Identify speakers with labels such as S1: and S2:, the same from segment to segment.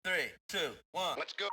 S1: 3, 2, 1.
S2: Let's go.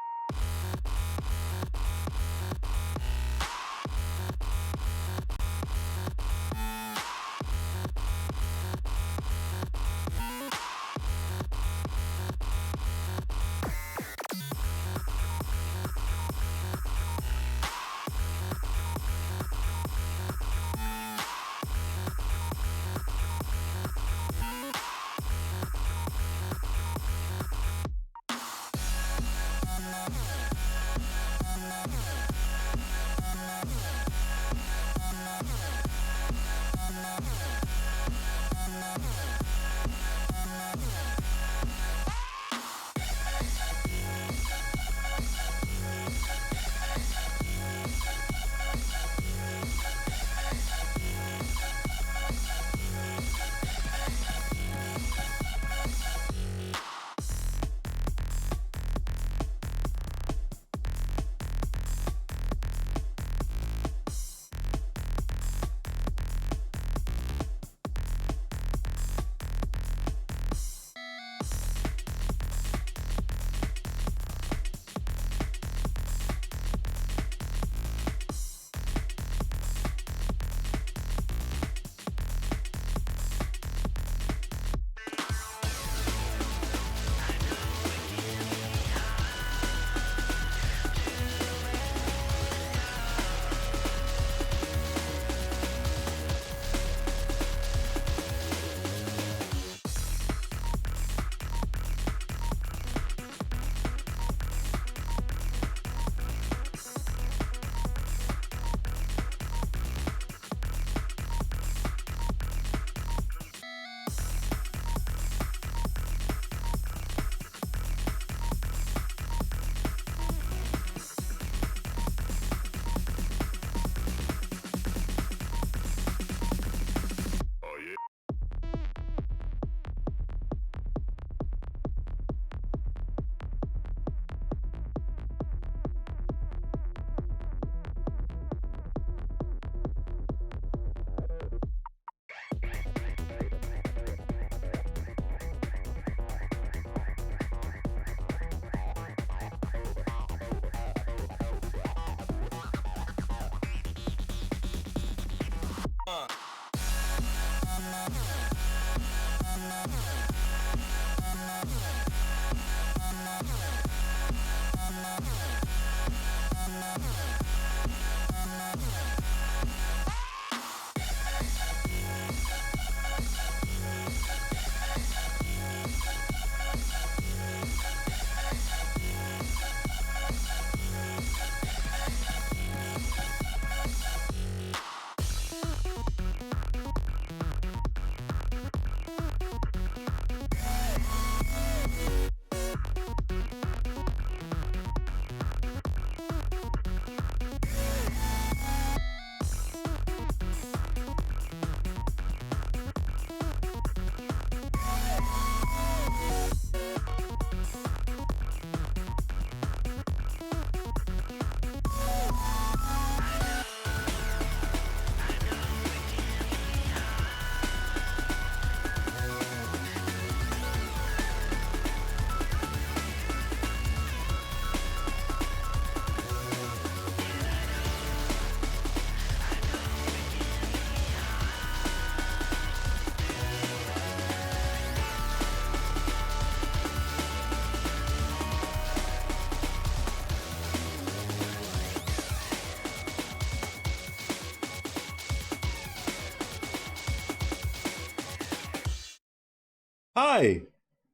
S3: Hi!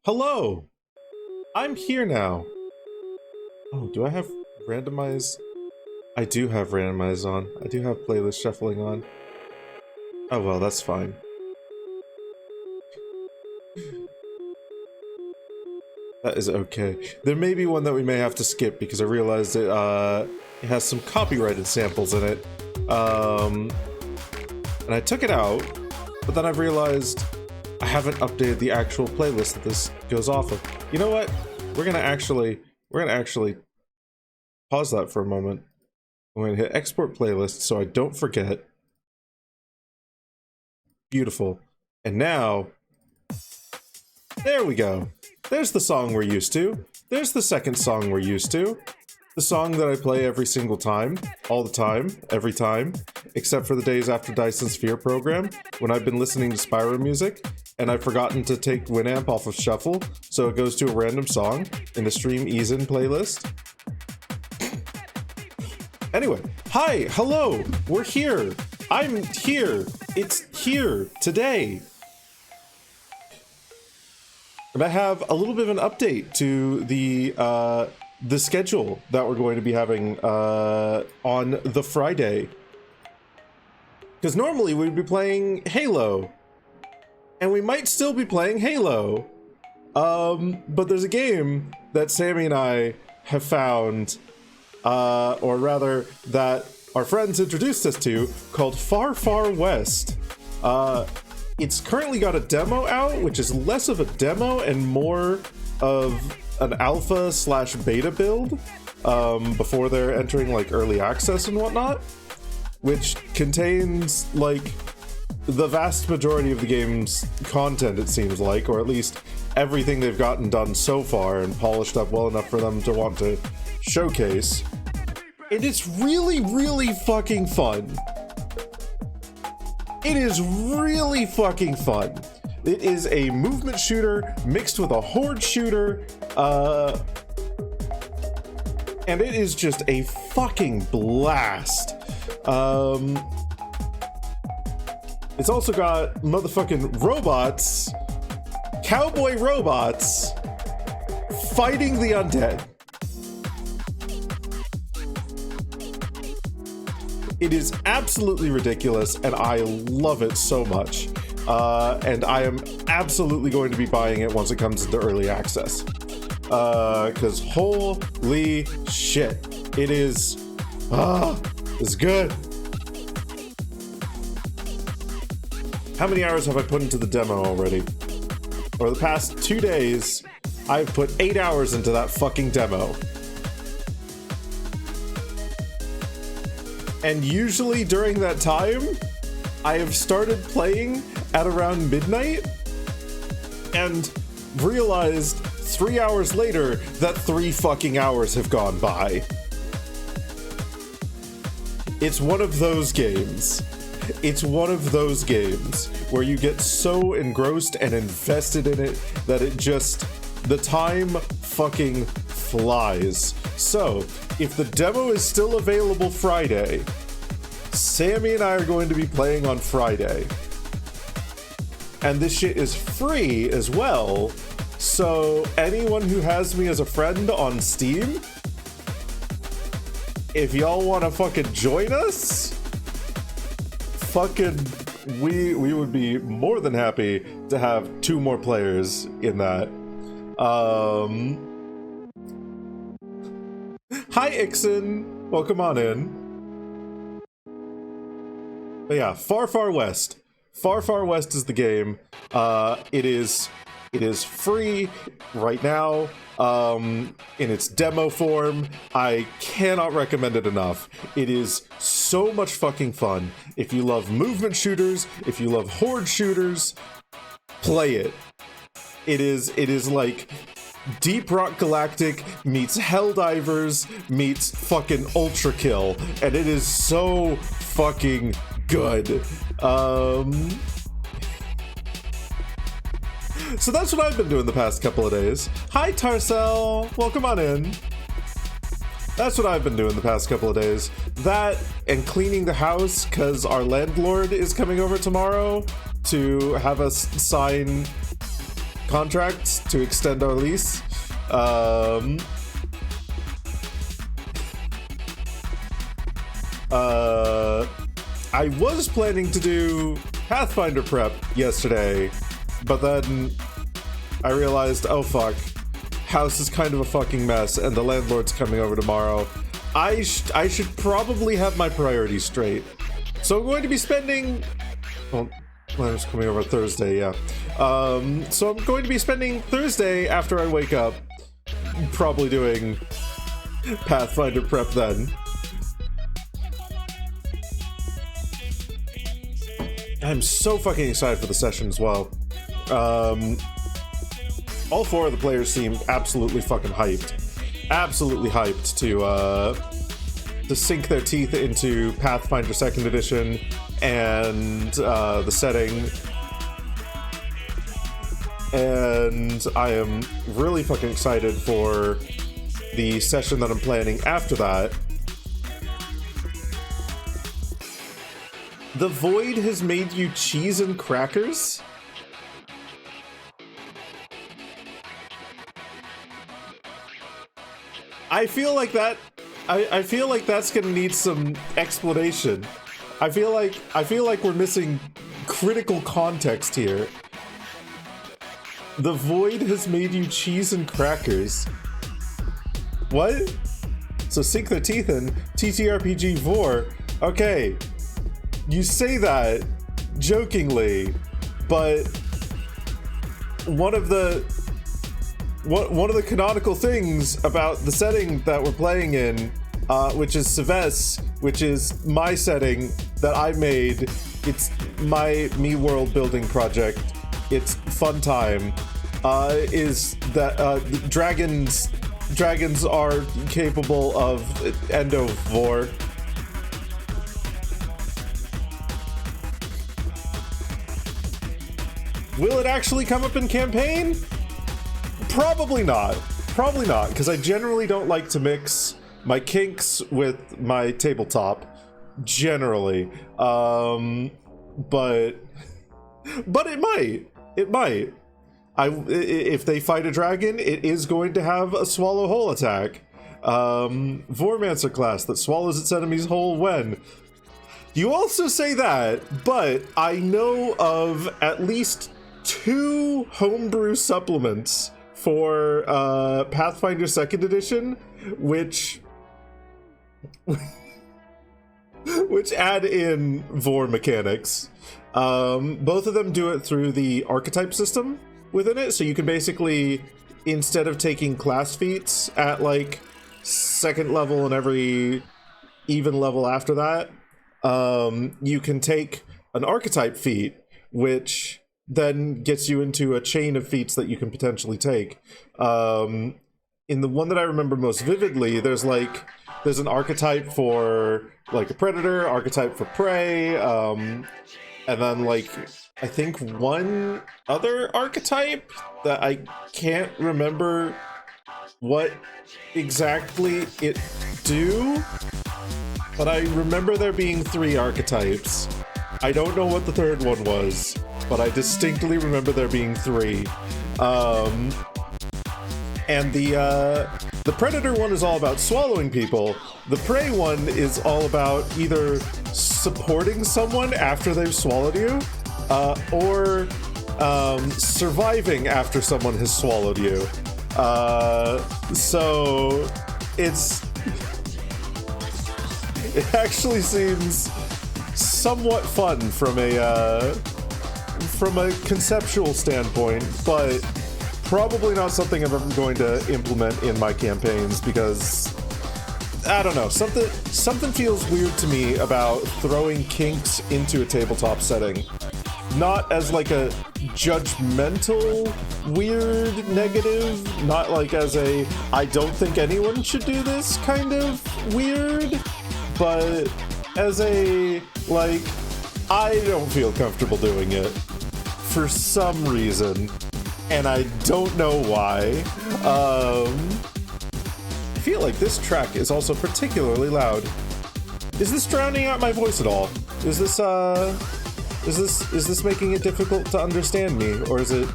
S3: Hello! I'm here now! Oh, do I have randomize? I do have randomize on. I do have playlist shuffling on. Oh well, that's fine. That is okay. There may be one that we may have to skip because I realized it has some copyrighted samples in it. And I took it out, but then I've realized I haven't updated the actual playlist that this goes off of. You know what? We're gonna actually pause that for a moment. I'm gonna hit export playlist so I don't forget. Beautiful. And now, there we go. There's the song we're used to. there's the second song we're used to. The song that I play every single time, all the time, every time, except for the days after Dyson Sphere program, when I've been listening to Spyro music, and I've forgotten to take Winamp off of shuffle, so it goes to a random song in the Stream Ease In playlist. Anyway, hi, hello, we're here. I'm here. It's here today. And I have a little bit of an update to the schedule that we're going to be having on the Friday. Because normally we'd be playing Halo. And we might still be playing Halo. But there's a game that Sammy and I have found, or rather that our friends introduced us to, called Far Far West. It's currently got a demo out, which is less of a demo and more of an alpha / beta build before they're entering like early access and whatnot, which contains like the vast majority of the game's content, it seems like, or at least everything they've gotten done so far and polished up well enough for them to want to showcase. And it's really, really fucking fun. It is really fucking fun. It is a movement shooter mixed with a horde shooter, and it is just a fucking blast. It's also got motherfucking robots, cowboy robots, fighting the undead. It is absolutely ridiculous, and I love it so much. And I am absolutely going to be buying it once it comes into early access. Because holy shit, it is, it's good. How many hours have I put into the demo already? Over the past 2 days, I've put 8 hours into that fucking demo. And usually during that time, I have started playing at around midnight and realized 3 hours later that 3 fucking hours have gone by. It's one of those games. It's one of those games where you get so engrossed and invested in it that it just, the time fucking flies. So, if the demo is still available Friday, Sammy and I are going to be playing on Friday. And this shit is free as well, so anyone who has me as a friend on Steam, if y'all want to fucking join us, fucking, we would be more than happy to have 2 more players in that. Hi Ixon, welcome on in. But yeah, Far Far West. Far Far West is the game. It is free right now in its demo form. I cannot recommend it enough. It is so much fucking fun. If you love movement shooters, if you love horde shooters, play it. It is like Deep Rock Galactic meets Helldivers meets fucking Ultra Kill, and it is so fucking good. So that's what I've been doing the past couple of days. Hi Tarcel, welcome on in. That's what I've been doing the past couple of days. That and cleaning the house, because our landlord is coming over tomorrow to have us sign contracts to extend our lease. I was planning to do Pathfinder prep yesterday, but then I realized, oh fuck, house is kind of a fucking mess and the landlord's coming over tomorrow. I should probably have my priorities straight. So I'm going to be spending, well, landlord's coming over Thursday, yeah. So I'm going to be spending Thursday after I wake up, probably doing Pathfinder prep then. I'm so fucking excited for the session as well. all 4 of the players seem absolutely fucking hyped. Absolutely hyped to sink their teeth into Pathfinder 2nd Edition and the setting. And I am really fucking excited for the session that I'm planning after that. The Void has made you cheese and crackers? I feel like that. I feel like that's gonna need some explanation. I feel like we're missing critical context here. The Void has made you cheese and crackers. What? So sink their teeth in TTRPG 4. Okay, you say that jokingly, but one of the canonical things about the setting that we're playing in, which is Spheres, which is my setting that I made. It's my world building project. It's fun time. Is that dragons are capable of endovore. Will it actually come up in campaign? Probably not. Probably not, because I generally don't like to mix my kinks with my tabletop. Generally. But it might. It might. If they fight a dragon, it is going to have a swallow whole attack. Vormancer class that swallows its enemies whole when. You also say that, but I know of at least 2 homebrew supplements for Pathfinder 2nd Edition, which add in Vor mechanics. Both of them do it through the archetype system within it, so you can basically, instead of taking class feats at like 2nd level and every even level after that, you can take an archetype feat, which then gets you into a chain of feats that you can potentially take. In the one that I remember most vividly, there's an archetype for like a predator, archetype for prey, and then like I think one other archetype that I can't remember what exactly it do, but I remember there being 3 archetypes. I don't know what the 3rd one was, but I distinctly remember there being 3. And the predator one is all about swallowing people. The prey one is all about either supporting someone after they've swallowed you, or surviving after someone has swallowed you. So it actually seems somewhat fun from a conceptual standpoint, but probably not something I'm ever going to implement in my campaigns, because I don't know, something feels weird to me about throwing kinks into a tabletop setting. Not as like a judgmental, weird, negative, not like as a I don't think anyone should do this kind of weird, but as a like I don't feel comfortable doing it for some reason, and I don't know why. I feel like this track is also particularly loud. Is this drowning out my voice at all? Is this making it difficult to understand me, or is it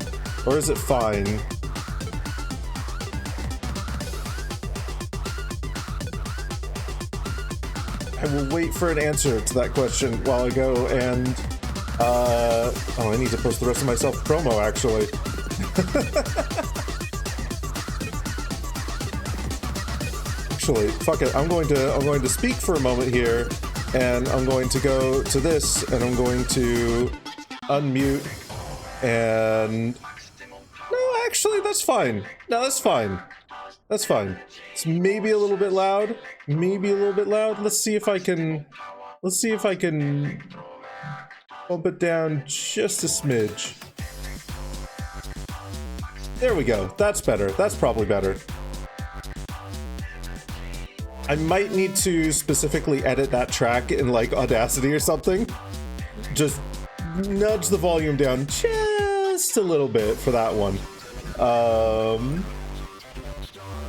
S3: fine? I will wait for an answer to that question while I go and oh, I need to post the rest of my self promo actually. Actually, fuck it. I'm going to speak for a moment here, and I'm going to go to this, and I'm going to unmute, and no, actually, that's fine. No, that's fine. That's fine. It's maybe a little bit loud. Maybe a little bit loud. Let's see if I can bump it down just a smidge. There we go. That's better. That's probably better. I might need to specifically edit that track in like Audacity or something. Just nudge the volume down just a little bit for that one.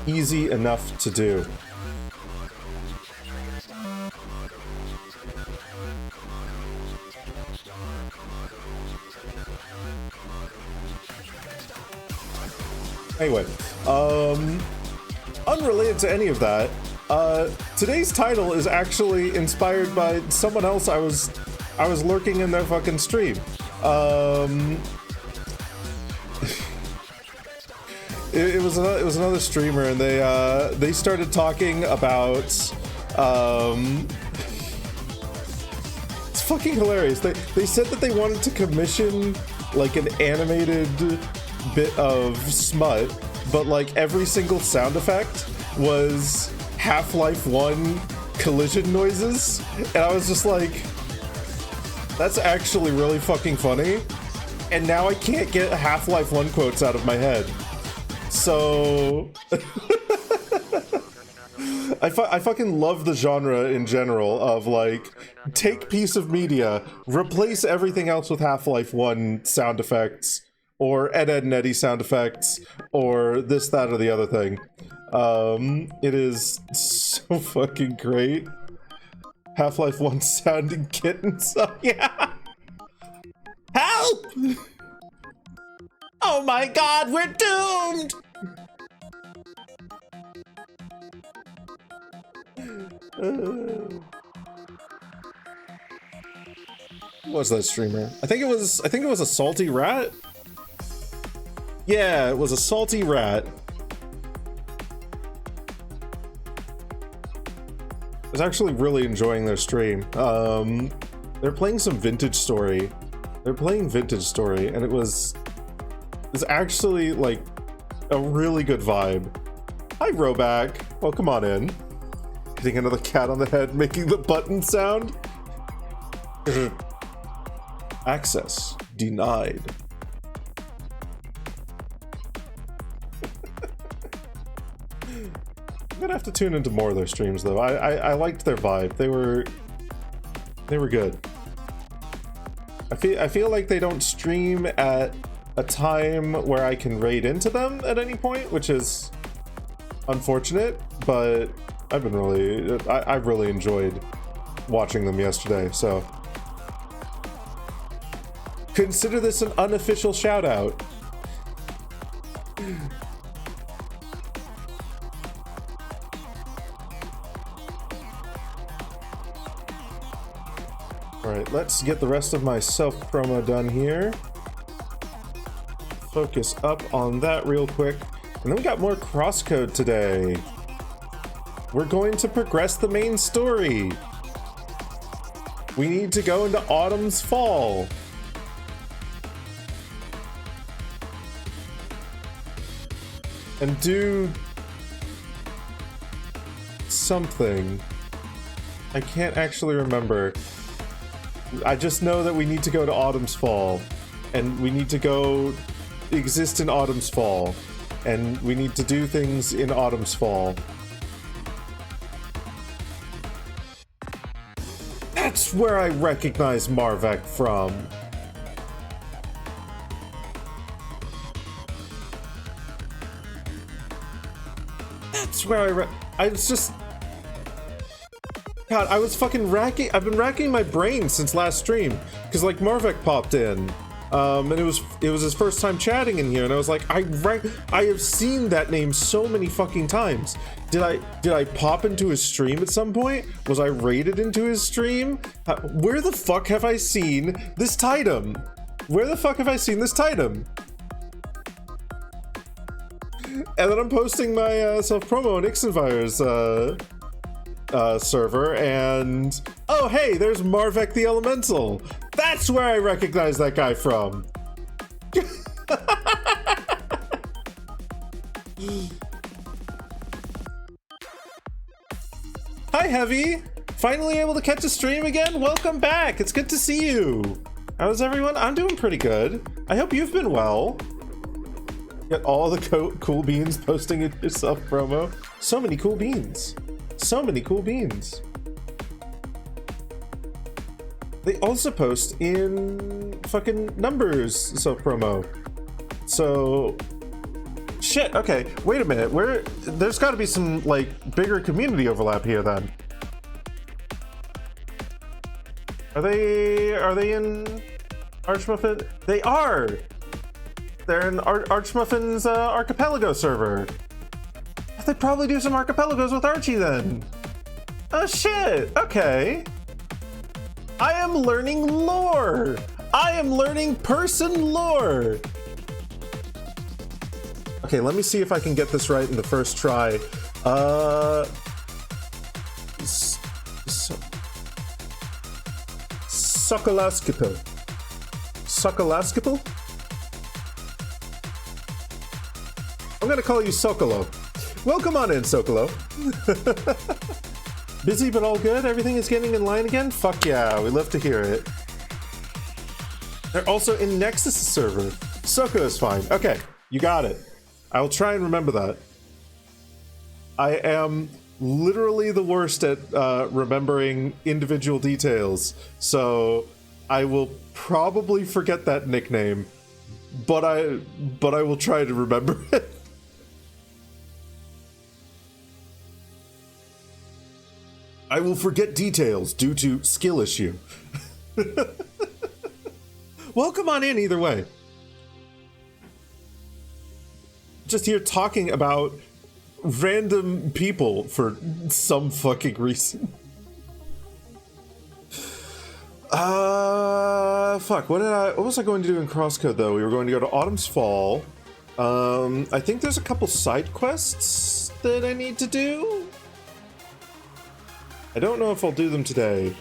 S3: Easy enough to do. Anyway, unrelated to any of that, today's title is actually inspired by someone else I was lurking in their fucking stream. It was another streamer, and they started talking about it's fucking hilarious. They said that they wanted to commission like an animated bit of smut, but like every single sound effect was Half-Life 1 collision noises, and I was just like, that's actually really fucking funny, and now I can't get Half-Life 1 quotes out of my head. So I fucking love the genre in general of like, take piece of media, replace everything else with Half-Life 1 sound effects, or Ed, Edd n Eddy sound effects, or this, that, or the other thing. It is so fucking great. Half-Life 1 sounding kittens. Oh, yeah. Help! Oh my god, we're doomed! What was that streamer? I think it was a Salty Rat. Yeah, it was a Salty Rat. I was actually really enjoying their stream. They're playing some Vintage Story. They're playing Vintage Story, and it was actually like a really good vibe. Hi, Roback. Welcome on in. Hitting another cat on the head, making the button sound. Access denied. I'm gonna have to tune into more of their streams though. I liked their vibe. They were good. I feel like they don't stream at a time where I can raid into them at any point, which is unfortunate, but I've been I really enjoyed watching them yesterday, so consider this an unofficial shout out. Alright, let's get the rest of my self-promo done here. Focus up on that real quick. And then we got more crosscode today. We're going to progress the main story. We need to go into Autumn's Fall. And do something. I can't actually remember. I just know that we need to go to Autumn's Fall. And we need to go exist in Autumn's Fall. And we need to do things in Autumn's Fall. That's where I recognize Marvek from. That's where I was just... God, I was fucking I've been racking my brain since last stream. Because, like, Marvek popped in. And it was his first time chatting in here, and I was like, I have seen that name so many fucking times. Did I pop into his stream at some point? Was I raided into his stream? Where the fuck have I seen this Titum? Where the fuck have I seen this Titum? And then I'm posting my self-promo on Ixenfire's server, and oh hey, there's Marvek the Elemental. That's where I recognize that guy from. Hi Heavy, finally able to catch a stream again. Welcome back, it's good to see you. How's everyone? I'm doing pretty good. I hope you've been well. Get all the cool beans posting it yourself promo. So many cool beans. So many cool beans. They also post in fucking numbers self promo. So shit, okay, wait a minute. There's gotta be some like bigger community overlap here then. Are they in Archmuffin? They are! They're in Archmuffin's Archipelago server. They probably do some archipelagos with Archie then. Oh shit, okay. I am learning lore. I am learning person lore. Okay, let me see if I can get this right in the first try. Sokolaskipil. Sokolaskipil? I'm gonna call you Sokolo. Welcome on in, Sokolo. Busy but all good? Everything is getting in line again? Fuck yeah, we love to hear it. They're also in Nexus server. Soko is fine. Okay, you got it. I will try and remember that. I am literally the worst at remembering individual details, so I will probably forget that nickname, but I will try to remember it. I will forget details due to skill issue. Welcome on in either way. Just here talking about random people for some fucking reason. Fuck, what was I going to do in Crosscode though? We were going to go to Autumn's Fall. I think there's a couple side quests that I need to do. I don't know if I'll do them today.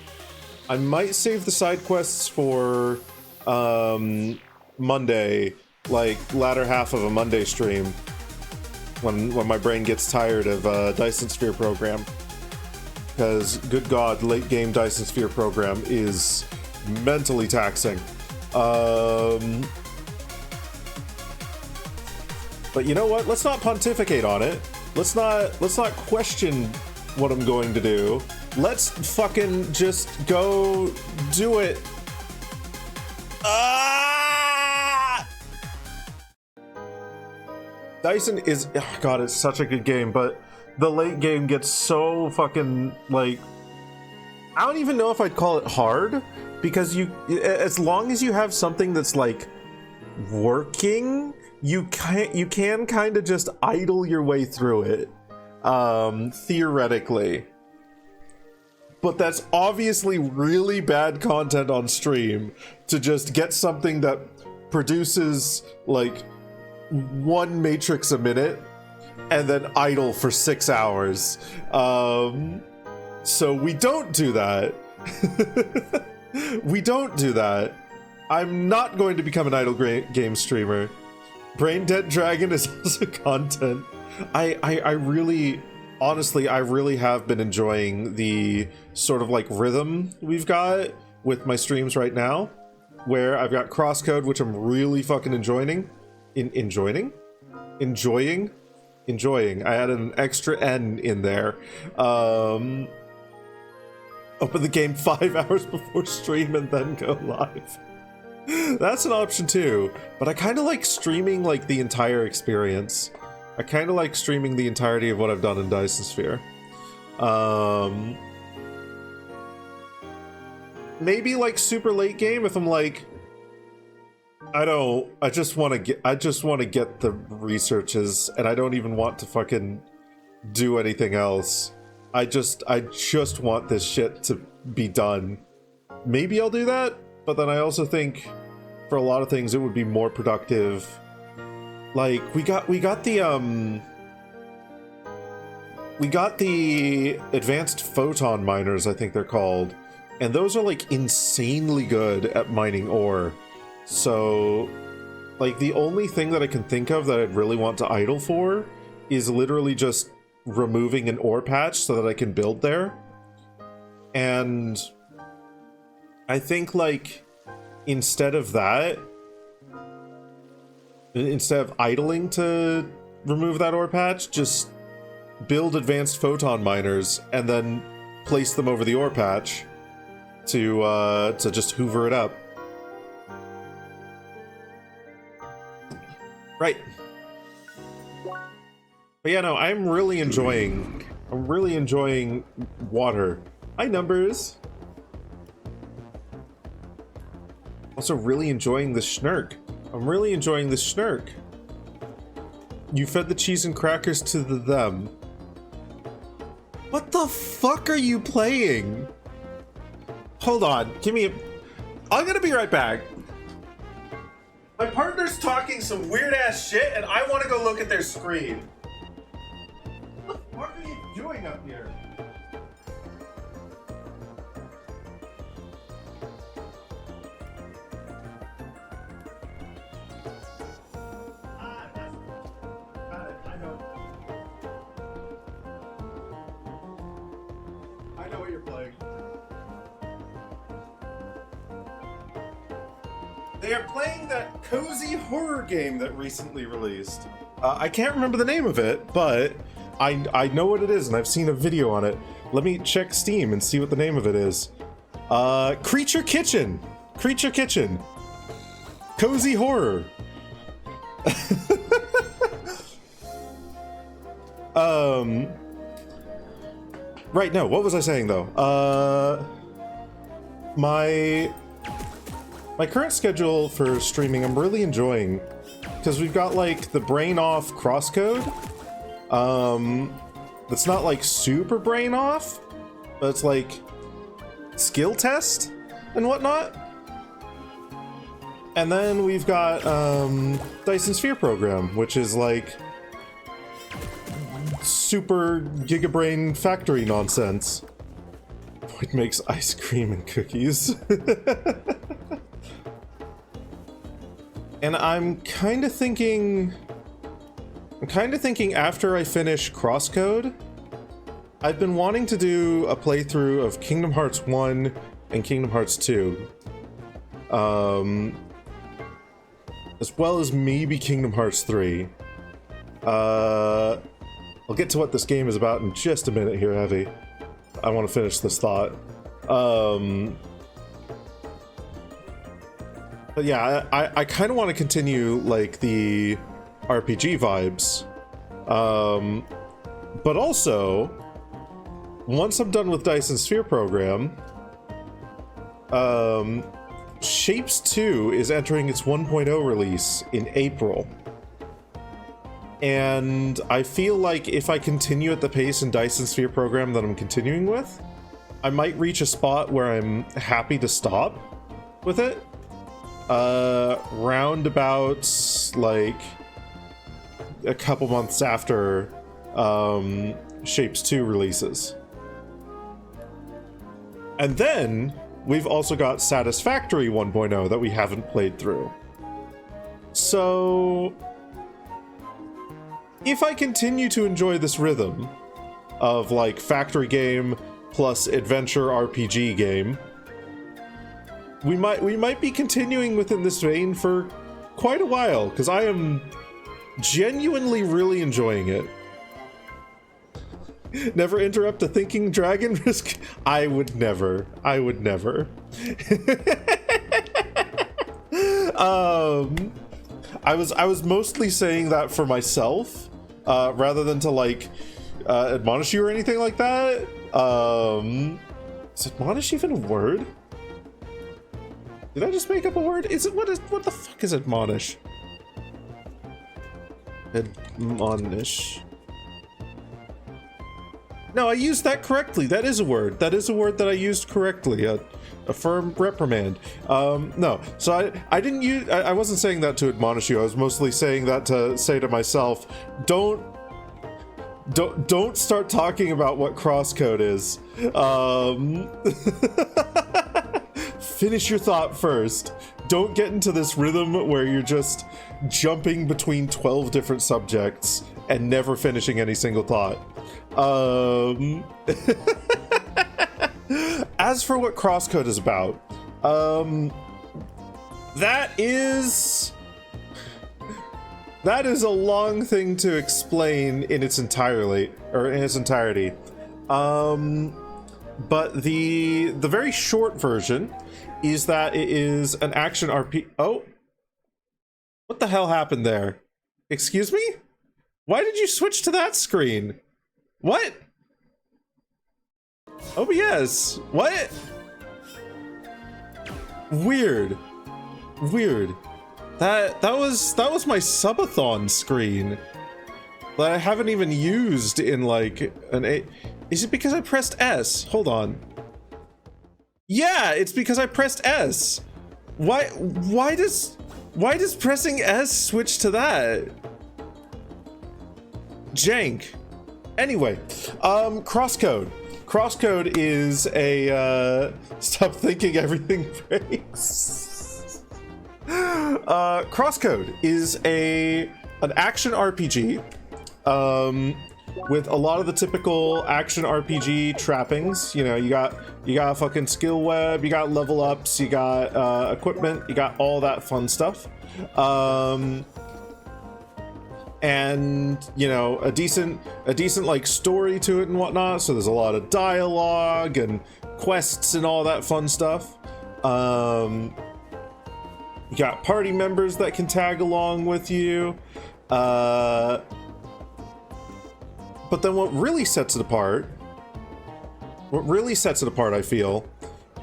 S3: I might save the side quests for Monday, like latter half of a Monday stream, when my brain gets tired of Dyson Sphere program. Because good God, late game Dyson Sphere program is mentally taxing. But you know what? Let's not pontificate on it. Let's not question what I'm going to do. Let's fucking just go do it. Dyson is, oh God, it's such a good game, but the late game gets so fucking, like, I don't even know if I'd call it hard, because as long as you have something that's like working, you can kind of just idle your way through it, theoretically. But that's obviously really bad content on stream to just get something that produces like 1 matrix a minute and then idle for 6 hours. So we don't do that. We don't do that. I'm not going to become an idle game streamer. Brain Dead Dragon is also content. I really, honestly, I really have been enjoying the sort of like rhythm we've got with my streams right now, where I've got Crosscode, which I'm really fucking enjoying. Enjoying. I added an extra N in there. Open the game 5 hours before stream and then go live. That's an option too, but I kind of like streaming like the entire experience. I kind of like streaming the entirety of what I've done in Dyson Sphere. Maybe like super late game if I'm like, I just want to get the researches and I don't even want to fucking do anything else. I just want this shit to be done. Maybe I'll do that, but then I also think for a lot of things it would be more productive. Like we got the advanced photon miners, I think they're called, and those are like insanely good at mining ore. So like the only thing that I can think of that I'd really want to idle for is literally just removing an ore patch so that I can build there. And I think like instead of that, Instead of idling to remove that ore patch, just build advanced photon miners and then place them over the ore patch to just hoover it up. Right. But yeah, no, I'm really enjoying water. Hi, Numbers. Also really enjoying the schnurk. I'm really enjoying the schnurk. You fed the cheese and crackers to them. What the fuck are you playing? Hold on, give me a... I'm gonna be right back. My partner's talking some weird ass shit and I want to go look at their screen. What the fuck are you doing up here? I know what you're playing. They are playing that cozy horror game that recently released. I can't remember the name of it, but I know what it is and I've seen a video on it. Let me check Steam and see what the name of it is. Creature Kitchen. Creature Kitchen. Cozy horror. Right, no, what was I saying though? My current schedule for streaming, I'm really enjoying, because we've got like the brain off crosscode. That's not like super brain off, but it's like skill test and whatnot. And then we've got Dyson Sphere program, which is like super gigabrain factory nonsense. It makes ice cream and cookies. And I'm kind of thinking after I finish Crosscode, I've been wanting to do a playthrough of Kingdom Hearts 1 and Kingdom Hearts 2. As well as maybe Kingdom Hearts 3. I'll get to what this game is about in just a minute here, Heavy. I want to finish this thought. But yeah, I kind of want to continue like the RPG vibes. But also, once I'm done with Dyson Sphere program, Shapes 2 is entering its 1.0 release in April. And I feel like if I continue at the pace in Dyson Sphere program that I'm continuing with, I might reach a spot where I'm happy to stop with it. Roundabouts like a couple months after Shapes 2 releases. And then we've also got Satisfactory 1.0 that we haven't played through. So if I continue to enjoy this rhythm of like factory game plus adventure RPG game, we might be continuing within this vein for quite a while, because I am genuinely really enjoying it. Never interrupt a thinking dragon risk. I would never. I would never. I was mostly saying that for myself, rather than to like admonish you or anything like that. Is admonish even a word? Did I just make up a word? Is it what the fuck is admonish? Admonish. No, I used that correctly. That is a word. That is a word that I used correctly. A firm reprimand. No, so I didn't use. I wasn't saying that to admonish you. I was mostly saying that to say to myself, don't start talking about what crosscode is. Finish your thought first. Don't get into this rhythm where you're just jumping between 12 different subjects and never finishing any single thought. As for what crosscode is about, That is a long thing to explain in its entirety. But the very short version is that it is an action RPG. Oh, what the hell happened there? Excuse me? Why did you switch to that screen? What? OBS. What? Weird. Weird. That was my subathon screen that I haven't even used in like an 8. Is it because I pressed S? Hold on. Yeah, it's because I pressed S. Why does pressing S switch to that? Jank. Anyway, Crosscode. Crosscode is a stop thinking everything breaks. Crosscode is an action RPG with a lot of the typical action RPG trappings. You know, you got a fucking skill web, you got level ups, you got equipment, you got all that fun stuff. And you know, a decent like story to it and whatnot. So there's a lot of dialogue and quests and all that fun stuff. You got party members that can tag along with you. But then what really sets it apart, I feel,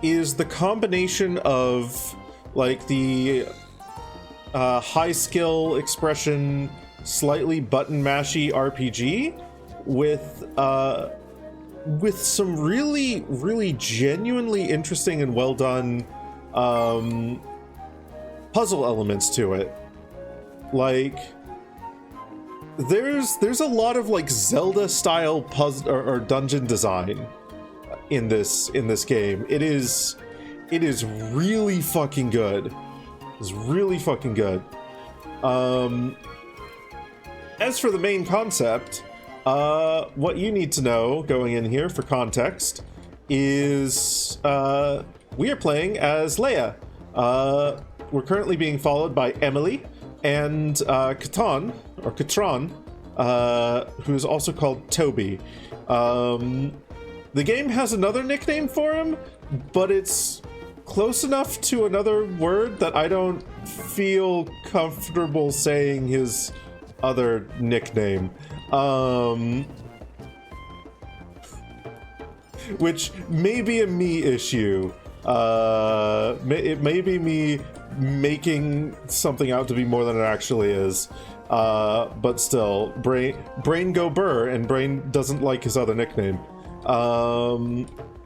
S3: is the combination of like the high skill expression, slightly button mashy RPG with some really genuinely interesting and well done puzzle elements to it. Like there's a lot of like Zelda style puzzle or dungeon design in this game. It is really fucking good. It's really fucking good. As for the main concept, what you need to know going in here for context is we are playing as Leia. We're currently being followed by Emily and Katron, who is also called Toby. The game has another nickname for him, but it's close enough to another word that I don't feel comfortable saying his other nickname. Which may be a me issue. It may be me making something out to be more than it actually is. But still, Brain go burr, and Brain doesn't like his other nickname.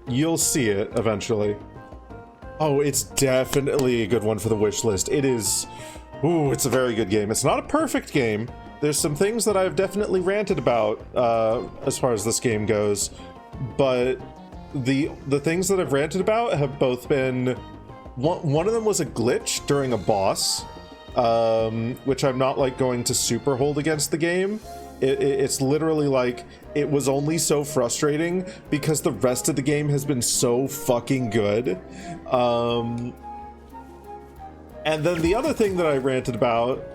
S3: You'll see it eventually. Oh, it's definitely a good one for the wish list. It is. Ooh, it's a very good game. It's not a perfect game. There's some things that I've definitely ranted about as far as this game goes, but the things that I've ranted about have both been. One of them was a glitch during a boss, which I'm not like going to super hold against the game. It's literally like it was only so frustrating because the rest of the game has been so fucking good. And then the other thing that I ranted about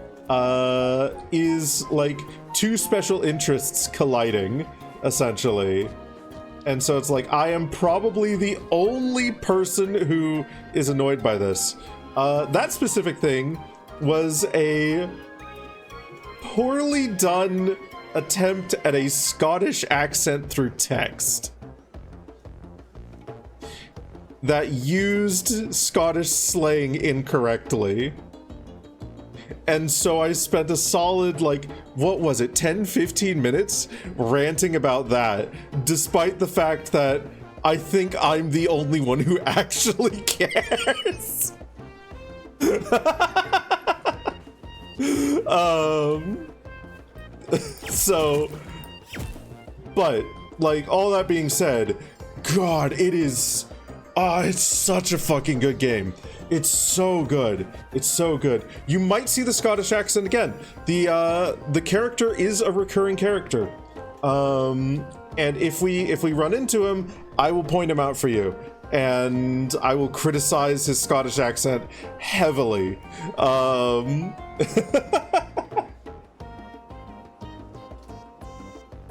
S3: is like two special interests colliding, essentially. And so it's like, I am probably the only person who is annoyed by this. That specific thing was a poorly done attempt at a Scottish accent through text that used Scottish slang incorrectly. And so I spent a solid, like, what was it, 10-15 minutes ranting about that, despite the fact that I think I'm the only one who actually cares. So, but, like, all that being said, God, it is, it's such a fucking good game. It's so good. It's so good. You might see the Scottish accent again. The character is a recurring character. And if we run into him, I will point him out for you. And I will criticize his Scottish accent heavily.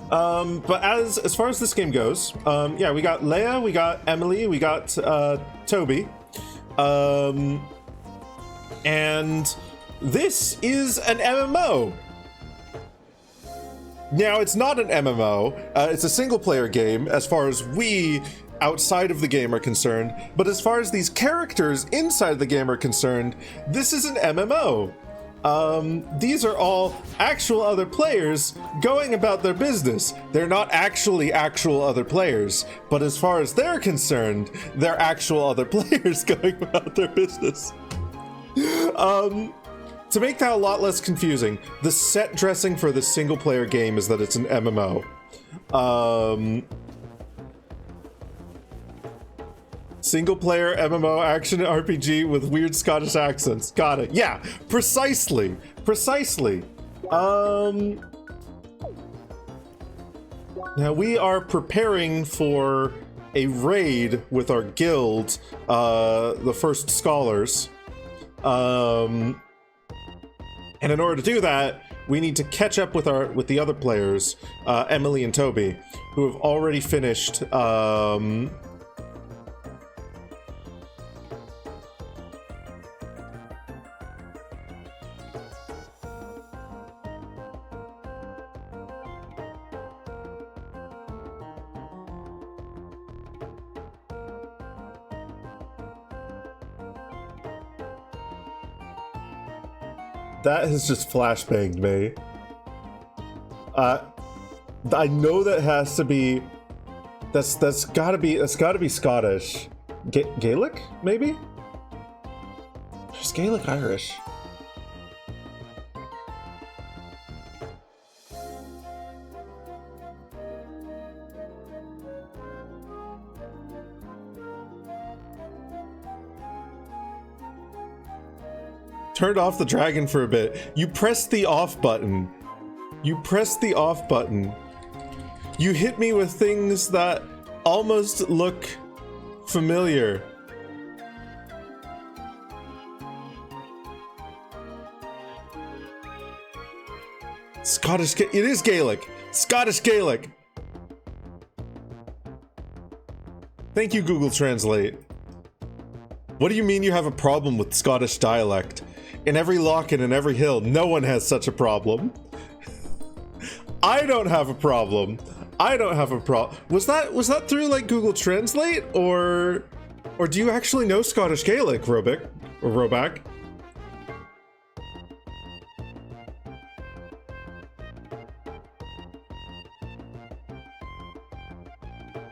S3: But as far as this game goes, yeah, we got Leia, we got Emily, we got Toby, and this is an MMO. Now, it's not an MMO, it's a single-player game as far as we outside of the game are concerned, but as far as these characters inside the game are concerned, this is an MMO. These are all actual other players going about their business. They're not actually actual other players, but as far as they're concerned, they're actual other players going about their business. To make that a lot less confusing, the set dressing for the single player game is that it's an MMO. Single player MMO action RPG with weird Scottish accents. Got it. Yeah, precisely. Now we are preparing for a raid with our guild, the First Scholars. And in order to do that, we need to catch up with the other players, Emily and Toby, who have already finished that has just flashbanged me. I know that has to be. That's gotta be Scottish. Gaelic, maybe? There's Gaelic Irish. Turned off the dragon for a bit. You pressed the off button. You hit me with things that almost look familiar. It is Gaelic. Scottish Gaelic. Thank you, Google Translate. What do you mean you have a problem with Scottish dialect? In every loch and in every hill, no one has such a problem. I don't have a problem. Was that through like Google Translate, or do you actually know Scottish Gaelic, Roback?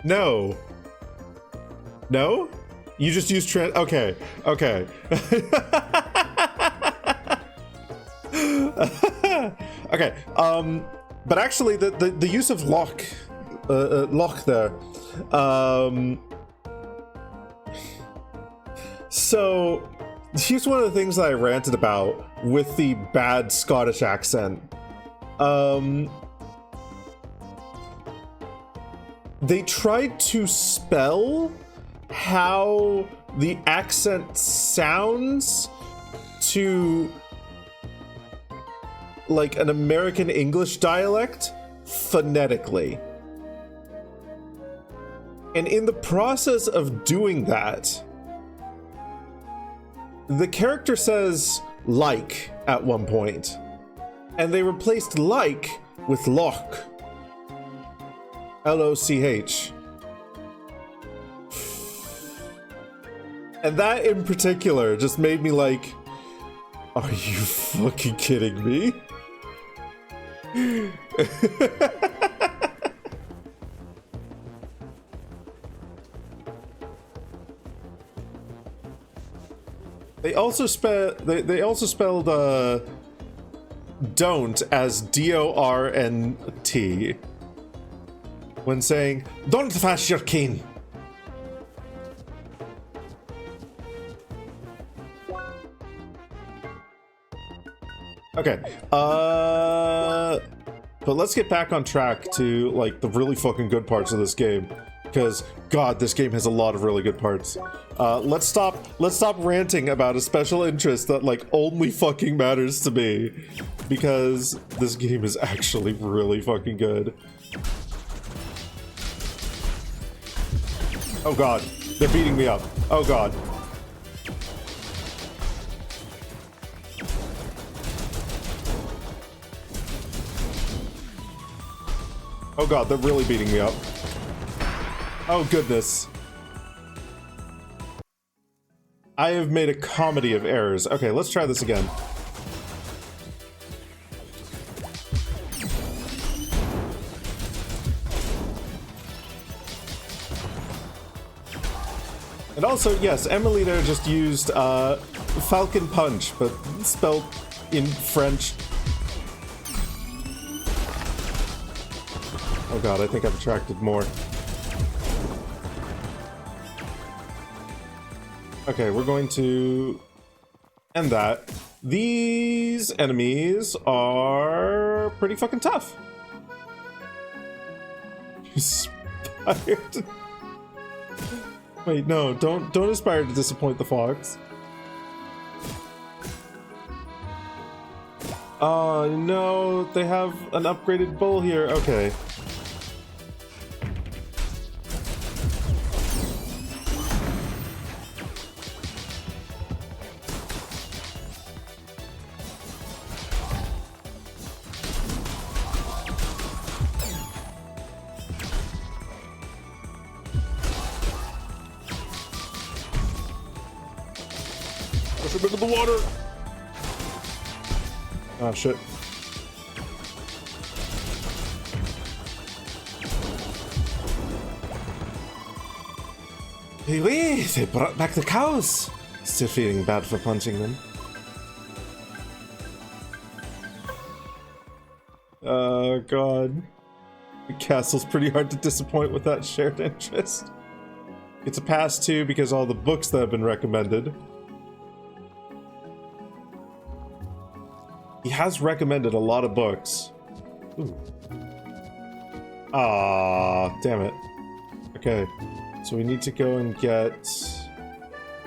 S3: No. No? You just use okay. Okay, but actually the use of loch there, so here's one of the things that I ranted about with the bad Scottish accent. They tried to spell how the accent sounds to like an American English dialect phonetically. And in the process of doing that, the character says like at one point, and they replaced like with loch. L-O-C-H. And that in particular just made me like, are you fucking kidding me? They also spelled don't as D-O-R-N-T when saying don't fash your cane. Okay, but let's get back on track to like the really fucking good parts of this game, because God, this game has a lot of really good parts. Let's stop ranting about a special interest that like only fucking matters to me, because this game is actually really fucking good. Oh god, they're beating me up. Oh god. Oh god, they're really beating me up. Oh goodness. I have made a comedy of errors. Okay, let's try this again. And also, yes, Emilita just used Falcon Punch, but spelled in French. Oh god, I think I've attracted more. Okay, we're going to end that. These enemies are pretty fucking tough. Inspired. Wait, no, don't aspire to disappoint the fox. Oh no, they have an upgraded bull here. Okay. Push him into the water. Oh shit. Wee, they brought back the cows. Still feeling bad for punching them. Oh god. The castle's pretty hard to disappoint with that shared interest. It's a pass too because all the books that have been recommended. He has recommended a lot of books. Ooh. Ah, damn it. Okay, so we need to go and get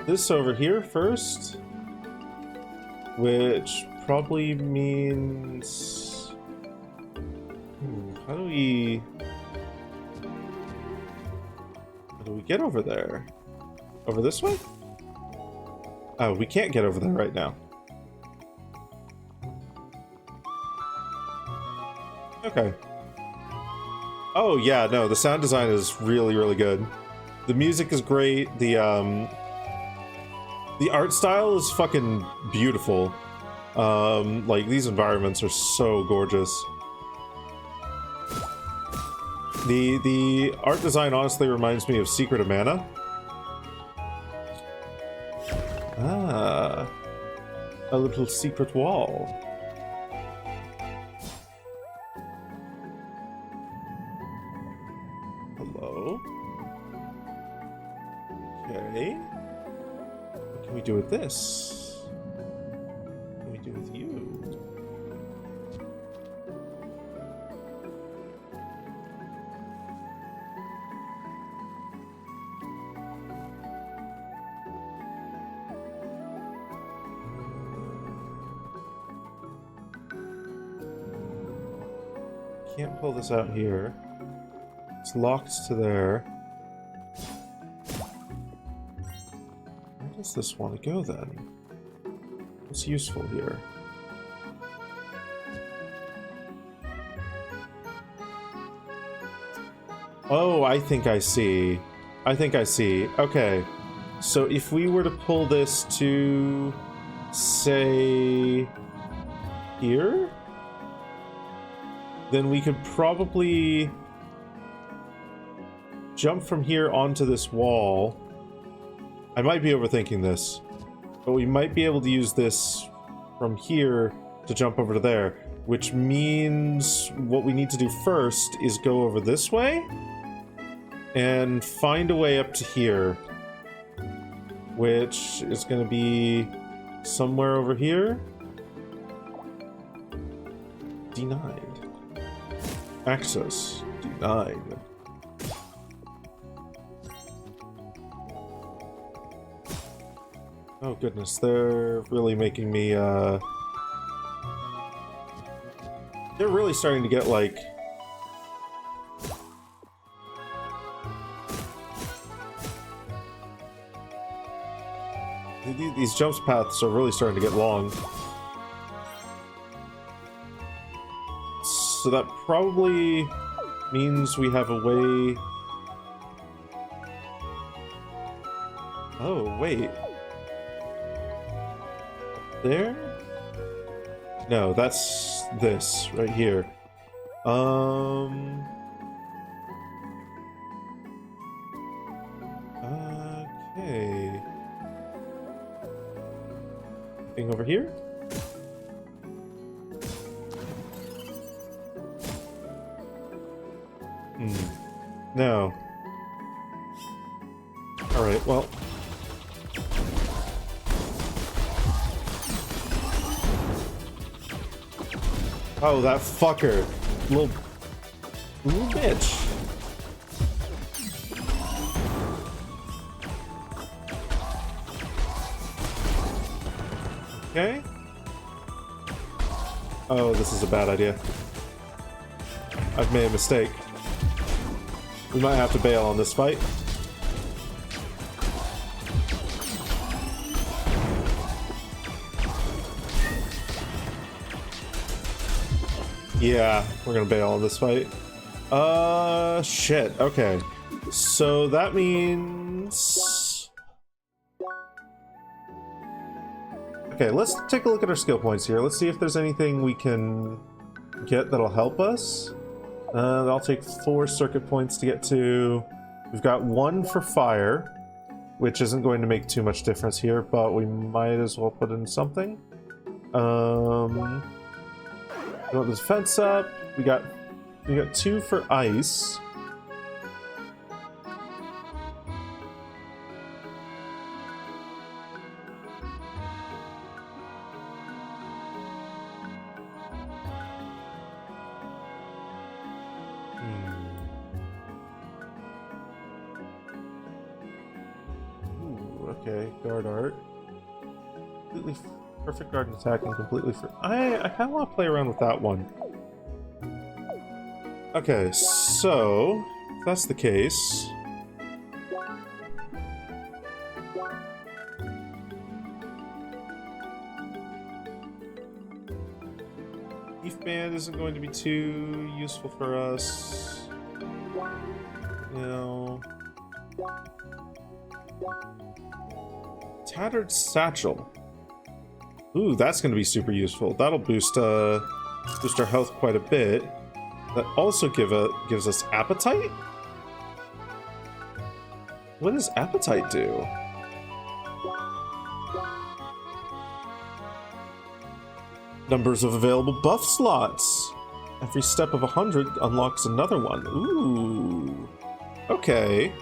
S3: this over here first, which probably means how do we get over there? Over this way? Oh, we can't get over there right now. Okay. Oh yeah, no, the sound design is really, really good. The music is great. The art style is fucking beautiful. Like these environments are so gorgeous. The art design honestly reminds me of Secret of Mana. Ah, a little secret wall. Hello. Okay. What can we do with this? What can we do with you? Can't pull this out here. It's locked to there. Where does this want to go then? What's useful here? Oh, I think I see. I think I see. Okay. So if we were to pull this to, say, here, then we could probably jump from here onto this wall. I might be overthinking this, but we might be able to use this from here to jump over to there, which means what we need to do first is go over this way and find a way up to here, which is going to be somewhere over here. Denied. Access denied. Oh goodness, they're really making me, they're really starting to get, like, These jump paths are really starting to get long. So that probably means we have a way... Oh, wait. There? No, that's this right here. Okay. Anything over here? No. Alright, well. Oh, that fucker. Little bitch. Okay. Oh, this is a bad idea. I've made a mistake. We might have to bail on this fight. Yeah, we're gonna bail on this fight. Shit. Okay. So that means... Okay, let's take a look at our skill points here. Let's see if there's anything we can get that'll help us. I'll take 4 circuit points to get to. We've got 1 for fire, which isn't going to make too much difference here, but we might as well put in something. We want the defense up. We got 2 for ice. Okay, guard art. Completely perfect guard and attack and completely for... I kind of want to play around with that one. Okay, so if that's the case... Leaf Band isn't going to be too useful for us. No. Tattered Satchel. Ooh, that's going to be super useful. That'll boost our health quite a bit. That also gives us Appetite? What does Appetite do? Numbers of available buff slots. Every step of 100 unlocks another one. Ooh. Okay.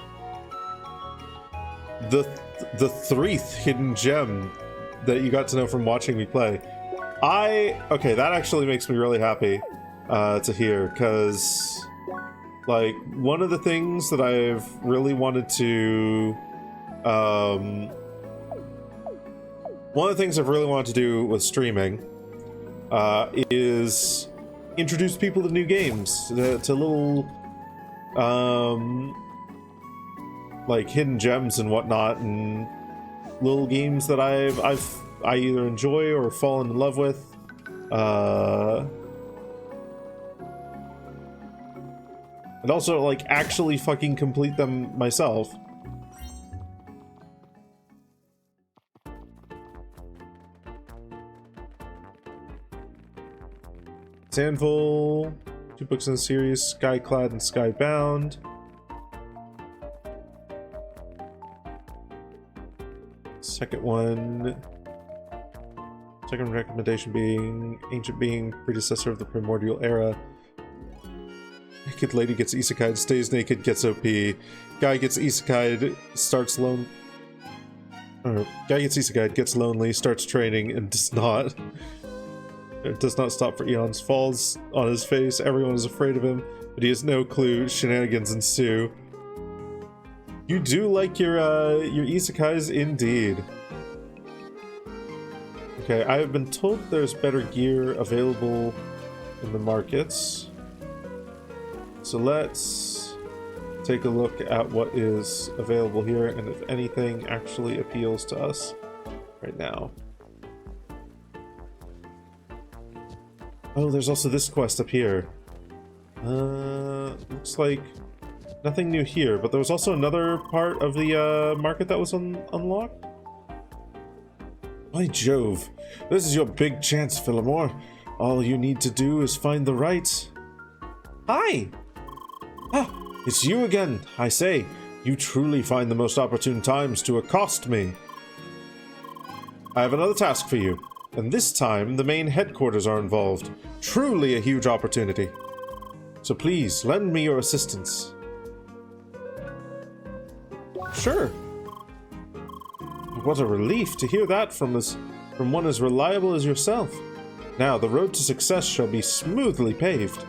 S3: The 3th hidden gem that you got to know from watching me play. Okay, that actually makes me really happy to hear, because like one of the things that I've really wanted to do with streaming is introduce people to new games, to little like hidden gems and whatnot, and little games that I either enjoy or fallen in love with. And also like actually fucking complete them myself. Sandful, 2 books in the series, Skyclad and Skybound. Second recommendation being Ancient Being, predecessor of the Primordial Era. Naked Lady gets isekai'd, stays naked, gets OP. Guy gets isekai'd, starts lone. Guy gets isekai'd, gets lonely, starts training, and does not stop for eons. Falls on his face. Everyone is afraid of him, but he has no clue. Shenanigans ensue. You do like your isekais indeed. Okay, I have been told there's better gear available in the markets. So let's take a look at what is available here and if anything actually appeals to us. right now. Oh, there's also this quest up here. Looks like nothing new here, but there was also another part of the market that was unlocked. By Jove, this is your big chance, Philomore. All you need to do is find the right... Hi! Ah, it's you again, I say. You truly find the most opportune times to accost me. I have another task for you, and this time the main headquarters are involved. Truly a huge opportunity. So please, lend me your assistance. Sure. What a relief to hear that from one as reliable as yourself. Now, the road to success shall be smoothly paved.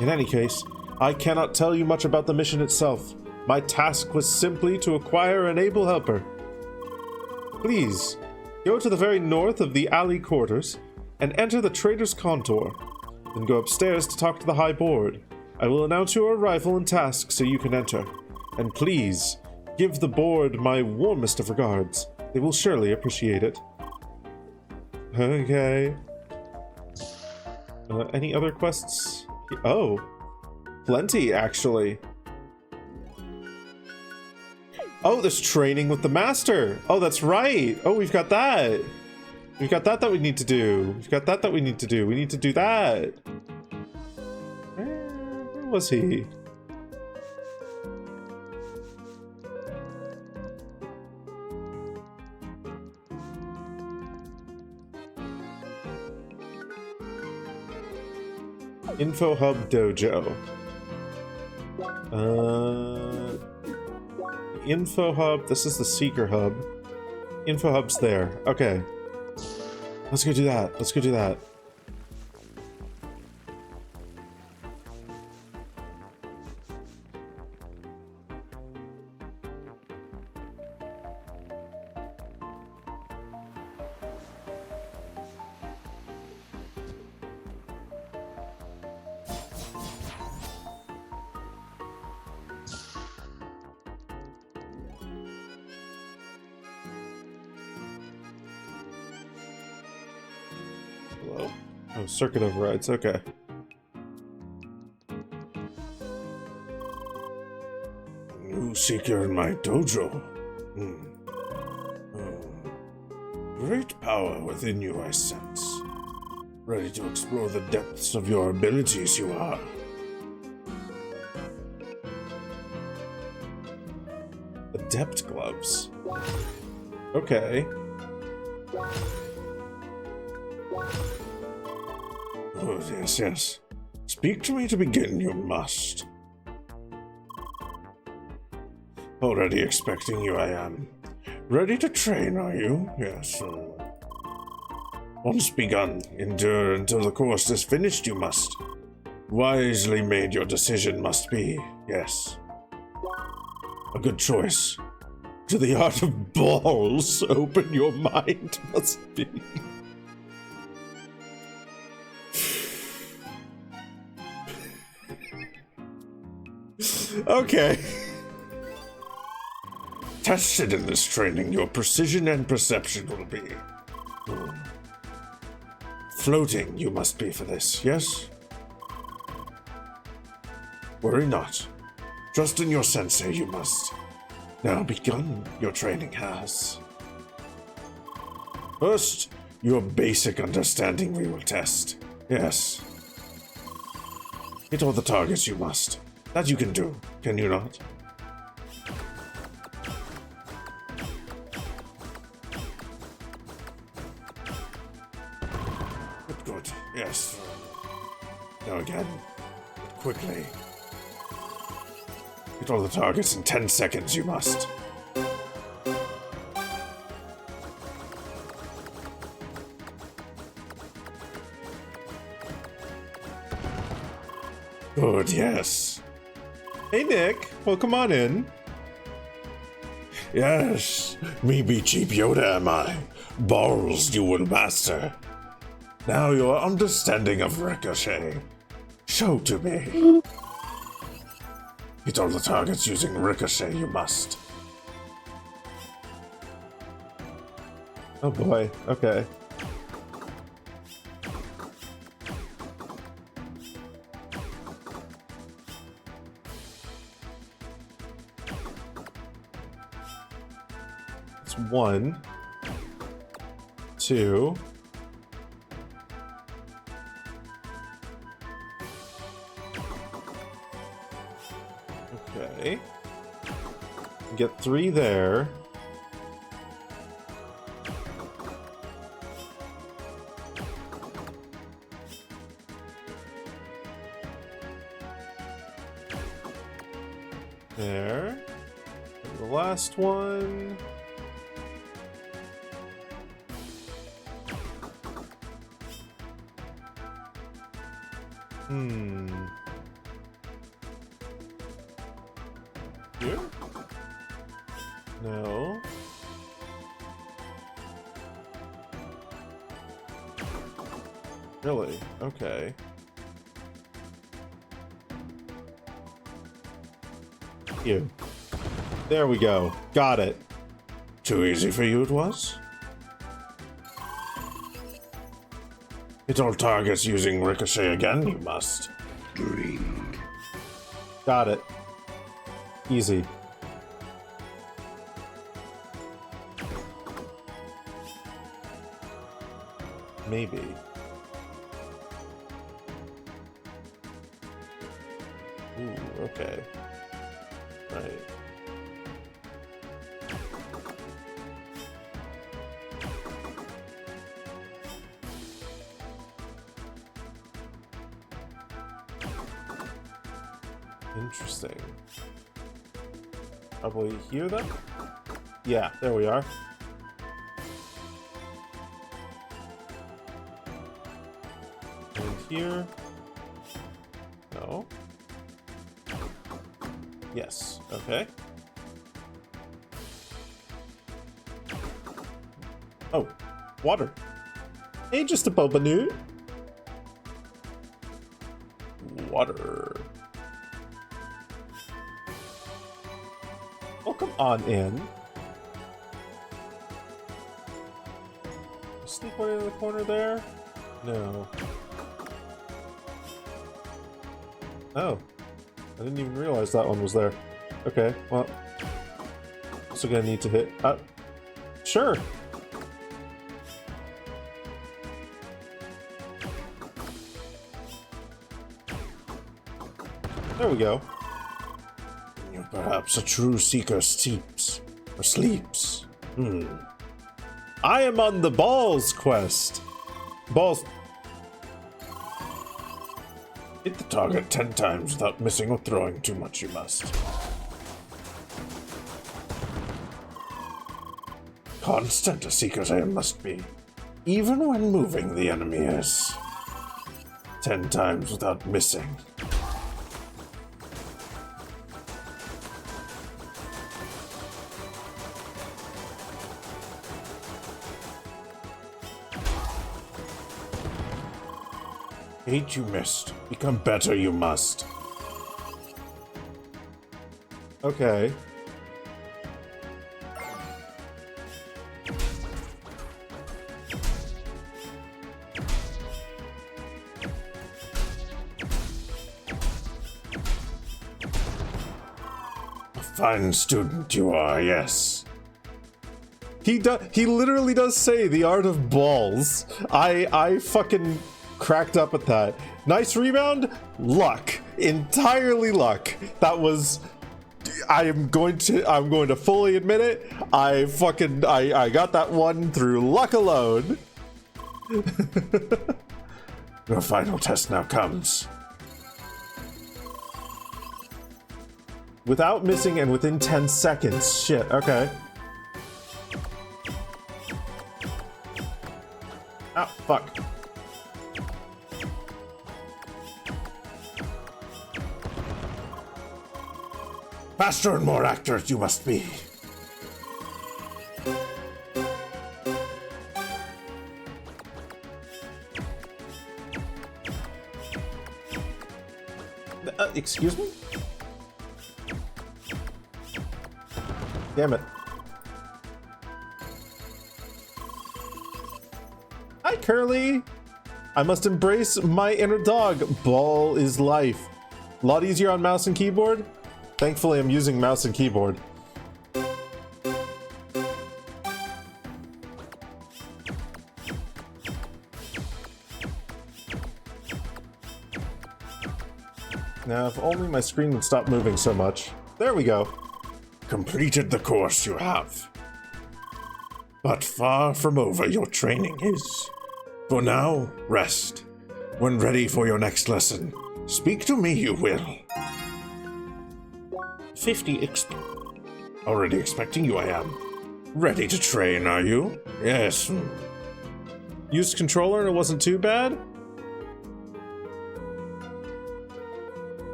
S3: In any case, I cannot tell you much about the mission itself. My task was simply to acquire an able helper. Please, go to the very north of the alley quarters and enter the trader's contour. Then go upstairs to talk to the high board. I will announce your arrival and task so you can enter. And please, give the board my warmest of regards. They will surely appreciate it. Okay. Any other quests? Oh. Plenty, actually. Oh, there's training with the master. Oh, that's right. Oh, we've got that. We've got that we need to do. We've got that we need to do. We need to do that. Where was he? Info Hub Dojo. Info Hub. This is the Seeker Hub. Info Hub's there. Okay. Let's go do that. Let's go do that. Hello? Oh, circuit overrides, okay. New seeker in my dojo. Great power within you, I sense. Ready to explore the depths of your abilities, you are. Adept gloves. Okay. Oh, yes, yes. Speak to me to begin, you must. Already expecting you, I am. Ready to train, are you? Yes. Once begun, endure until the course is finished, you must. Wisely made your decision must be, yes. A good choice. To the art of balls, open your mind must be. Okay. Tested in this training, your precision and perception will be. Floating you must be for this, yes? Worry not. Trust in your sensei you must. Now begun your training has. First, your basic understanding we will test. Yes. Hit all the targets you must. That you can do, can you not? Good, yes. Now again, quickly. Hit all the targets in 10 seconds, you must. Good, yes. Hey, Nick. Well, come on in. Yes, me be cheap Yoda, am I? Balls you will master. Now your understanding of Ricochet. Show to me. Hit all the targets using Ricochet, you must. Oh boy, okay. It's 1, 2. Okay. Get 3 there. There. And the last one. Here? No. Really? Okay. You. There we go. Got it. Too easy for you it was? Hit all targets using ricochet again, you must. Drink. Got it. Easy. Maybe. Ooh, okay. Right. Interesting. Probably here then? Yeah, there we are. And here. No. Yes, okay. Oh, water. Hey, just a Bobanu. Water. Welcome on in. Sneak one in the corner there? No. Oh. I didn't even realize that one was there. Okay, well. Also gonna need to hit. Sure. There we go. You're perhaps a true seeker sleeps. Or sleeps. I am on the balls quest. Balls. Hit the target 10 times without missing or throwing too much, you must. Constant a seeker's aim must be. Even when moving, the enemy is. 10 times without missing. Hate you missed. Become better you must. Okay. A fine student you are, yes. He literally does say the art of balls. I fucking cracked up at that. Nice rebound. Luck. Entirely luck. That was. I'm going to fully admit it. I got that one through luck alone. Your final test now comes. Without missing and within 10 seconds. Shit. Okay. Ah, fuck. Faster and more accurate you must be. Excuse me? Damn it. Hi, Curly. I must embrace my inner dog. Ball is life. A lot easier on mouse and keyboard. Thankfully, I'm using mouse and keyboard. Now, if only my screen would stop moving so much. There we go. Completed the course you have. But far from over your training is. For now, rest. When ready for your next lesson, speak to me you will. 50 Already expecting you I am. Ready to train, are you? Yes. Used controller and it wasn't too bad?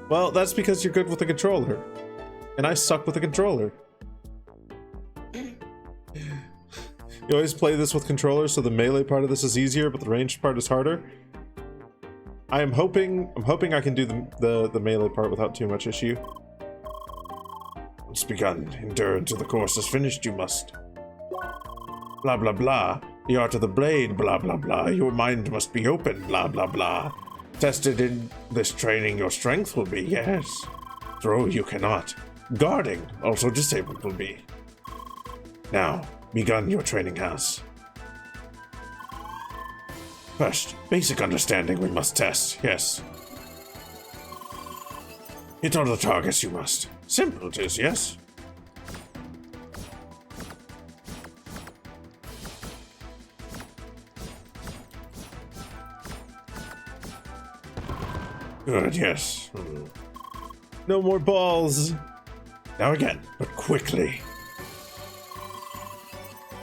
S3: Well, that's because you're good with the controller. And I suck with the controller. You always play this with controllers, so the melee part of this is easier, but the ranged part is harder. I'm hoping I can do the melee part without too much issue. Once begun, endure until the course is finished, you must. Blah blah blah. The art of the blade, blah blah blah. Your mind must be open, blah blah blah. Tested in this training, your strength will be, yes. Throw you cannot. Guarding, also disabled will be. Now, begun your training has. First, basic understanding we must test, yes. Hit all the targets you must. Simple it is, yes? Good, yes. No more balls. Now again, but quickly.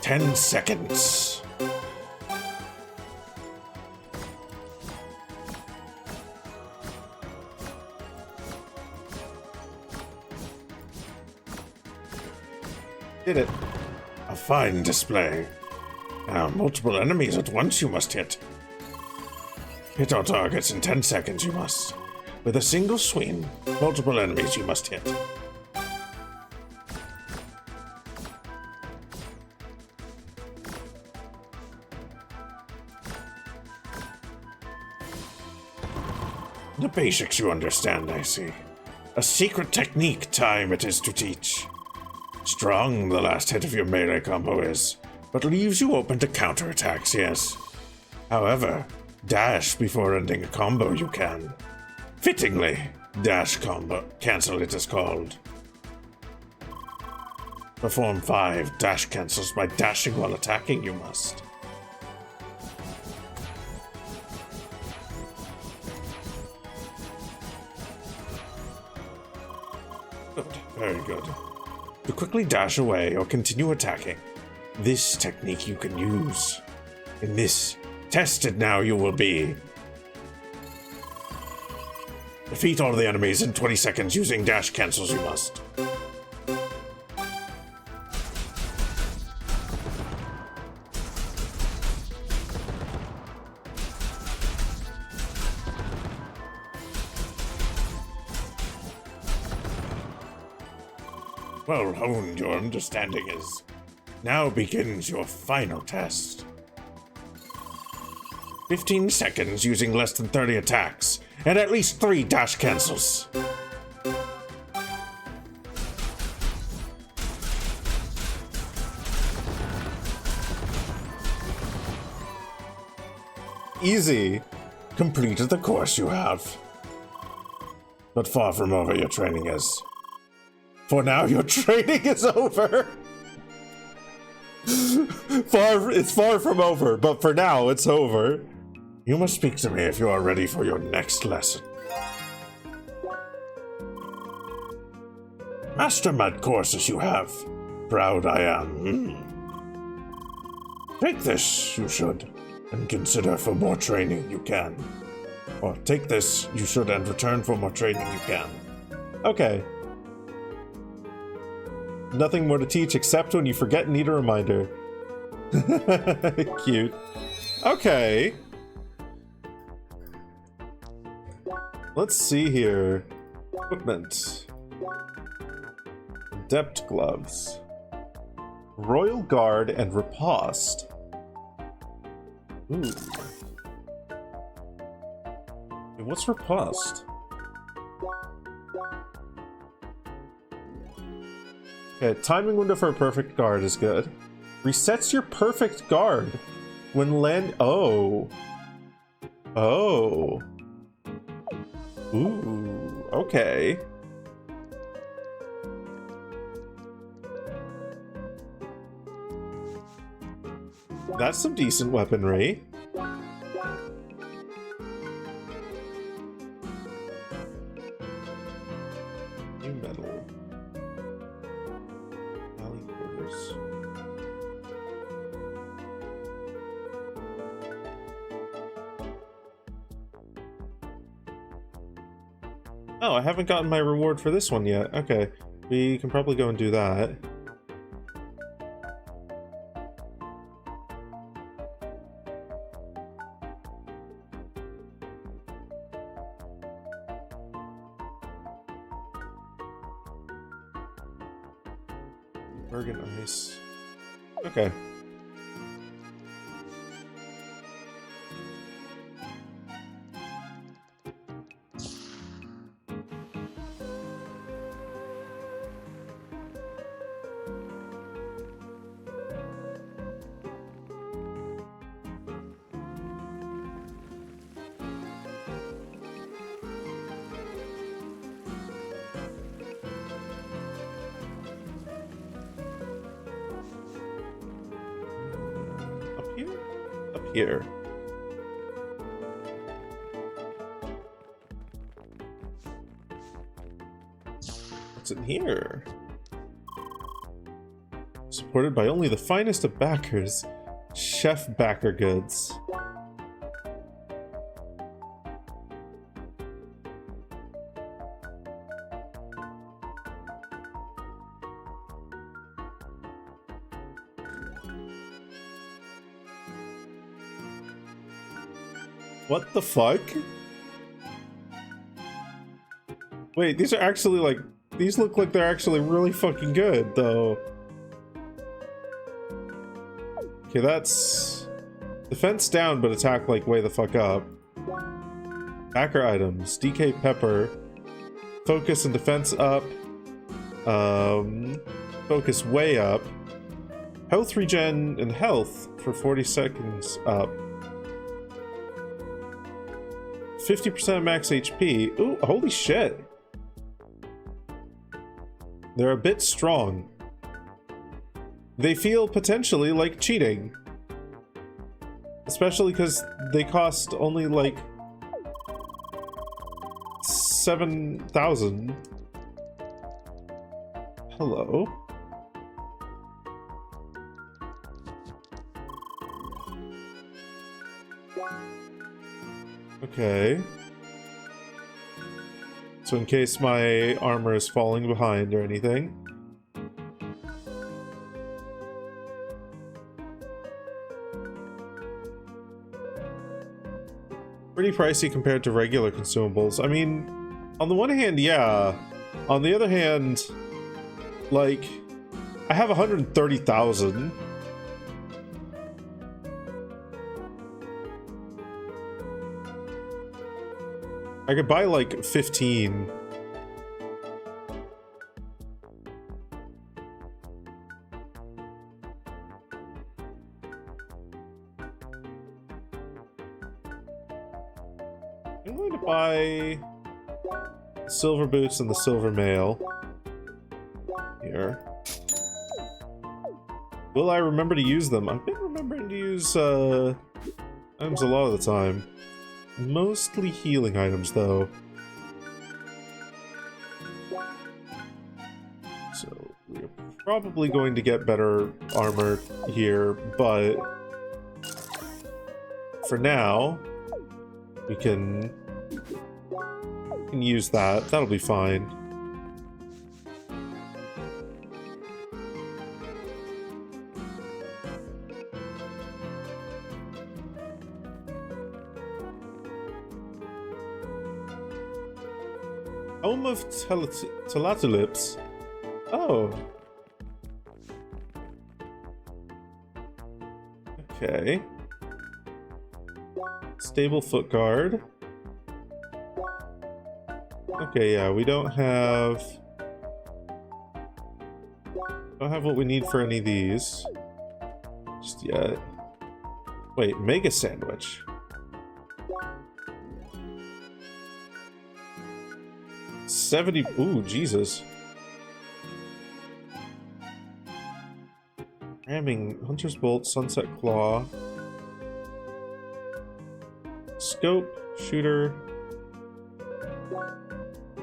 S3: 10 seconds. Did it. A fine display. Now, multiple enemies at once you must hit. Hit all targets in 10 seconds you must. With a single swing, multiple enemies you must hit. The basics you understand, I see. A secret technique time it is to teach. Strong the last hit of your melee combo is, but leaves you open to counterattacks, yes. However, dash before ending a combo you can. Fittingly, dash combo cancel it is called. Perform 5 dash cancels by dashing while attacking you must. Good, very good. To quickly dash away or continue attacking, this technique you can use. In this, tested now you will be. Defeat all the enemies in 20 seconds using dash cancels you must. Well honed your understanding is. Now begins your final test. 15 seconds using less than 30 attacks, and at least 3 dash cancels. Easy. Completed the course you have. But far from over your training is. For now, your training is over. It's far from over, but for now, it's over. You must speak to me if you are ready for your next lesson. Master Med courses you have. Proud I am. Take this, you should, and consider for more training you can. Or take this, you should, and return for more training you can. Okay. Nothing more to teach except when you forget and need a reminder. Cute. Okay. Let's see here. Equipment. Adept gloves. Royal Guard and Riposte. Ooh. Hey, what's riposte? Okay, timing window for a perfect guard is good. Resets your perfect guard when land. Oh. Oh. Ooh. Okay. That's some decent weaponry. New metal. Alley quarters. Oh, I haven't gotten my reward for this one yet. Okay, we can probably go and do that. Weaponise. Okay. Here. What's in here? Supported by only the finest of backers. Chef backer goods. What the fuck? Wait, these are actually like... These look like they're actually really fucking good, though. Okay, that's... Defense down, but attack like way the fuck up. Backer items. DK pepper. Focus and defense up. Focus way up. Health regen and health for 40 seconds up. 50% max HP. Ooh, holy shit. They're a bit strong. They feel potentially like cheating. Especially because they cost only like 7,000. Hello. Okay. So in case my armor is falling behind or anything. Pretty pricey compared to regular consumables. I mean, on the one hand, yeah. On the other hand, like, I have 130,000. I could buy like 15. I'm going to buy silver boots and the silver mail. Here. Will I remember to use them? I've been remembering to use items a lot of the time. Mostly healing items, though. So, we're probably going to get better armor here, but for now, we can use that. That'll be fine. Home of Telatulips. Oh. Okay. Stable foot guard. Okay, yeah, we don't have what we need for any of these just yet. Wait, mega sandwich. Ooh, Jesus. Ramming, Hunter's Bolt, Sunset Claw. Scope, Shooter.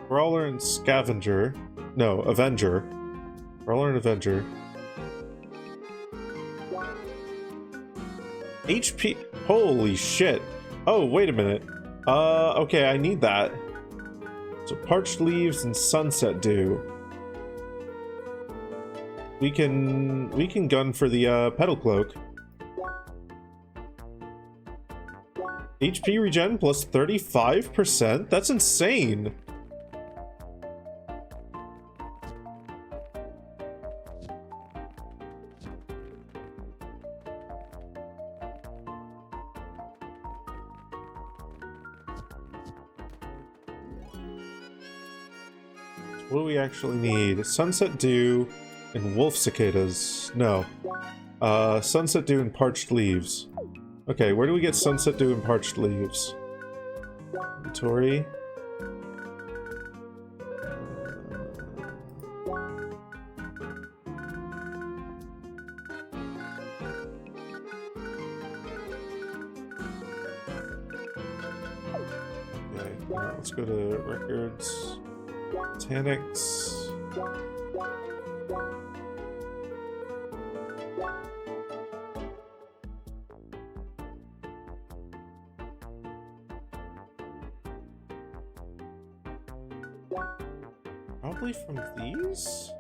S3: Brawler and Scavenger. No, Avenger. Brawler and Avenger. HP. Holy shit. Oh, wait a minute. Okay, I need that. So Parched Leaves and Sunset Dew. We can gun for the Petal Cloak. HP regen plus 35%? That's insane. What do we actually need? Sunset Dew and Wolf Cicadas. No. Sunset Dew and Parched Leaves. Okay, where do we get Sunset Dew and Parched Leaves? Inventory. Okay, let's go to records. Botanics. Probably from these?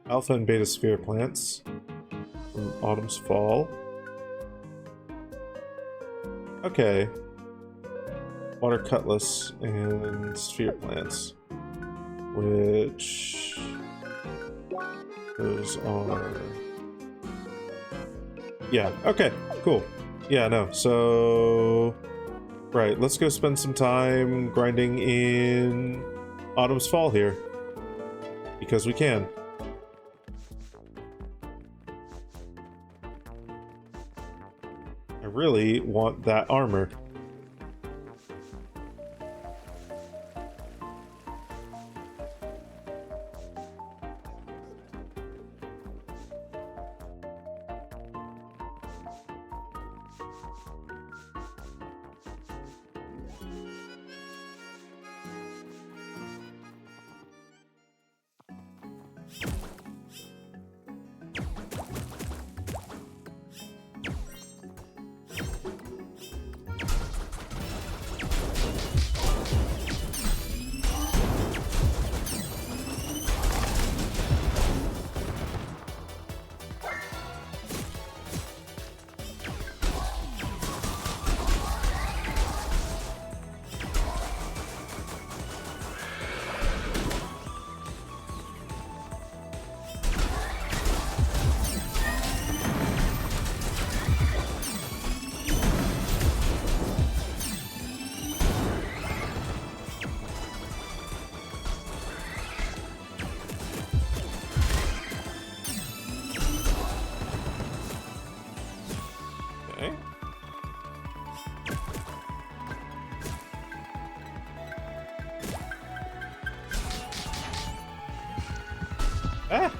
S3: Alpha and Beta Sphere plants from Autumn's Fall. Okay. Water Cutlass and Sphere plants. Which... those are... yeah, okay, cool. Yeah, no, so... right, let's go spend some time grinding in Autumn's Fall here. Because we can. I really want that armor. Ah!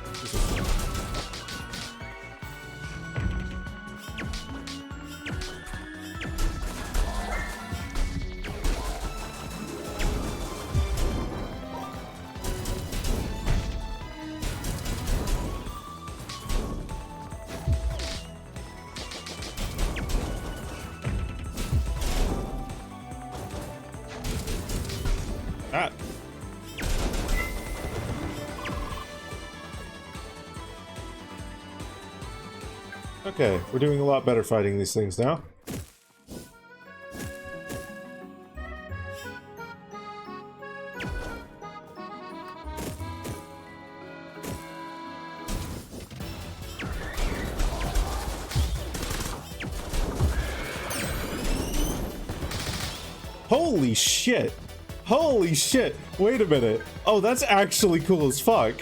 S3: Ah! Okay, we're doing a lot better fighting these things now. Holy shit! Holy shit! Wait a minute. Oh, that's actually cool as fuck.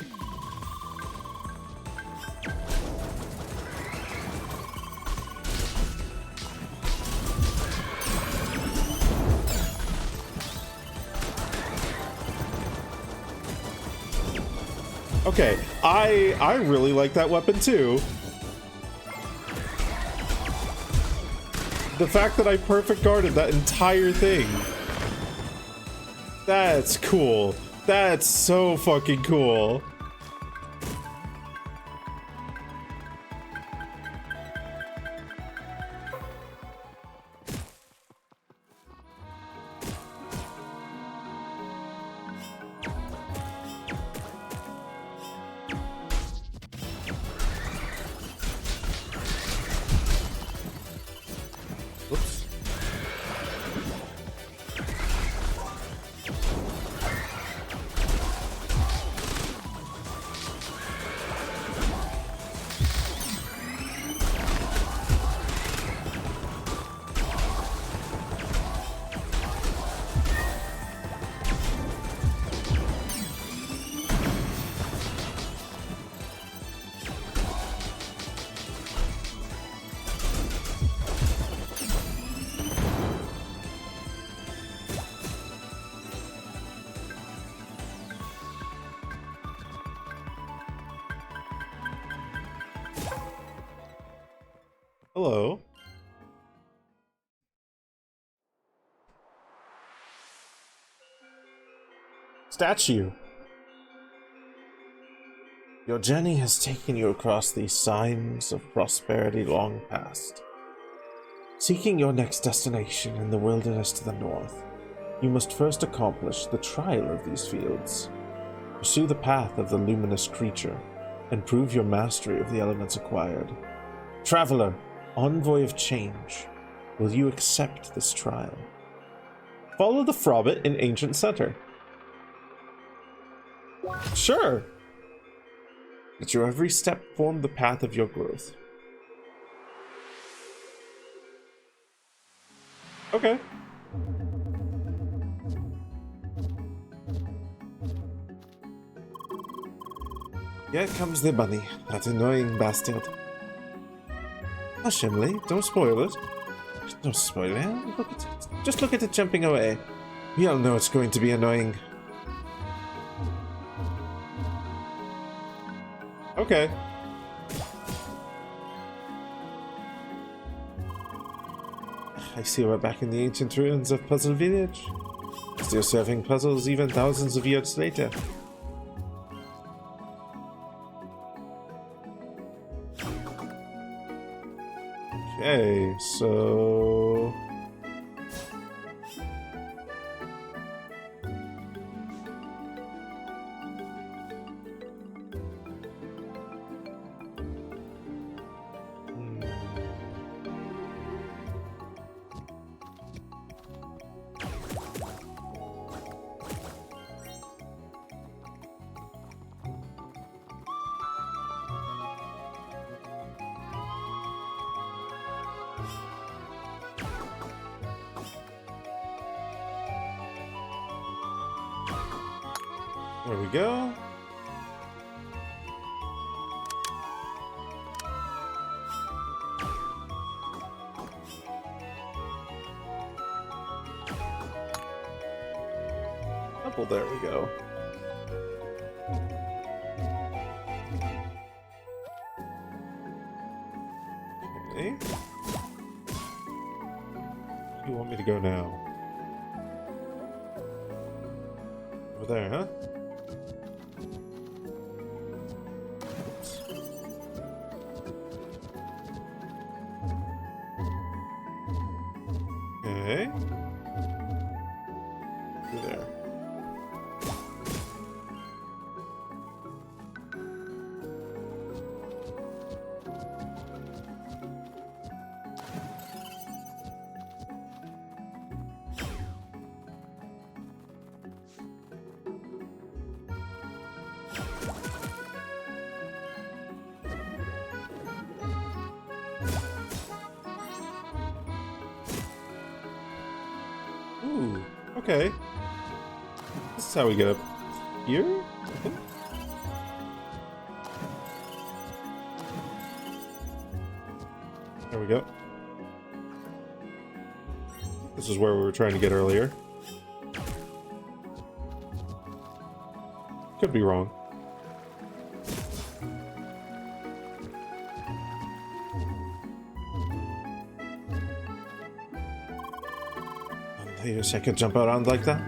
S3: Okay, I really like that weapon too. The fact that I perfect guarded that entire thing. That's cool. That's so fucking cool. Whoops. Hello. Statue. Your journey has taken you across these signs of prosperity long past. Seeking your next destination in the wilderness to the north, you must first accomplish the trial of these fields. Pursue the path of the luminous creature, and prove your mastery of the elements acquired. Traveler, envoy of change, will you accept this trial? Follow the Frobbit in Ancient Center. Sure. Let your every step form the path of your growth. Okay. Here comes the bunny, that annoying bastard. Hush, Emily, don't spoil it. Don't spoil it. Look at it. Just look at it jumping away. We all know it's going to be annoying. Okay. I see we're back in the ancient ruins of Puzzle Village. Still serving puzzles even thousands of years later. Okay, so... There we go. Well, there we go. Okay. Where do you want me to go now? Over there, huh? Okay. Through there. Okay. This is how we get up here, I think. There we go. This is where we were trying to get earlier. Could be wrong. I wish I could jump around like that.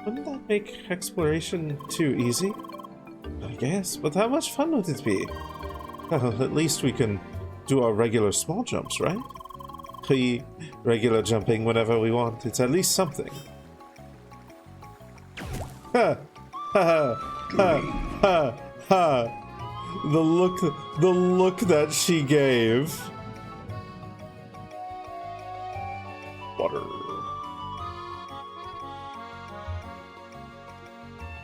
S3: Wouldn't that make exploration too easy? I guess, but how much fun would it be? Well, at least we can do our regular small jumps, right? Regular jumping whenever we want. It's at least something. Ha! Ha! Ha! Ha! Ha! The look that she gave. Water.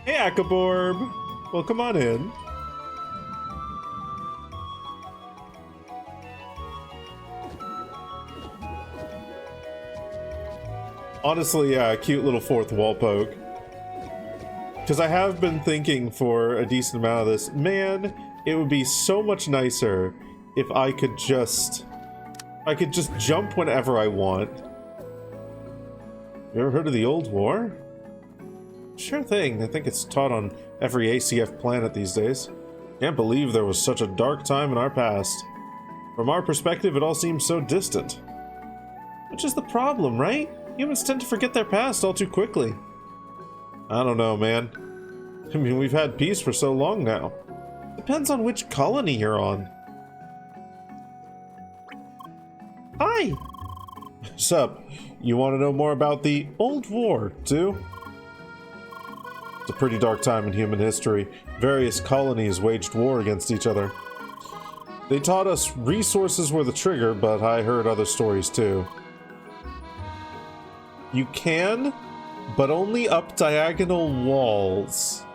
S3: Hey, Akaborb! Well, come on in. Honestly, yeah, cute little fourth wall poke. Because I have been thinking for a decent amount of this. Man, it would be so much nicer if I could just jump whenever I want. You ever heard of the Old War? Sure thing. I think it's taught on every ACF planet these days. Can't believe there was such a dark time in our past. From our perspective, it all seems so distant. Which is the problem, right? Humans tend to forget their past all too quickly. I don't know, man. I mean, we've had peace for so long now. Depends on which colony you're on. Hi! Sup? You want to know more about the Old War, too? It's a pretty dark time in human history. Various colonies waged war against each other. They taught us resources were the trigger, but I heard other stories, too. You can, but only up diagonal walls.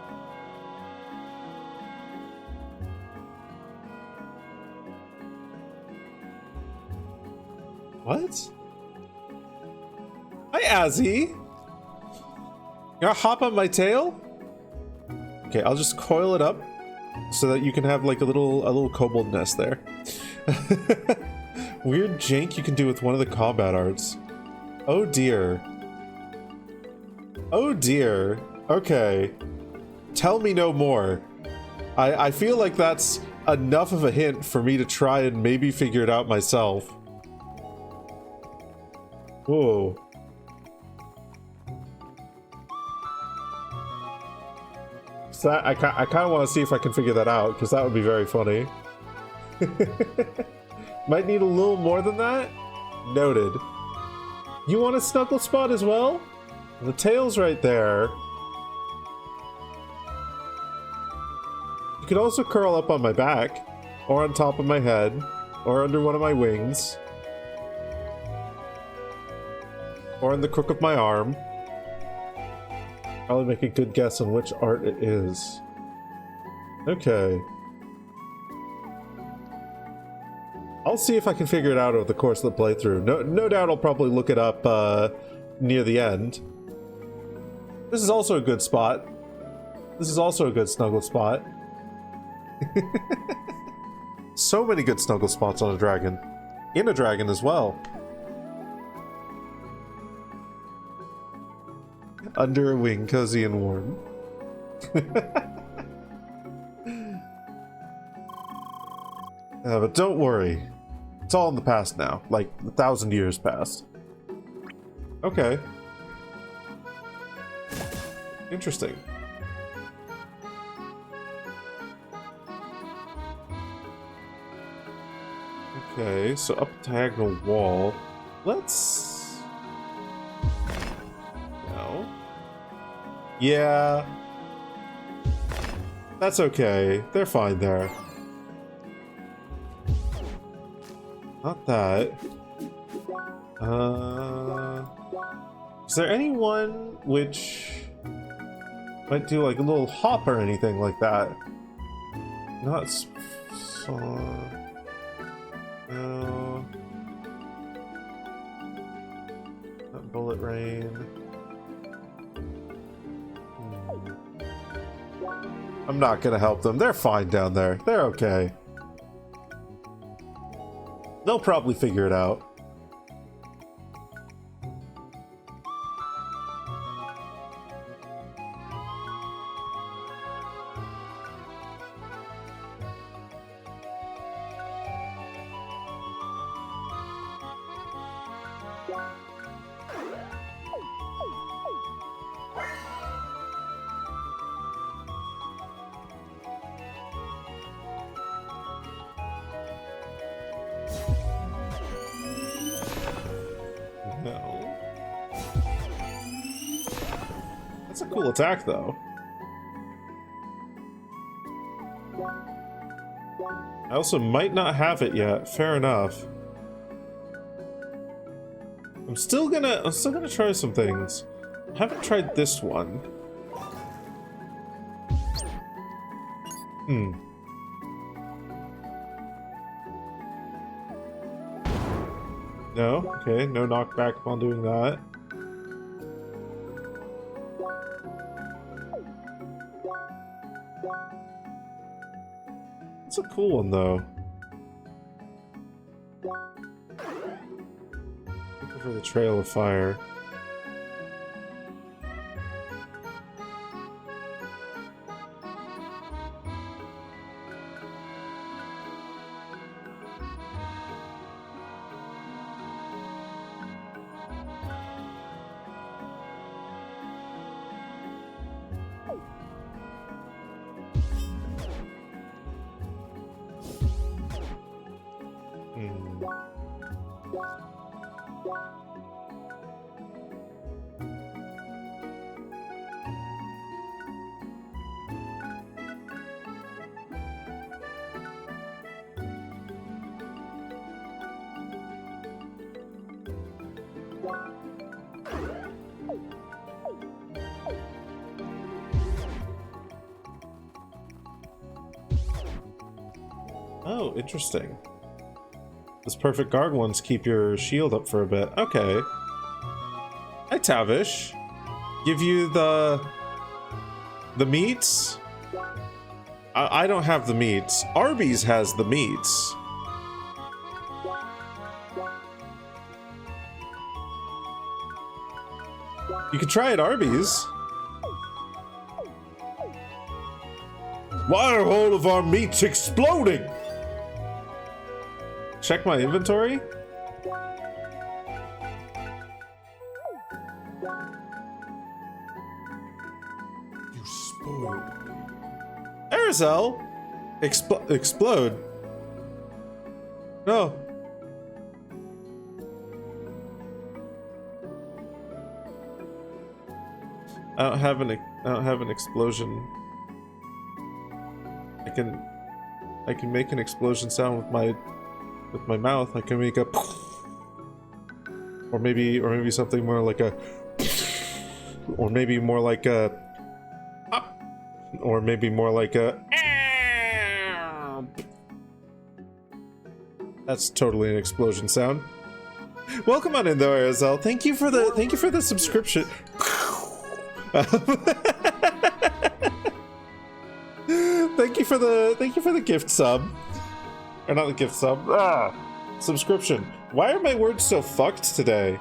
S3: What? Hi, Azzy. You gonna hop on my tail? Okay, I'll just coil it up so that you can have like a little kobold nest there. Weird jank you can do with one of the combat arts. Oh dear. Oh dear. Okay. Tell me no more. I feel like that's enough of a hint for me to try and maybe figure it out myself. Whoa. So I kind of want to see if I can figure that out, because that would be very funny. Might need a little more than that? Noted. You want a snuggle spot as well? The tail's right there. You could also curl up on my back, or on top of my head, or under one of my wings, or in the crook of my arm. Probably make a good guess on which art it is. Okay. I'll see if I can figure it out over the course of the playthrough. No doubt I'll probably look it up near the end. This is also a good spot. This is also a good snuggle spot. So many good snuggle spots on a dragon. In a dragon as well. Under a wing, cozy and warm. But don't worry. It's all in the past now. Like 1,000 years past. Okay. Interesting. Okay, so up diagonal wall. Let's... No. Yeah. That's okay. They're fine there. Not that. Is there anyone which might do like a little hop or anything like that? Not no. Not Bullet rain. I'm not gonna help them. They're fine down there. They're okay. They'll probably figure it out. No. That's a cool attack, though. I also might not have it yet. Fair enough. I'm still gonna try some things. I haven't tried this one. No? Okay, no knockback while doing that. It's a cool one, though. Looking for the Trail of Fire. Oh, interesting. Those perfect guard ones keep your shield up for a bit. Okay. Hi, Tavish. Give you the meats? I don't have the meats. Arby's has the meats. You can try at Arby's. Why are all of our meats exploding? Check my inventory. You spoiled. Aerosol? Explode. No. I don't have an explosion. I can make an explosion sound with my mouth. I can make a, or maybe something more like a, or maybe more like a, or maybe more like a. That's totally an explosion sound. Welcome on in though, Arizal. Thank you for the subscription. Thank you for the gift sub. Or not the gift sub. Subscription. Why are my words so fucked today?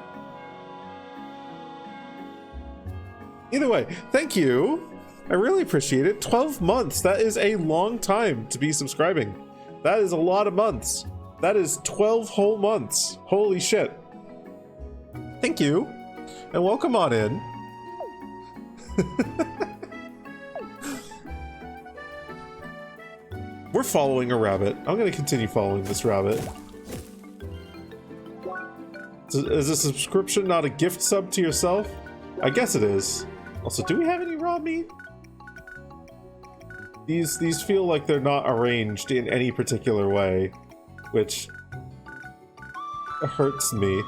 S3: Either way, thank you. I really appreciate it. 12 months. That is a long time to be subscribing. That is a lot of months. That is 12 whole months. Holy shit. Thank you. And welcome on in. We're following a rabbit. I'm going to continue following this rabbit. Is a subscription not a gift sub to yourself? I guess it is. Also, do we have any raw meat? These feel like they're not arranged in any particular way, which hurts me.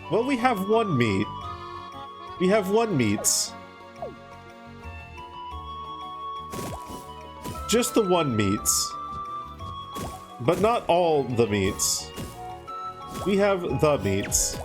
S3: Well, we have one meat. We have one meats. just the one meats. But not all the meats. We have the meats.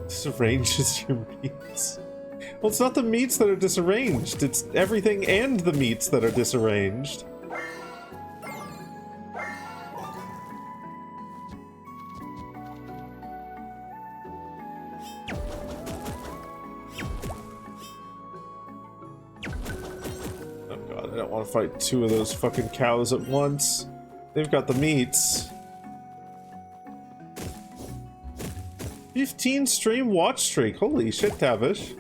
S3: Disarranges your meats. Well, it's not the meats that are disarranged. It's everything and the meats that are disarranged. Oh god, I don't want to fight two of those fucking cows at once. They've got the meats. 15 stream watch streak. Holy shit, Tavish.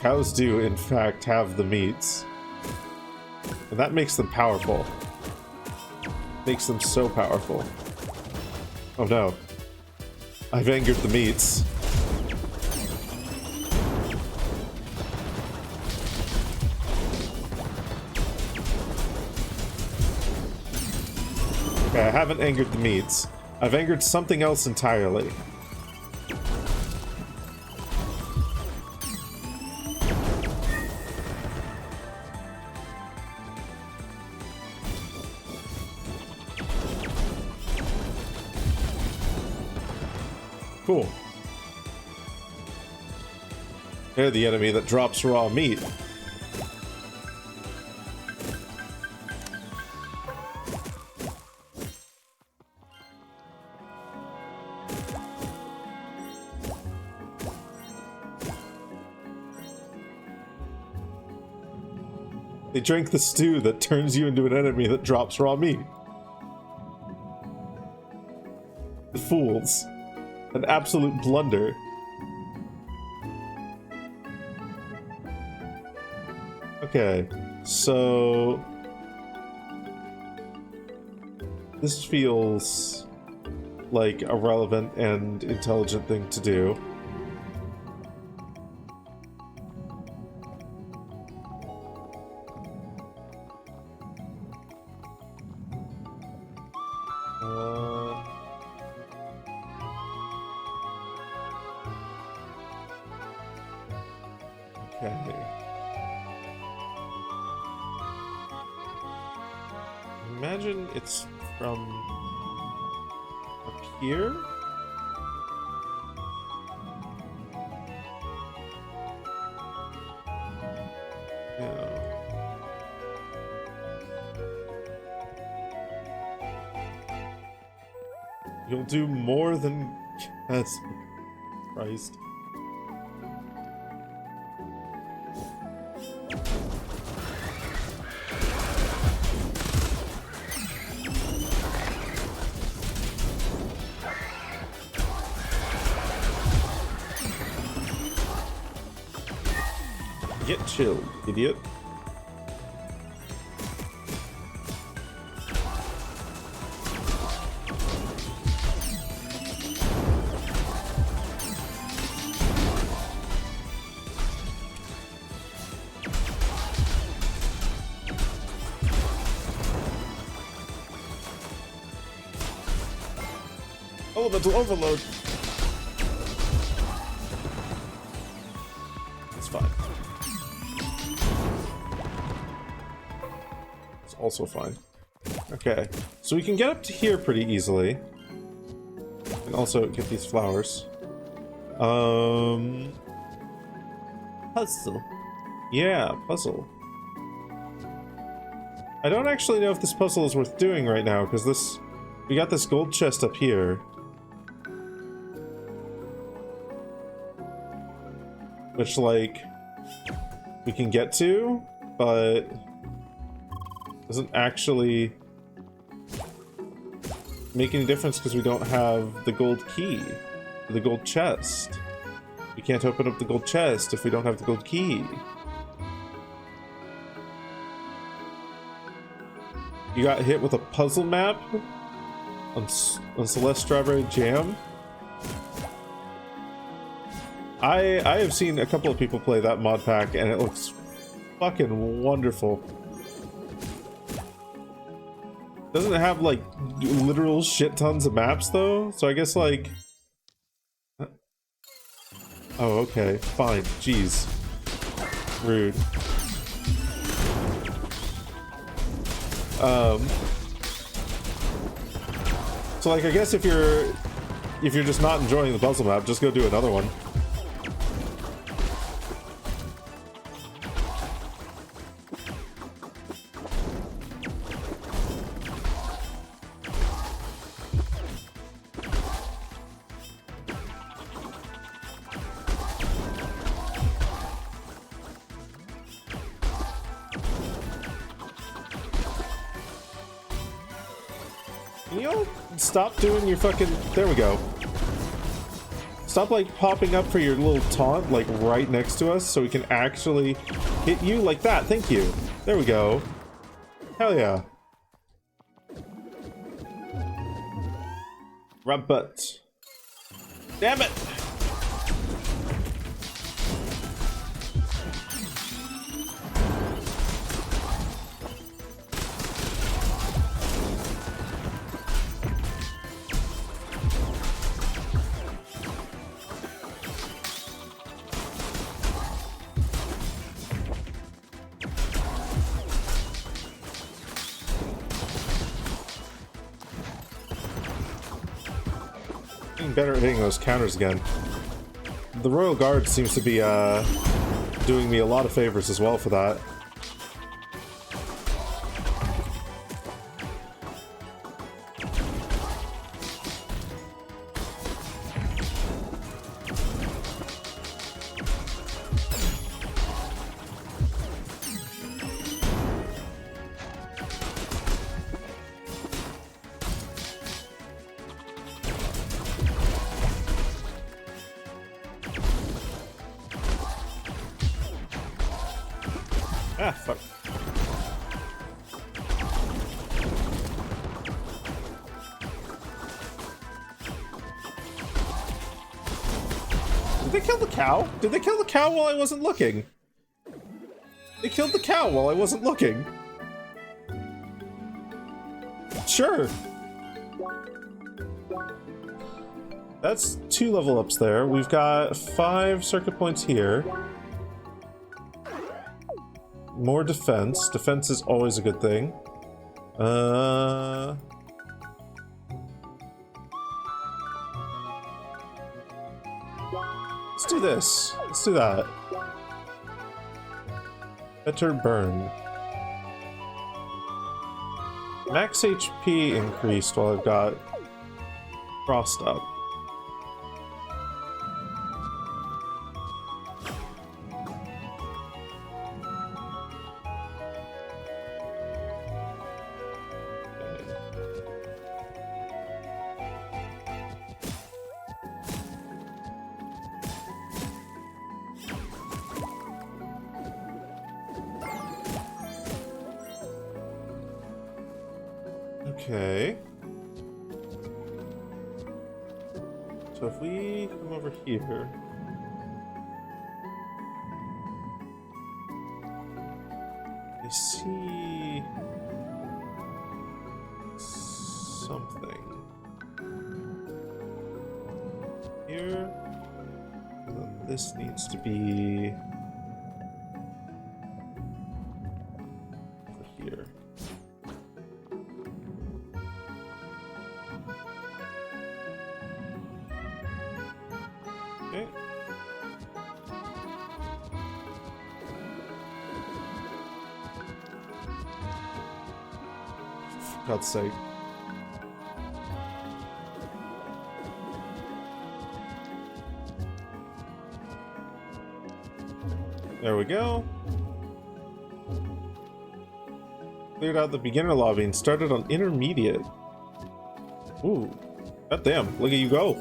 S3: Cows do, in fact, have the meats. And that makes them powerful. Makes them so powerful. Oh no. I've angered the meats. Okay, I haven't angered the meats. I've angered something else entirely. Cool. They're the enemy that drops raw meat. They drank the stew that turns you into an enemy that drops raw meat. The fools. An absolute blunder. Okay, so... this feels like a relevant and intelligent thing to do. Imagine it's from up here? Yeah. You'll do more than... yes. Christ. Get chilled, idiot. Elemental overload. It's fine. It's also fine. Okay, so we can get up to here pretty easily. And also get these flowers. Puzzle. Yeah, puzzle. I don't actually know if this puzzle is worth doing right now, because this... we got this gold chest up here. Which, like, we can get to, but doesn't actually make any difference because we don't have the gold key, the gold chest. We can't open up the gold chest if we don't have the gold key. You got hit with a puzzle map on Celeste Strawberry Jam? I have seen a couple of people play that mod pack, and it looks fucking wonderful. Doesn't it have, like, literal shit tons of maps, though? So I guess, like... Oh, okay. Fine. Jeez. Rude. So, like, I guess if you're just not enjoying the puzzle map, just go do another one. Can you all stop doing your fucking... There we go. Stop, like, popping up for your little taunt, like, right next to us so we can actually hit you like that. Thank you. There we go. Hell yeah. Rub butt. Damn it! Better at hitting those counters again. The Royal Guard seems to be doing me a lot of favors as well for that. Ah, fuck. Did they kill the cow? Did they kill the cow while I wasn't looking? They killed the cow while I wasn't looking. Sure. That's 2 level ups there. We've got 5 circuit points here. More defense. Defense is always a good thing. Let's do this. Let's do that. Better burn. Max HP increased while I've got Frost up. Okay. So if we come over here... I see... something. Here... This needs to be... over here. Okay. For God's sake. There we go. Cleared out the beginner lobby and started on intermediate. Ooh. Goddamn, look at you go.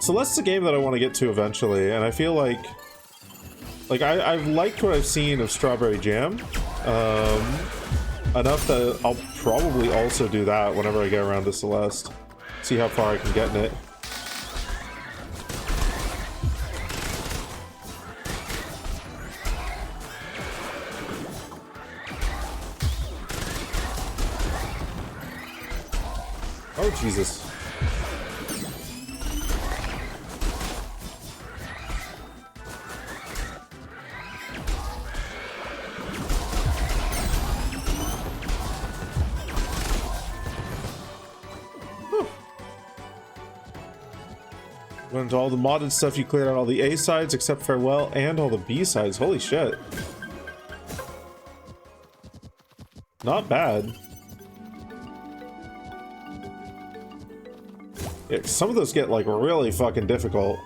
S3: Celeste's a game that I want to get to eventually, and I feel like I've liked what I've seen of Strawberry Jam, enough that I'll probably also do that whenever I get around to Celeste. See how far I can get in it. Oh, Jesus. Went into all the modded stuff, you cleared out all the A sides except Farewell and all the B sides. Holy shit. Not bad. Yeah, some of those get like really fucking difficult.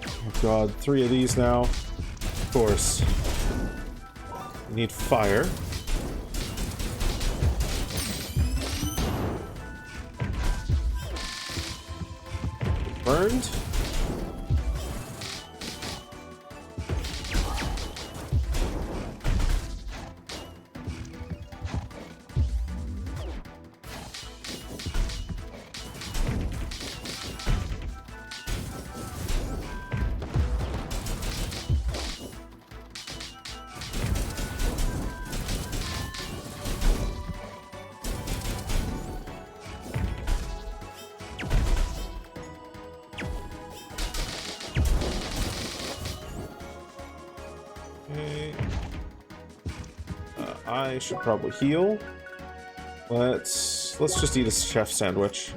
S3: Oh god, 3 of these now. Of course. We need fire. Burned. I should probably heal. Let's just eat a chef sandwich.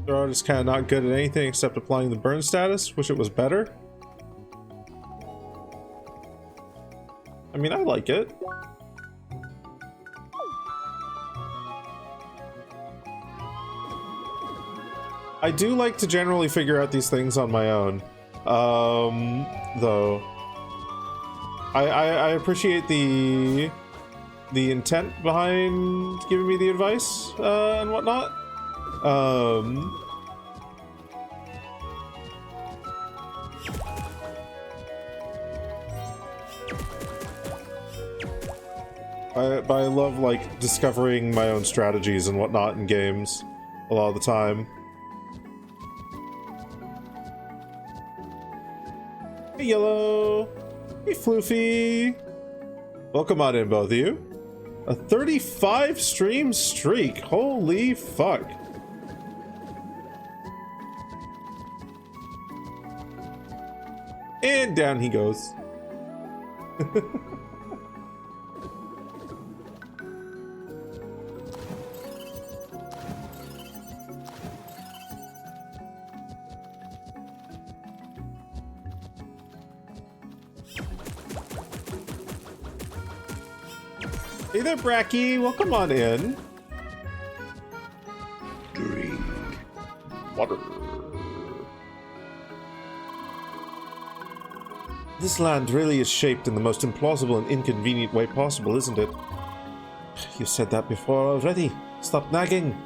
S3: They're just kind of not good at anything except applying the burn status. Wish it was better. I mean, I like it. I do like to generally figure out these things on my own. Though. I appreciate the intent behind giving me the advice, and whatnot. But I love, like, discovering my own strategies and whatnot in games a lot of the time. Hey, Yellow! Hey, Floofy! Welcome on in, both of you. A 35 stream streak! Holy fuck! And down he goes. Hey there, Bracky. Welcome on in. Drink water. This land really is shaped in the most implausible and inconvenient way possible, isn't it? You said that before already. Stop nagging.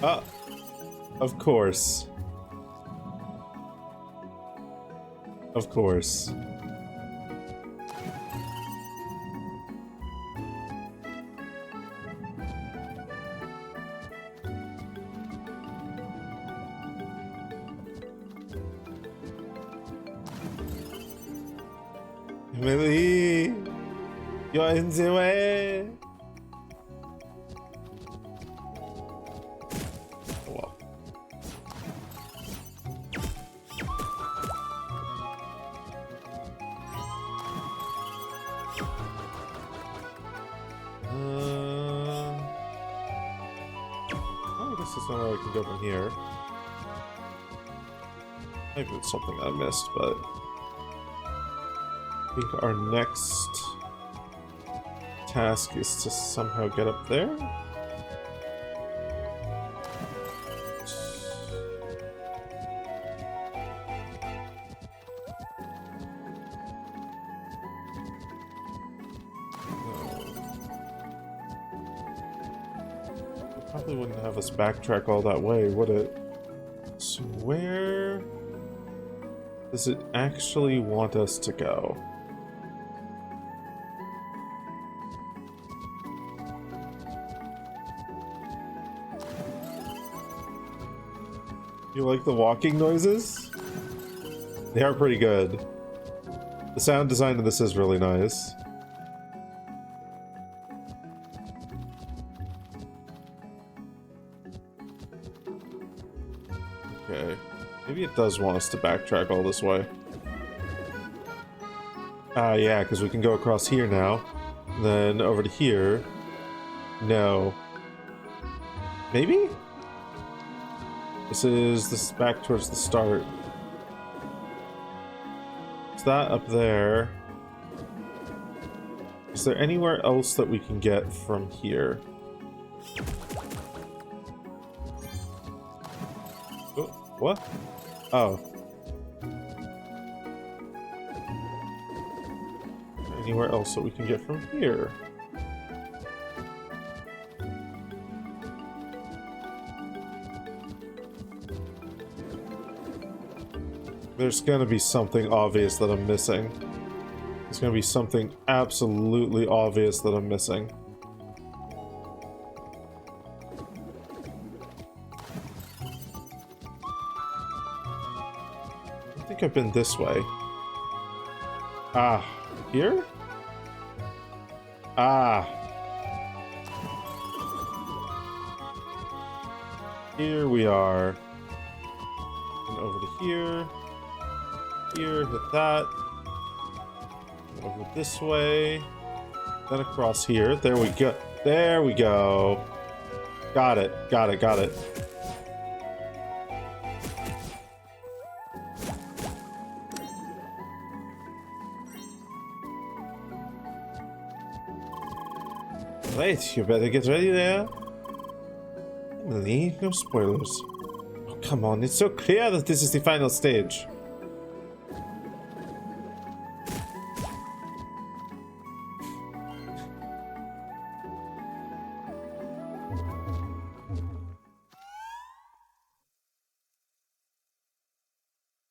S3: Ah, of course. Of course. Emily, you're in the way. Oh, I guess there's nowhere I can go from here. Maybe it's something I missed, but I think our next task is to somehow get up there. Probably wouldn't have us backtrack all that way, would it? So where does it actually want us to go? You like the walking noises? They are pretty good. The sound design of this is really nice. Okay. Maybe it does want us to backtrack all this way. Ah, yeah, because we can go across here now. Then over to here. No. Maybe? This is back towards the start. Is that up there? Is there anywhere else that we can get from here? Oh, what? Oh. Anywhere else that we can get from here? There's gonna be something obvious that I'm missing. There's gonna be something absolutely obvious that I'm missing. I think I've been this way. Ah, here? Ah. Here we are. And over to here. Here, hit that. Over this way. Then across here. There we go. There we go. Got it. Got it. Got it. Right, you better get ready there. Emily, no spoilers. Oh, come on, it's so clear that this is the final stage.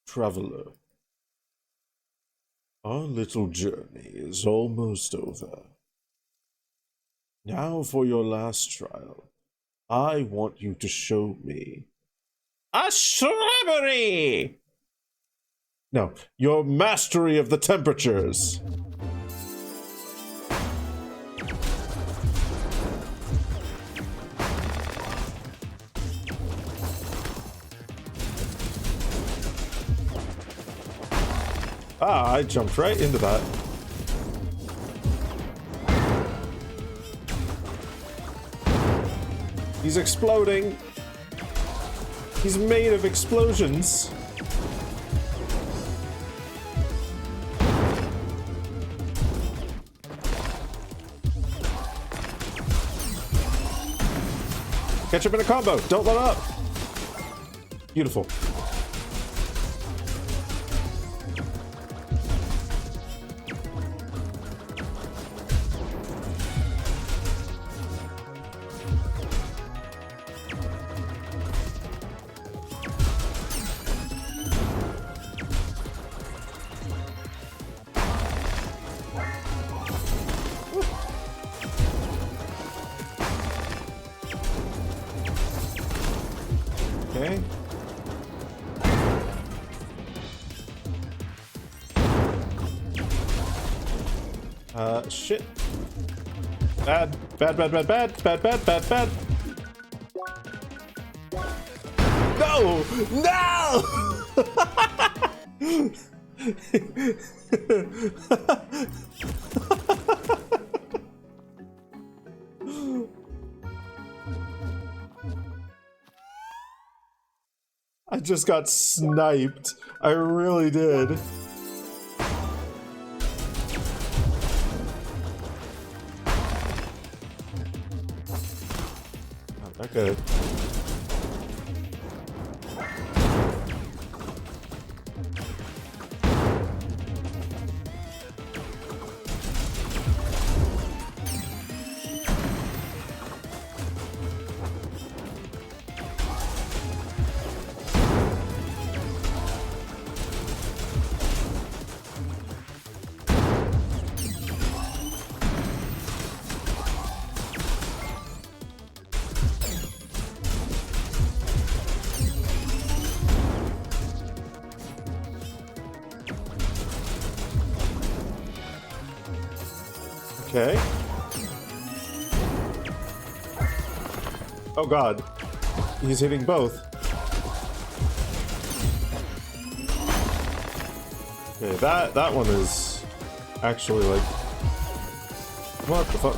S3: Traveler, our little journey is almost over. Now for your last trial, I want you to show me a shrubbery! No, your mastery of the temperatures. Ah, I jumped right into that. He's exploding. He's made of explosions. Catch up in a combo. Don't let up. Beautiful. Okay. Shit. Bad. Bad, bad, bad, bad, bad, bad, bad, bad. No! No! I just got sniped. I really did. Not that good. Okay. Oh god. He's hitting both. Okay, that one is actually like... What the fuck?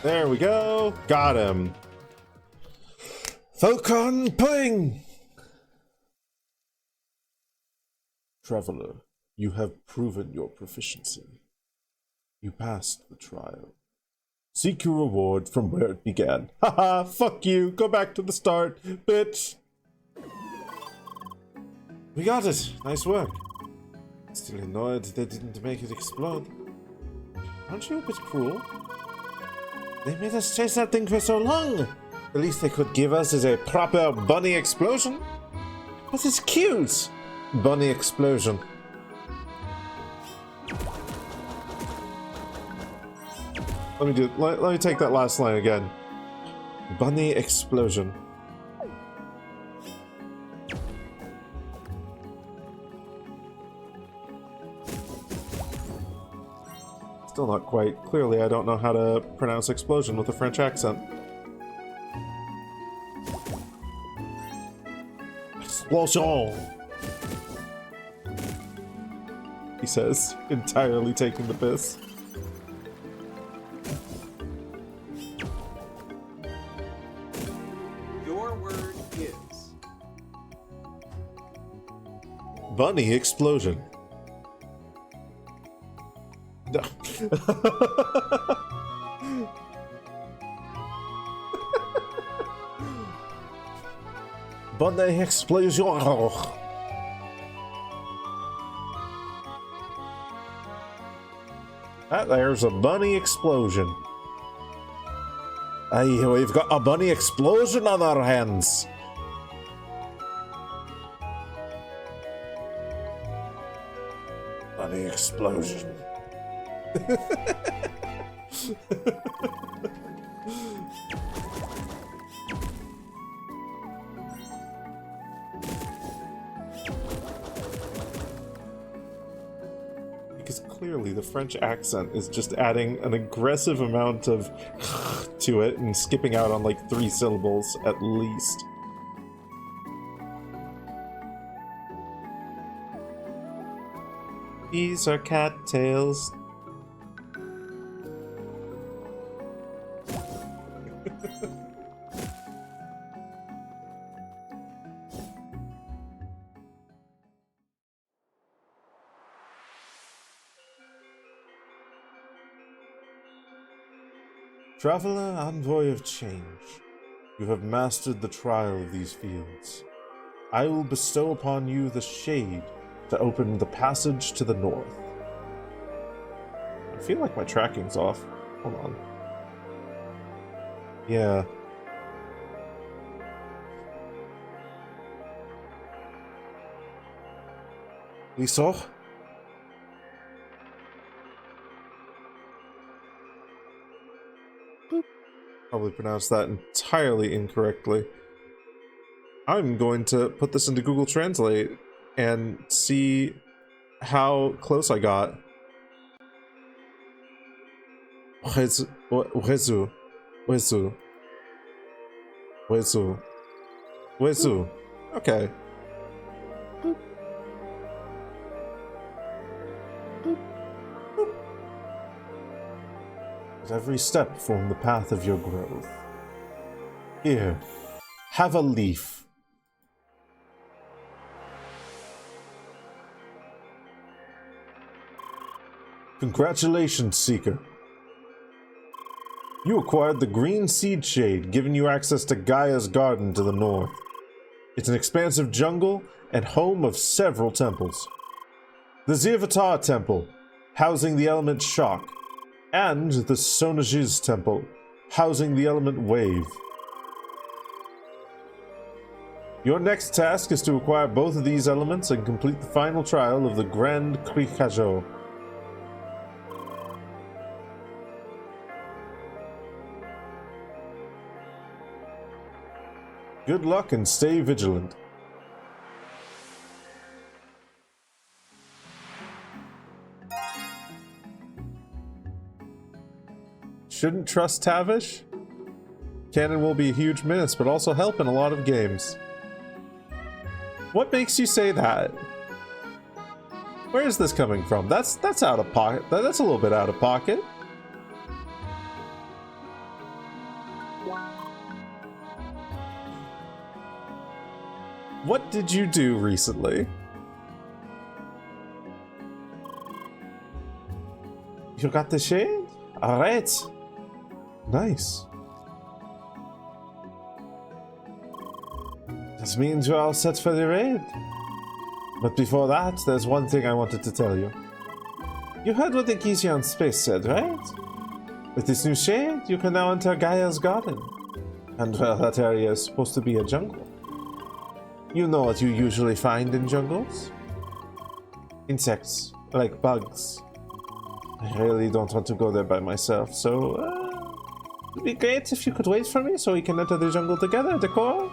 S3: There we go. Got him. Falcon Ping! Traveler, you have proven your proficiency. You passed the trial. Seek your reward from where it began. Haha, fuck you. Go back to the start, bitch. We got it. Nice work. Still annoyed they didn't make it explode. Aren't you a bit cruel? They made us chase that thing for so long. The least they could give us is a proper bunny explosion. But it's cute. Bunny explosion. Let me take that last line again. Bunny explosion. Still not quite. Clearly, I don't know how to pronounce explosion with a French accent. Explosion! He says, entirely taking the piss.
S1: Your word is...
S3: Bunny explosion. No. Bunny explosion. There's a bunny explosion. Aye, we've got a bunny explosion on our hands. Bunny explosion. Because clearly the French accent is just adding an aggressive amount of to it and skipping out on like 3 syllables at least. These are cattails. Traveler, envoy of change, you have mastered the trial of these fields. I will bestow upon you the shade to open the passage to the north. I feel like my tracking's off. Hold on. Yeah. Lisa? Probably pronounced that entirely incorrectly. I'm going to put this into Google Translate and see how close I got. Wezu. Okay. At every step form the path of your growth. Here, have a leaf. Congratulations, Seeker. You acquired the Green Seed Shade, giving you access to Gaia's Garden to the north. It's an expansive jungle and home of several temples. The Zirvatar Temple, housing the element Shock, and the Sonajiz Temple, housing the element Wave. Your next task is to acquire both of these elements and complete the final trial of the Grand Krikajo. Good luck and stay vigilant. Shouldn't trust Tavish? Cannon will be a huge miss, but also help in a lot of games. What makes you say that? Where is this coming from? That's out of pocket. That's a little bit out of pocket. What did you do recently? You got the shade? Alright. Nice. This means you're all set for the raid. But before that, there's one thing I wanted to tell you. You heard what the Gizian Space said, right? With this new shade, you can now enter Gaia's Garden. And well, that area is supposed to be a jungle. You know what you usually find in jungles? Insects, like bugs. I really don't want to go there by myself, so it'd be great if you could wait for me so we can enter the jungle together, Decor.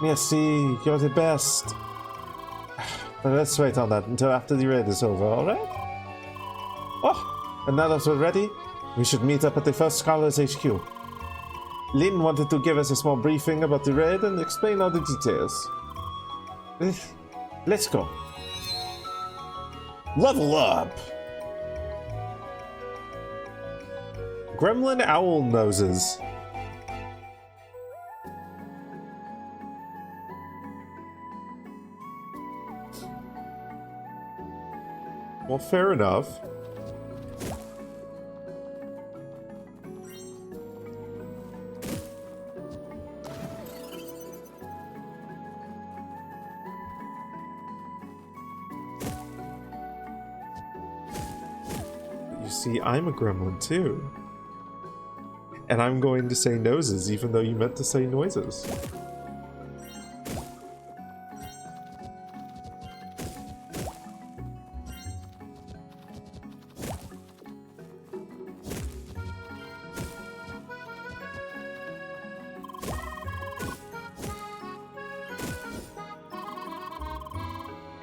S3: Merci, you're the best. But let's wait on that until after the raid is over, alright? Oh, and now that we're ready, we should meet up at the first Scholar's HQ. Lynn wanted to give us a small briefing about the raid and explain all the details. Let's go. Level up! Gremlin Owl Noses. Well, fair enough. You see, I'm a gremlin too. And I'm going to say noses even though you meant to say noises.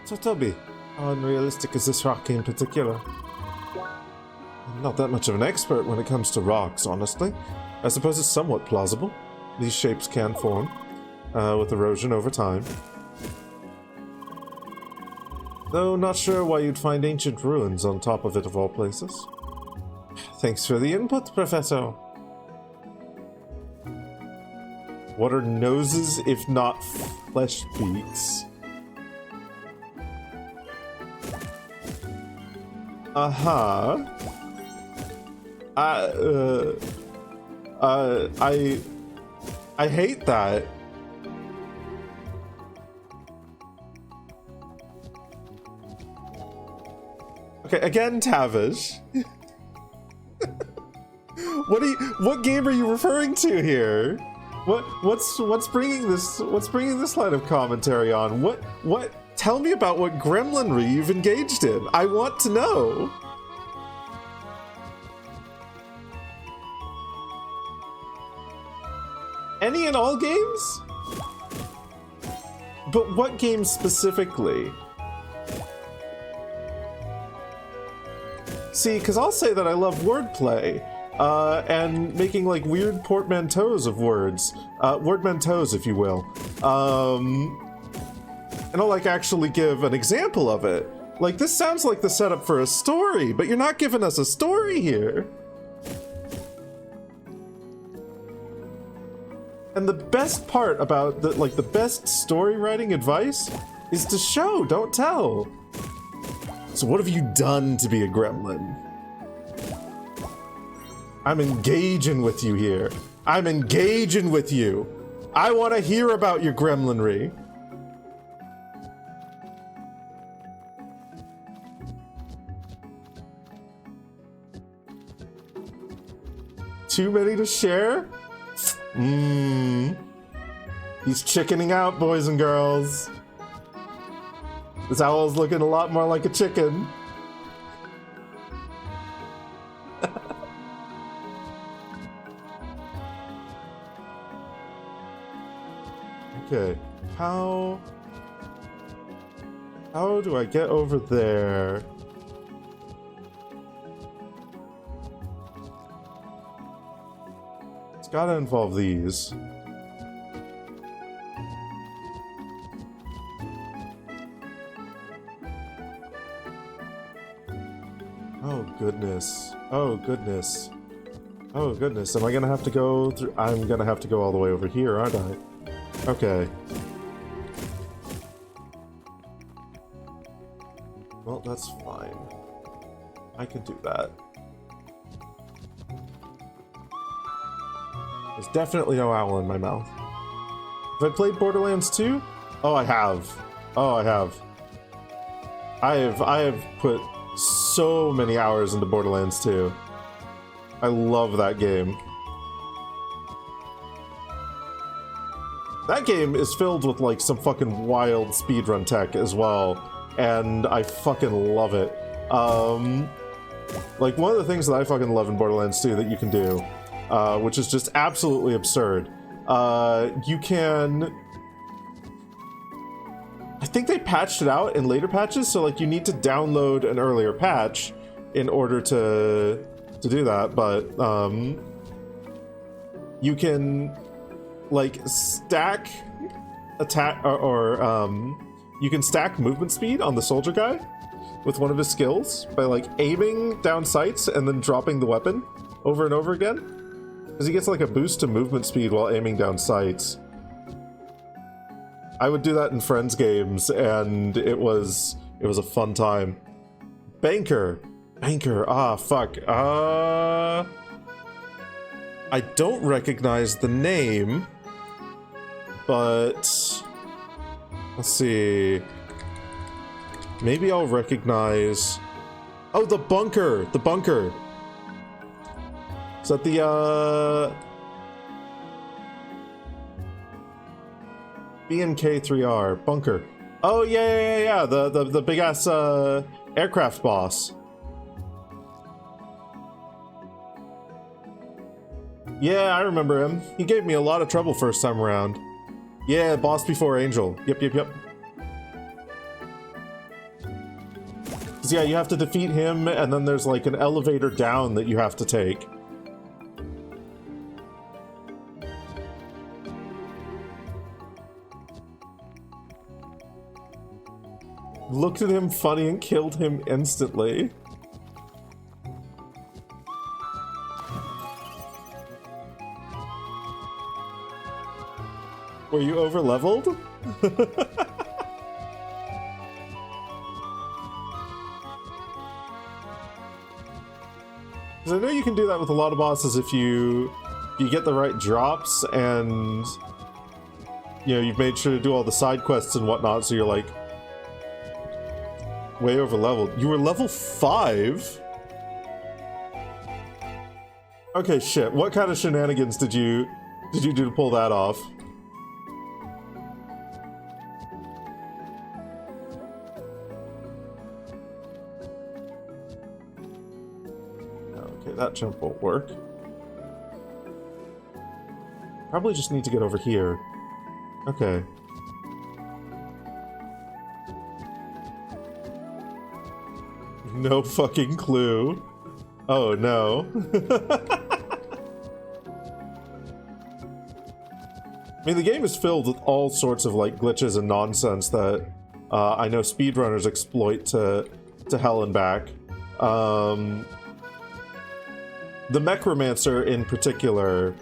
S3: So Toby, how unrealistic is this rock in particular? I'm not that much of an expert when it comes to rocks, honestly. I suppose it's somewhat plausible. These shapes can form, with erosion over time. Though not sure why you'd find ancient ruins on top of it of all places. Thanks for the input, Professor. What are noses if not flesh beaks? Uh-huh. I hate that. Okay, again, Tavish. What game are you referring to here? What's bringing this line of commentary on? What tell me about what gremlinry you've engaged in. I want to know. Any and all games? But what games specifically? See, because I'll say that I love wordplay, and making like weird portmanteaus of words. Wordmanteaus, if you will. And I'll like actually give an example of it. Like, this sounds like the setup for a story, but you're not giving us a story here. And the best part about the best story writing advice is to show, don't tell. So what have you done to be a gremlin? I'm engaging with you here. I'm engaging with you. I want to hear about your gremlinry. Too many to share? He's chickening out, boys and girls. This owl's looking a lot more like a chicken. Okay, how do I get over there? It's gotta involve these. Oh goodness. Oh goodness. Oh goodness. Am I gonna have to go through? I'm gonna have to go all the way over here, aren't I? Okay. Well, that's fine. I can do that. There's definitely no owl in my mouth. Have I played Borderlands 2? Oh, I have. Oh, I have. I have put so many hours into Borderlands 2. I love that game. That game is filled with like some fucking wild speedrun tech as well, and I fucking love it. Like one of the things that I fucking love in Borderlands 2 that you can do, which is just absolutely absurd. You can... I think they patched it out in later patches, so like you need to download an earlier patch in order to do that, but you can like stack attack or you can stack movement speed on the soldier guy with one of his skills by like aiming down sights and then dropping the weapon over and over again, because he gets like a boost to movement speed while aiming down sights. I would do that in friends games and it was a fun time. Banker, ah fuck, I don't recognize the name, but let's see. Maybe I'll recognize... Oh, the bunker! The bunker! Is that the, BNK3R. Bunker. Oh, yeah. The big-ass, aircraft boss. Yeah, I remember him. He gave me a lot of trouble first time around. Yeah, boss before angel. Yep. Yeah, you have to defeat him, and then there's like an elevator down that you have to take. Looked at him funny and killed him instantly. Were you over-leveled? Because I know you can do that with a lot of bosses if you get the right drops and, you know, you've made sure to do all the side quests and whatnot, so you're like way over leveled. You were level 5? Okay, shit. What kind of shenanigans did you do to pull that off? Okay, that jump won't work. Probably just need to get over here. Okay. No fucking clue. Oh no. I mean, the game is filled with all sorts of like glitches and nonsense that I know speedrunners exploit to hell and back. The Mechromancer in particular,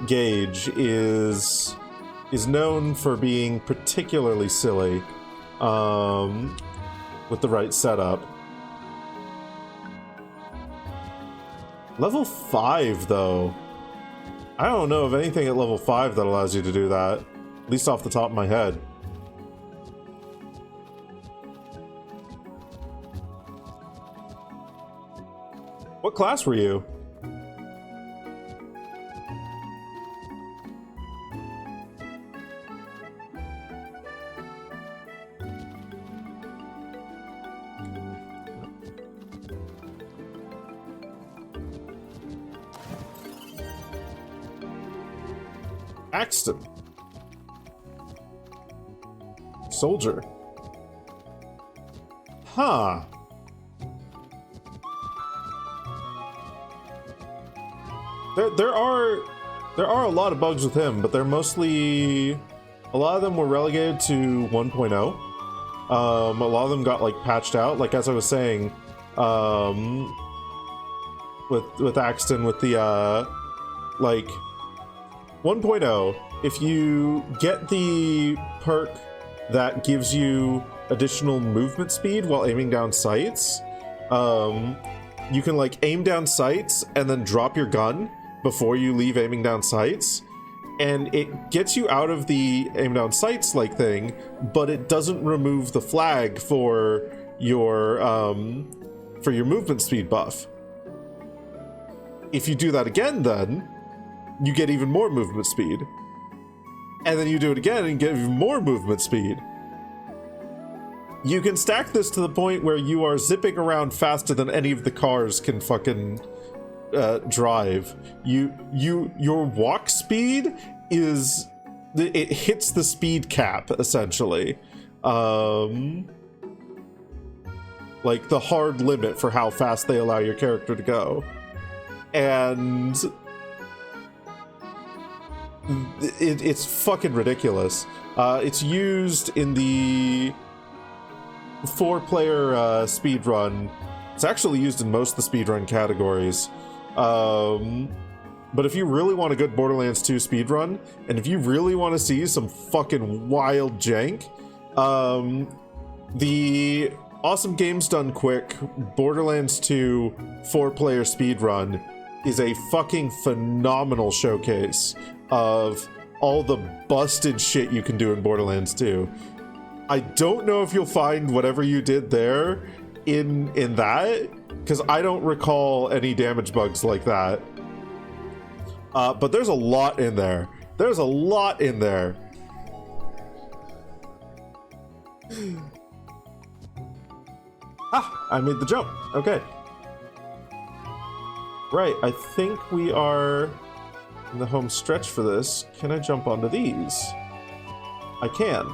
S3: Gage, is known for being particularly silly with the right setup. Level 5, though. I don't know of anything at level 5 that allows you to do that. At least off the top of my head. What class were you? Axton. Soldier. Huh. There are a lot of bugs with him, but they're mostly, a lot of them were relegated to 1.0. A lot of them got like patched out, like as I was saying, with Axton, with the like 1.0, if you get the perk that gives you additional movement speed while aiming down sights, you can like aim down sights and then drop your gun before you leave aiming down sights, and it gets you out of the aim down sights like thing, but it doesn't remove the flag for your movement speed buff. If you do that again, then you get even more movement speed, and then you do it again and get even more movement speed. You can stack this to the point where you are zipping around faster than any of the cars can fucking drive. Your walk speed is, it hits the speed cap essentially, like the hard limit for how fast they allow your character to go, and it's fucking ridiculous. It's used in the 4-player speed run. It's actually used in most of the speedrun categories. But if you really want a good Borderlands 2 speedrun, and if you really want to see some fucking wild jank, the Awesome Games Done Quick Borderlands 2 4-player speedrun is a fucking phenomenal showcase of all the busted shit you can do in Borderlands 2. I don't know if you'll find whatever you did there in that, because I don't recall any damage bugs like that. But there's a lot in there. There's a lot in there. Ah, I made the jump. Okay. Right, I think we are in the home stretch for this. Can I jump onto these? I can.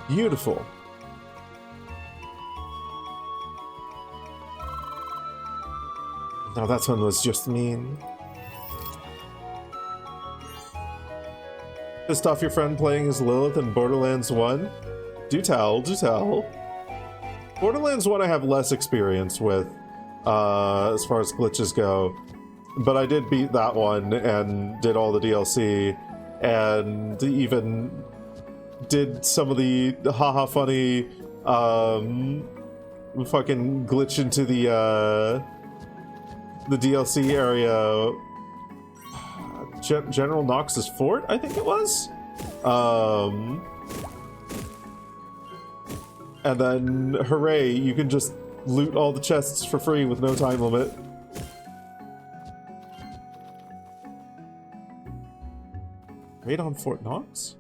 S3: Beautiful. Now that one was just mean. Pissed off your friend playing as Lilith in Borderlands 1? Do tell, do tell. Borderlands 1 I have less experience with, as far as glitches go. But I did beat that one and did all the DLC, and even did some of the haha funny, fucking glitch into the DLC area, General Knox's fort, I think it was. And then, hooray, you can just loot all the chests for free with no time limit. Raid on Fort Knox?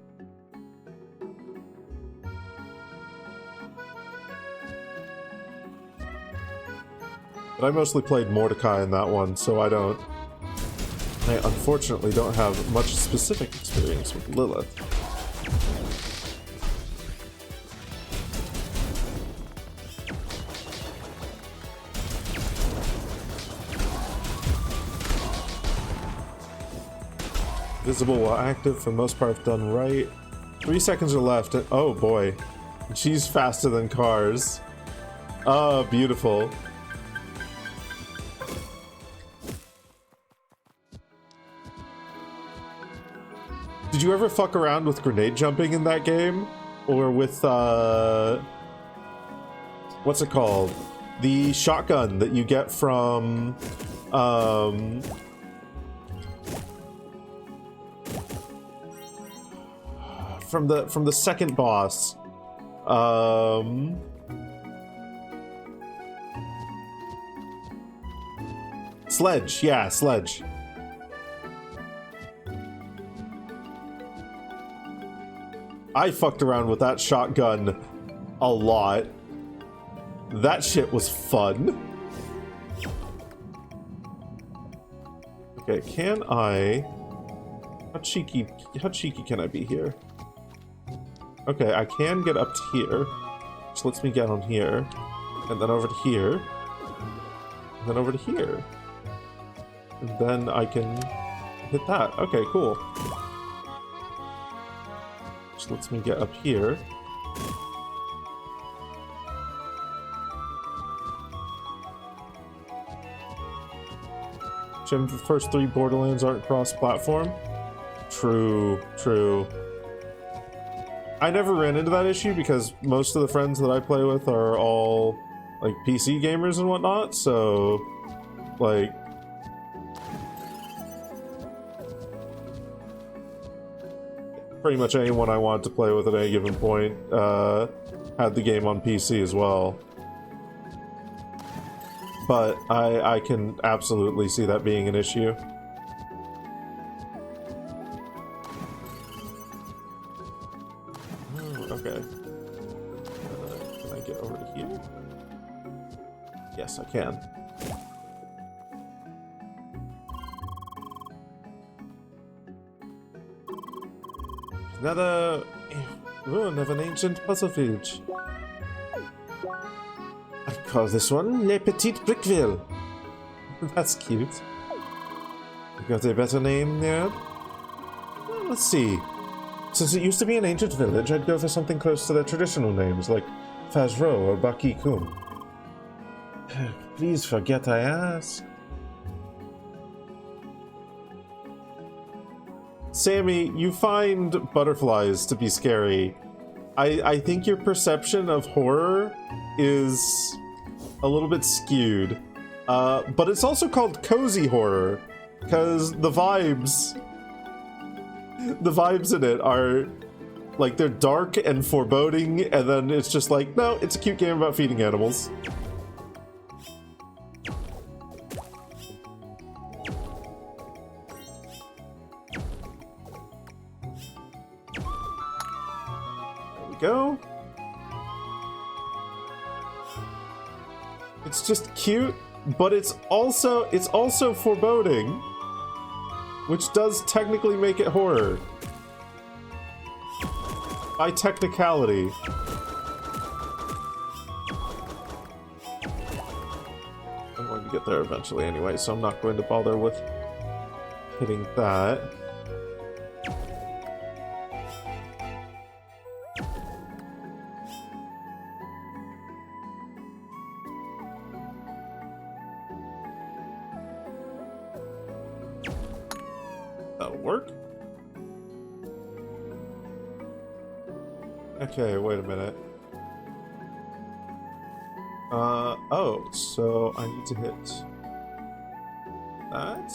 S3: But I mostly played Mordecai in that one, so I unfortunately don't have much specific experience with Lilith. Visible while active, for the most part done right. 3 seconds are left, and oh boy. She's faster than cars. Oh, beautiful. Did you ever fuck around with grenade jumping in that game? Or with, what's it called? the shotgun that you get from the second boss. Sledge, yeah, Sledge. I fucked around with that shotgun a lot. That shit was fun. Okay, can I... How cheeky can I be here? Okay, I can get up to here. Which lets me get on here. And then over to here. And then over to here. And then I can hit that. Okay, cool. Which lets me get up here. Jim, the first 3 Borderlands aren't cross-platform. True, true. I never ran into that issue because most of the friends that I play with are all, like, PC gamers and whatnot, so, like... pretty much anyone I wanted to play with at any given point, had the game on PC as well. But I can absolutely see that being an issue. Okay. Can I get over to here? Yes, I can. Another ruin of an ancient puzzle village. I call this one Le Petit Brickville. That's cute. You got a better name there? Well, let's see. Since it used to be an ancient village, I'd go for something close to their traditional names, like Fazro or Baki Kum. Please forget I asked. Sammy, you find butterflies to be scary. I think your perception of horror is a little bit skewed. But it's also called cozy horror, because the vibes in it are, like, they're dark and foreboding, and then it's just like, no, it's a cute game about feeding animals. Go. It's just cute, but it's also foreboding, which does technically make it horror. By technicality. I'm going to get there eventually anyway, so I'm not going to bother with hitting that. That'll work. Okay, wait a minute. Oh, so I need to hit that.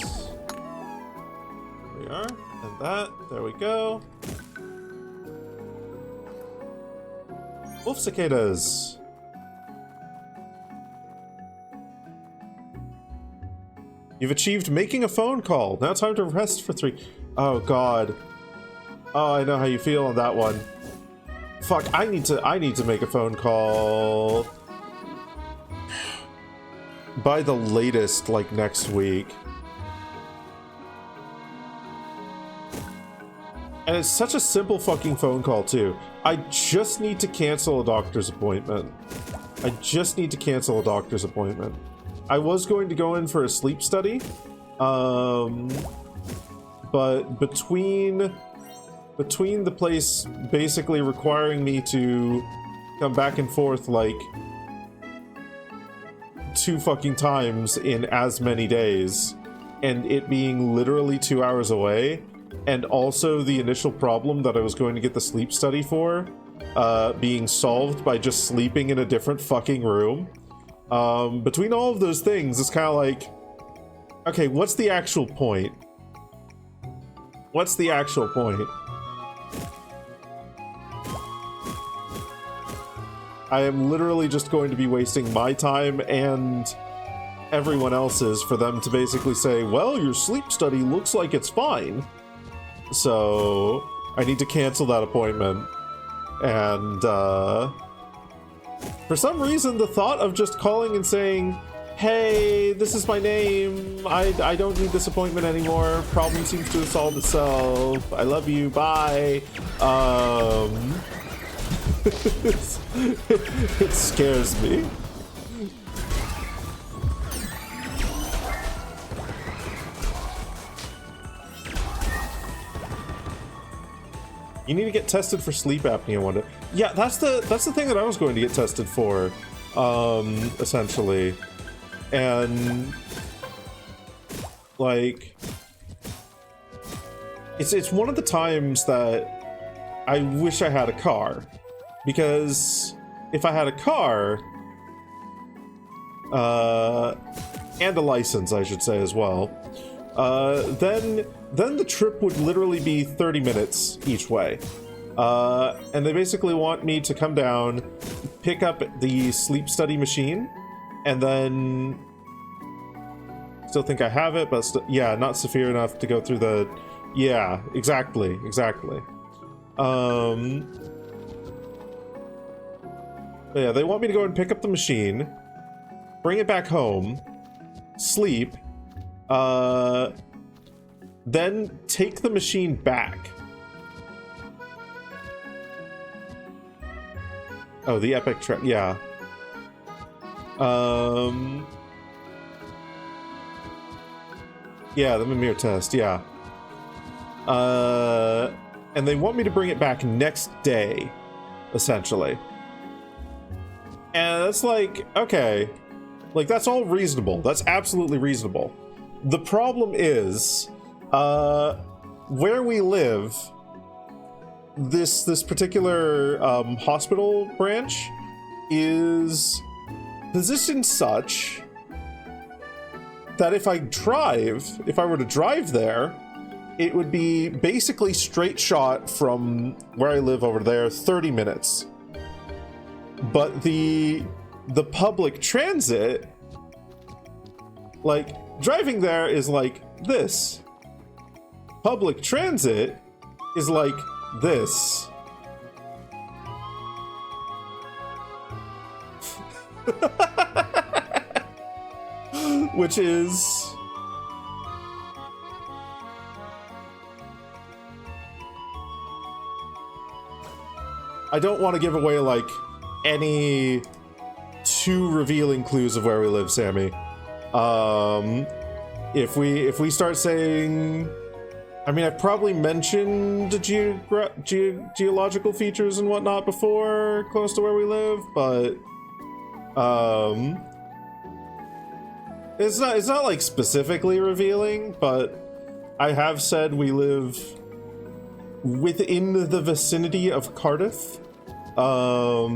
S3: There we are. And that. There we go. Wolf cicadas. You've achieved making a phone call. Now time to rest for 3. Oh god. Oh, I know how you feel on that one. Fuck, I need to make a phone call by the latest, like, next week. And it's such a simple fucking phone call, too. I just need to cancel a doctor's appointment. I just need to cancel a doctor's appointment. I was going to go in for a sleep study, but between the place basically requiring me to come back and forth, like, 2 fucking times in as many days, and it being literally 2 hours away, and also the initial problem that I was going to get the sleep study for, being solved by just sleeping in a different fucking room, Between all of those things, it's kind of like, okay, what's the actual point? What's the actual point? I am literally just going to be wasting my time and everyone else's for them to basically say, well, your sleep study looks like it's fine. So I need to cancel that appointment. And for some reason, the thought of just calling and saying, hey, this is my name, I don't need this appointment anymore, problem seems to have solved itself, I love you, bye, it scares me. You need to get tested for sleep apnea, I wonder. Yeah, that's the thing that I was going to get tested for, essentially. And like it's one of the times that I wish I had a car, because if I had a car and a license, I should say, as well, then the trip would literally be 30 minutes each way. And they basically want me to come down, pick up the sleep study machine, and then still think I have it, but yeah, not severe enough to go through the... Yeah, exactly. Yeah, they want me to go and pick up the machine, bring it back home, sleep, then take the machine back. Oh, the epic track, yeah. Yeah, the Mimir test, yeah. And they want me to bring it back next day, essentially. And that's like, okay. Like, that's all reasonable. That's absolutely reasonable. The problem is, where we live, this particular hospital branch is positioned such that if I were to drive there, it would be basically straight shot from where I live over there, 30 minutes. But the public transit, like, driving there is like this. Public transit is like this. Which is... I don't want to give away, like, any too revealing clues of where we live, Sammy. If we start saying... I mean, I've probably mentioned geological features and whatnot before, close to where we live, but... It's not like specifically revealing, but I have said we live within the vicinity of Cardiff. But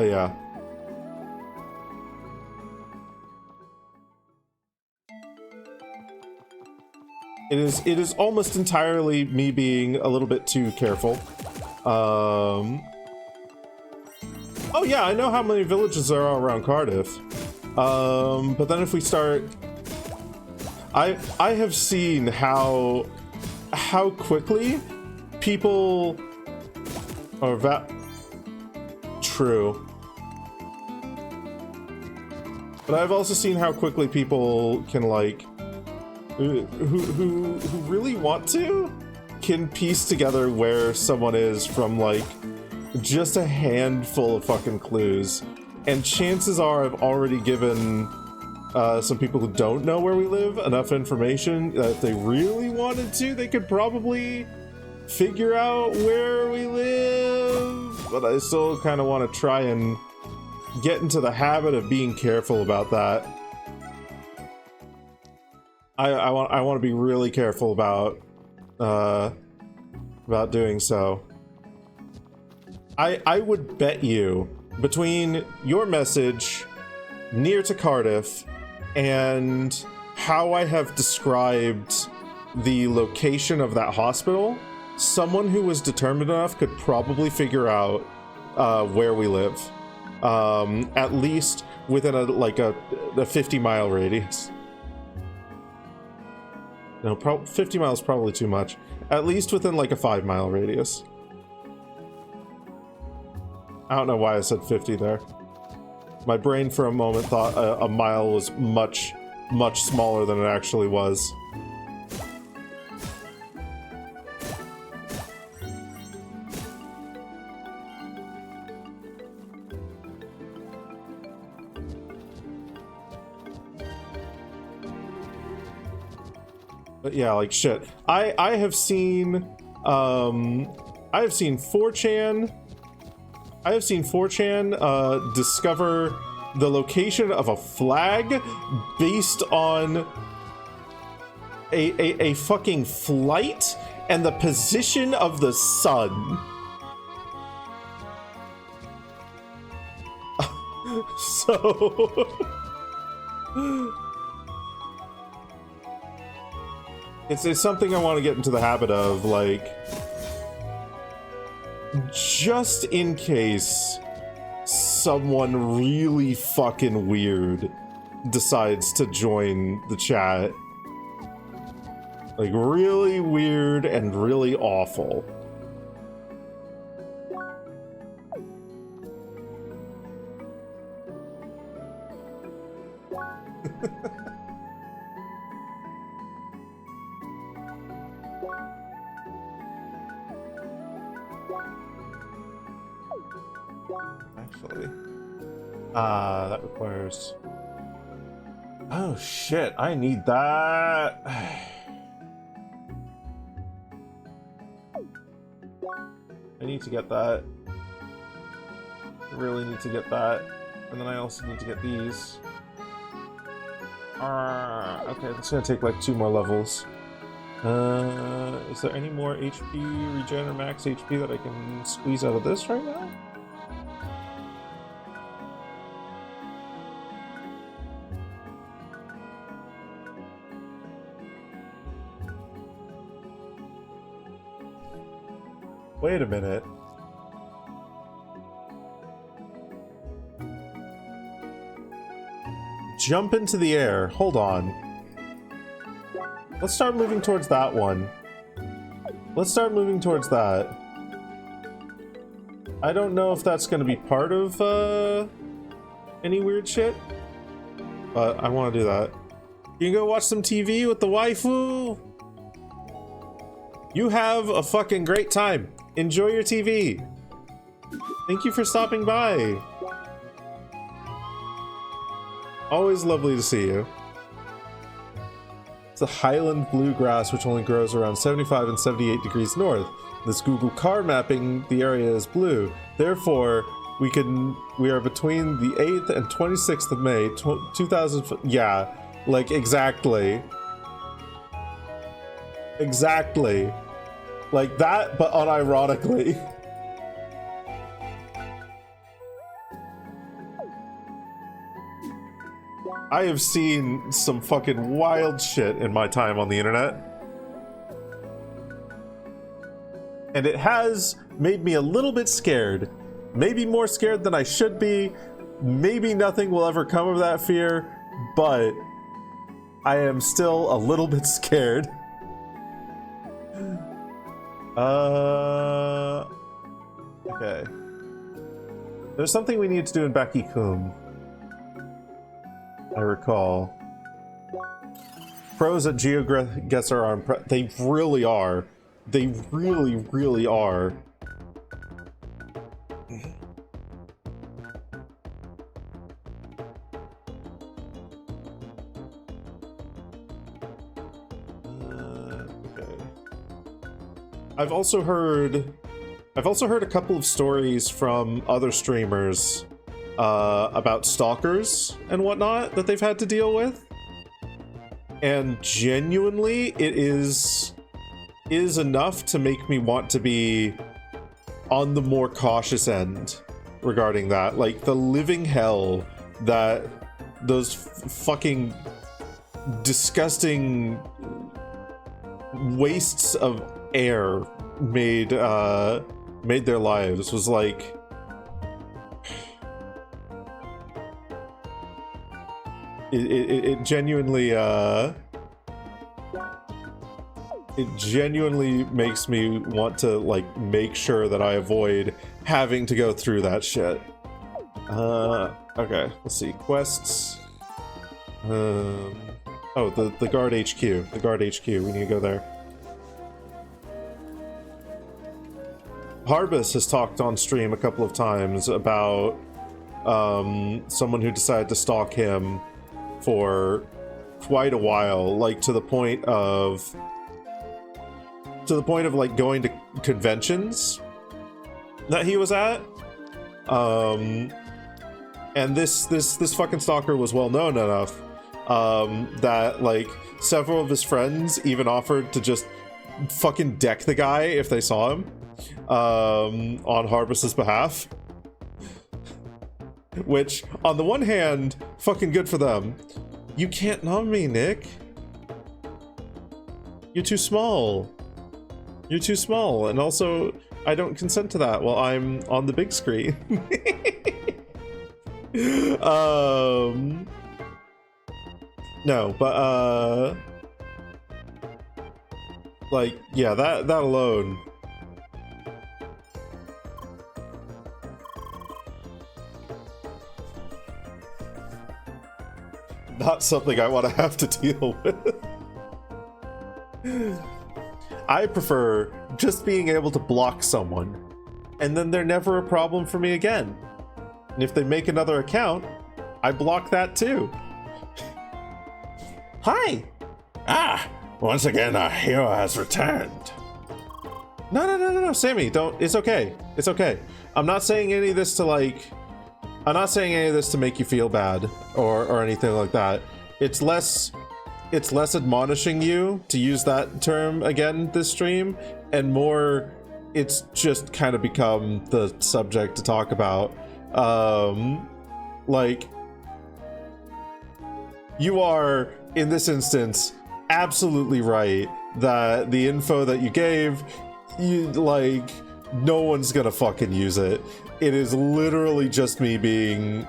S3: yeah. It is almost entirely me being a little bit too careful. Oh yeah, I know how many villages there are around Cardiff. But then if we start... I have seen how quickly people... Or that... True. But I've also seen how quickly people can, like... Who really want to can piece together where someone is from, like, just a handful of fucking clues. And chances are I've already given some people who don't know where we live enough information that if they really wanted to, they could probably figure out where we live. But I still kind of want to try and get into the habit of being careful about that. I want to be really careful about doing so. I would bet you between your message near to Cardiff and how I have described the location of that hospital, someone who was determined enough could probably figure out where we live. At least within a 50-mile radius. No, 50 miles is probably too much. At least within like a 5-mile radius. I don't know why I said 50 there. My brain for a moment thought a mile was much smaller than it actually was. But yeah, like shit. I have seen 4chan. I have seen 4chan discover the location of a flag based on a fucking flight and the position of the sun. So it's something I want to get into the habit of, like, just in case someone really fucking weird decides to join the chat. Like, really weird and really awful. Actually, that requires... Oh shit, I need that. I need to get that. I really need to get that. And then I also need to get these. Okay, that's gonna take like 2 more levels. Is there any more HP, regen, or max HP that I can squeeze out of this right now? Wait a minute. Jump into the air. Hold on. Let's start moving towards that one. Let's start moving towards that. I don't know if that's going to be part of any weird shit, but I want to do that. You can go watch some TV with the waifu. You have a fucking great time. Enjoy your TV. Thank you for stopping by. Always lovely to see you. It's a highland bluegrass which only grows around 75 and 78 degrees north. This Google car mapping the area is blue. Therefore, we are between the 8th and 26th of May, 2000. Yeah, like exactly. Exactly. Like that, but unironically. I have seen some fucking wild shit in my time on the internet. And it has made me a little bit scared. Maybe more scared than I should be. Maybe nothing will ever come of that fear, but I am still a little bit scared. Okay. There's something we need to do in Bakikum, I recall. Pros at GeoGuessr are they really are. They really, really are. Okay. I've also heard a couple of stories from other streamers about stalkers and whatnot that they've had to deal with, and genuinely it is enough to make me want to be on the more cautious end regarding that. Like, the living hell that those fucking disgusting wastes of air made their lives was like, it genuinely makes me want to like make sure that I avoid having to go through that shit. Okay, let's see, quests. Oh, the guard HQ. The guard HQ. We need to go there. Harbus has talked on stream a couple of times about someone who decided to stalk him for quite a while, like to the point of like going to conventions that he was at. And this fucking stalker was well known enough that like several of his friends even offered to just fucking deck the guy if they saw him on Harbus's behalf. Which, on the one hand, fucking good for them. You can't numb me, Nick. You're too small. You're too small, and also I don't consent to that while I'm on the big screen. No, but like, yeah, that alone. Not something I want to have to deal with. I prefer just being able to block someone, and then they're never a problem for me again. And if they make another account, I block that too. Hi!
S2: Ah! Once again, our hero has returned.
S3: No, Sammy, don't. It's okay. It's okay. I'm not saying any of this to like. I'm not saying any of this to make you feel bad or anything like that. It's less admonishing you to use that term again this stream, and more it's just kind of become the subject to talk about. Like, you are in this instance absolutely right that the info that you gave, you like, no one's gonna fucking use it. It is literally just me being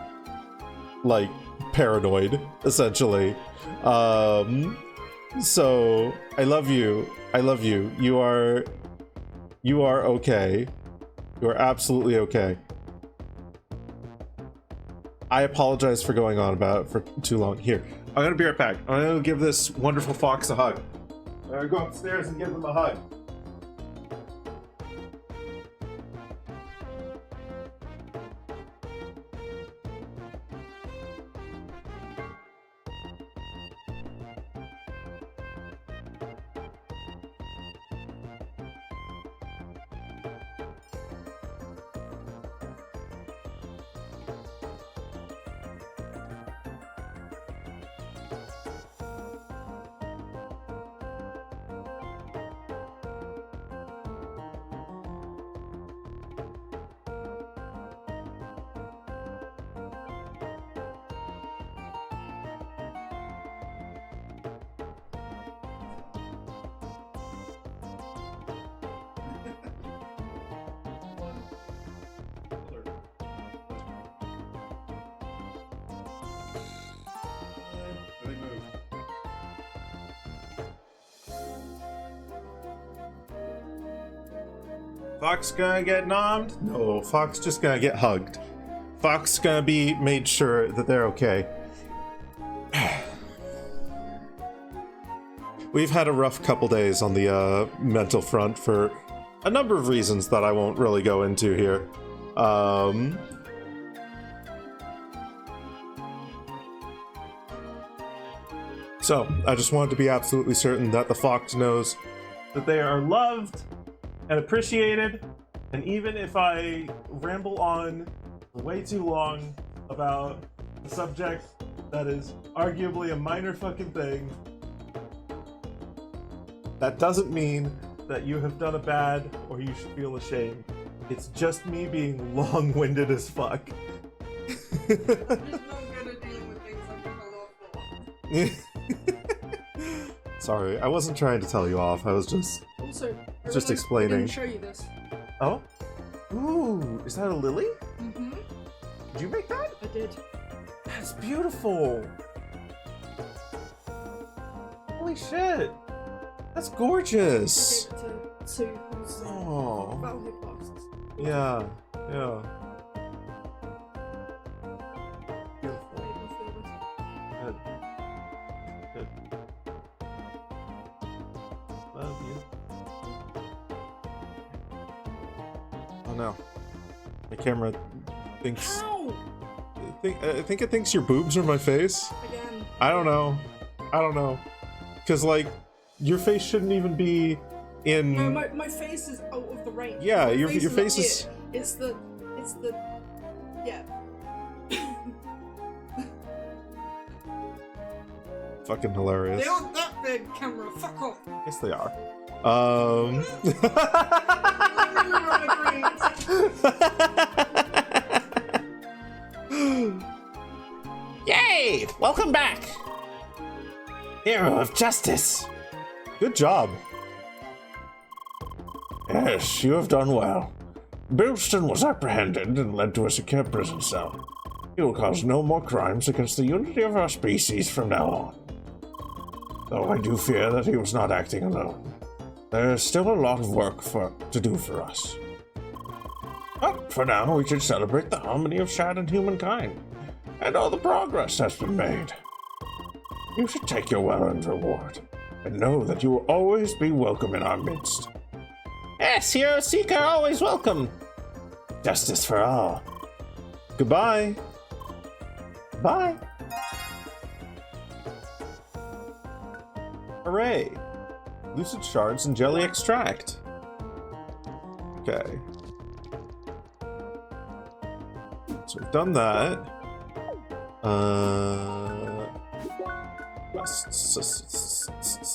S3: like paranoid, essentially. So I love you. I love you. You are okay. You are absolutely okay. I apologize for going on about it for too long. Here, I'm gonna be right back. I'm gonna give this wonderful fox a hug. I'm gonna go upstairs and give him a hug. Fox gonna get nommed? No, Fox just gonna get hugged. Fox gonna be made sure that they're okay. We've had a rough couple days on the mental front for a number of reasons that I won't really go into here. So, I just wanted to be absolutely certain that the Fox knows that they are loved and appreciated, and even if I ramble on way too long about a subject that is arguably a minor fucking thing, that doesn't mean that you have done a bad or you should feel ashamed. It's just me being long-winded as fuck.
S4: I'm just not good at dealing with things I'm gonna love for.
S3: Sorry, I wasn't trying to tell you off. I was just...
S4: Also,
S3: Just
S4: I
S3: explaining.
S4: didn't show you this.
S3: Oh? Ooh, is that a lily?
S4: Mm-hmm.
S3: Did you make that?
S4: I did.
S3: That's beautiful. Holy shit. That's gorgeous.
S4: I gave it to Sue, who's
S3: Oh.
S4: about her classes.
S3: Yeah, yeah.
S4: Beautiful. Made me feel this.
S3: Good. Good. Love you. Oh no. My camera thinks...
S4: Ow!
S3: I think it thinks your boobs are my face.
S4: Again.
S3: I don't know. I don't know. Because, like, your face shouldn't even be in...
S4: No, my face is out of the range.
S3: Yeah,
S4: My
S3: your face
S4: not
S3: is...
S4: here. It's the... Yeah.
S3: Fucking hilarious.
S4: They aren't that big, camera. Fuck off.
S3: Yes, they are.
S2: Yay! Welcome back! Hero of Justice!
S3: Good job.
S2: Yes, you have done well. Bilston was apprehended and led to a secure prison cell. He will cause no more crimes against the unity of our species from now on. Though I do fear that he was not acting alone. There is still a lot of work to do for us. But for now, we should celebrate the harmony of shattered humankind, and all the progress that's been made. You should take your well-earned reward, and know that you will always be welcome in our midst. Yes, Hero Seeker, always welcome! Justice for all.
S3: Goodbye.
S2: Bye!
S3: Hooray. Lucid shards and jelly extract. Okay. So we've done that.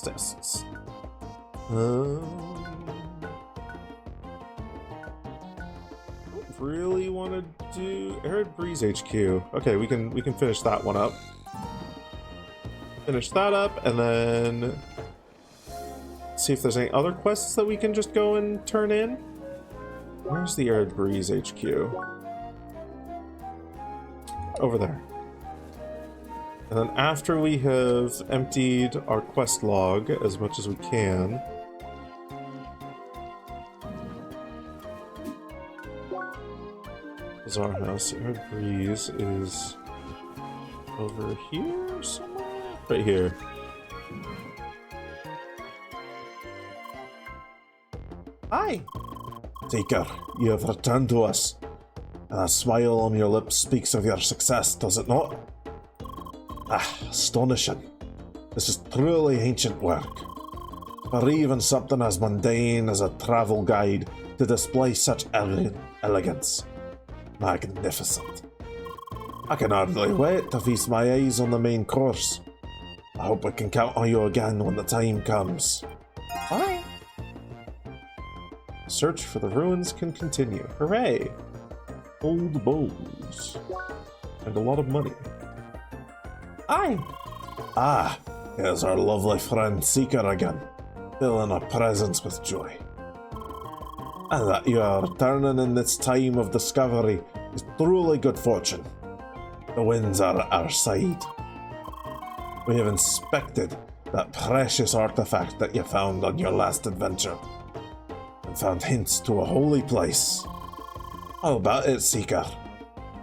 S3: Tests. Really want to do Arid Breeze HQ. Okay, we can finish that one up. Finish that up, and then see if there's any other quests that we can just go and turn in. Where's the Arid Breeze HQ? Over there. And then after we have emptied our quest log as much as we can, Bazaar House, Arid Breeze is over here somewhere? Right here.
S2: Hi! Seeker, you have returned to us. A smile on your lips speaks of your success, does it not? Ah, astonishing. This is truly ancient work. For even something as mundane as a travel guide to display such elegance. Magnificent. I can hardly wait to feast my eyes on the main course. I hope I can count on you again when the time comes. Bye!
S3: Search for the ruins can continue. Hooray! Old bows. And a lot of money.
S2: Aye! Ah, here's our lovely friend Seeker again, filling our presence with joy. And that you are returning in this time of discovery is truly good fortune. The winds are at our side. We have inspected that precious artifact that you found on your last adventure, and found hints to a holy place. How about it, Seeker?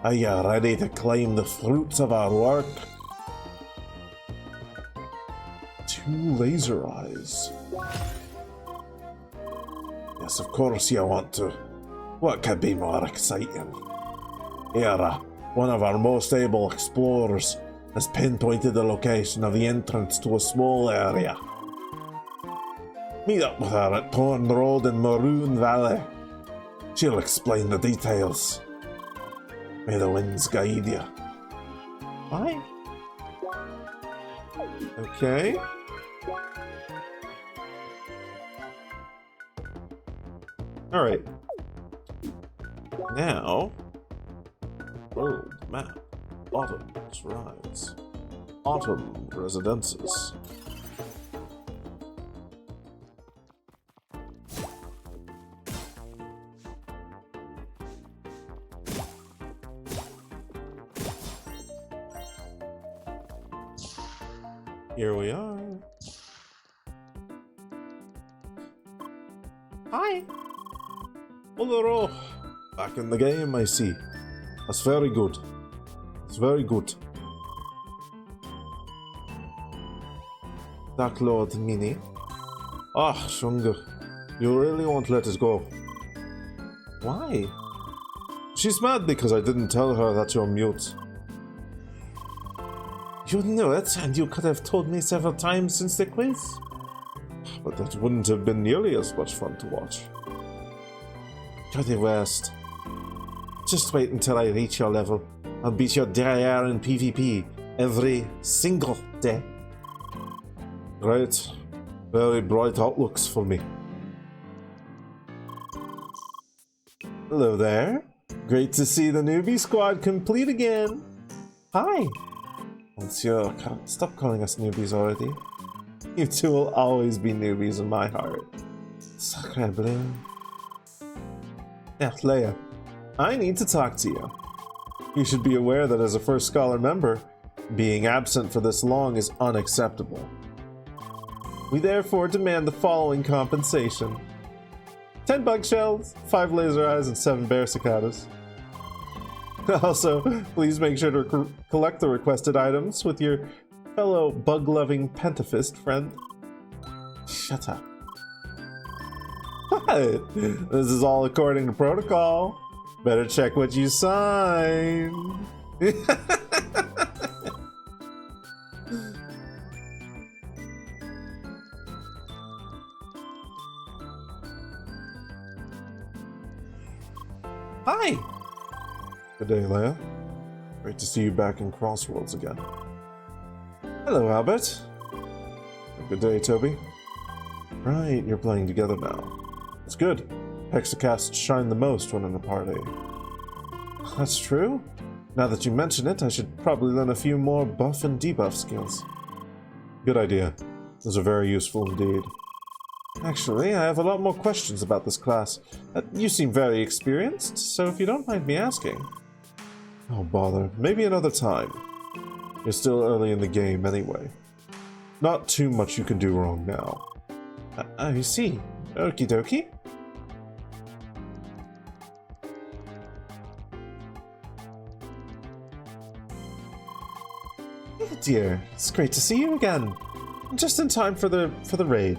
S2: Are you ready to claim the fruits of our work?
S3: 2 laser eyes.
S2: Yes, of course you want to. What could be more exciting? Era, one of our most able explorers, has pinpointed the location of the entrance to a small area. Meet up with her at Torn Road in Maroon Valley. She'll explain the details. May the winds guide you.
S3: Bye. Okay. Alright.
S2: Now, world map. Autumn rides. Autumn residences. Here we are. Hi. Hello. Back in the game, I see. That's very good. That's very good. Dark Lord Mini. Ah, Shunga. You really won't let us go. Why? She's mad because I didn't tell her that you're mute. You knew it, and you could have told me several times since the quiz. But that wouldn't have been nearly as much fun to watch. You're the worst. Just wait until I reach your level. I'll beat your derriere in PvP every single day. Great. Very bright outlooks for me. Hello there. Great to see the newbie squad complete again. Hi. Monsieur, stop calling us newbies already. You two will always be newbies in my heart. Sacre bleu. Yeah, Leia, I need to talk to you. You should be aware that as a First Scholar member, being absent for this long is unacceptable. We therefore demand the following compensation. 10 bug shells, 5 laser eyes, and 7 bear cicadas. Also, please make sure to collect the requested items with your fellow bug-loving pentafist friend. Shut up. What? This is all according to protocol. Better check what you signed. Hi! Good day, Leia. Great to see you back in Crossworlds again. Hello, Albert. Good day, Toby. Right, you're playing together now. It's good. Hexacasts shine the most when in a party. That's true. Now that you mention it, I should probably learn a few more buff and debuff skills. Good idea. Those are very useful indeed. Actually, I have a lot more questions about this class. You seem very experienced, so if you don't mind me asking... Oh, bother. Maybe another time. You're still early in the game anyway. Not too much you can do wrong now. I see. Okie dokie. Oh dear, it's great to see you again. Just in time for the raid.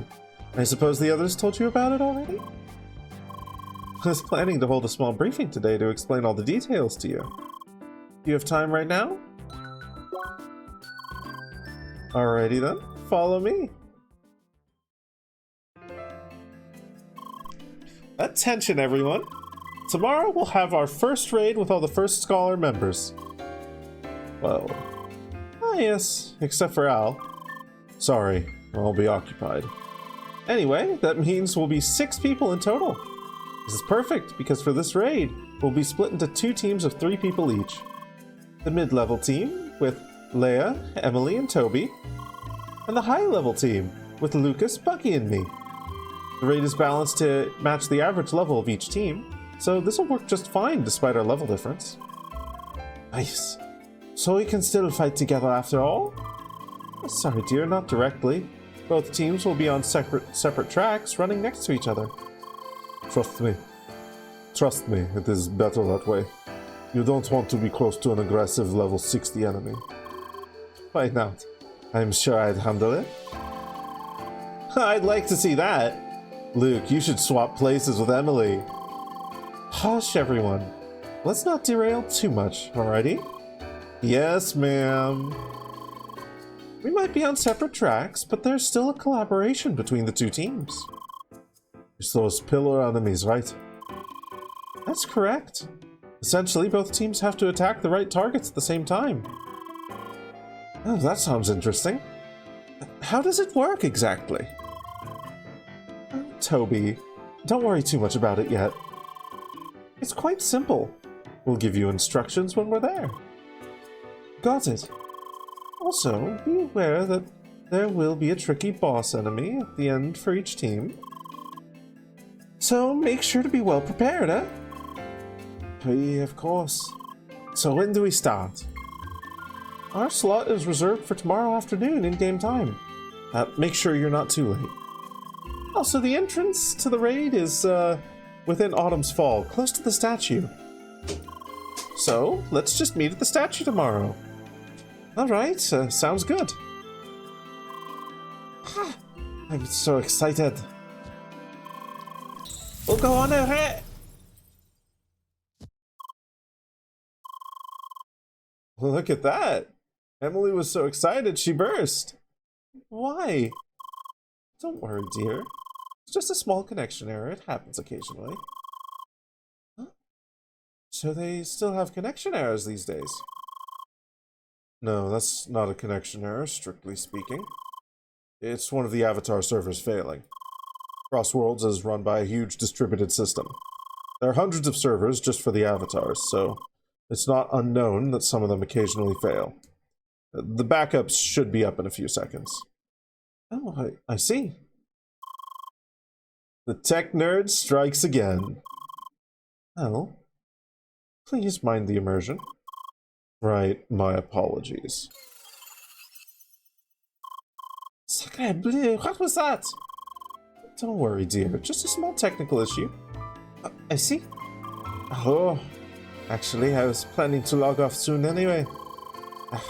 S2: I suppose the others told you about it already? I was planning to hold a small briefing today to explain all the details to you. Do you have time right now? Alrighty then, follow me. Attention everyone! Tomorrow we'll have our first raid with all the First Scholar members. Well, yes, except for Al. Sorry, I'll be occupied. Anyway, that means we'll be 6 people in total. This is perfect, because for this raid, we'll be split into 2 teams of 3 people each. The mid-level team, with Leia, Emily, and Toby. And the high-level team, with Lucas, Bucky, and me. The raid is balanced to match the average level of each team, so this will work just fine despite our level difference. Nice. So we can still fight together after all? Sorry dear, not directly. Both teams will be on separate tracks running next to each other. Trust me. Trust me, it is better that way. You don't want to be close to an aggressive level 60 enemy. Why not? I'm sure I'd handle it. I'd like to see that. Luke, you should swap places with Emily. Hush, everyone. Let's not derail too much, alrighty? Yes, ma'am. We might be on separate tracks, but there's still a collaboration between the 2 teams. It's those pillar enemies, right? That's correct. Essentially, both teams have to attack the right targets at the same time. Oh, that sounds interesting. How does it work exactly? Toby, don't worry too much about it yet.
S3: It's quite simple. We'll give you instructions when we're there. Got it. Also, be aware that there will be a tricky boss enemy at the end for each team. So make sure to be well prepared, eh? Yeah, of course. So when do we start? Our slot is reserved for tomorrow afternoon in game time. Make sure you're not too late. Also, the entrance to the raid is within Autumn's Fall, close to the statue. So, let's just meet at the statue tomorrow. Alright, sounds good. I'm so excited. We'll go on ahead. Look at that. Emily was so excited she burst. Why? Don't worry, dear. It's just a small connection error. It happens occasionally. Huh? So they still have connection errors these days? No, that's not a connection error, strictly speaking. It's one of the Avatar servers failing. Crossworlds is run by a huge distributed system. There are hundreds of servers just for the avatars, so it's not unknown that some of them occasionally fail. The backups should be up in a few seconds. Oh, I see. The tech nerd strikes again. Oh. Please mind the immersion. Right, my apologies. Sacre bleu, what was that? Don't worry, dear. Just a small technical issue. I see. Oh, actually, I was planning to log off soon anyway.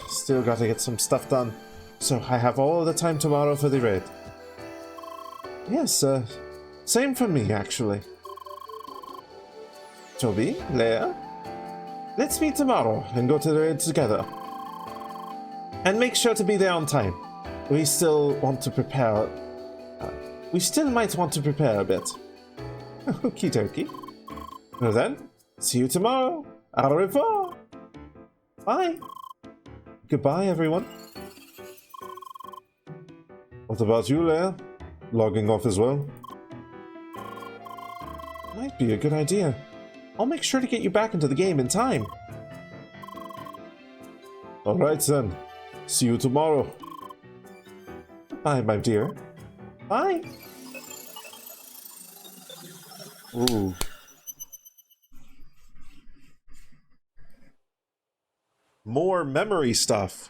S3: Still gotta get some stuff done. So I have all the time tomorrow for the raid. Yes, same for me, actually. Toby, Leia, let's meet tomorrow and go to the raid together. And make sure to be there on time. We still want to prepare. We still might want to prepare a bit. Okie dokie. Well then, see you tomorrow. Au revoir. Bye. Goodbye, everyone. What about you, Leia? Logging off as well? Might be a good idea. I'll make sure to get you back into the game in time. Alright then. See you tomorrow. Bye, my dear. Bye. Ooh. More memory stuff.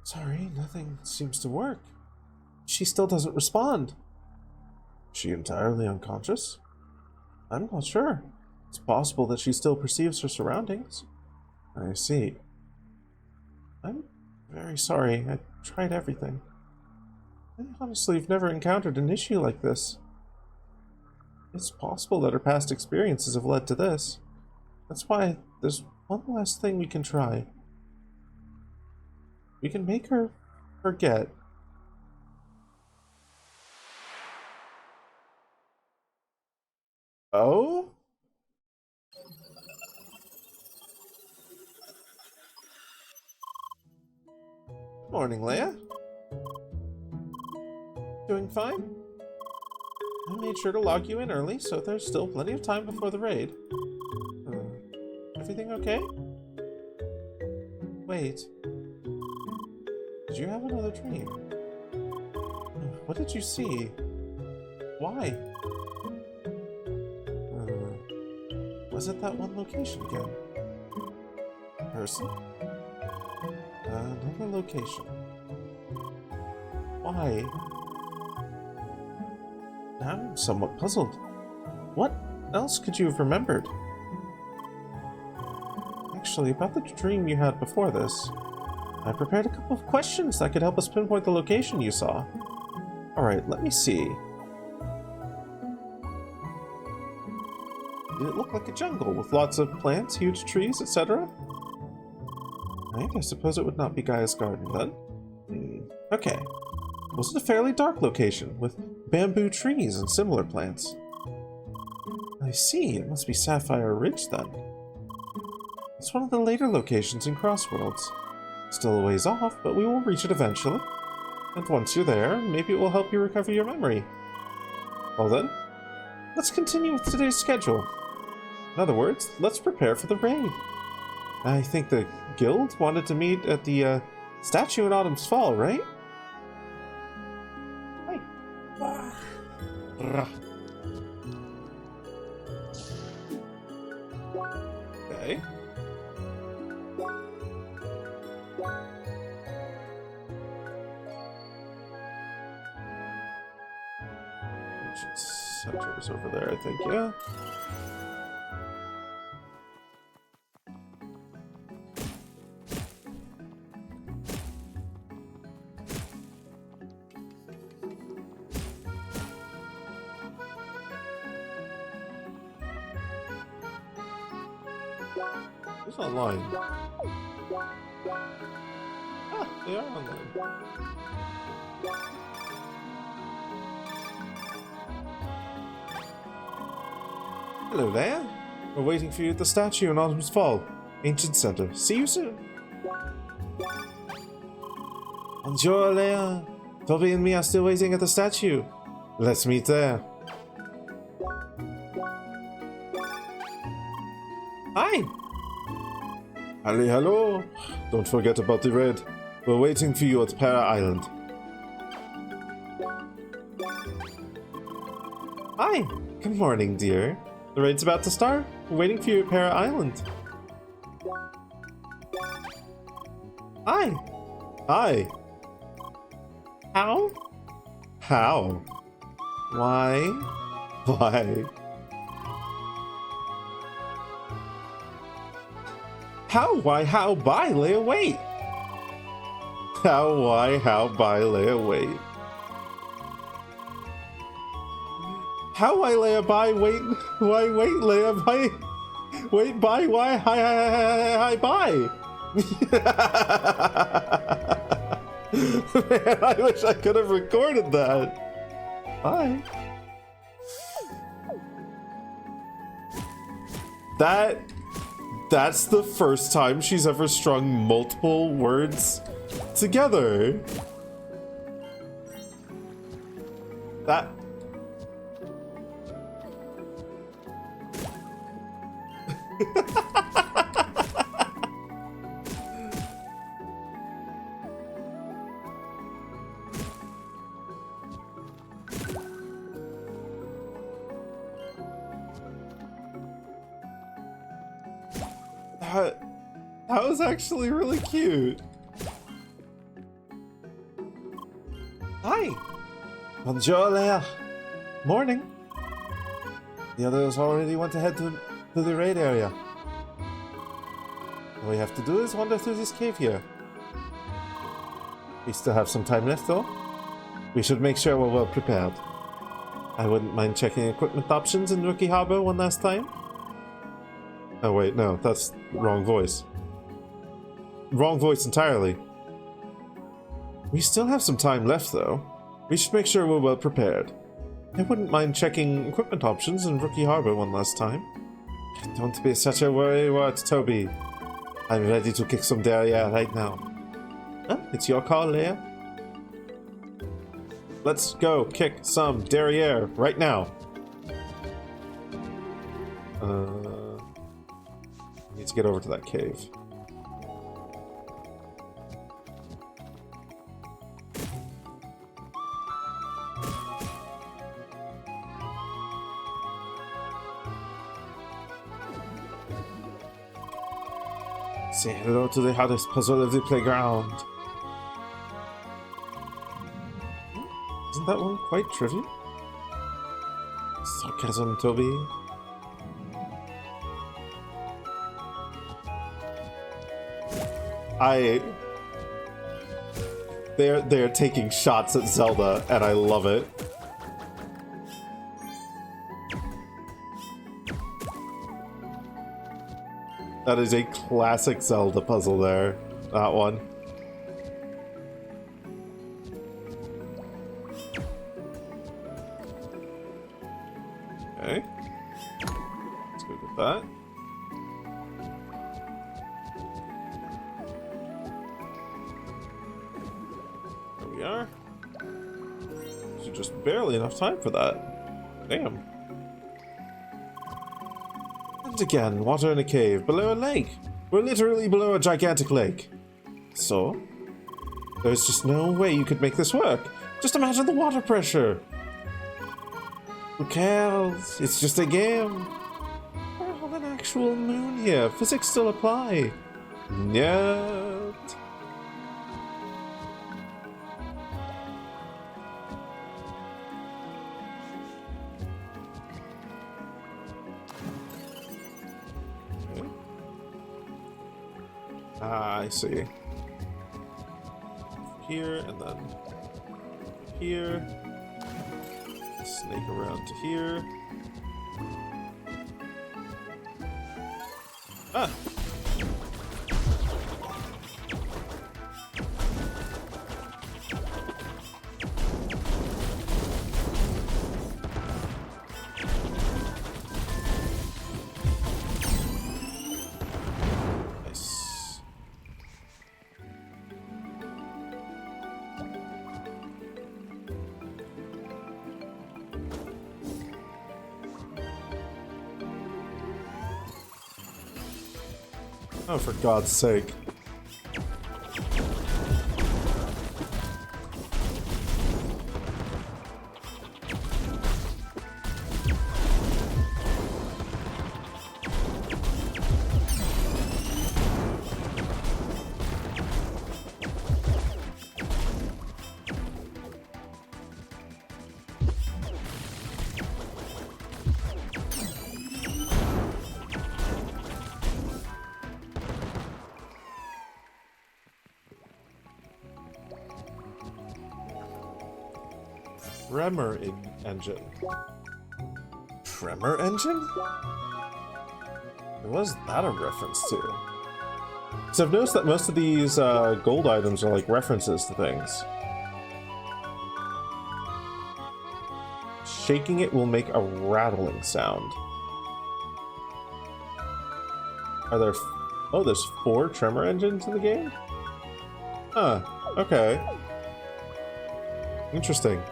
S3: Sorry, nothing seems to work. She still doesn't respond. Is she entirely unconscious? I'm not sure. It's possible that she still perceives her surroundings. I see. I'm very sorry. I tried everything. I honestly have never encountered an issue like this. It's possible that her past experiences have led to this. That's why there's one last thing we can try. We can make her forget. Oh? Morning, Leia. Doing fine? I made sure to log you in early, so there's still plenty of time before the raid. Everything okay? Wait. Did you have another dream? What did you see? Why? Was it that one location again? Person? Another location. Why? Now I'm somewhat puzzled. What else could you have remembered? Actually, about the dream you had before this, I prepared a couple of questions that could help us pinpoint the location you saw. Alright, let me see. Did it look like a jungle with lots of plants, huge trees, etc.? Right, I suppose it would not be Gaia's garden then. Okay. Was it a fairly dark location with bamboo trees and similar plants? I see, it must be Sapphire Ridge then. It's one of the later locations in Crossworlds. Still a ways off, but we will reach it eventually. And once you're there, maybe it will help you recover your memory. Well then, let's continue with today's schedule. In other words, let's prepare for the raid. I think the guild wanted to meet at the statue in Autumn's Fall, right? Hi. Okay. Center is over there, I think, yeah. Who's online? Ah, they are online. Hello there. We're waiting for you at the statue in Autumn's Fall, Ancient Center. See you soon. Bonjour, Leia. Toby and me are still waiting at the statue. Let's meet there. Hi. Hello. Don't forget about the raid. We're waiting for you at Para Island. Hi. Good morning, dear. The raid's about to start. We're waiting for you at Para Island. Hi. Hi. How? How? Why? Why? How? Why? How? Bye, Leia, wait! How? Why? How? Bye, Leia, wait. How? Why, Leia, bye, wait? Why, wait, Leia, bye? Wait, bye, why? Hi, bye! Man, I wish I could have recorded that. Bye. That's the first time she's ever strung multiple words together. That... That was actually really cute. Hi. Bonjour, Leia. Morning. The others already went ahead to the raid area. All we have to do is wander through this cave here. We still have some time left, though. We should make sure we're well prepared. I wouldn't mind checking equipment options in Rookie Harbor one last time. Oh wait, no, that's the wrong voice. Wrong voice entirely. We still have some time left, though. We should make sure we're well prepared. I wouldn't mind checking equipment options in Rookie Harbor one last time. Don't be such a worrywart, Toby. I'm ready to kick some derriere right now. Huh? It's your call, Leia. Let's go kick some derriere right now. Need to get over to that cave. Say hello to the hardest puzzle of the playground. Isn't that one quite trivial? Sarcasm, Toby. They're taking shots at Zelda, and I love it. That is a classic Zelda puzzle there. that one. Okay. Let's go get that. There we are. So just barely enough time for that. Damn. And again, water in a cave below a lake. We're literally below a gigantic lake. So, there's just no way you could make this work. Just imagine the water pressure. Who cares? It's just a game. We're on an actual moon here. Physics still apply. Yet. Okay. Ah, I see. Here and then here. Snake around to here. Ah! Nice. Oh, for God's sake. Tremor engine. Tremor engine? What was that a reference to? So I've noticed that most of these gold items are like references to things. Shaking it will make a rattling sound. Are there... Oh, there's 4 tremor engines in the game? Huh, okay. Interesting.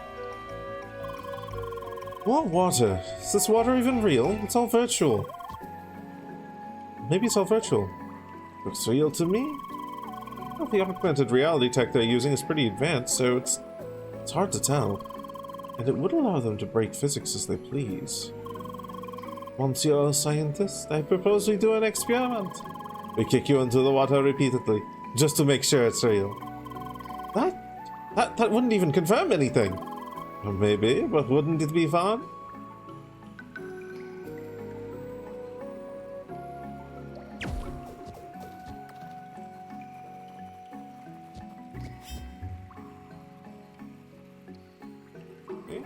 S3: What water? Is this water even real? It's all virtual. Maybe it's all virtual. Looks real to me? Well, the augmented reality tech they're using is pretty advanced, so it's hard to tell. And it would allow them to break physics as they please. Monsieur Scientist, I propose we do an experiment. We kick you into the water repeatedly, just to make sure it's real. That wouldn't even confirm anything. Or maybe, but wouldn't it be fun? Okay.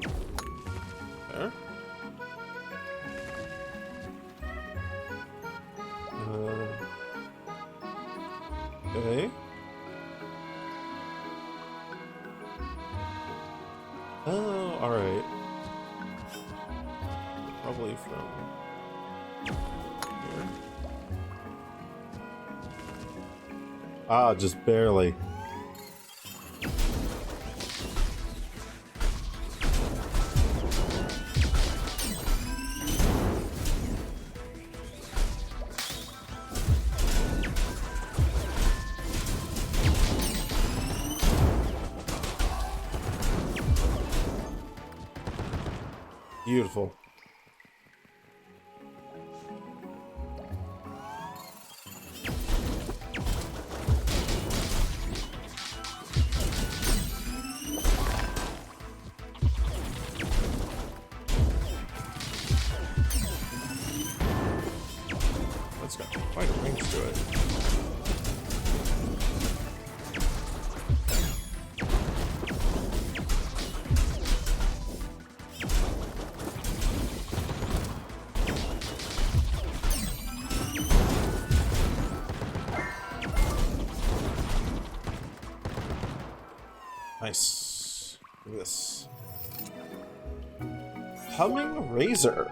S3: There. Okay. Oh, alright. Probably from here. Ah, just barely. Beautiful. That's got quite a range to it. Nice. Look at this. Humming razor.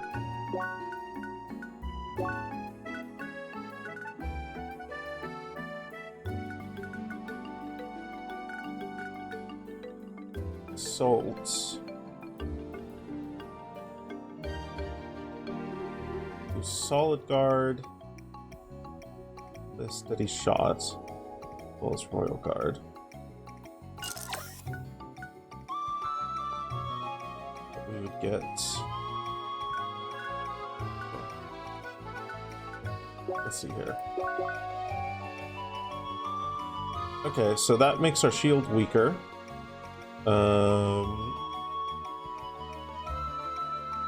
S3: Salt. Do solid guard. The steady shot. As well as royal guard. We would get. Let's see here. Okay, so that makes our shield weaker.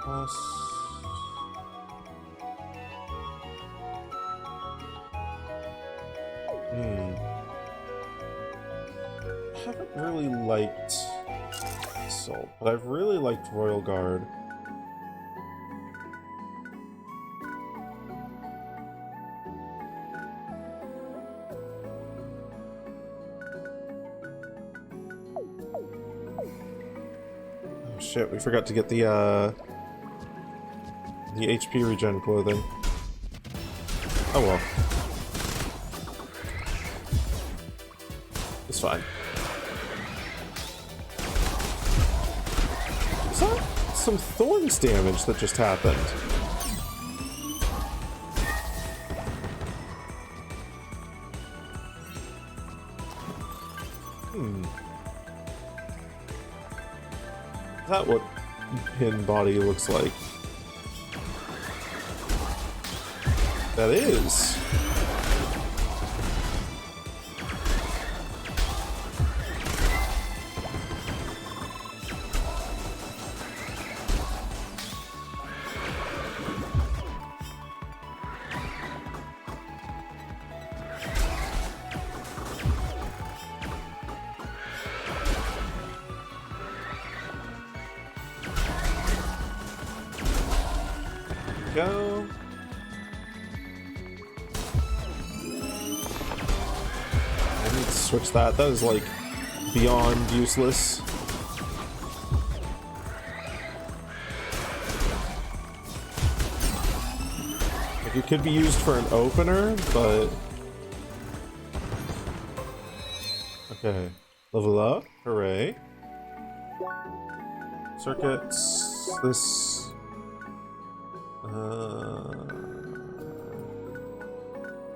S3: Plus. I haven't really liked Salt, but I've really liked Royal Guard. Oh shit, we forgot to get the HP regen clothing. Oh well. It's fine. Is that some thorns damage that just happened? Is that what pin body looks like? That is. Go. I need to switch that. That is like beyond useless. Like it could be used for an opener, but okay. Level up. Hooray. Circuits. This.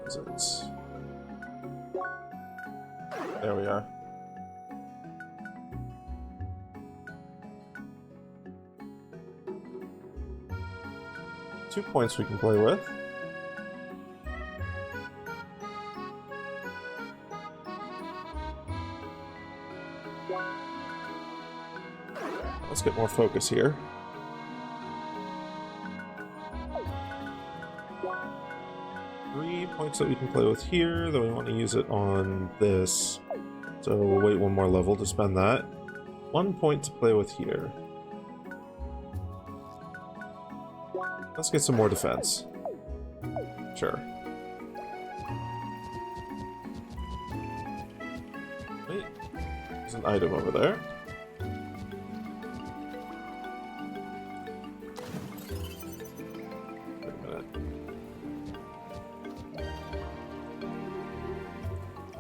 S3: Is it? There we are. Two points we can play with. Let's get more focus here. Points that we can play with here, though we want to use it on this. So we'll wait one more level to spend that. 1 point to play with here. Let's get some more defense. Sure. Wait, there's an item over there.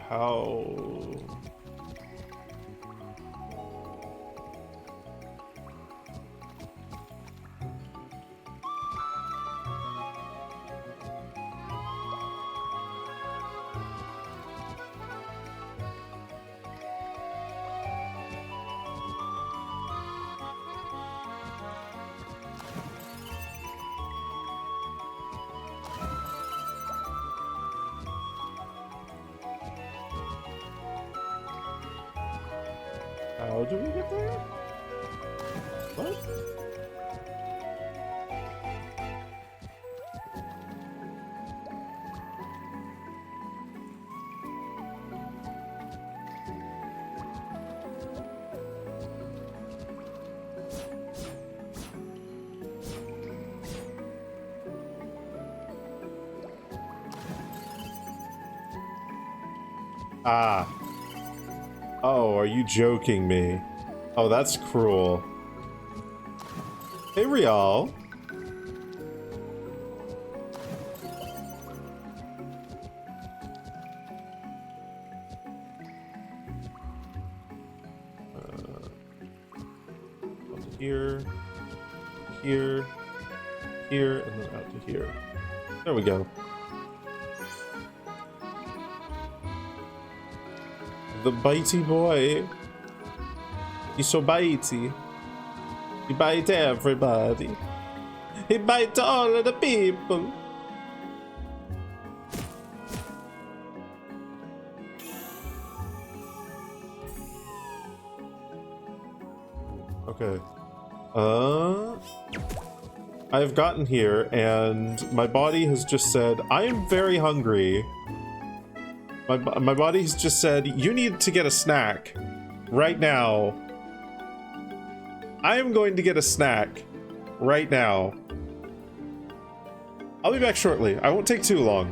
S3: How? How do we get there? What? Ah. Oh, are you joking me? Oh, that's cruel. Hey, Rial. Here, here, here, and then out to here. There we go. The bitey boy. He's so bitey. He bites everybody. He bites all of the people. Okay. I've gotten here and my body has just said, I am very hungry. My body has just said, you need to get a snack right now. I am going to get a snack right now. I'll be back shortly. I won't take too long.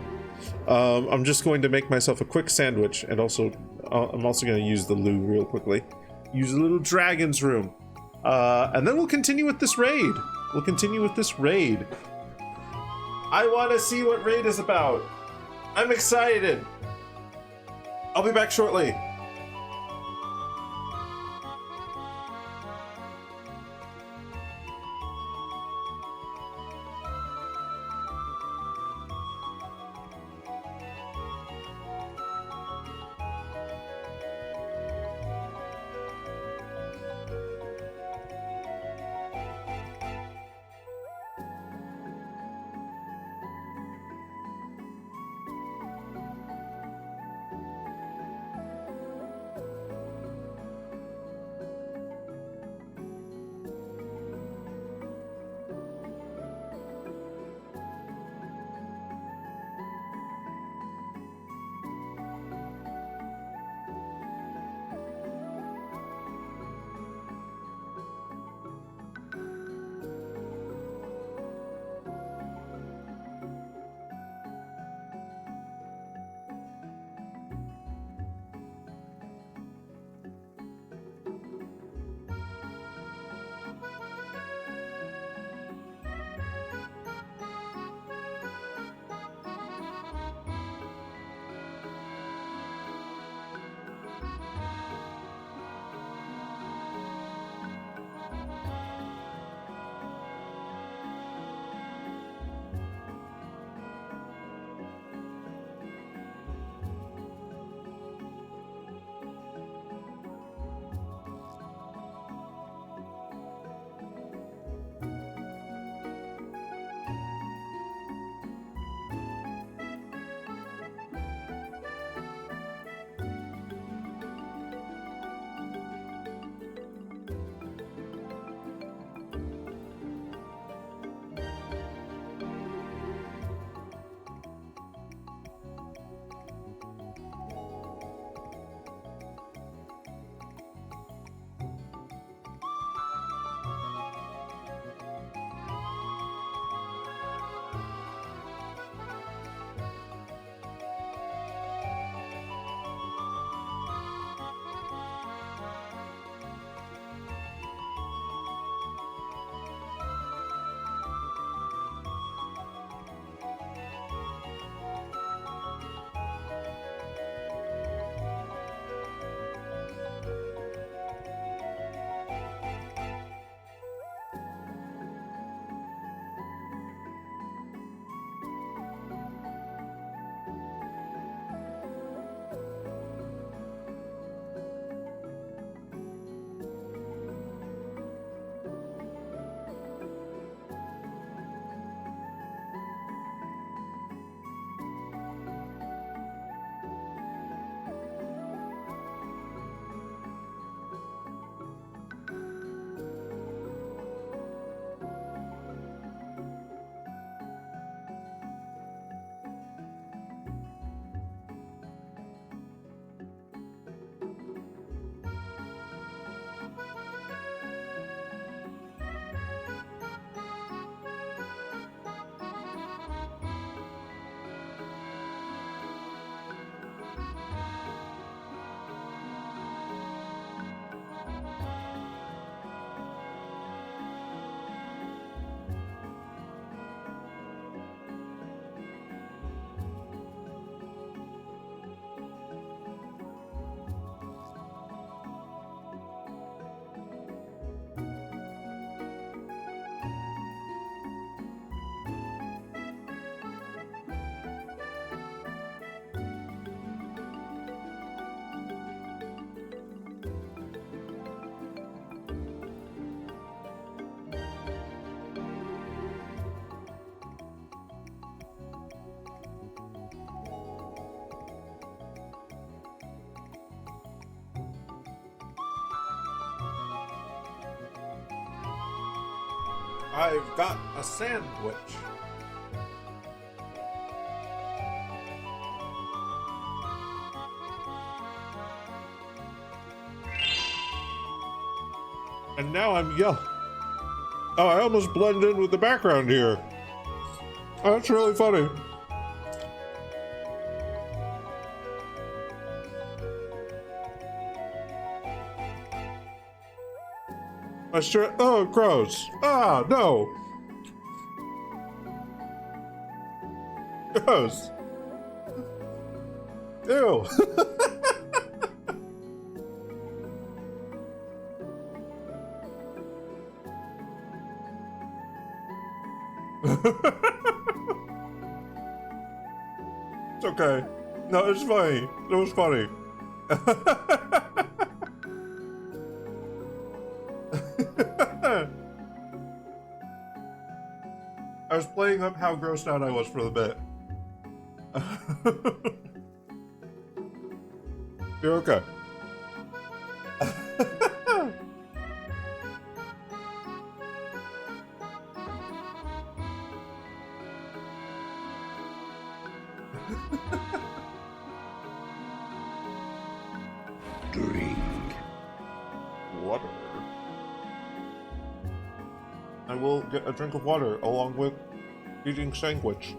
S3: I'm just going to make myself a quick sandwich, and also I'm also going to use the loo real quickly. Use a little dragon's room. And then we'll continue with this raid. We'll continue with this raid. I want to see what raid is about. I'm excited. I'll be back shortly. I've got a sandwich. And now I'm yelling. Oh, I almost blend in with the background here. Oh, that's really funny. Oh, gross. Ah, no. Gross. Ew. It's okay. No, it's funny. It was funny. I was playing up how grossed out I was for the bit. You're okay.
S2: Drink.
S3: Water. I will get a drink of water along with eating sandwich.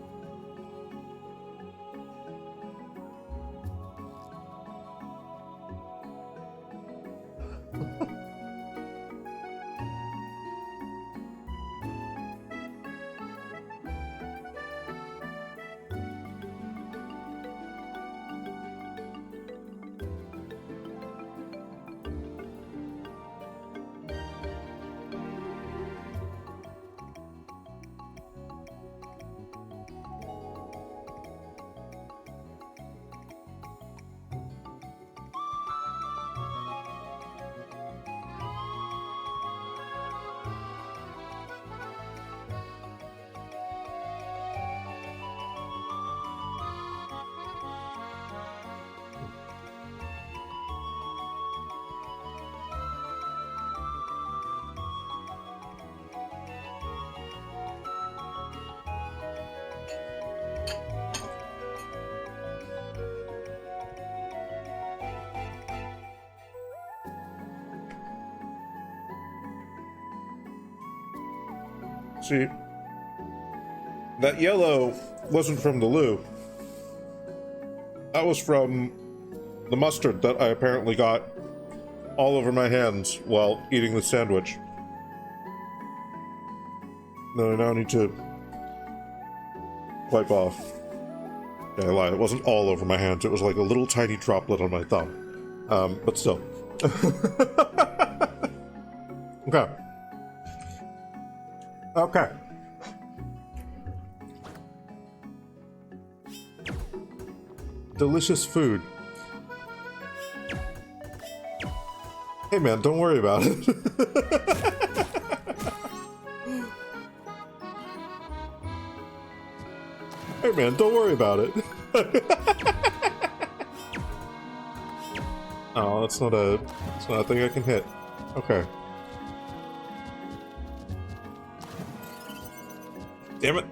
S3: See, that yellow wasn't from the loo. That was from the mustard that I apparently got all over my hands while eating the sandwich. No, I now need to wipe off. Yeah, I lied. It wasn't all over my hands. It was like a little tiny droplet on my thumb. But still. Okay. Okay. Delicious food. Hey man, don't worry about it. Hey man, don't worry about it. Oh, that's not a thing I can hit. Okay. Damn it.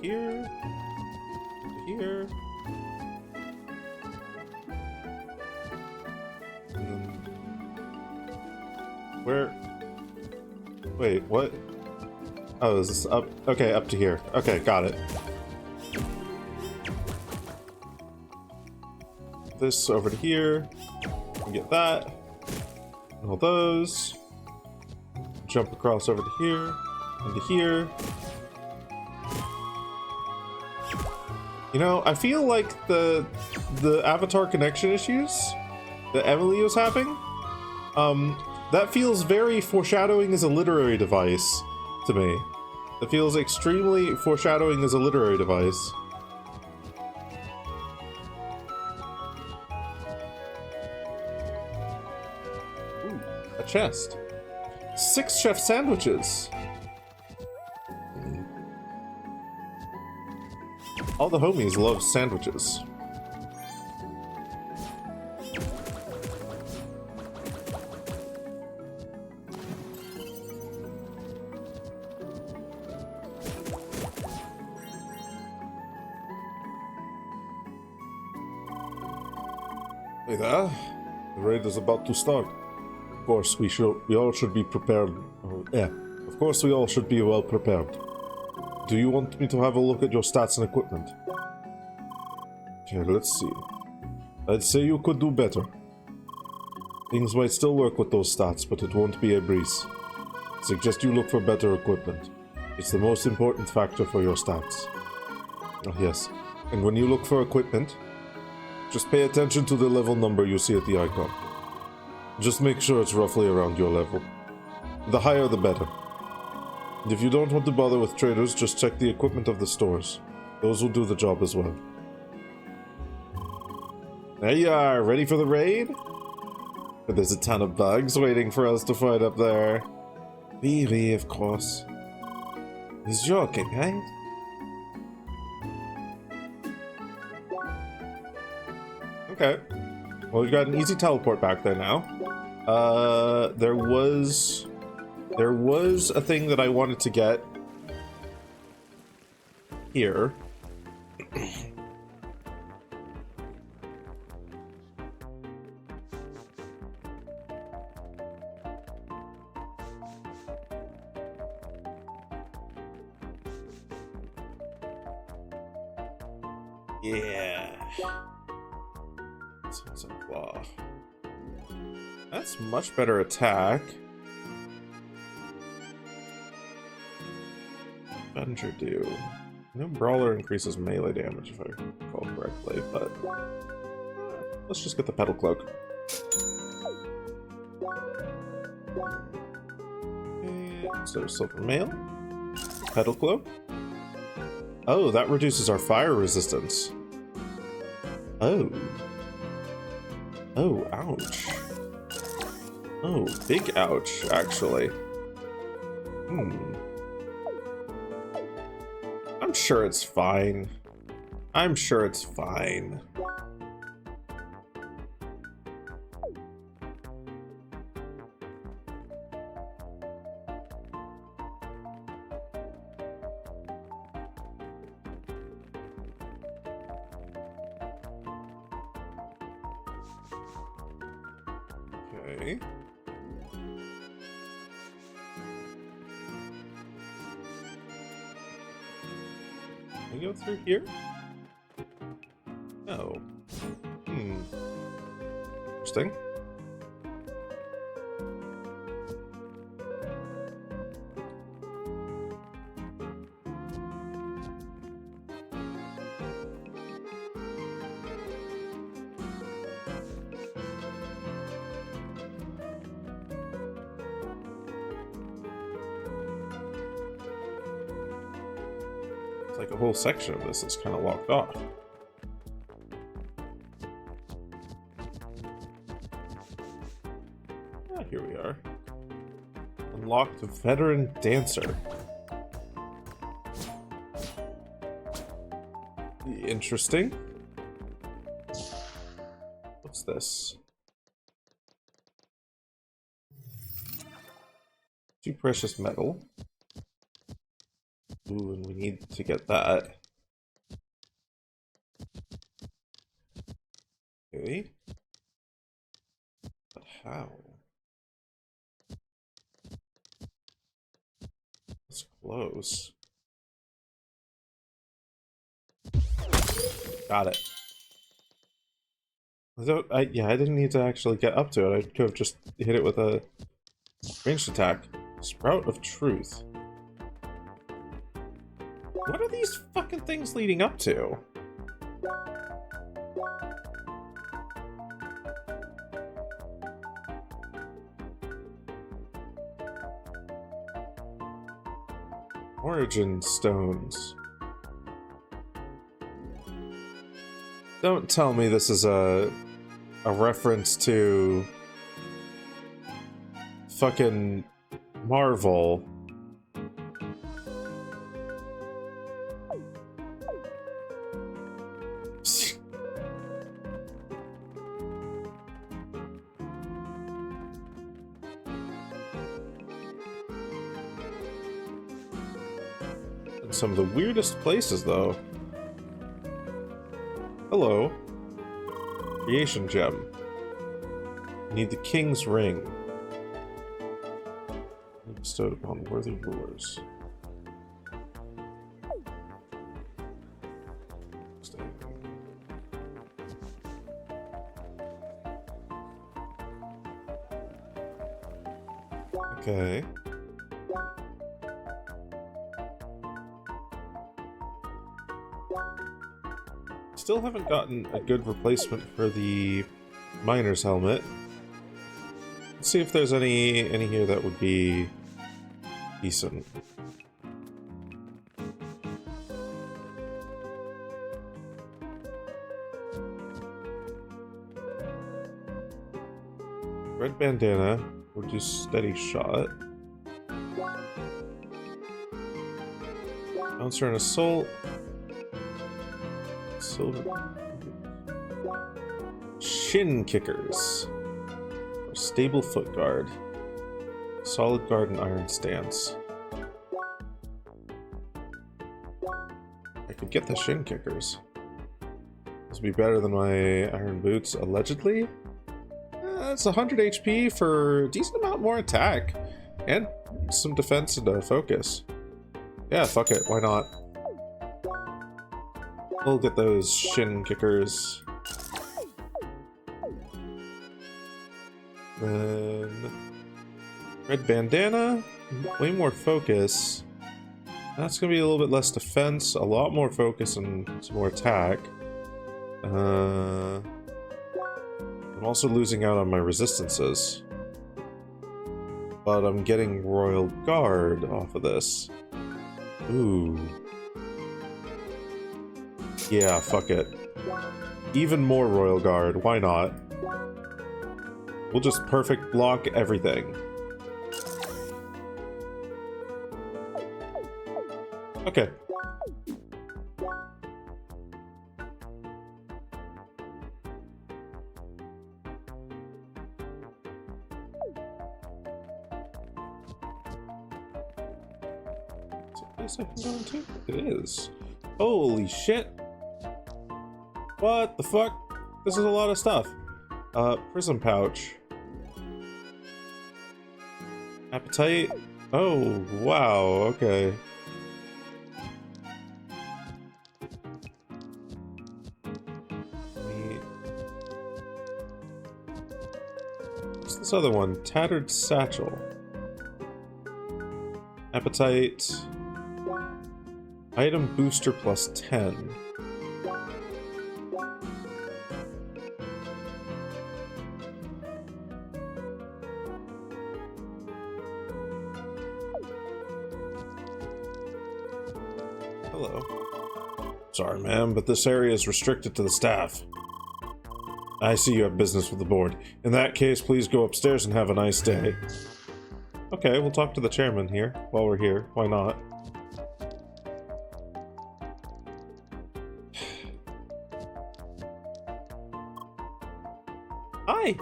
S3: Here. Here. And then... Where? Wait, what? Oh, is this up? Okay, up to here. Okay, got it. This over to here. Get that. And all those. Jump across over to here. Into here. You know, I feel like the Avatar connection issues that Emily was having, that feels very foreshadowing as a literary device to me. It feels extremely foreshadowing as a literary device. Ooh, a chest. 6 chef sandwiches. All the homies love sandwiches. Hey there. The raid is about to start. Of course, we all should be prepared. Of course, we all should be well prepared. Do you want me to have a look at your stats and equipment? Okay, let's see. I'd say you could do better. Things might still work with those stats, but it won't be a breeze. I suggest you look for better equipment. It's the most important factor for your stats. Oh, yes. And when you look for equipment, just pay attention to the level number you see at the icon. Just make sure it's roughly around your level. The higher the better. And if you don't want to bother with traders, just check the equipment of the stores. Those will do the job as well. There you are, ready for the raid? But there's a ton of bugs waiting for us to fight up there. Really, of course. He's joking, right? Okay. Well, we've got an easy teleport back there now. There was a thing that I wanted to get here. Yeah. Claw. That's much better attack. Avenger do. No brawler increases melee damage if I recall correctly, but let's just get the petal cloak. And so silver mail, petal cloak. Oh, that reduces our fire resistance. Oh. Oh, ouch. Oh, big ouch, actually. I'm sure it's fine. I'm sure it's fine. Okay. Can we go through here? No. Interesting. Like a whole section of this is kind of locked off. Ah, here we are. Unlocked veteran dancer. Interesting. What's this? Too precious metal. Ooh, and we need to get that. Okay. But how? It's close. Got it. I didn't need to actually get up to it. I could have just hit it with a ranged attack. Sprout of Truth. What are these fucking things leading up to? Origin stones. Don't tell me this is a reference to fucking Marvel. some of the weirdest places, though. Hello. Creation gem. Need the king's ring. Bestowed upon worthy rulers. Okay. Still haven't gotten a good replacement for the miner's helmet. Let's see if there's any here that would be decent. Red bandana will do steady shot. Bouncer and assault. Silver. Shin kickers. Or stable foot guard. Solid guard and iron stance. I could get the shin kickers. This would be better than my iron boots, allegedly. That's 100 HP for a decent amount more attack. And some defense and focus. Yeah, fuck it, why not? We'll get those shin kickers. Then... red bandana, way more focus. That's gonna be a little bit less defense, a lot more focus, and some more attack. I'm also losing out on my resistances. But I'm getting Royal Guard off of this. Ooh. Yeah, fuck it. Even more Royal Guard, why not? We'll just perfect block everything. Okay. Is it a place I can go into? It is. Holy shit! What the fuck? This is a lot of stuff. Prism pouch. Appetite? Oh, wow, okay. What's this other one? Tattered satchel. Appetite. Item booster plus 10. Hello. Sorry, ma'am, but this area is restricted to the staff. I see you have business with the board. In that case, please go upstairs and have a nice day. Okay, we'll talk to the chairman here while we're here. Why not? Hi!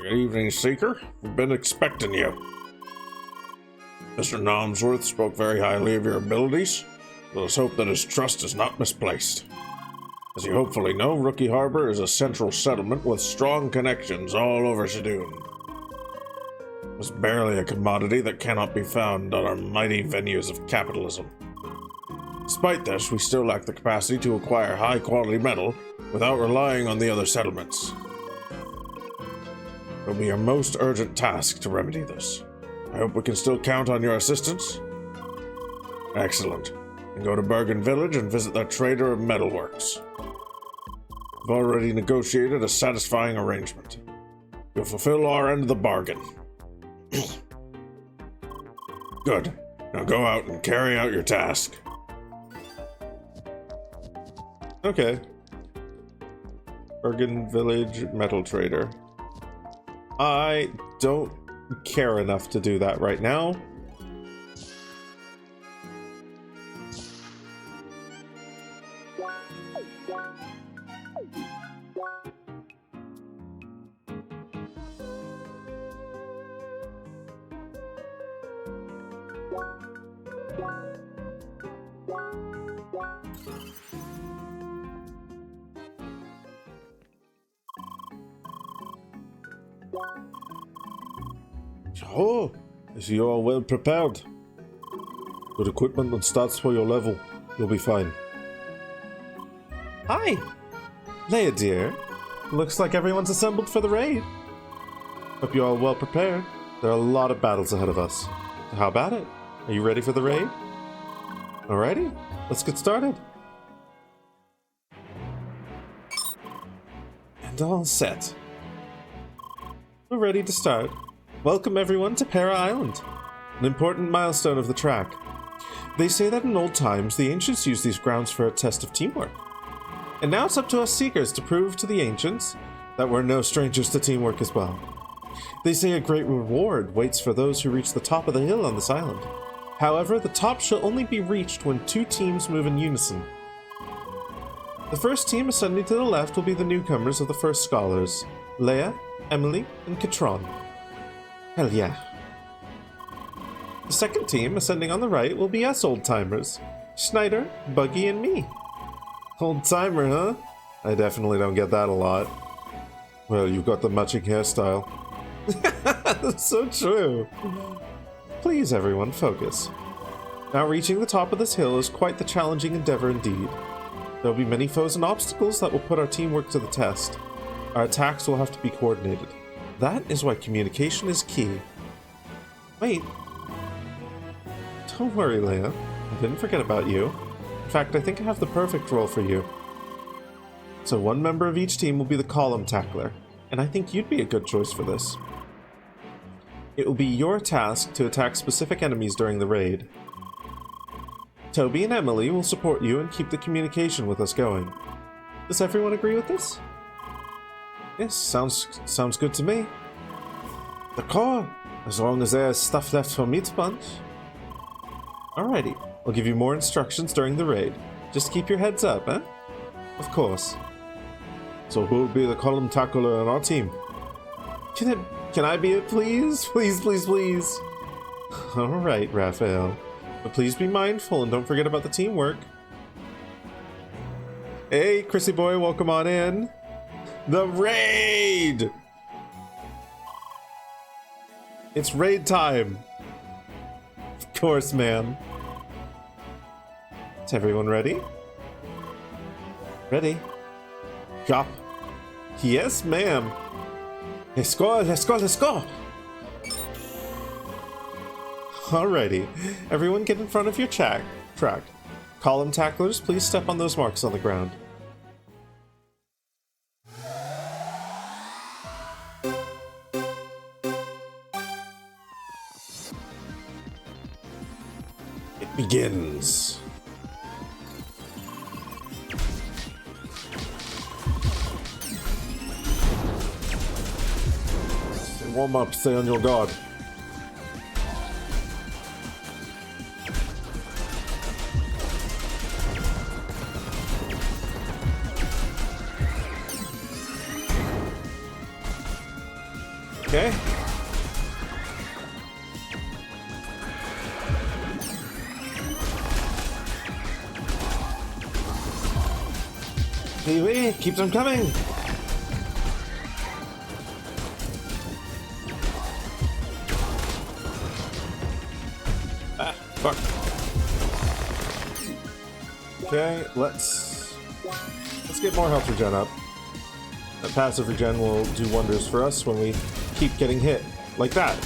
S2: Good evening, Seeker. We've been expecting you. Mr. Nomsworth spoke very highly of your abilities. Let us hope that his trust is not misplaced. As you hopefully know, Rookie Harbor is a central settlement with strong connections all over Shadoon. It's barely a commodity that cannot be found on our mighty venues of capitalism. Despite this, we still lack the capacity to acquire high-quality metal without relying on the other settlements. It will be our most urgent task to remedy this. I hope we can still count on your assistance. Excellent. Then go to Bergen Village and visit their trader of metalworks. We've already negotiated a satisfying arrangement. You'll fulfill our end of the bargain. Good. Now go out and carry out your task.
S3: Okay. Bergen Village Metal Trader. I don't care enough to do that right now. Oh, I see you are well prepared. Good equipment and stats for your level. You'll be fine. Hi! Leia, dear. Looks like everyone's assembled for the raid. Hope you're all well prepared. There are a lot of battles ahead of us. So how about it? Are you ready for the raid? Alrighty, let's get started. And all set. We're ready to start. Welcome everyone to Para Island, an important milestone of the track. They say that in old times, the ancients used these grounds for a test of teamwork. And now it's up to us seekers to prove to the ancients that we're no strangers to teamwork as well. They say a great reward waits for those who reach the top of the hill on this island. However, the top shall only be reached when 2 teams move in unison. The first team ascending to the left will be the newcomers of the first scholars, Leia, Emily, and Katron. Hell yeah. The second team ascending on the right will be us old-timers, Schneider, Buggy, and me. Old-timer, huh? I definitely don't get that a lot. Well, you've got the matching hairstyle. That's so true. Please, everyone, focus. Now, reaching the top of this hill is quite the challenging endeavor indeed. There will be many foes and obstacles that will put our teamwork to the test. Our attacks will have to be coordinated. That is why communication is key. Wait. Don't worry, Leia. I didn't forget about you. In fact, I think I have the perfect role for you. So one member of each team will be the column tackler, and I think you'd be a good choice for this. It will be your task to attack specific enemies during the raid. Toby and Emily will support you and keep the communication with us going. Does everyone agree with this? Yes, sounds good to me. D'accord, as long as there's stuff left for me to punch. Alrighty, I'll give you more instructions during the raid. Just keep your heads up, eh? Of course. So who will be the column tackler on our team? Can I be it, please? Please, please, please. Alright, Raphael. But please be mindful and don't forget about the teamwork. Hey, Chrissy boy, welcome on in. The raid! It's raid time. Of course, ma'am. Is everyone ready? Ready? Drop. Yes, ma'am. Let's go, let's go, let's go! Alrighty. Everyone get in front of your track. Column tacklers, please step on those marks on the ground. It begins. Warm up, stay on your guard. Okay. Hey, keep them coming. Ah, fuck. Okay, let's get more health regen up. That passive regen will do wonders for us when we keep getting hit like that.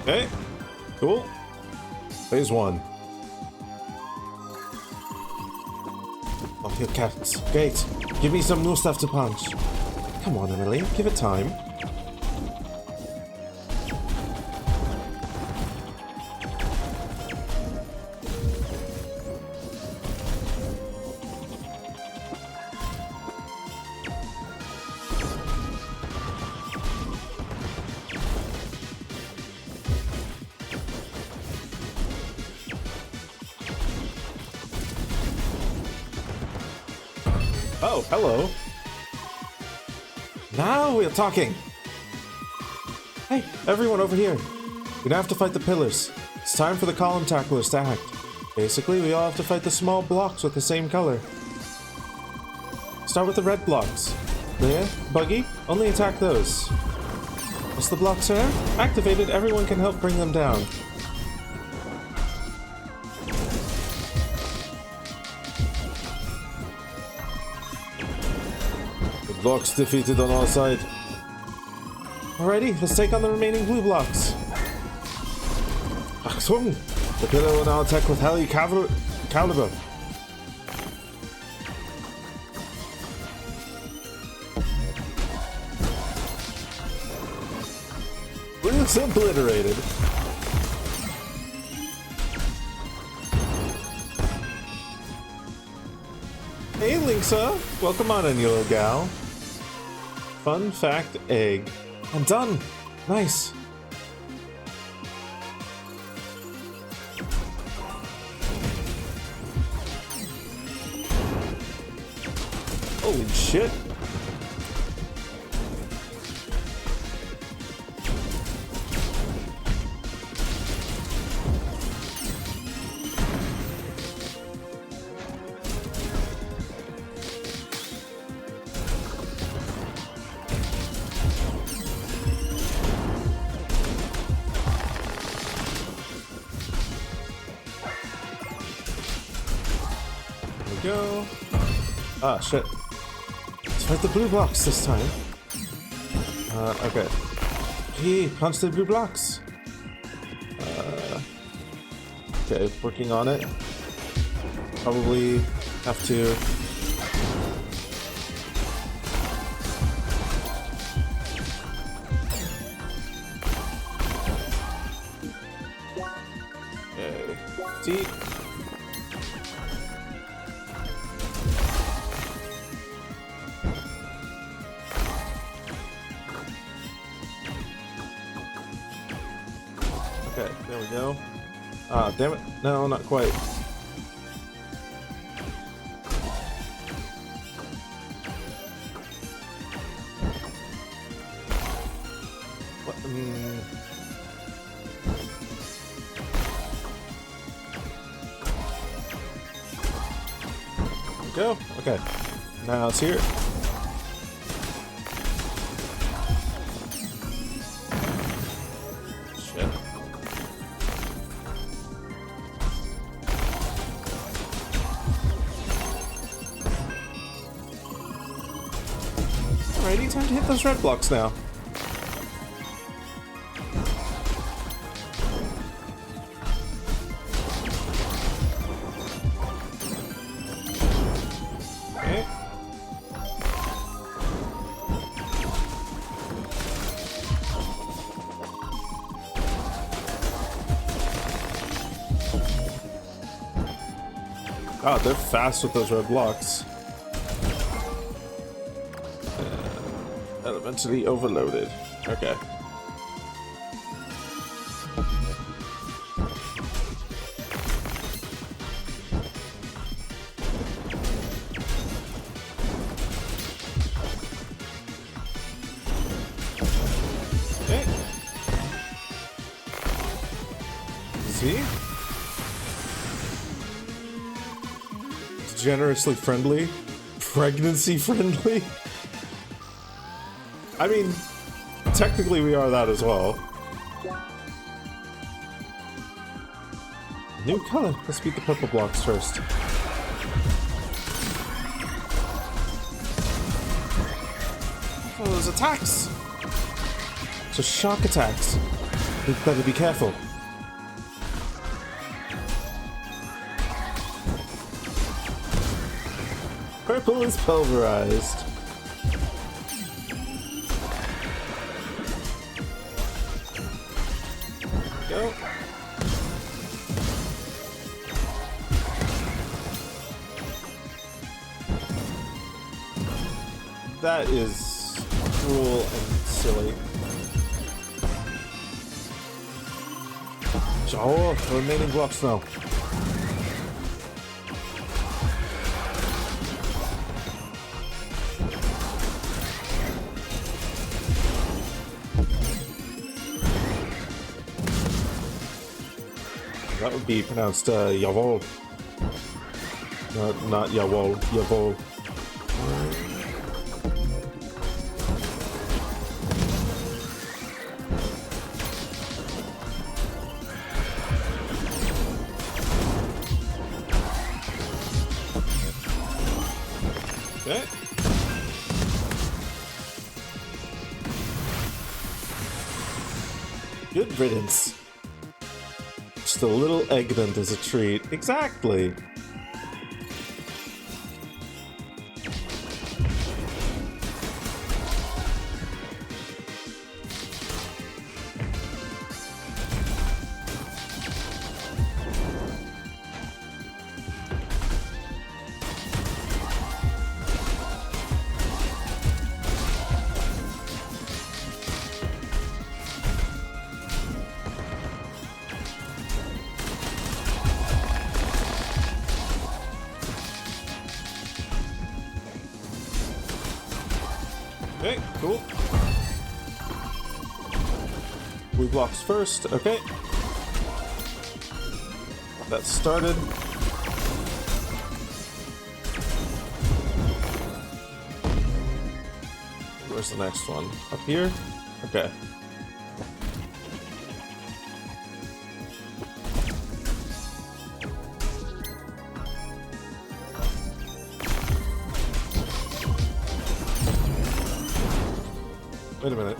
S3: Okay, cool. Phase 1. Off your cats. Great. Give me some new stuff to punch. Come on, Emily. Give it time. Oh, hello. Now we're talking. Hey, everyone over here. We don't have to fight the pillars. It's time for the column tacklers to act. Basically, we all have to fight the small blocks with the same color. Start with the red blocks. Leah, Buggy, only attack those. Once the blocks are activated, everyone can help bring them down. The blocks defeated on our side. Alrighty, let's take on the remaining blue blocks. Achtung! The pillar will now attack with Heli Caliber. It's obliterated. Hey, Linksa. Welcome on in, you little gal. Fun fact egg. I'm done. Nice. Holy shit. Go. Ah, shit. Let's fight the blue blocks this time. Okay. Gee, punch the blue blocks. Okay, working on it. Probably have to... Okay. See? Okay, there we go. Ah, damn it. No, not quite. What? There we go. Okay. Now it's here. Alrighty, time to hit those red blocks now. Okay. God, they're fast with those red blocks. Elementally overloaded. Okay. Okay. See? Generously friendly? Pregnancy friendly? I mean, technically we are that as well. New color. Let's beat the purple blocks first. Oh, those attacks! So shock attacks. We better be careful. Purple is pulverized. Go. That is cruel and silly. Oh, remaining blocks now. That would be pronounced Yavol. Not Yavol. Yavol. Okay. Good riddance. Just a little eggplant as a treat. Exactly. Okay, cool. Blue blocks first, okay. That started. Where's the next one? Up here? Okay. Wait a minute.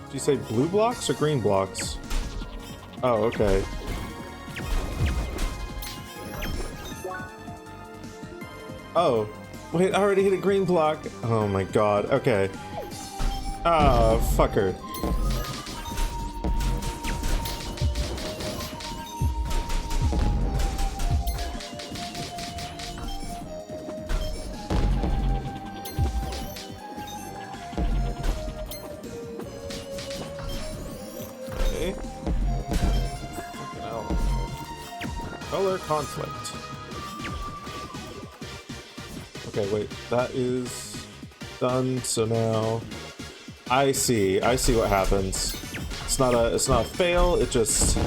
S3: Did you say blue blocks or green blocks? Oh, okay. Oh. Wait, I already hit a green block. Oh my god. Okay. Ah, fucker. Okay. Fucking hell. Color conflict. Okay, wait, that is done, so now I see what happens. It's not a fail, it just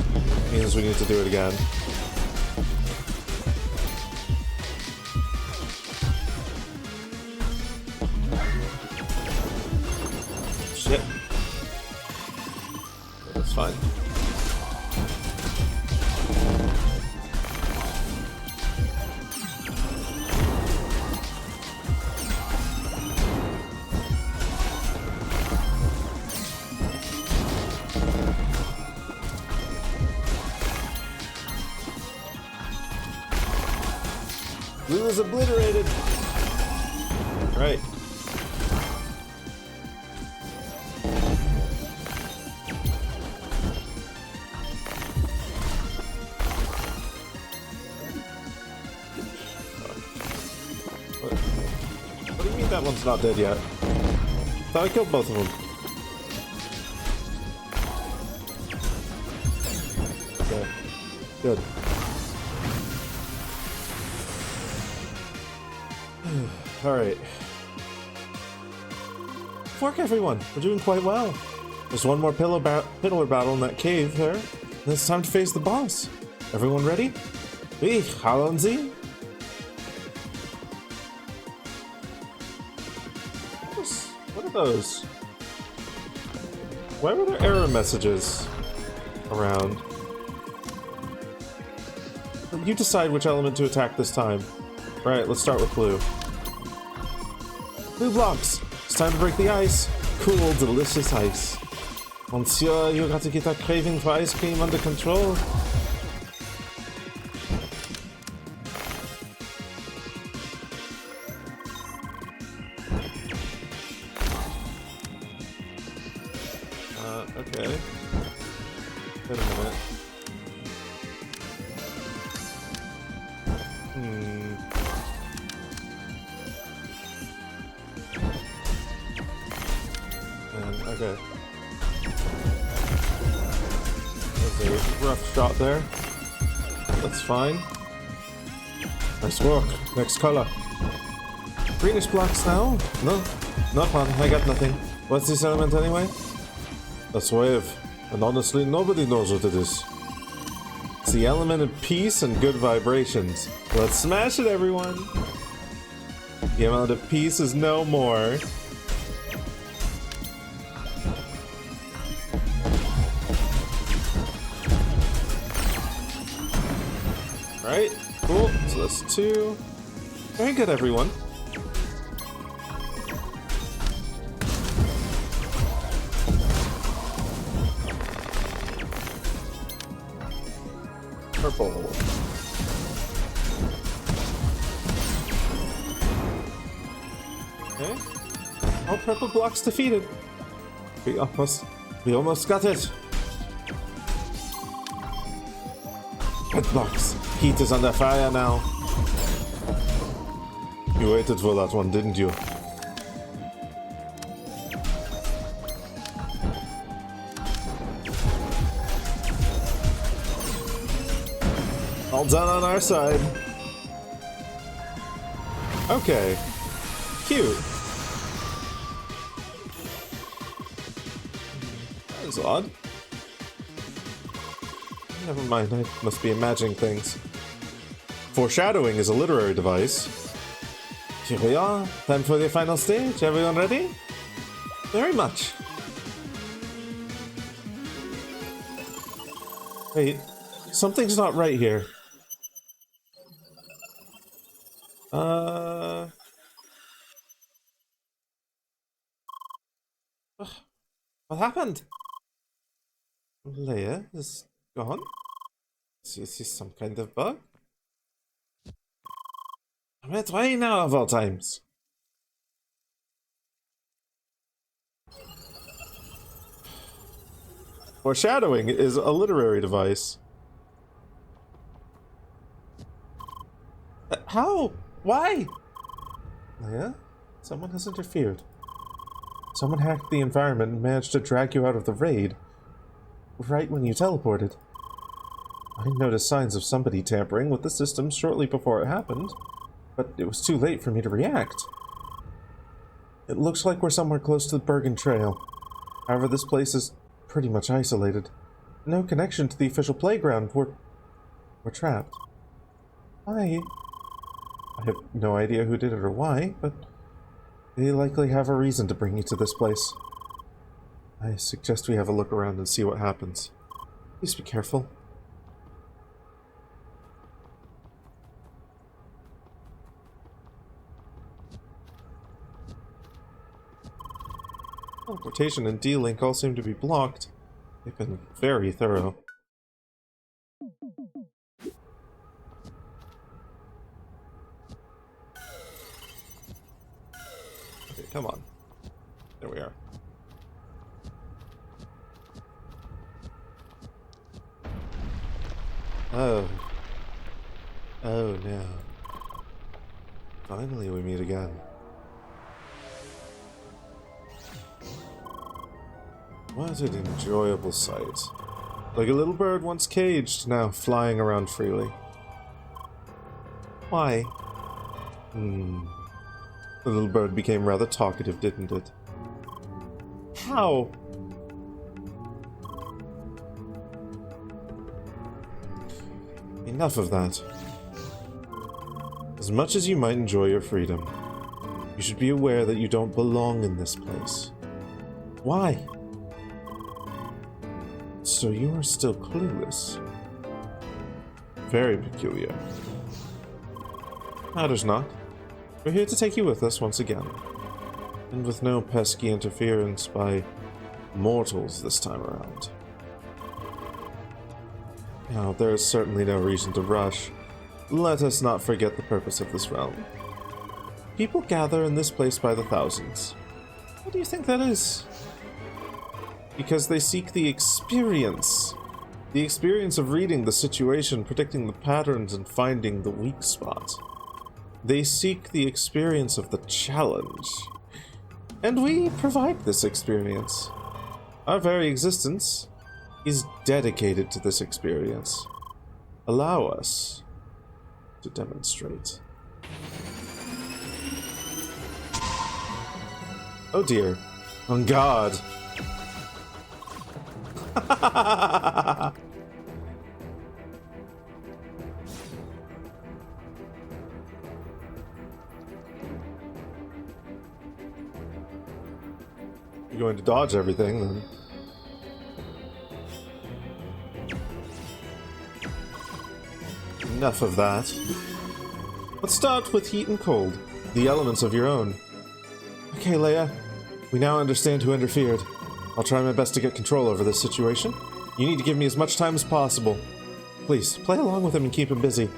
S3: means we need to do it again. Shit. That's fine. Blue is obliterated. Right. What do you mean that one's not dead yet? Thought I killed both of them. Okay. Good. Alright. Work, everyone! We're doing quite well. There's one more pillar battle in that cave there, and it's time to face the boss. Everyone ready? Hey, haben Sie? What are those? Why were there error messages around? You decide which element to attack this time. Alright, let's start with blue. Blue blocks! It's time to break the ice! Cool, delicious ice. Monsieur, you got to get that craving for ice cream under control. Okay. Wait a minute. Okay. There's a rough shot there. That's fine. Nice work. Next color. Greenish blocks now? No. Nothing. I got nothing. What's this element anyway? That's wave. And honestly, nobody knows what it is. It's the element of peace and good vibrations. Let's smash it, everyone! The element of peace is no more. Alright, cool. So that's 2. Very good, everyone. Purple. Okay. All purple blocks defeated. We almost got it. Red blocks. Heat is under fire now. You waited for that one, didn't you? All done on our side. Okay. Cute. That is odd. Never mind, I must be imagining things. Foreshadowing is a literary device. Here we are. Time for the final stage. Everyone ready? Very much. Wait, something's not right here. What happened? Leia is gone? Is this some kind of bug? Why now of all times? Foreshadowing is a literary device. How? Why? Leia? Someone has interfered. Someone hacked the environment and managed to drag you out of the raid right when you teleported. I noticed signs of somebody tampering with the system shortly before it happened, but it was too late for me to react. It looks like we're somewhere close to the Bergen Trail. However, this place is pretty much isolated. No connection to the official playground. We're trapped. I have no idea who did it or why, but they likely have a reason to bring you to this place. I suggest we have a look around and see what happens. Please be careful. Teleportation and D-Link all seem to be blocked. They've been very thorough. Okay, come on. There we are. Oh. Oh no. Finally we meet again. What an enjoyable sight. Like a little bird once caged, now flying around freely. Why? The little bird became rather talkative, didn't it? How? Enough of that. As much as you might enjoy your freedom, you should be aware that you don't belong in this place. Why? So you are still clueless. Very peculiar. Matters not. We're here to take you with us once again. And with no pesky interference by mortals this time around. Now, there is certainly no reason to rush. Let us not forget the purpose of this realm. People gather in this place by the thousands. What do you think that is? Because they seek the experience. The experience of reading the situation, predicting the patterns, and finding the weak spot. They seek the experience of the challenge. And we provide this experience. Our very existence is dedicated to this experience. Allow us to demonstrate. Oh dear. On God. you're going to dodge everything, then... Enough of that. Let's start with heat and cold, the elements of your own. Okay, Leia. We now understand who interfered. I'll try my best to get control over this situation. You need to give me as much time as possible. Please, play along with him and keep him busy.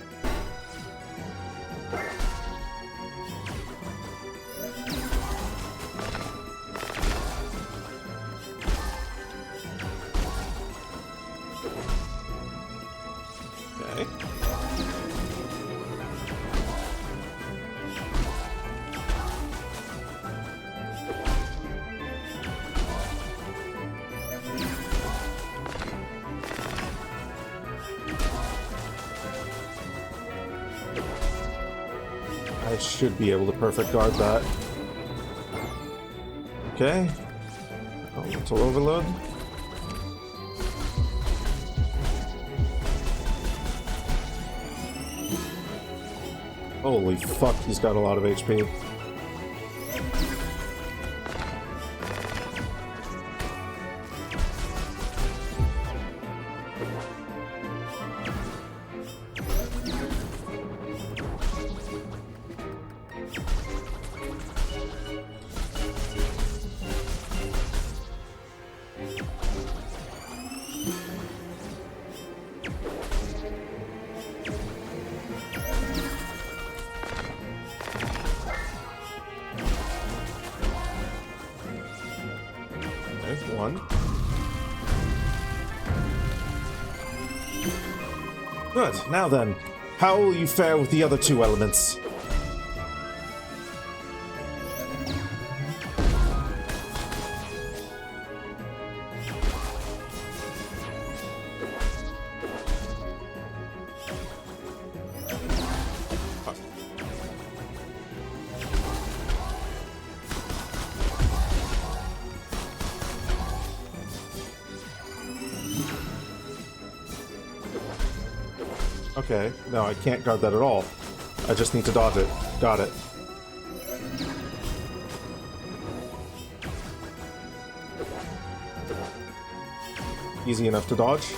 S3: Okay. I should be able to perfect guard that. Okay. Elemental overload. Holy fuck, he's got a lot of HP. Okay, one. Good, now then, how will you fare with the other two elements? Okay, no, I can't guard that at all. I just need to dodge it. Got it. Easy enough to dodge.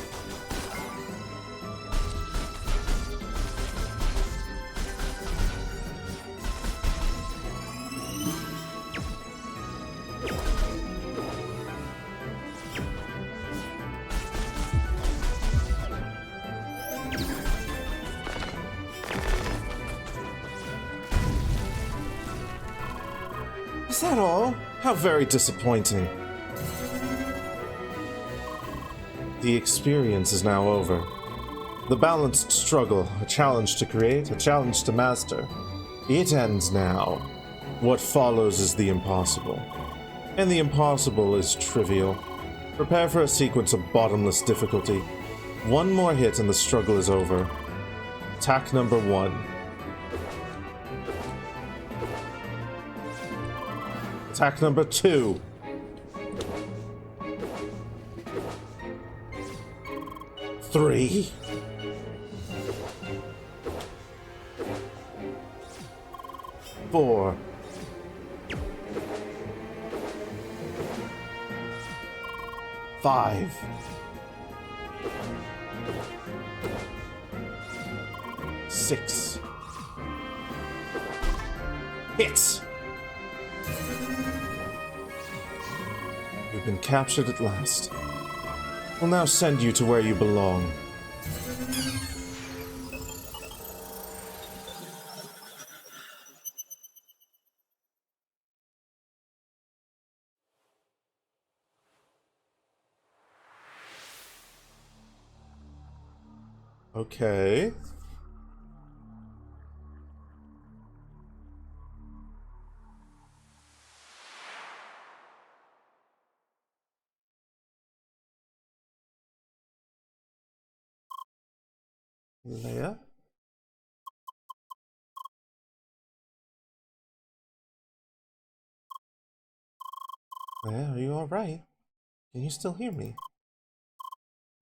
S3: Is that all? How very disappointing. The experience is now over. The balanced struggle, a challenge to create, a challenge to master. It ends now. What follows is the impossible. And the impossible is trivial. Prepare for a sequence of bottomless difficulty. One more hit and the struggle is over. Attack number 1. Attack number 2. Three. 4. 5. 6. Hits! You've been captured at last. We'll now send you to where you belong. Okay. Leia? Leia, are you alright? Can you still hear me?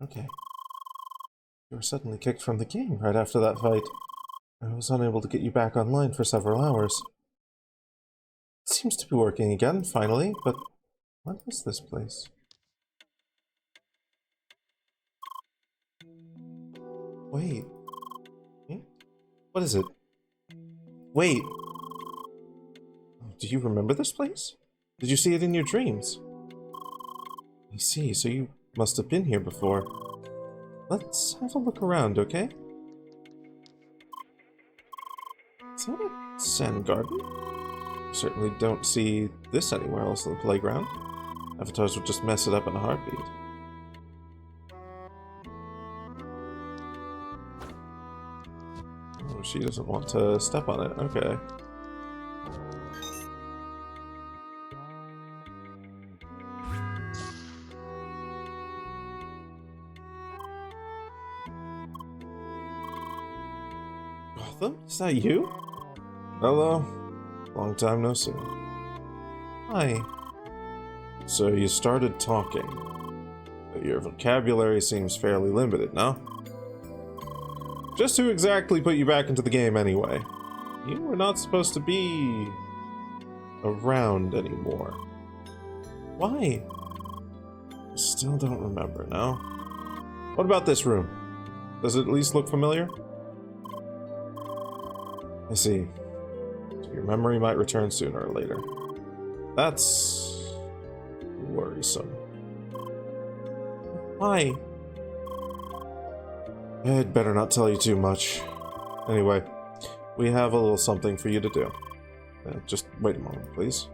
S3: Okay. You were suddenly kicked from the game right after that fight. I was unable to get you back online for several hours. It seems to be working again, finally, but What is this place? Wait. Hmm? What is it? Wait. Do you remember this place? Did you see it in your dreams? I see, so you must have been here before. Let's have a look around, okay? Is that a sand garden? Certainly don't see this anywhere else in the playground. Avatars would just mess it up in a heartbeat. Oh, she doesn't want to step on it. Okay. Gotham? Is that you? Hello. Long time no see. Hi. So you started talking. But your vocabulary seems fairly limited, no? Just who exactly put you back into the game anyway? You were not supposed to be around anymore. Why? I still don't remember, no? What about this room? Does it at least look familiar? I see. So your memory might return sooner or later. That's worrisome. Why? I'd better not tell you too much. Anyway, we have a little something for you to do. Just wait a moment, please.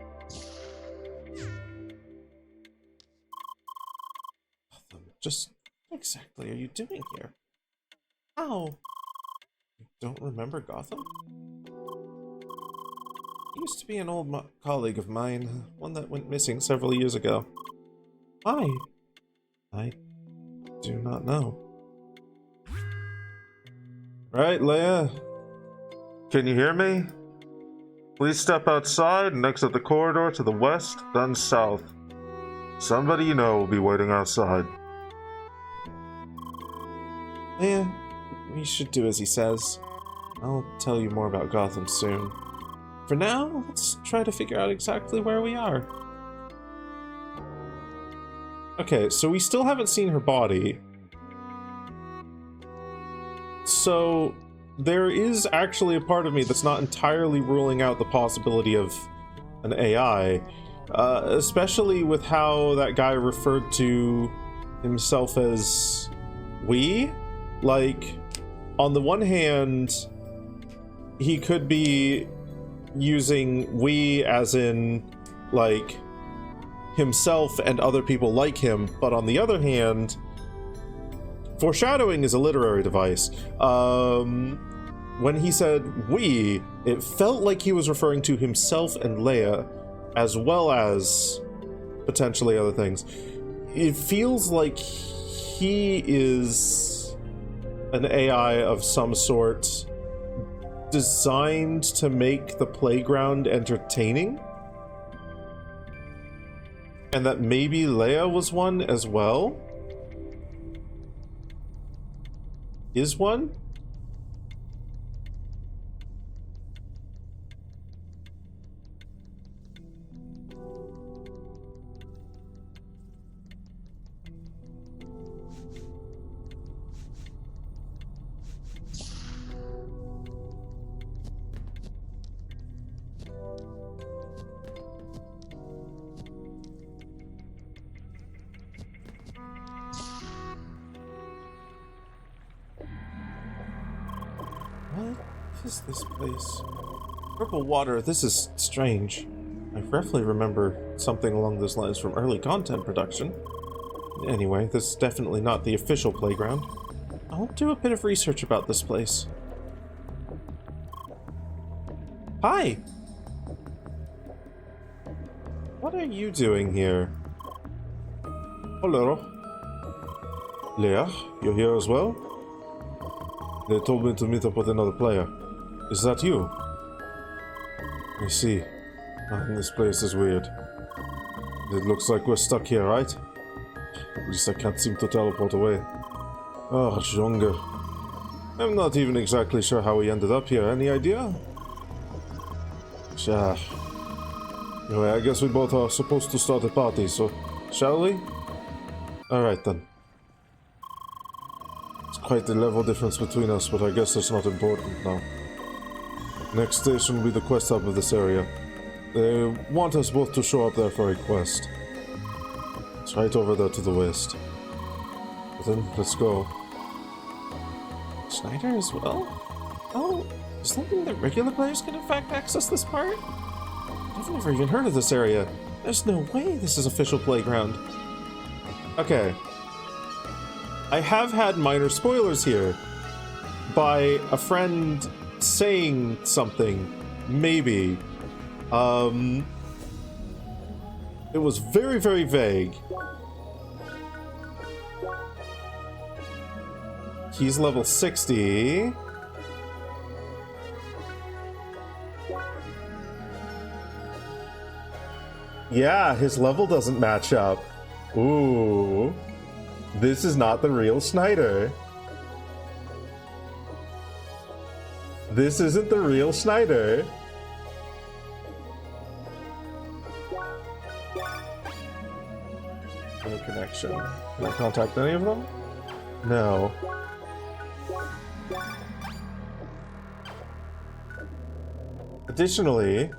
S3: Just what exactly are you doing here? How? You don't remember Gotham? He used to be an old colleague of mine, one that went missing several years ago. Why? I do not know. Right, Leia? Can you hear me? Please step outside and exit the corridor to the west, then south. Somebody you know will be waiting outside. Leia, we should do as he says. I'll tell you more about Gotham soon. For now, let's try to figure out exactly where we are. Okay, so we still haven't seen her body. So there is actually a part of me that's not entirely ruling out the possibility of an AI, especially with how that guy referred to himself as we. Like, on the one hand, he could be using we as in, like, himself and other people like him, but on the other hand, foreshadowing is a literary device. When he said we, it felt like he was referring to himself and Leia, as well as potentially other things. It feels like he is an AI of some sort, designed to make the playground entertaining, and that maybe Leia was one as well. Is one? What is this place? Purple water, this is strange. I roughly remember something along those lines from early content production. Anyway, this is definitely not the official playground. I'll do a bit of research about this place. Hi! What are you doing here? Hello. Leia, you're here as well? They told me to meet up with another player. Is that you? I see. This place is weird. It looks like we're stuck here, right? At least I can't seem to teleport away. Oh, Jonga. I'm not even exactly sure how we ended up here. Any idea? Anyway, I guess we both are supposed to start a party, so shall we? Alright then. It's quite the level difference between us, but I guess that's not important now. Next station will be the quest hub of this area. They want us both to show up there for a quest. It's right over there to the west. But then, let's go. Schneider as well? Oh, does that mean that regular players can in fact access this part? I've never even heard of this area. There's no way this is official playground. Okay. I have had minor spoilers here. By a friend saying something. Maybe. It was very, very vague. He's level 60. Yeah, his level doesn't match up. Ooh. This is not the real Schneider. This isn't the real Schneider. No connection. Can I contact any of them? No. Additionally,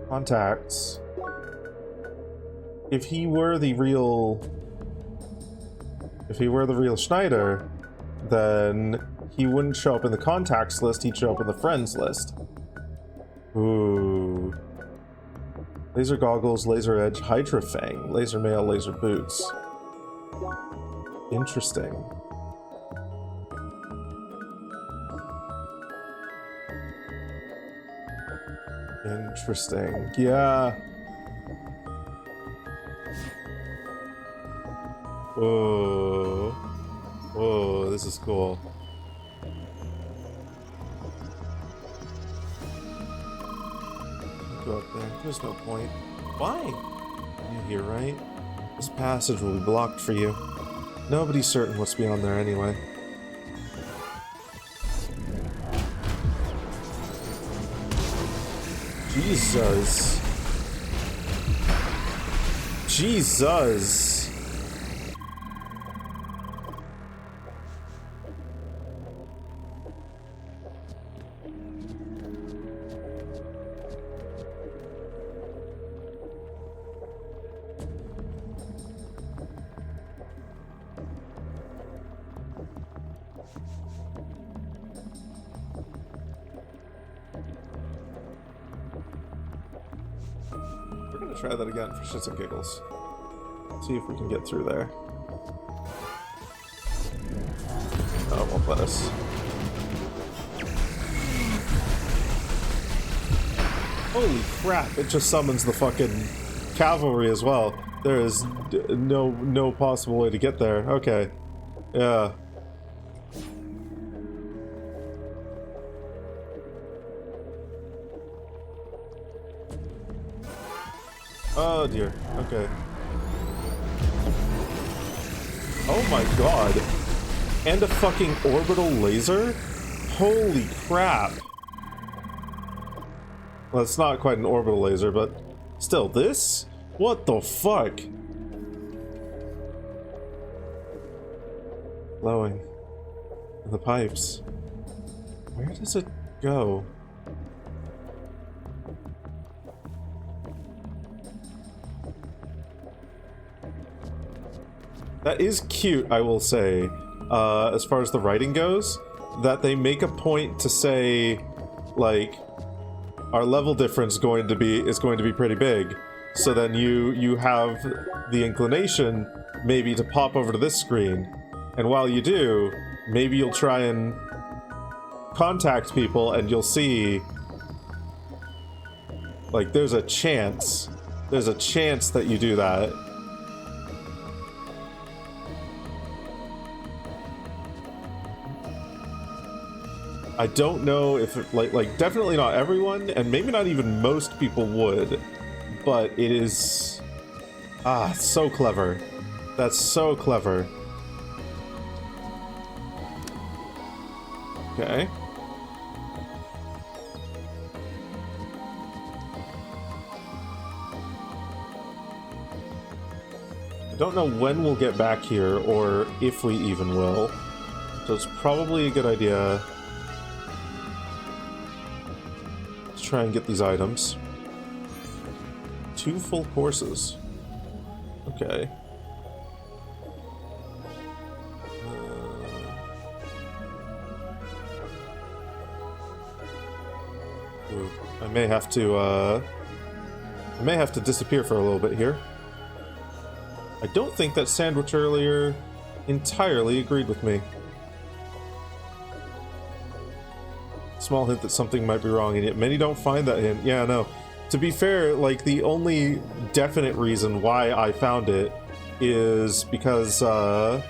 S3: contacts. If he were the real Schneider, then he wouldn't show up in the contacts list, he'd show up in the friends list. Ooh. Laser goggles, laser edge, Hydra Fang, laser mail, laser boots. Interesting. Interesting. Yeah. Oh. Oh, this is cool. Go up there. There's no point. Why? You're here, right? This passage will be blocked for you. Nobody's certain what's beyond there anyway. Jesus. Jesus. Try that again for shits and giggles. See if we can get through there. Oh, it won't let us. Holy crap, it just summons the fucking cavalry as well. There is no possible way to get there. Okay. Yeah. Oh dear, okay. Oh my god. And a fucking orbital laser? Holy crap. Well, it's not quite an orbital laser, but still, this? What the fuck? Blowing. In the pipes. Where does it go? That is cute, I will say, as far as the writing goes, that they make a point to say, like, our level difference is going to be pretty big. So then you have the inclination maybe to pop over to this screen, and while you do, maybe you'll try and contact people, and you'll see, like, there's a chance that you do that. I don't know if it, like definitely not everyone, and maybe not even most people would, but it is so clever. That's so clever. Okay. Don't know when we'll get back here, or if we even will. So it's probably a good idea to try and get these items. 2 full courses. Okay. Ooh, I may have to disappear for a little bit here. I don't think that sandwich earlier entirely agreed with me. Small hint that something might be wrong, and yet many don't find that hint. Yeah, no. To be fair, like, the only definite reason why I found it is because I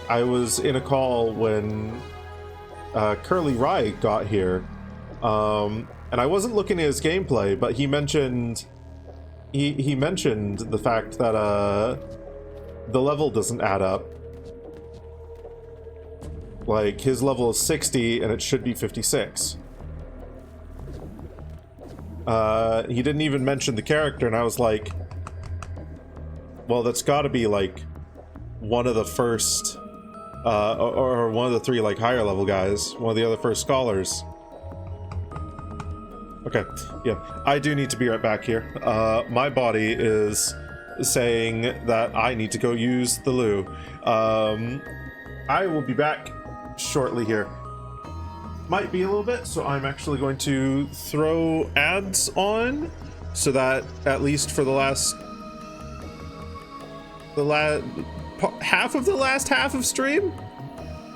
S3: was in a call when Curly Rye got here, and I wasn't looking at his gameplay, but he mentioned he mentioned the fact that the level doesn't add up. Like, his level is 60 and it should be 56. He didn't even mention the character, and I was like, well, that's gotta be like one of the first or one of the 3 like higher level guys, one of the other first scholars. Okay, yeah, I do need to be right back here. My body is saying that I need to go use the loo. I will be back shortly here. Might be a little bit, so I'm actually going to throw ads on so that at least for the half of the last half of stream,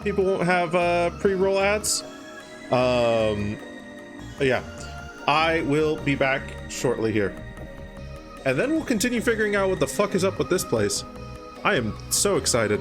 S3: people won't have pre-roll ads. Yeah, I will be back shortly here. And then we'll continue figuring out what the fuck is up with this place. I am so excited.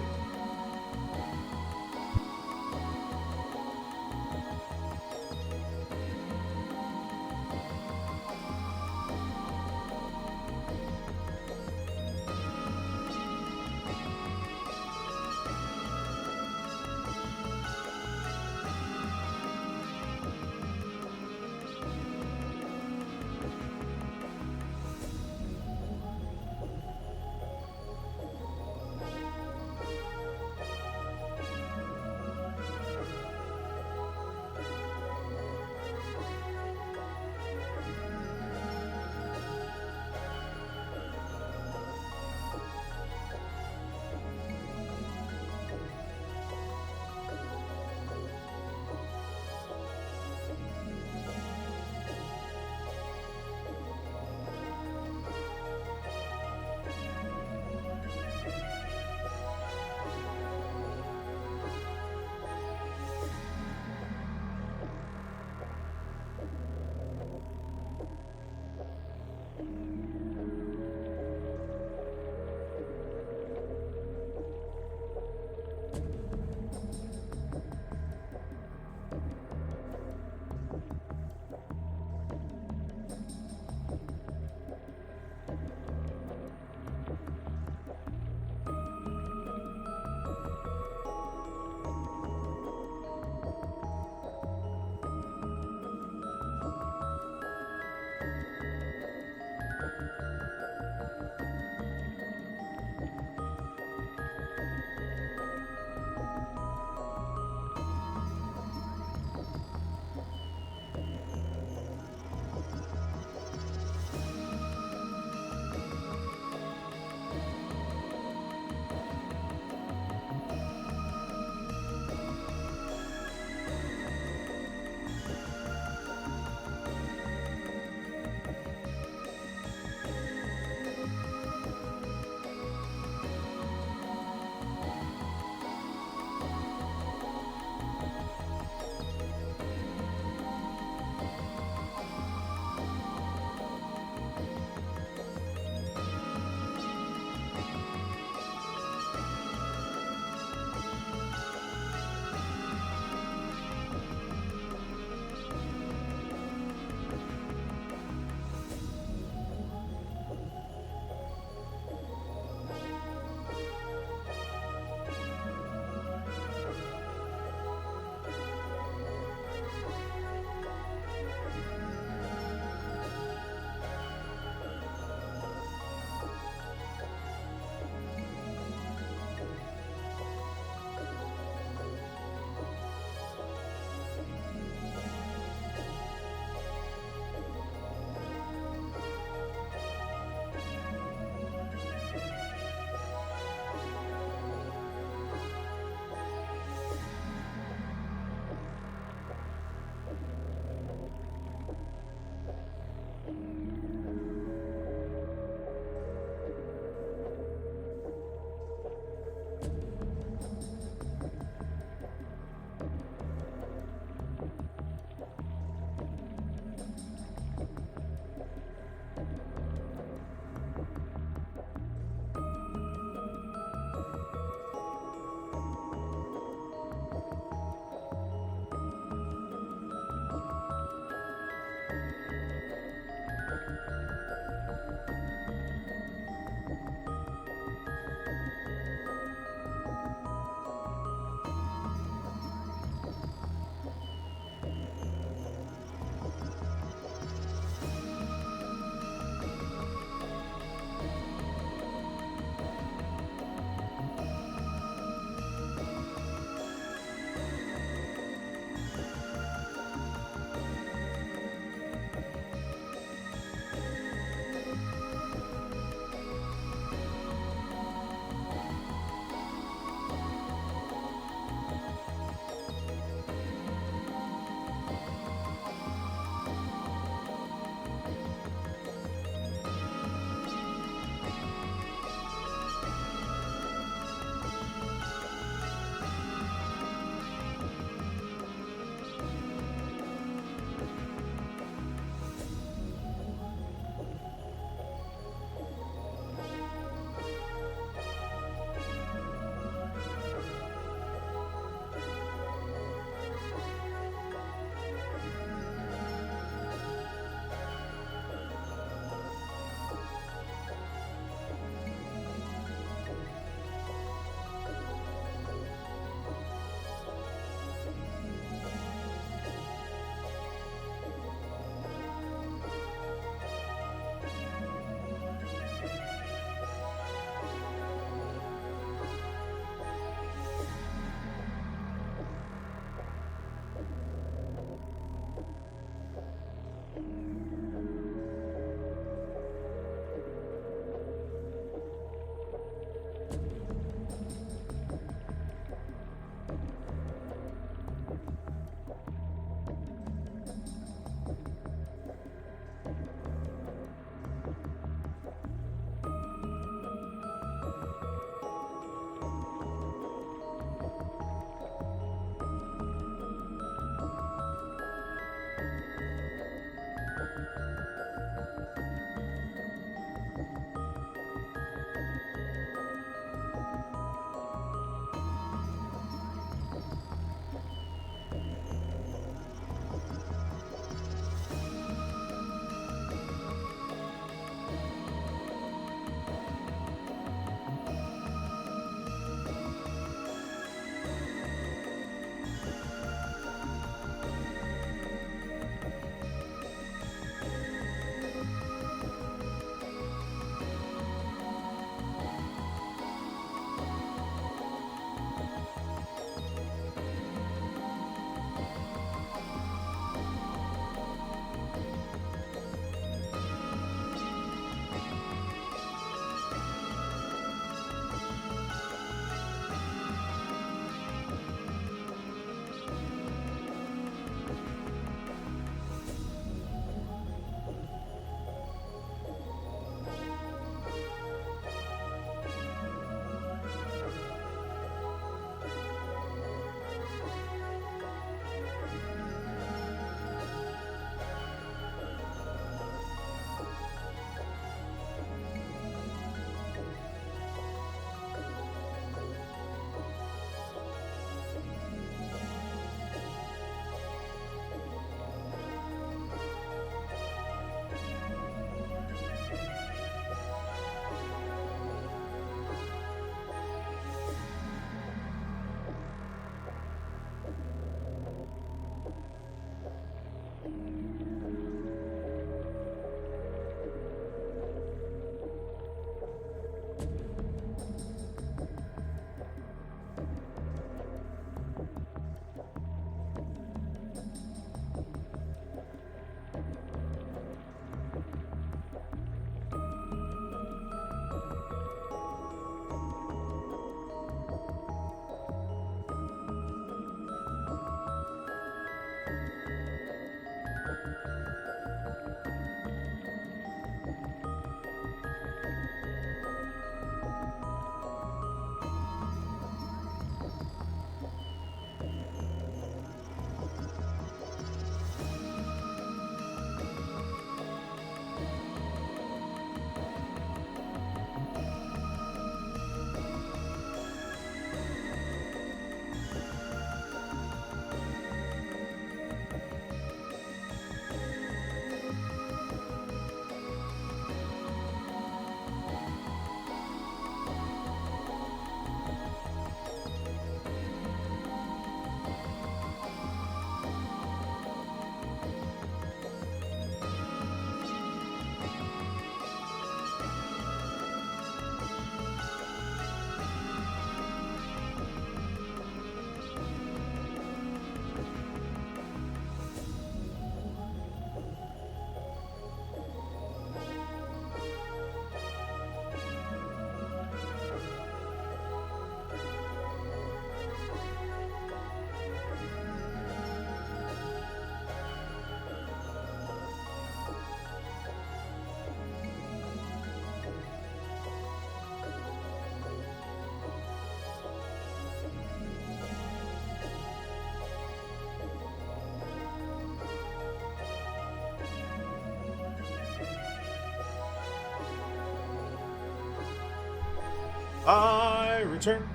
S3: I return.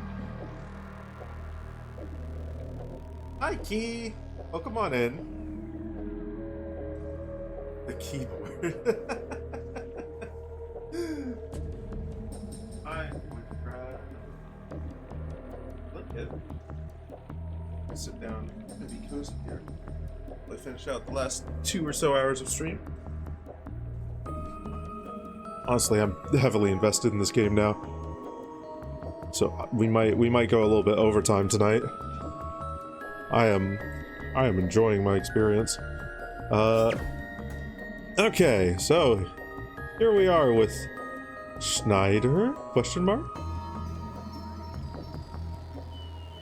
S3: Hi, Key. Welcome on in. The keyboard. I'm going to grab. Look at. Sit down and be cozy here. I finish out the last 2 or so hours of stream. Honestly, I'm heavily invested in this game now, so we might go a little bit overtime tonight. I am enjoying my experience. Okay, so here we are with Schneider? Question mark?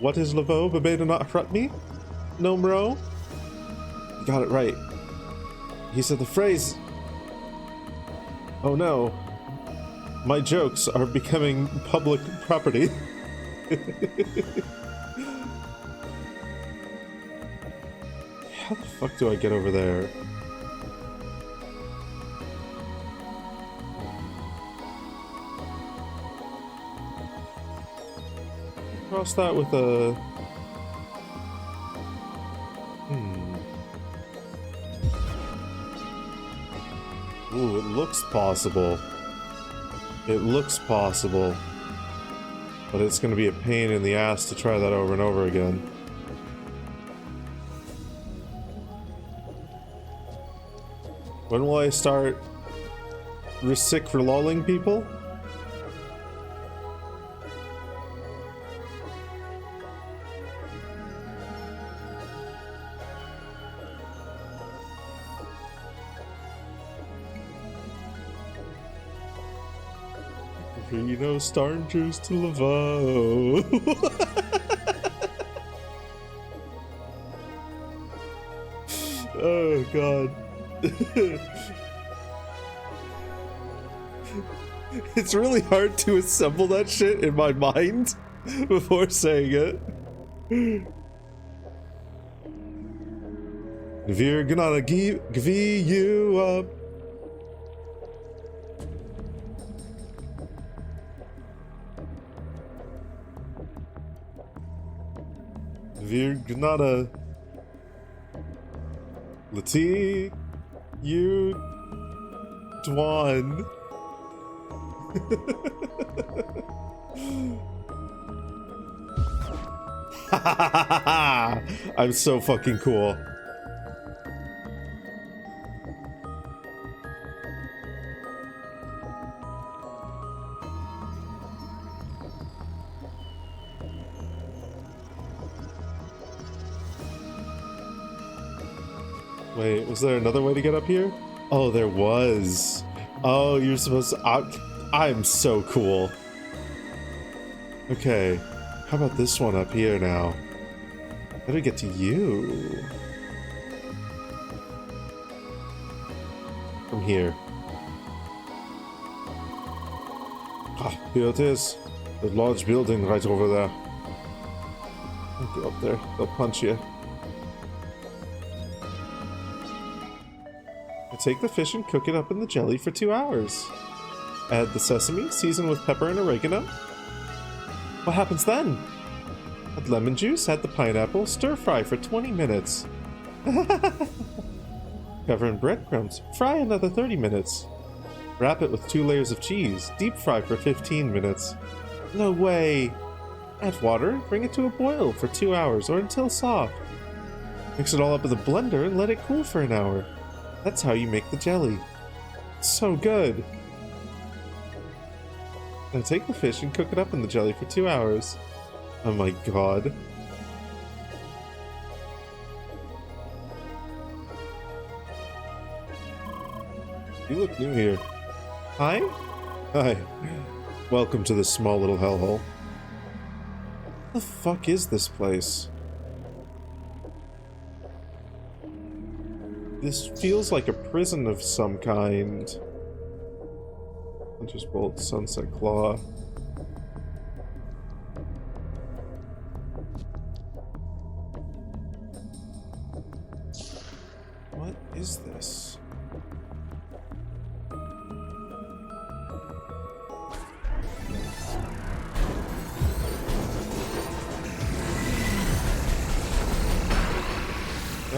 S3: What is Laveau? Bebeda not front me? No, bro. You got it right. He said the phrase. Oh no. My jokes are becoming public property. How the fuck do I get over there? Cross that with a... Ooh, it looks possible. It looks possible. But it's gonna be a pain in the ass to try that over and over again. When will I start sick for lolling people? Reno Starngers to Laveau. Oh god. It's really hard to assemble that shit in my mind before saying it. We're gonna give you up. We're gonna Lati you Dwan. I'm so fucking cool. Wait, was there another way to get up here? Oh, there was. Oh, you're supposed to... I'm so cool. Okay, how about this one up here now? How do we get to you? From here. Ah, here it is. The large building right over there. Don't go up there, they'll punch you. Take the fish and cook it up in the jelly for 2 hours. Add the sesame, season with pepper and oregano. What happens then? Add lemon juice, add the pineapple, stir fry for 20 minutes. Cover in breadcrumbs, fry another 30 minutes. Wrap it with 2 layers of cheese, deep fry for 15 minutes. No way! Add water, bring it to a boil for 2 hours or until soft. Mix it all up with a blender and let it cool for an hour. That's how you make the jelly. It's so good. Now take the fish and cook it up in the jelly for 2 hours. Oh my god. You look new here. Hi? Hi. Welcome to this small little hellhole. What the fuck is this place? This feels like a prison of some kind. Just bolt Sunset Claw. What is this?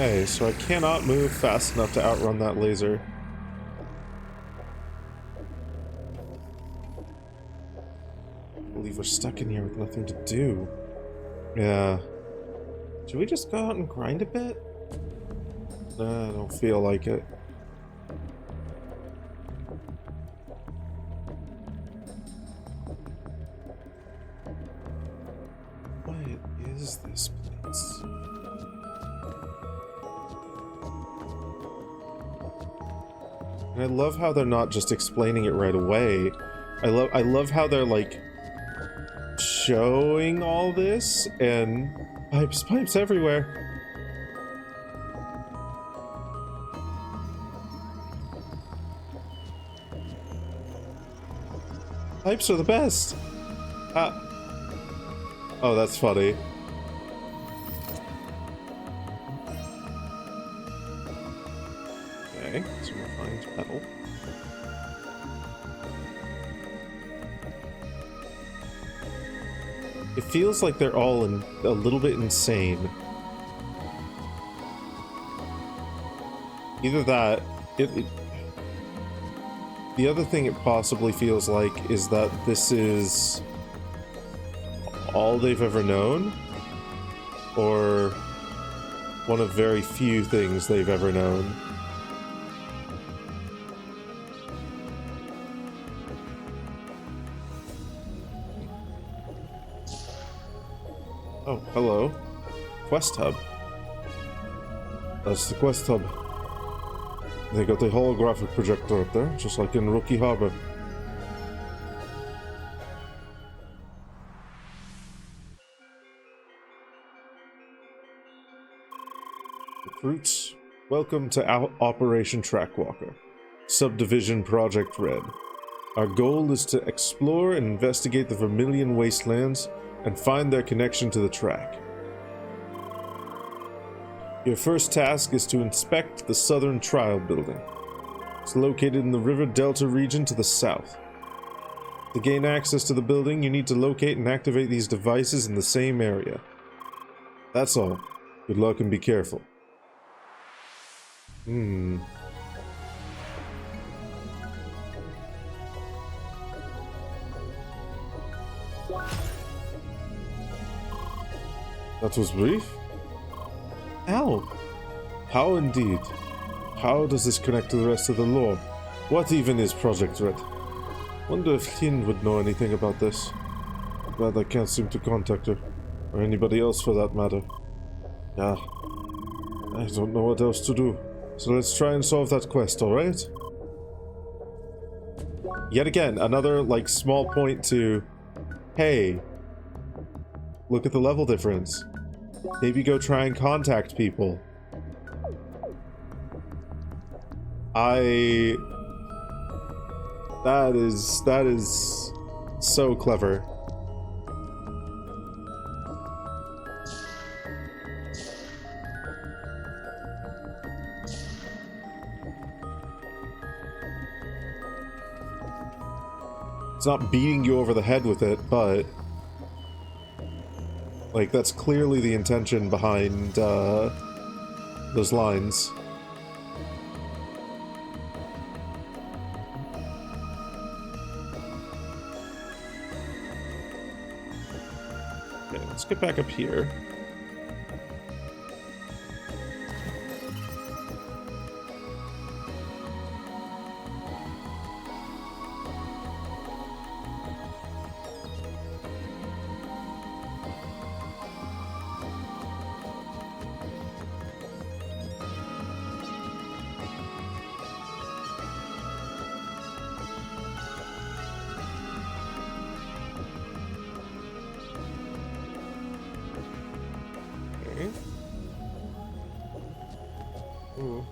S3: Okay, so I cannot move fast enough to outrun that laser. I believe we're stuck in here with nothing to do. Yeah. Should we just go out and grind a bit? Nah, I don't feel like it. What is this place? And I love how they're not just explaining it right away. I love how they're like showing all this and pipes everywhere. Pipes are the best. Oh, that's funny. Okay, some refined metal. It feels like they're all a little bit insane. Either that, the other thing it possibly feels like is that this is all they've ever known, or one of very few things they've ever known. Oh, hello. Quest hub. That's the quest hub. They got a holographic projector up there, just like in Rookie Harbor. Recruits, welcome to Operation Trackwalker, Subdivision Project Red. Our goal is to explore and investigate the Vermilion Wastelands and find their connection to the track. Your first task is to inspect the Southern Trial Building. It's located in the River Delta region to the south. To gain access to the building, you need to locate and activate these devices in the same area. That's all. Good luck and be careful. That was brief? How? How indeed? How does this connect to the rest of the lore? What even is Project Red? Wonder if Hlyn would know anything about this. Glad I can't seem to contact her, or anybody else for that matter. Yeah, I don't know what else to do. So let's try and solve that quest, alright? Yet again, another, like, small point to... Hey, look at the level difference. Maybe go try and contact people. That is so clever. It's not beating you over the head with it, but like that's clearly the intention behind those lines. Okay, let's get back up here. Ooh.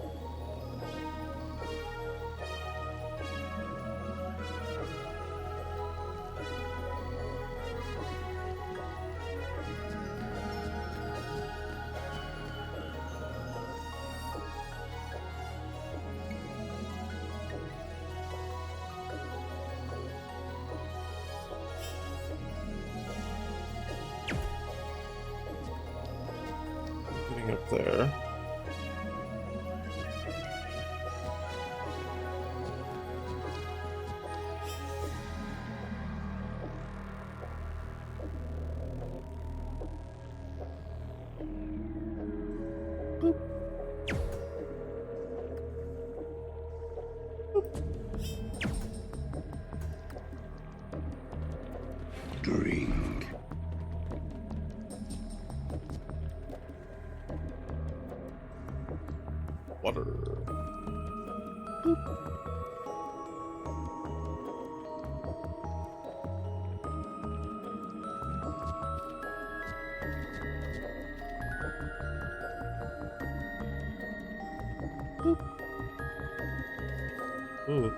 S3: Getting up there. Ooh.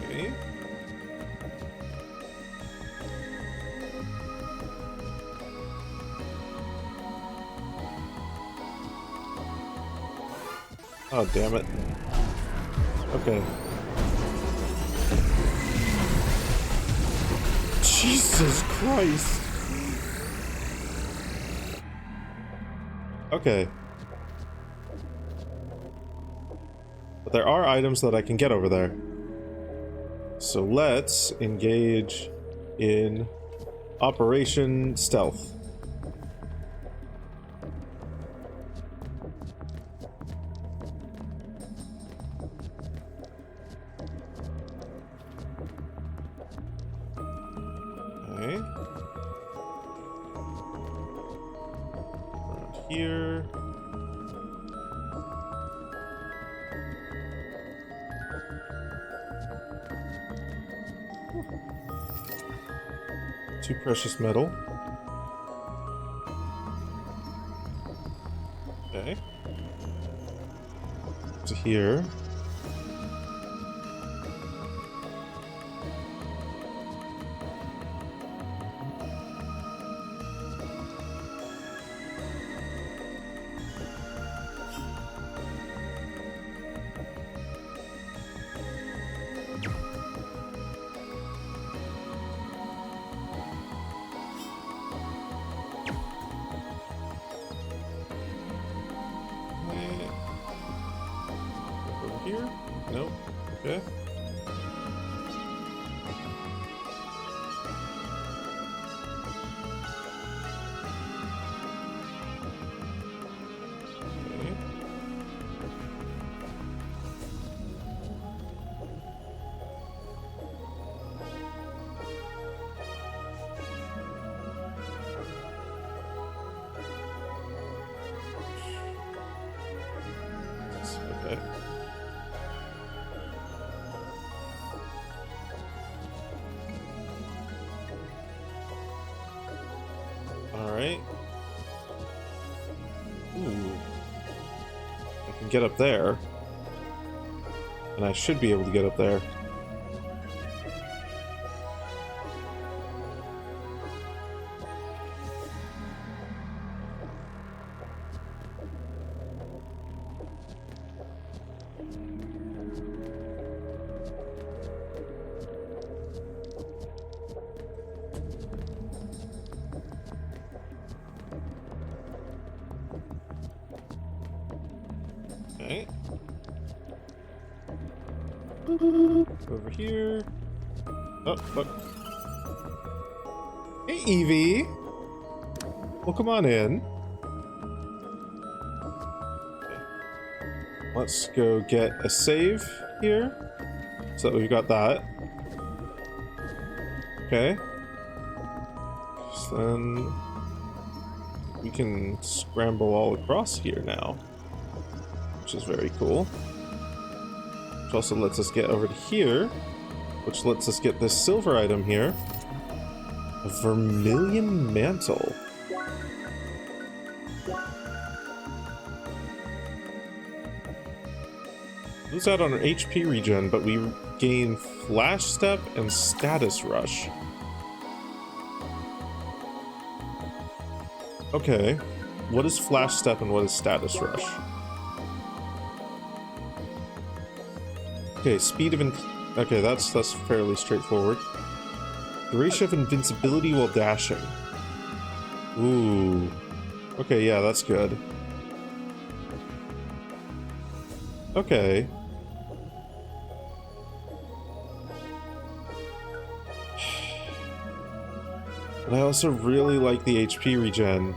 S3: Okay. Oh, damn it. Okay. Jesus Christ. Okay. But there are items that I can get over there. So let's engage in Operation Stealth. Okay. Around here. Two precious metal. Okay. To here. Over here? Nope. Okay. Okay. Okay. Alright. Ooh. I can get up there. And I should be able to get up there. Okay. Over here. Oh, look. Hey, Evie. Well, come on in. Okay. Let's go get a save here. So that we've got that. Okay. So then we can scramble all across here now, which is very cool. Which also lets us get over to here, which lets us get this silver item here. A vermilion mantle. Lose out on an HP regen, but we gain Flash Step and Status Rush. Okay. What is Flash Step and what is Status Rush? Okay, speed of okay, that's fairly straightforward. Duration of invincibility while dashing. Ooh. Okay, yeah, that's good. Okay. And I also really like the HP regen.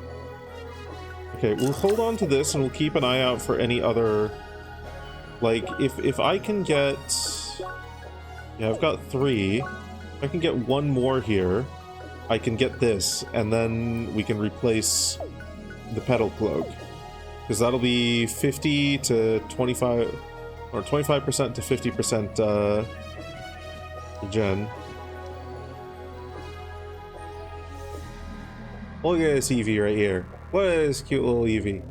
S3: Okay, we'll hold on to this and we'll keep an eye out for any other... Like, if I can get... Yeah, I've got 3. If I can get 1 more here, I can get this, and then we can replace the Petal Cloak. Because that'll be 50 to 25, or 25% to 50% gen. Look at this Eevee right here. What is this cute little Eevee?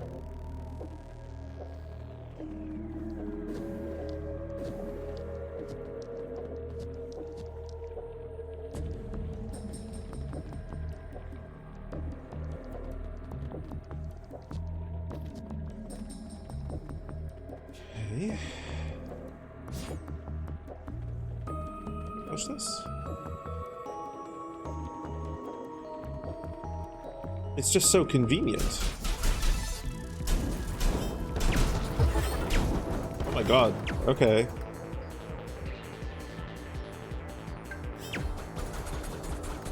S3: Okay. What's this? It's just so convenient. Oh my god. Okay.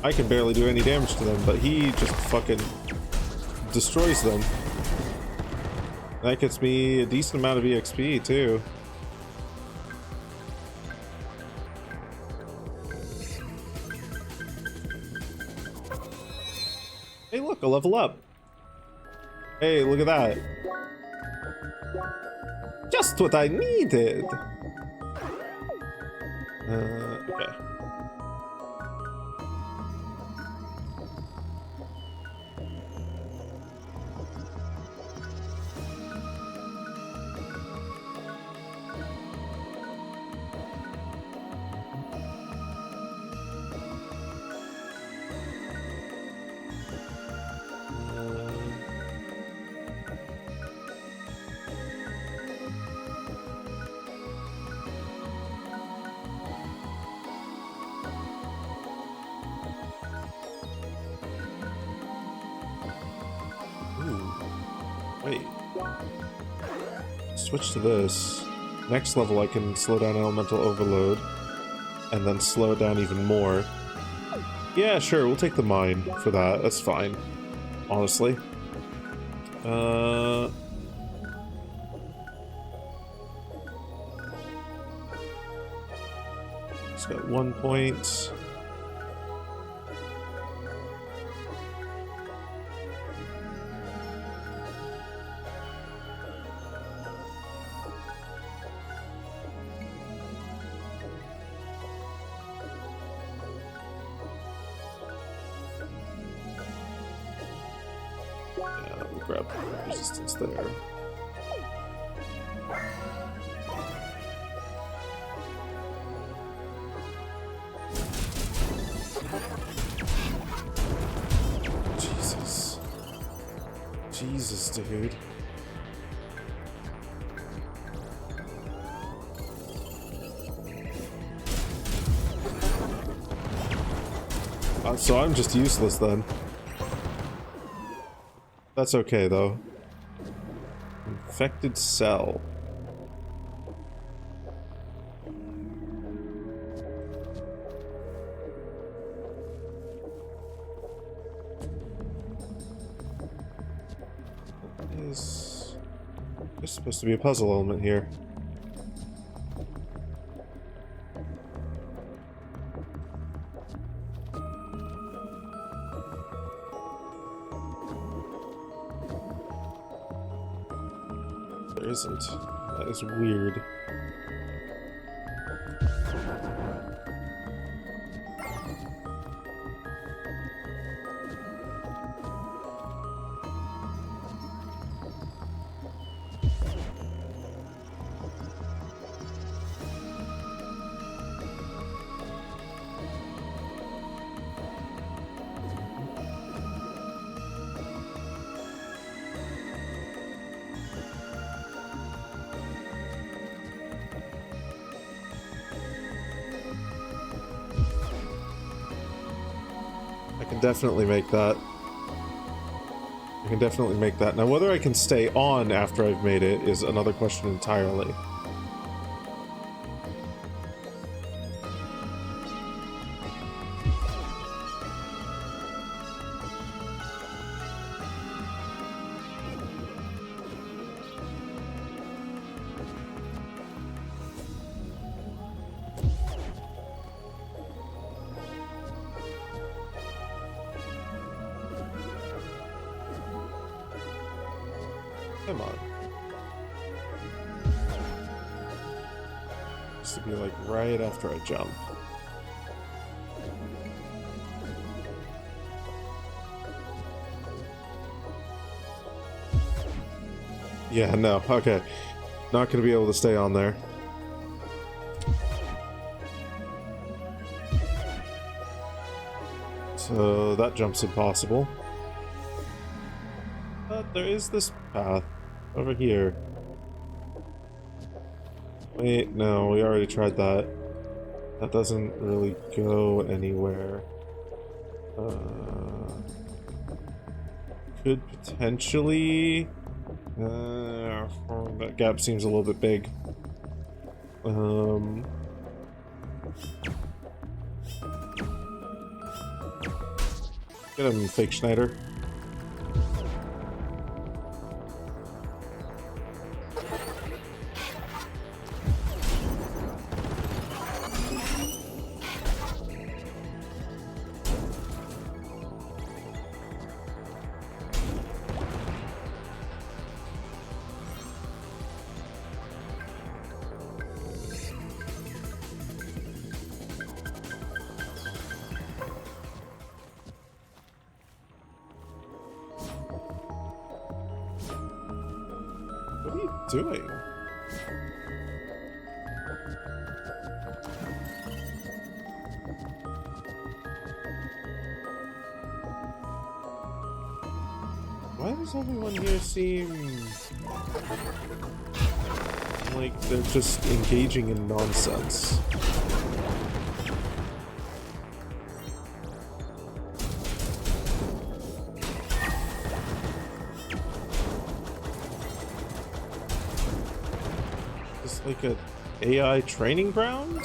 S3: I can barely do any damage to them, but he just fucking destroys them. That gets me a decent amount of EXP too. Hey look, a level up. Hey, look at that. Just what I needed. Okay. Wait. Switch to this. Next level I can slow down elemental overload. And then slow it down even more. Yeah, sure, we'll take the mine for that. That's fine. Honestly. It's got 1 point. Yeah, we'll grab resistance there. Jesus. Jesus, dude. So I'm just useless then. That's okay though. Infected cell. There's supposed to be a puzzle element here. There isn't. That is weird. I can definitely make that. I can definitely make that. Now, whether I can stay on after I've made it is another question entirely. Come on. to be like right after I jump. Yeah, no, okay. Not gonna be able to stay on there. So that jump's impossible. But there is this path over here. Wait, no, we already tried that. That doesn't really go anywhere. Could potentially... that gap seems a little bit big. Get him, Fake Schneider. What are you doing? Why does everyone here seem like they're just engaging in nonsense? Like a AI training ground?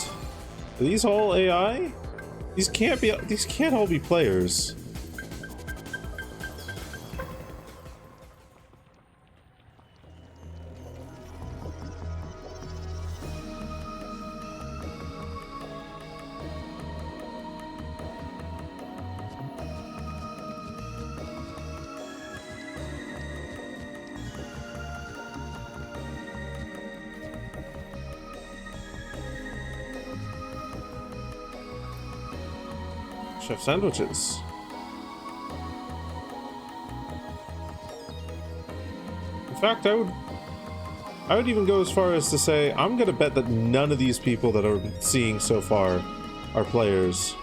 S3: Are these all AI? These can't all be players. Chef sandwiches. In fact, I would even go as far as to say I'm gonna bet that none of these people that I'm seeing so far are players.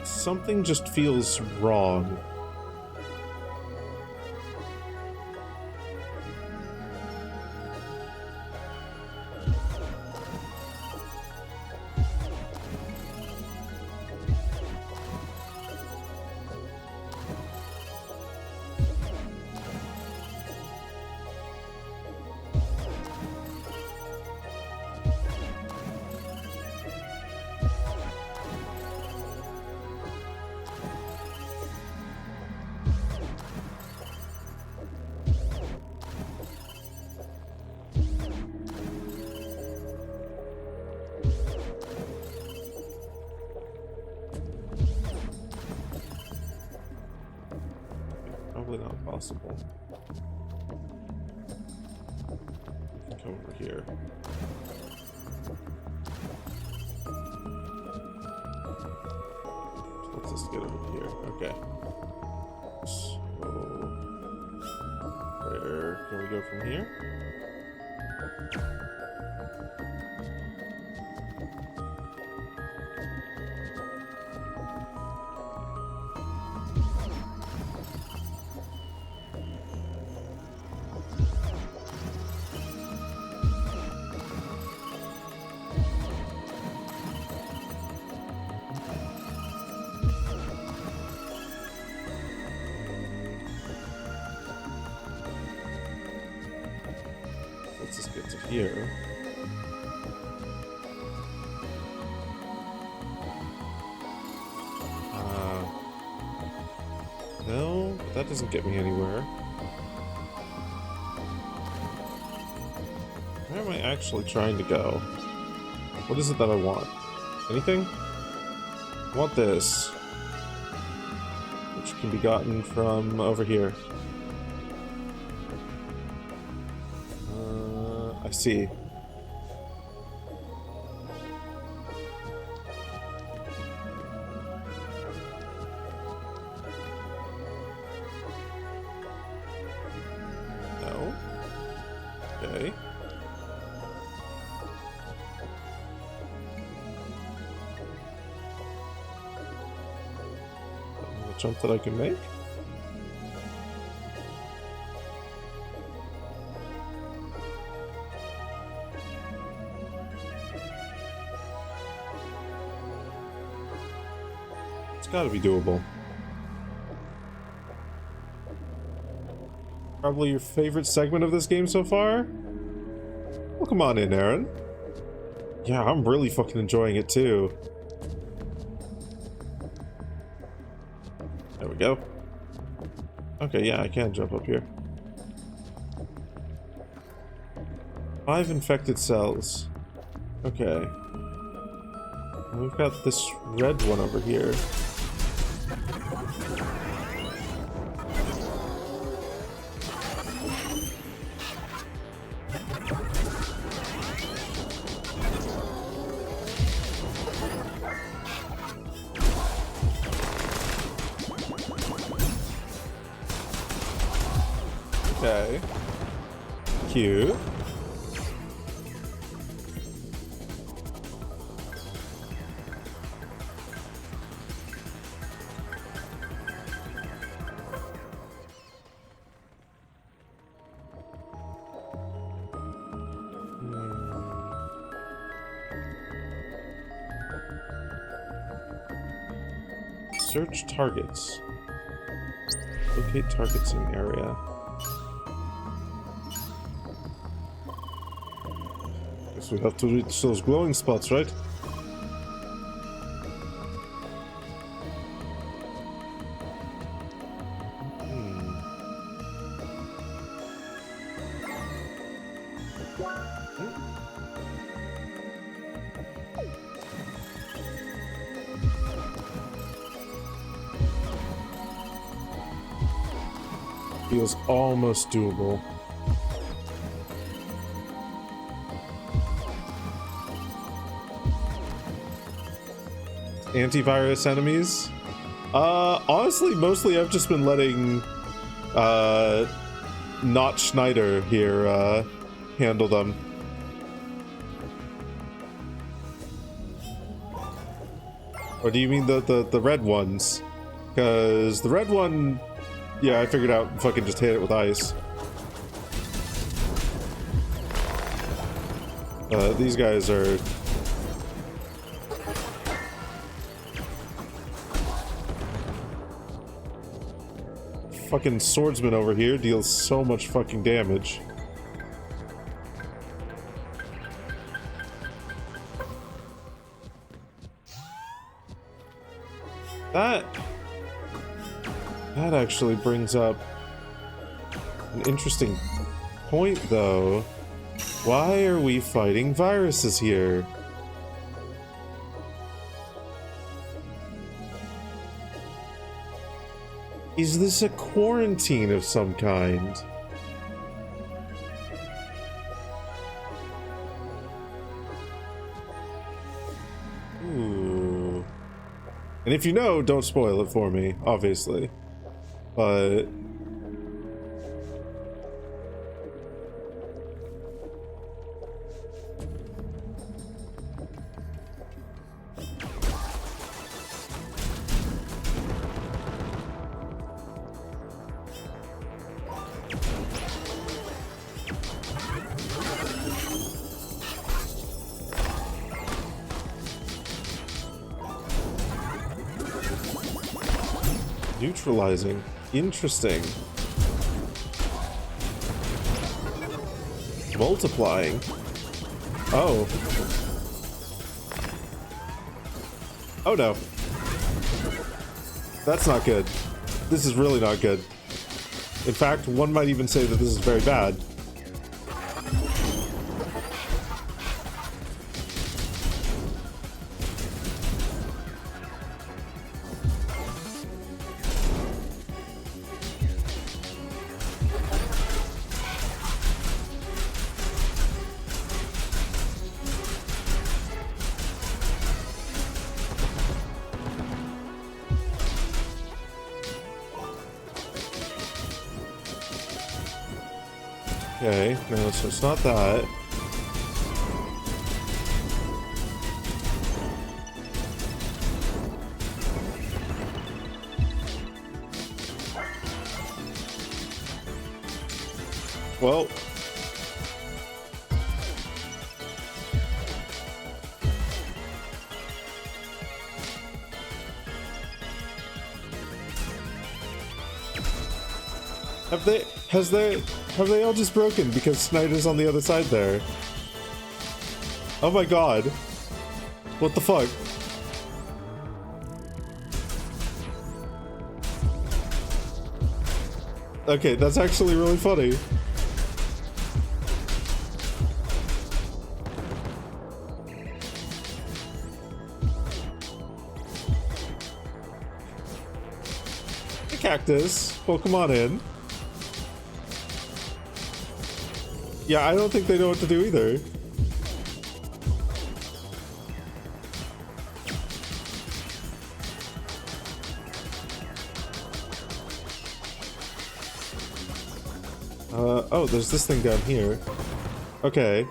S3: Something just feels wrong. Probably not possible. We can come over here. Let's just get over here. Okay. So, where can we go from here? Let's just get to here. No, but that doesn't get me anywhere. Where am I actually trying to go? What is it that I want? Anything? I want this. Which can be gotten from over here. I see. No. Okay. A jump that I can make? It's gotta be doable. Probably your favorite segment of this game so far? Well, come on in, Aaron. Yeah, I'm really fucking enjoying it too. There we go. Okay, yeah, I can jump up here. 5 infected cells. Okay. And we've got this red one over here. Okay. Cute. Search targets. Locate targets in area. Guess we have to reach those glowing spots, right? Feels almost doable. Antivirus enemies? Honestly, mostly I've just been letting not Schneider here handle them. Or do you mean the red ones? Because the red one, yeah, I figured out fucking just hit it with ice. These guys are... Fucking swordsman over here deals so much fucking damage. That actually brings up an interesting point, though. Why are we fighting viruses here? Is this a quarantine of some kind? Ooh. And if you know, don't spoil it for me, obviously. But... neutralizing. Interesting. Multiplying. Oh. Oh no. That's not good. This is really not good. In fact, one might even say that this is very bad. Okay, no, so it's not that. Well, have they all just broken because Snyder's on the other side there? Oh my god. What the fuck? Okay, that's actually really funny. Hey, Cactus. Well, come on in. Yeah, I don't think they know what to do either. Oh, there's this thing down here. Okay.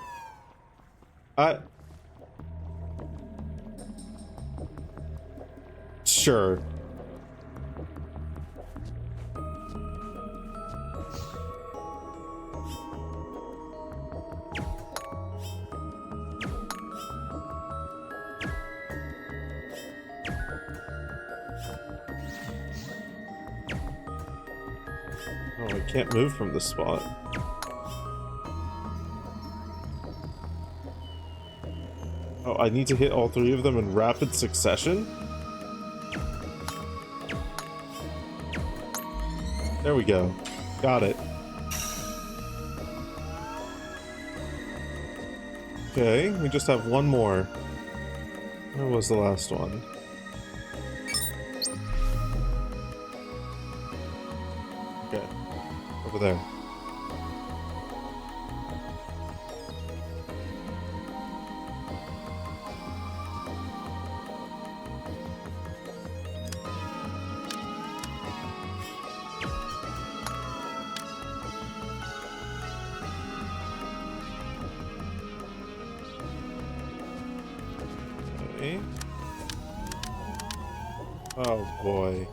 S3: Sure. Oh, I can't move from this spot. Oh, I need to hit all three of them in rapid succession? There we go. Got it. Okay, we just have one more. Where was the last one? Okay. Over there. Okay. Oh boy.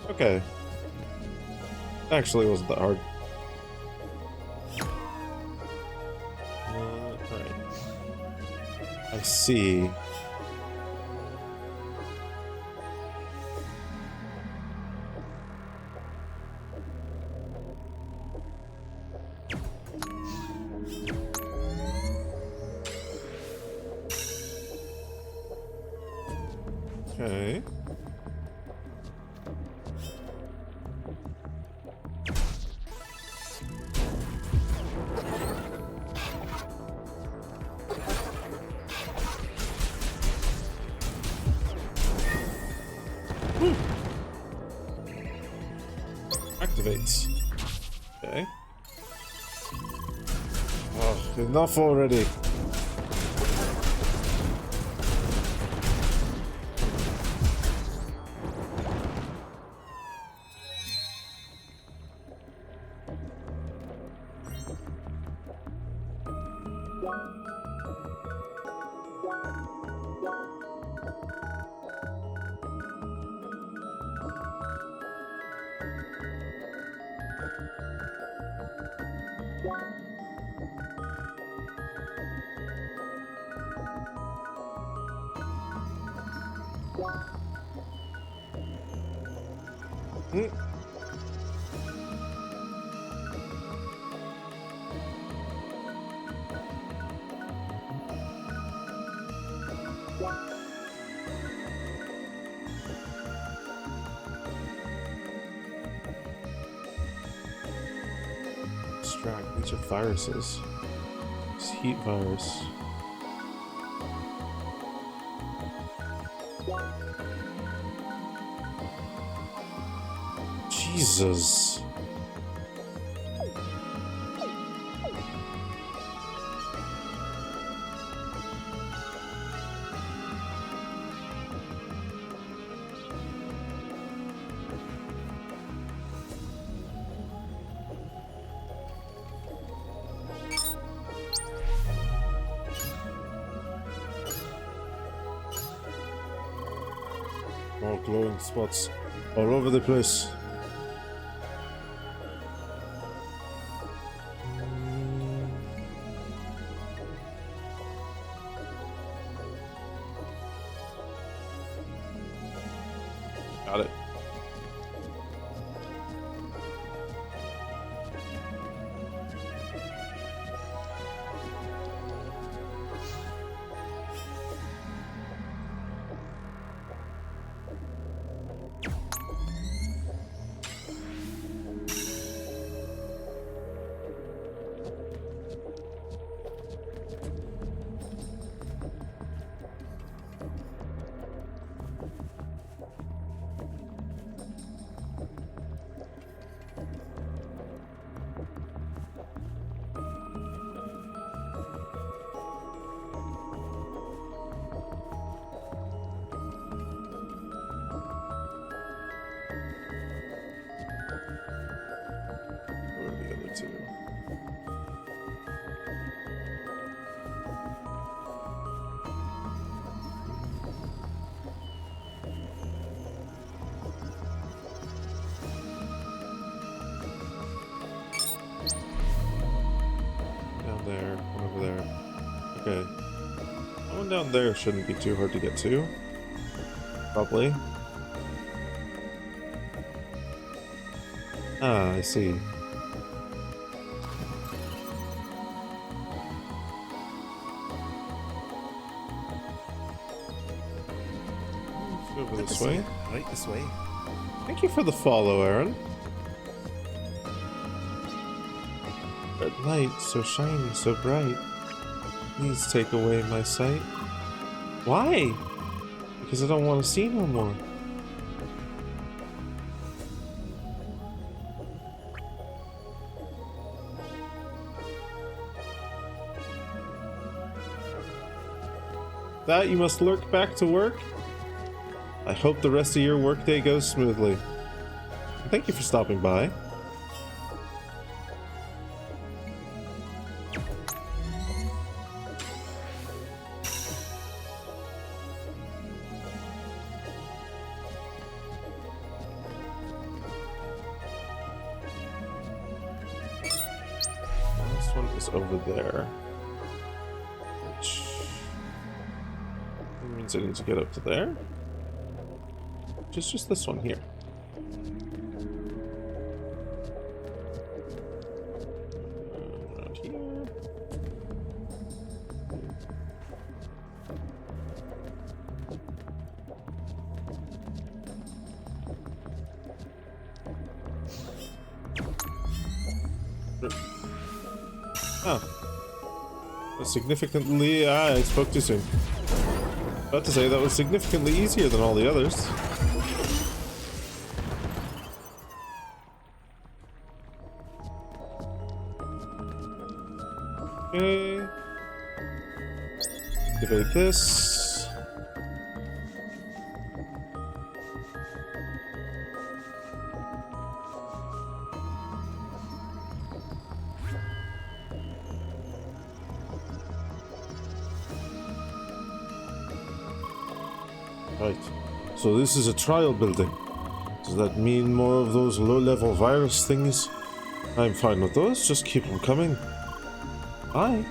S3: Okay. Actually, wasn't that hard. Alright. I see. Okay. Activates. Okay. Oh, enough already. Hmm. Extract. These are viruses. It's heat virus. Jesus. More glowing spots all over the place. Got it. Where are the other two? Down there, one over there. Okay. That one down there shouldn't be too hard to get to. Probably. Ah, I see. Over this way.
S5: Right this way.
S3: Thank you for the follow, Aaron. Red light, so shiny, so bright. Please take away my sight. Why? Because I don't want to see no more. That you must lurk back to work? I hope the rest of your workday goes smoothly. Thank you for stopping by. This one is over there. Which means I need to get up to there. Just this one here. Around here. Ah. Significantly, I spoke too soon. About to say that was significantly easier than all the others. Okay. Activate this. Right. So this is a trial building. Does that mean more of those low-level virus things? I'm fine with those. Just keep them coming. Hi.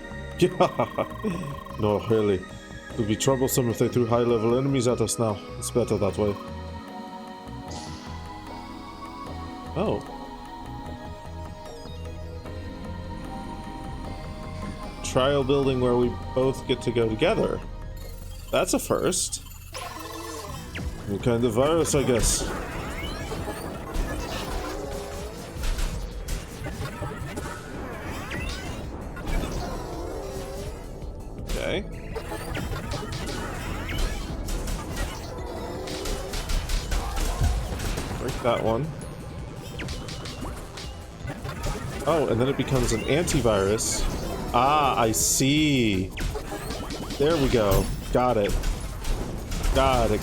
S3: No, really. It would be troublesome if they threw high-level enemies at us now. It's better that way. Oh. Trial building where we both get to go together. That's a first. New kind of virus, I guess. Okay. Break that one. Oh, and then it becomes an antivirus. Ah, I see. There we go. Got it. Got it.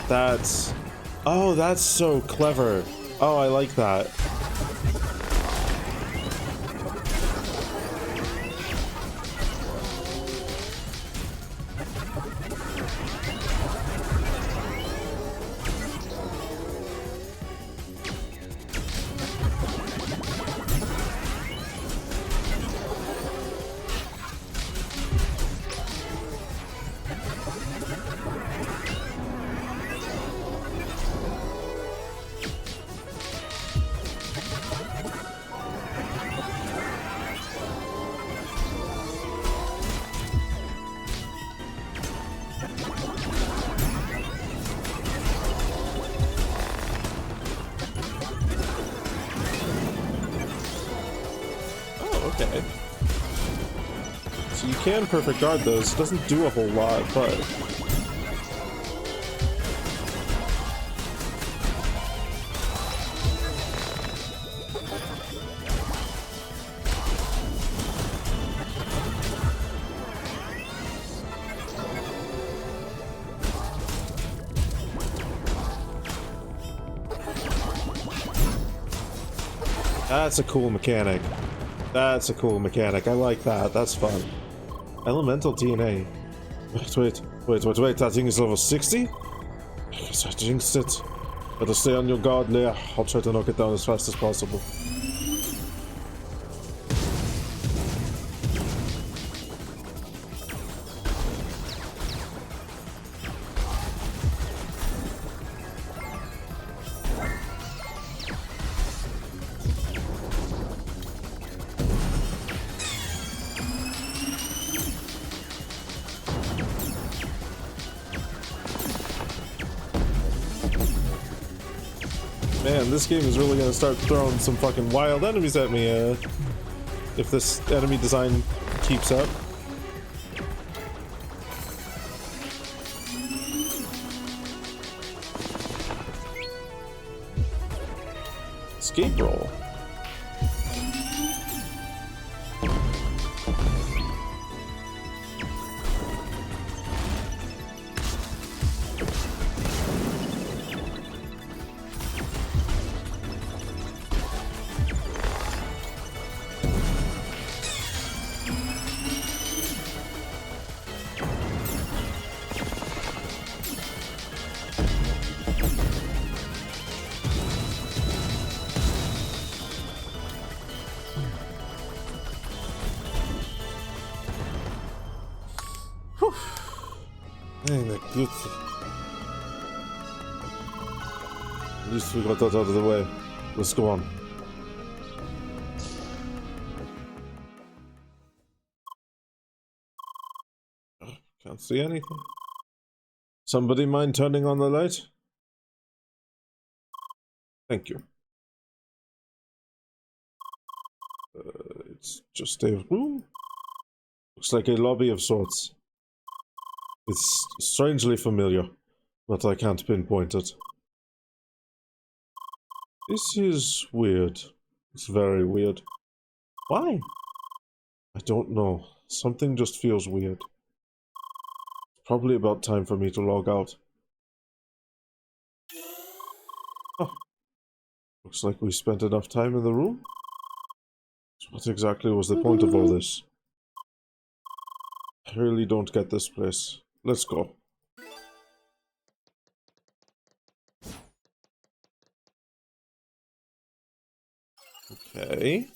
S3: That's... Oh, that's so clever. Oh, I like that. Okay. So you can perfect guard those. It doesn't do a whole lot, but... That's a cool mechanic. That's a cool mechanic. I like that. That's fun. Elemental DNA. Wait. That thing is level 60? Yes, I jinxed it. Better stay on your guard, Leia. I'll try to knock it down as fast as possible. Man, this game is really gonna start throwing some fucking wild enemies at me, if this enemy design keeps up. Escape roll. Dang, that good. At least we got that out of the way. Let's go on. Can't see anything. Somebody mind turning on the light? Thank you. It's just a room. Looks like a lobby of sorts. It's strangely familiar, but I can't pinpoint it. This is weird. It's very weird. Why? I don't know. Something just feels weird. It's probably about time for me to log out. Oh. Looks like we spent enough time in the room. So what exactly was the point of all this? I really don't get this place. Let's go. Okay.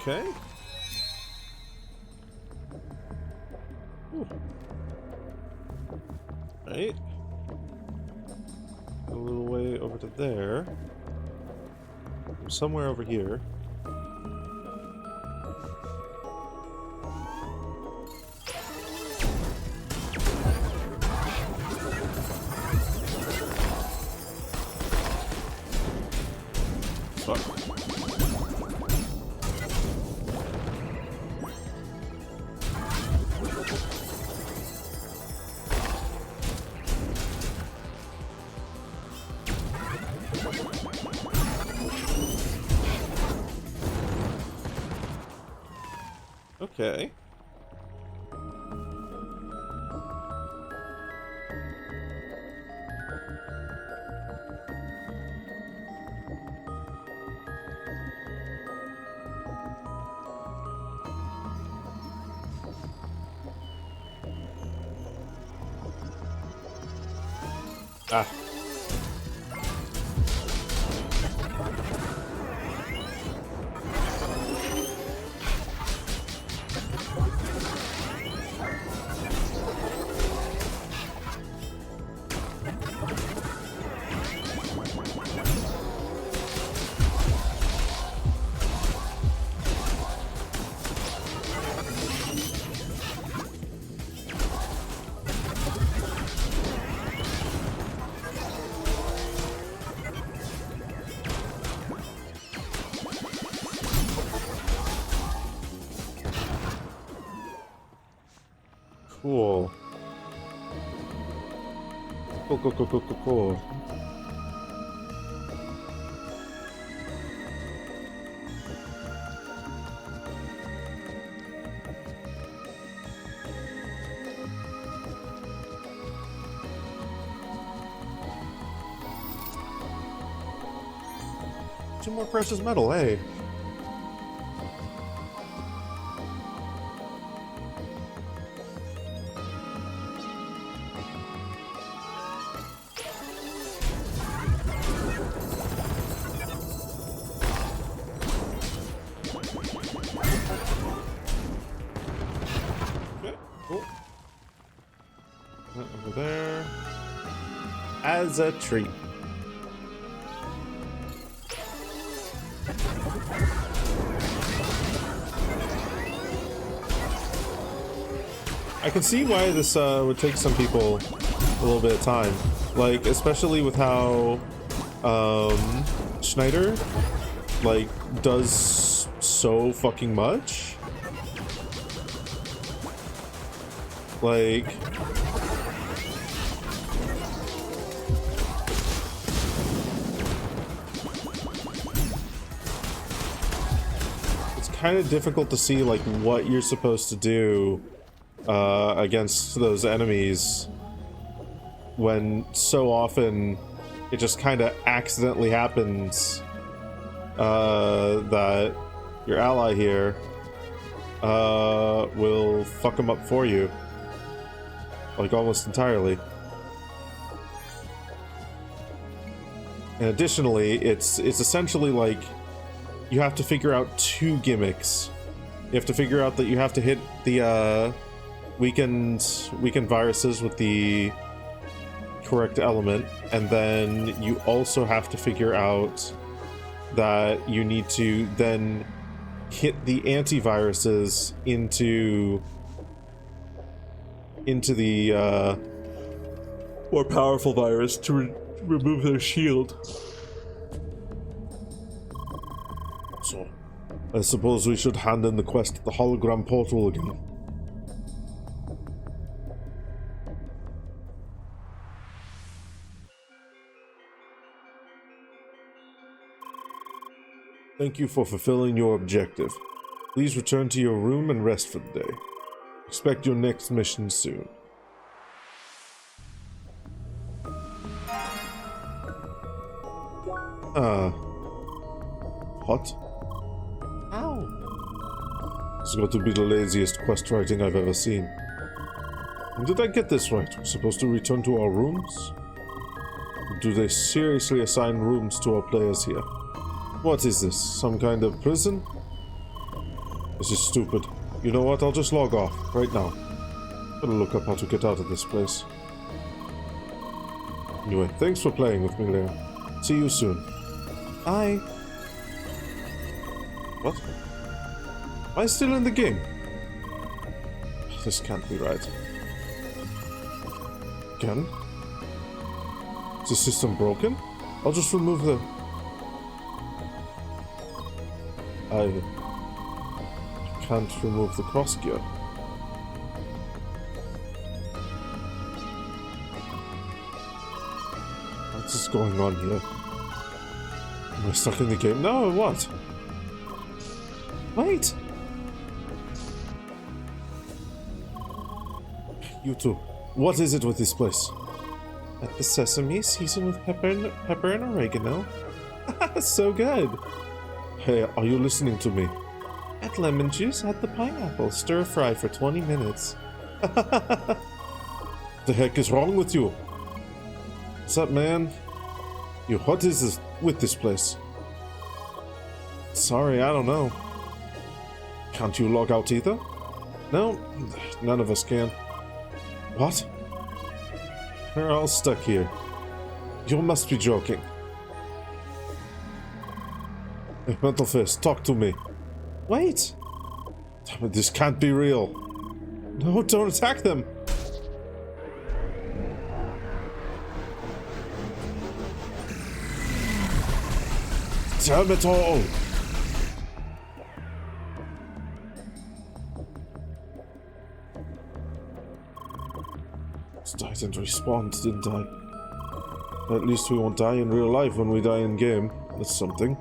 S3: Okay. Ooh. Right. A little way over to there. Somewhere over here. Fuck. Okay. Ah. Cool. Cool. Two more precious metal, hey. Cool. Over there. As a tree. I can see why this would take some people a little bit of time. Like, especially with how Schneider like does so fucking much. Like, it's kind of difficult to see like what you're supposed to do against those enemies when so often it just kind of accidentally happens that your ally here will fuck them up for you. Like, almost entirely. And additionally, it's essentially like you have to figure out two gimmicks. You have to figure out that you have to hit the weakened viruses with the correct element, and then you also have to figure out that you need to then hit the antiviruses into the more powerful virus to remove their shield. So, I suppose we should hand in the quest at the hologram portal again. Thank you for fulfilling your objective. Please return to your room and rest for the day. Expect your next mission soon. What? Ow. This has got to be the laziest quest writing I've ever seen. Did I get this right? We're supposed to return to our rooms? Do they seriously assign rooms to our players here? What is this? Some kind of prison? This is stupid. You know what? I'll just log off right now. Gotta look up how to get out of this place. Anyway, thanks for playing with me, Leah. See you soon. Bye. What? Am I still in the game? This can't be right. Again? Is the system broken? I'll just remove the... I can't remove the cross gear. What is going on here? Am I stuck in the game now or what? Wait! You two, what is it with this place? At the sesame, seasoned with pepper and oregano. So good! Hey, are you listening to me? Add lemon juice, add the pineapple, stir fry for 20 minutes. The heck is wrong with you? What's up, man? What is this with this place? Sorry, I don't know. Can't you log out either? No, none of us can. What? We're all stuck here. You must be joking. Hey, Mental Fist, talk to me. Wait! Damn it, this can't be real. No, don't attack them! Damn it all! I didn't respond, didn't I? At least we won't die in real life when we die in game. That's something.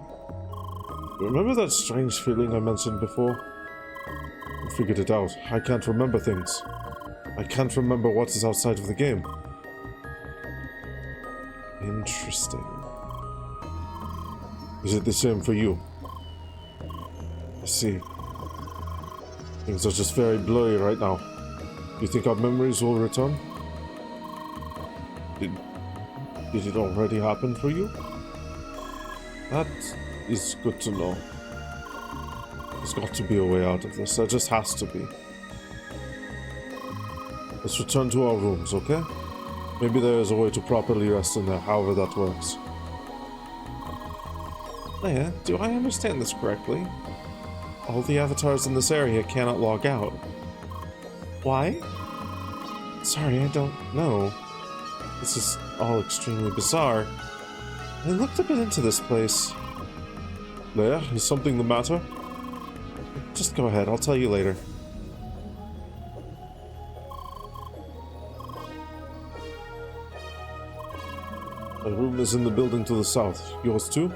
S3: Remember that strange feeling I mentioned before? I figured it out. I can't remember things. I can't remember what is outside of the game. Interesting. Is it the same for you? I see. Things are just very blurry right now. You think our memories will return? Did it already happen for you? That is good to know. There's got to be a way out of this. There just has to be. Let's return to our rooms, okay? Maybe there is a way to properly rest in there, however that works. Leia, do I understand this correctly? All the avatars in this area cannot log out. Why? Sorry, I don't know. This is all extremely bizarre. I looked a bit into this place. Leia, is something the matter? Just go ahead, I'll tell you later. My room is in the building to the south. Yours too?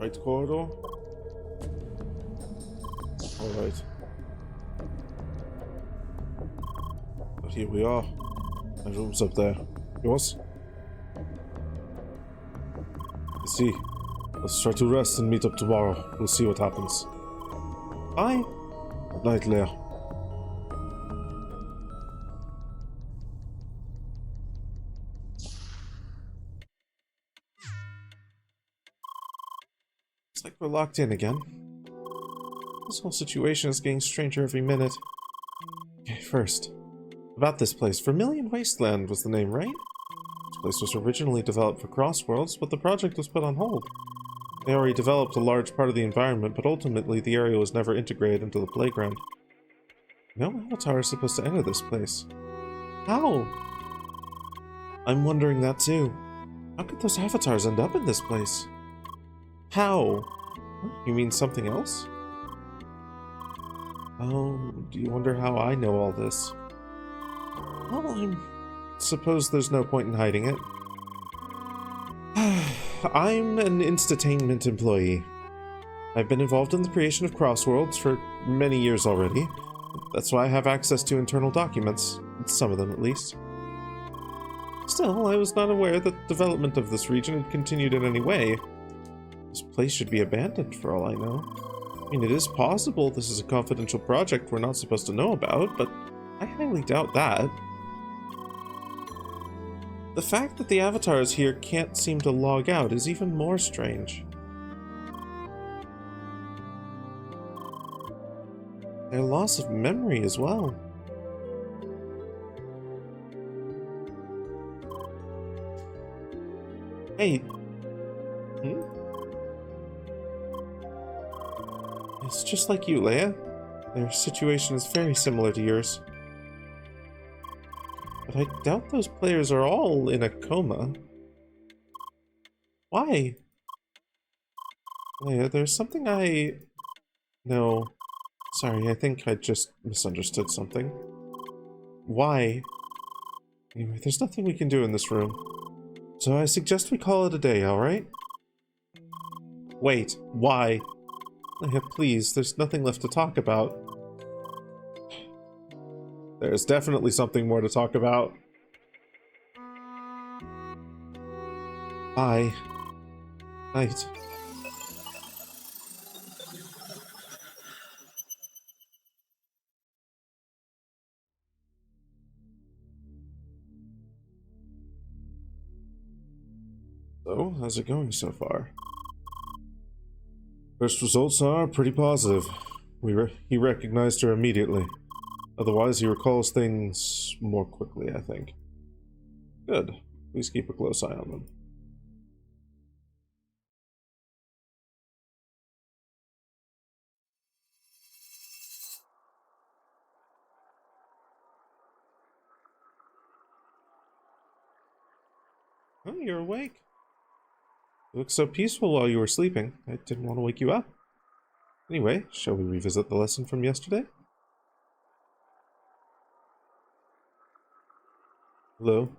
S3: Right corridor? Alright. But here we are. My room's up there. Yours? I see. Let's try to rest and meet up tomorrow. We'll see what happens. Bye! Good night, Leia. It's like we're locked in again. This whole situation is getting stranger every minute. Okay, first, about this place. Vermilion Wasteland was the name, right? This place was originally developed for Crossworlds, but the project was put on hold. They already developed a large part of the environment, but ultimately the area was never integrated into the playground. No avatar is supposed to enter this place. How? I'm wondering that too. How could those avatars end up in this place? How? You mean something else? Oh, do you wonder how I know all this? Well, I'm suppose there's no point in hiding it. I'm an Instatainment employee. I've been involved in the creation of Crossworlds for many years already. That's why I have access to internal documents. Some of them, at least. Still, I was not aware that the development of this region had continued in any way. This place should be abandoned, for all I know. I mean, it is possible this is a confidential project we're not supposed to know about, but I highly doubt that. The fact that the avatars here can't seem to log out is even more strange. Their loss of memory as well. Hey. It's just like you, Leia. Their situation is very similar to yours. But I doubt those players are all in a coma. Why? Leia, there's something No. Sorry, I think I just misunderstood something. Why? Anyway, there's nothing we can do in this room. So I suggest we call it a day, alright? Wait, why? Leia, please, there's nothing left to talk about. There's definitely something more to talk about. Bye. Night. So, how's it going so far? First results are pretty positive. He recognized her immediately. Otherwise, he recalls things more quickly, I think. Good. Please keep a close eye on them. Oh, you're awake. You looked so peaceful while you were sleeping. I didn't want to wake you up. Anyway, shall we revisit the lesson from yesterday? Hello?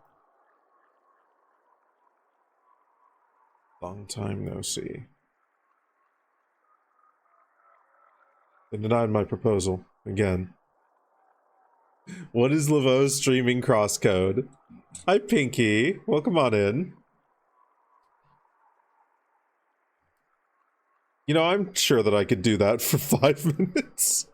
S3: Long time no see. They denied my proposal. Again. What is Laveau's streaming crosscode? Hi, Pinky. Welcome on in. You know, I'm sure that I could do that for 5 minutes.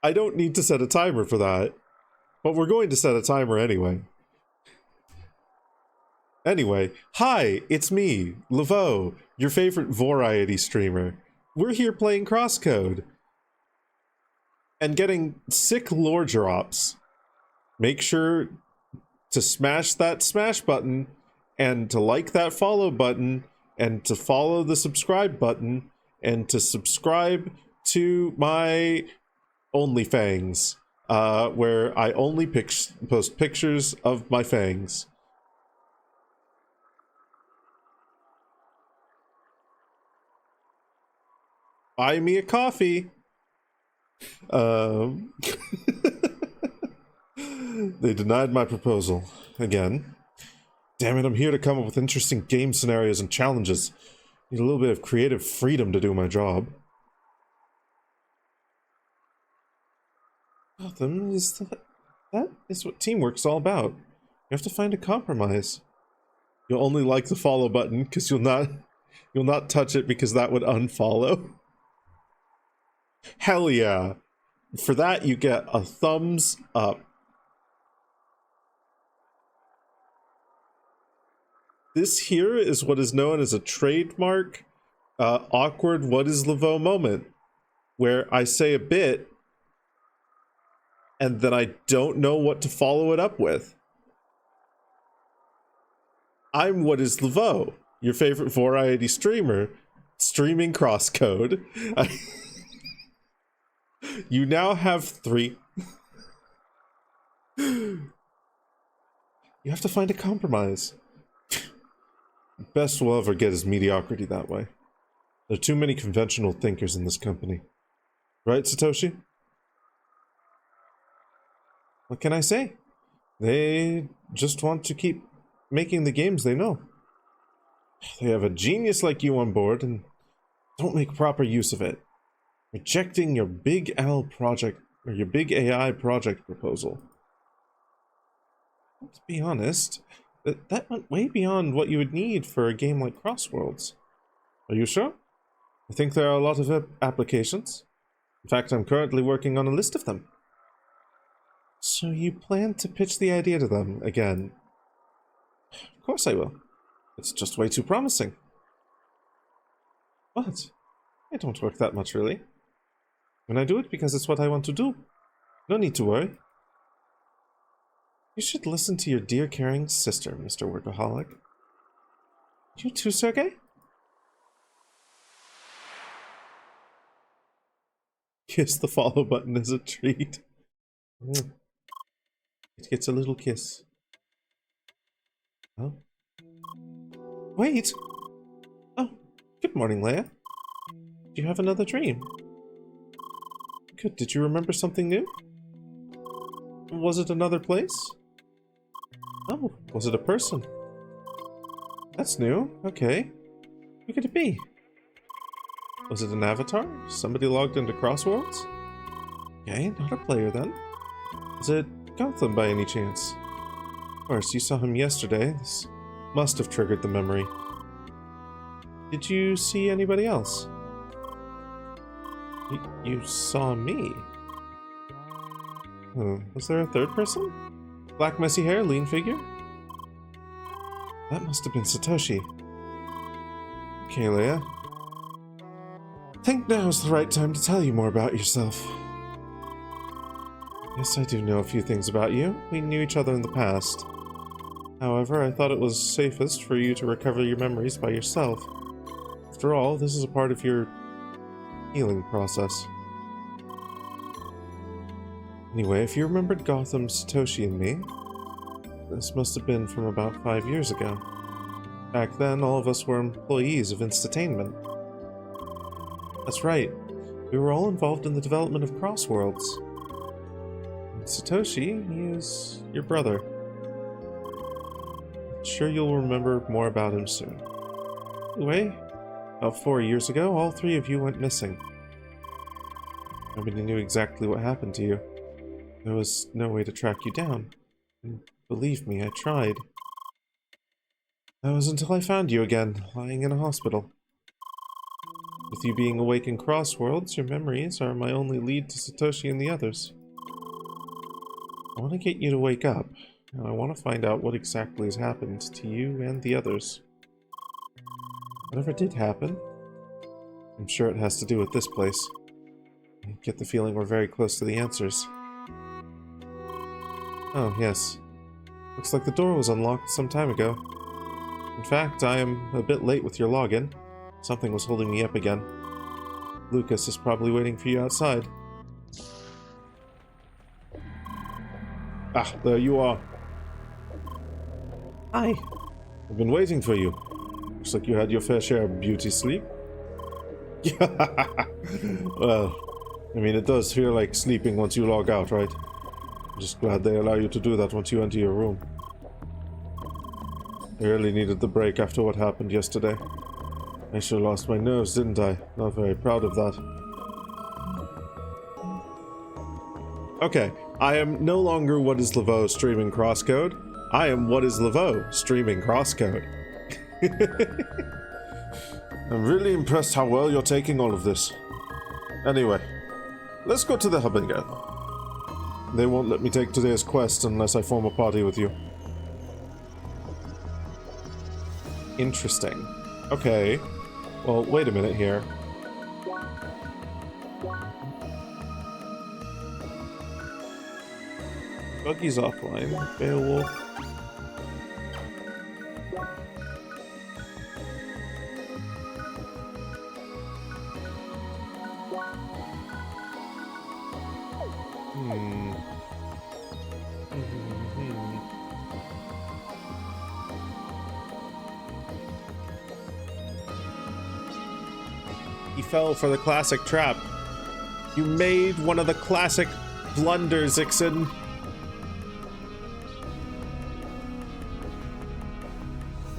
S3: I don't need to set a timer for that. But we're going to set a timer anyway. Anyway, hi, it's me, Laveau, your favorite variety streamer. We're here playing Crosscode. And getting sick lore drops. Make sure to smash that smash button, and to like that follow button, and to follow the subscribe button, and to subscribe to my OnlyFangs, where I only post pictures of my fangs. Buy me a coffee. They denied my proposal. Again. Damn it, I'm here to come up with interesting game scenarios and challenges. Need a little bit of creative freedom to do my job. Gotham, that is what teamwork's all about. You have to find a compromise. You'll only like the follow button because you'll not touch it because that would unfollow. Hell yeah. For that, you get a thumbs up. This here is what is known as a trademark awkward what is Laveau moment, where I say a bit and then I don't know what to follow it up with. I'm What is Laveau, your favorite variety streamer, streaming Crosscode. You now have 3. You have to find a compromise. best we'll ever get is mediocrity that way. There are too many conventional thinkers in this company. Right, Satoshi? What can I say? They just want to keep making the games they know. They have a genius like you on board and don't make proper use of it. Rejecting your big L project, or your big AI project proposal. To be honest, that went way beyond what you would need for a game like Crossworlds. Are you sure? I think there are a lot of applications. In fact, I'm currently working on a list of them. So you plan to pitch the idea to them again? Of course I will. It's just way too promising. What? I don't work that much, really. And I do it because it's what I want to do. No need to worry. You should listen to your dear caring sister, Mr. Workaholic. You too, Sergey? Kiss the follow button as a treat. It gets a little kiss. Oh. Wait! Oh, good morning, Leia. Do you have another dream? Good, did you remember something new? Was it another place? Oh, was it a person? That's new, okay. Who could it be? Was it an avatar? Somebody logged into Crossworlds? Okay, not a player then. Is it Gotham by any chance? Of course, you saw him yesterday. This must have triggered the memory. Did you see anybody else? You saw me? Was there a third person? Black messy hair, lean figure? That must have been Satoshi. Okay, Leia. Think now is the right time to tell you more about yourself. Yes, I do know a few things about you. We knew each other in the past. However, I thought it was safest for you to recover your memories by yourself. After all, this is a part of your healing process. Anyway, if you remembered Gotham, Satoshi, and me, this must have been from about 5 years ago. Back then, all of us were employees of Instatainment. That's right. We were all involved in the development of Crossworlds. And Satoshi, he is your brother. I'm sure you'll remember more about him soon. Anyway, about 4 years ago, all three of you went missing. Nobody knew exactly what happened to you. There was no way to track you down. And believe me, I tried. That was until I found you again, lying in a hospital. With you being awake in Crossworlds, your memories are my only lead to Satoshi and the others. I want to get you to wake up, and I want to find out what exactly has happened to you and the others. Whatever did happen, I'm sure it has to do with this place. I get the feeling we're very close to the answers. Oh, yes. Looks like the door was unlocked some time ago. In fact, I am a bit late with your login. Something was holding me up again. Lucas is probably waiting for you outside. Ah, there you are. Hi. I've been waiting for you. Looks like you had your fair share of beauty sleep. Well, I mean, it does feel like sleeping once you log out, right? I'm just glad they allow you to do that once you enter your room. I really needed the break after what happened yesterday. I sure lost my nerves, didn't I? Not very proud of that. Okay, I am no longer What is Laveau streaming crosscode. I am What is Laveau streaming crosscode. I'm really impressed how well you're taking all of this. Anyway, let's go to the hub again. They won't let me take today's quest unless I form a party with you. Interesting. Okay. Well, wait a minute here. Buggy's offline. Beowulf. He fell for the classic trap. You made one of the classic blunders, Ixen.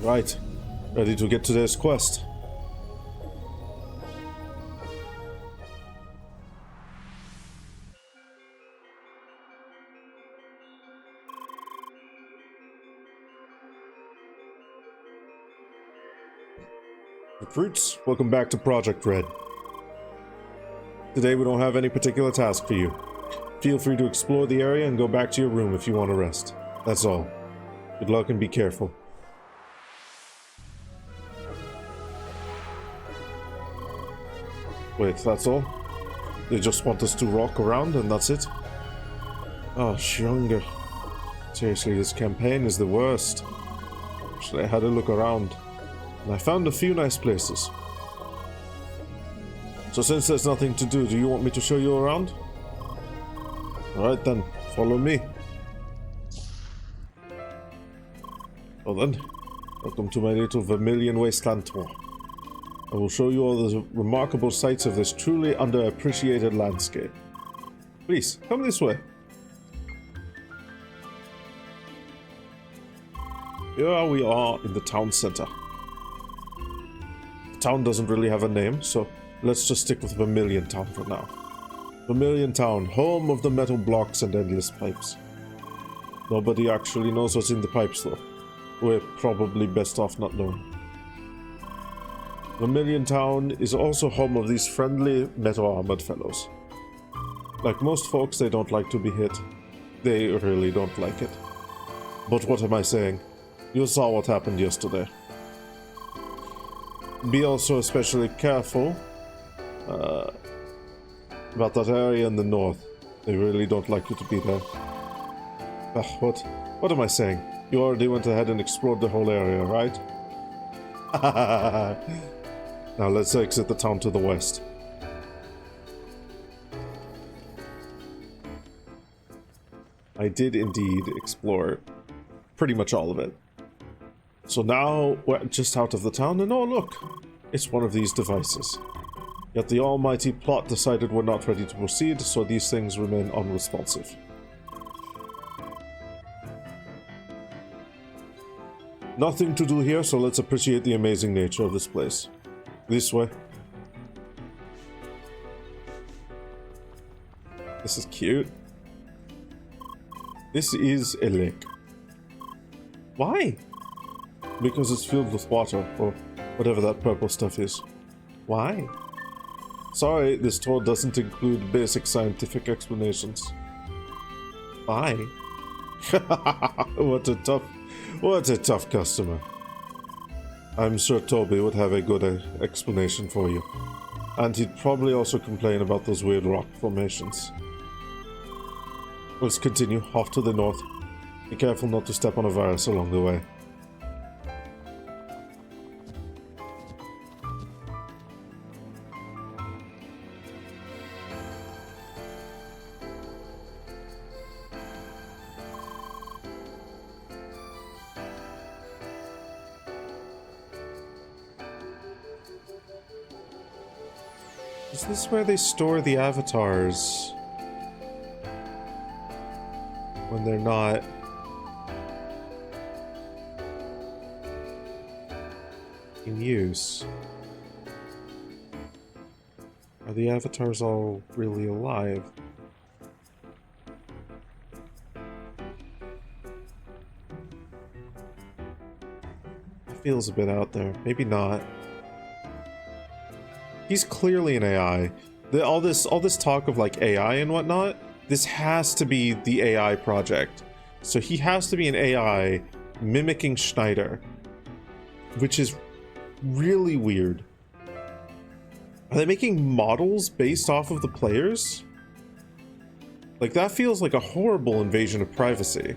S3: Right. Ready to get to this quest. Recruits, welcome back to Project Red. Today we don't have any particular task for you. Feel free to explore the area and go back to your room if you want to rest. That's all. Good luck and be careful. Wait, that's all? They just want us to walk around and that's it? Oh, Shunga. Seriously, this campaign is the worst. Actually, I had a look around, and I found a few nice places. So since there's nothing to do you want me to show you around? Alright then, follow me. Well then, welcome to my little Vermilion Wasteland tour. I will show you all the remarkable sights of this truly underappreciated landscape. Please, come this way. Here we are in the town center. The town doesn't really have a name, so let's just stick with Vermilion Town for now. Vermilion Town, home of the metal blocks and endless pipes. Nobody actually knows what's in the pipes though. We're probably best off not knowing. Vermilion Town is also home of these friendly metal-armored fellows. Like most folks, they don't like to be hit. They really don't like it. But what am I saying? You saw what happened yesterday. Be also especially careful about that area in the north. They really don't like you to be there. What am I saying? You already went ahead and explored the whole area, right? Now let's exit the town to the west. I did indeed explore pretty much all of it. So now we're just out of the town, and oh look, it's one of these devices. Yet the almighty plot decided we're not ready to proceed, so these things remain unresponsive. Nothing to do here, so let's appreciate the amazing nature of this place. This way. This is cute. This is a lake. Why? Because it's filled with water, or whatever that purple stuff is. Why? Sorry, this tour doesn't include basic scientific explanations. Why? What a tough customer. I'm sure Toby would have a good explanation for you. And he'd probably also complain about those weird rock formations. Let's continue, off to the north. Be careful not to step on a virus along the way. Is this where they store the avatars? When they're not... in use? Are the avatars all really alive? It feels a bit out there. Maybe not. He's clearly an AI. All this talk of like AI and whatnot, this has to be the AI project. So he has to be an AI mimicking Schneider, which is really weird. Are they making models based off of the players? Like, that feels like a horrible invasion of privacy.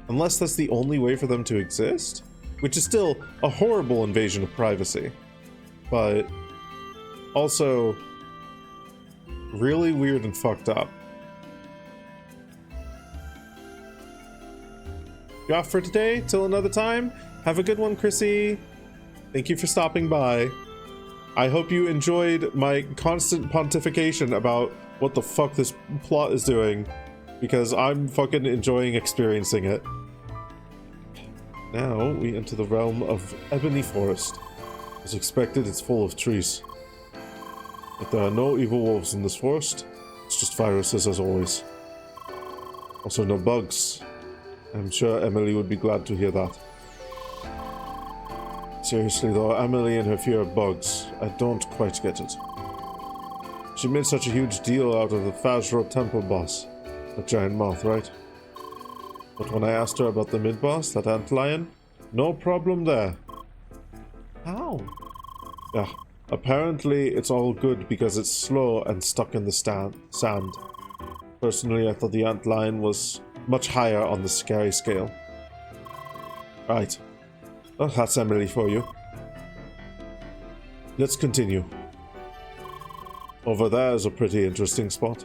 S3: Unless that's the only way for them to exist, which is still a horrible invasion of privacy. But also really weird and fucked up. You off for today? Till another time? Have a good one, Chrissy. Thank you for stopping by. I hope you enjoyed my constant pontification about what the fuck this plot is doing, because I'm fucking enjoying experiencing it. Now we enter the realm of Ebony Forest. As expected, it's full of trees. But there are no evil wolves in this forest. It's just viruses as always. Also no bugs. I'm sure Emily would be glad to hear that. Seriously though, Emily and her fear of bugs, I don't quite get it. She made such a huge deal out of the Fajro temple boss. The giant moth, right? But when I asked her about the mid-boss, that antlion, no problem there. How? Yeah, apparently it's all good because it's slow and stuck in the sand. Personally, I thought the antlion was much higher on the scary scale. Right. Well, that's Emily for you. Let's continue. Over there is a pretty interesting spot.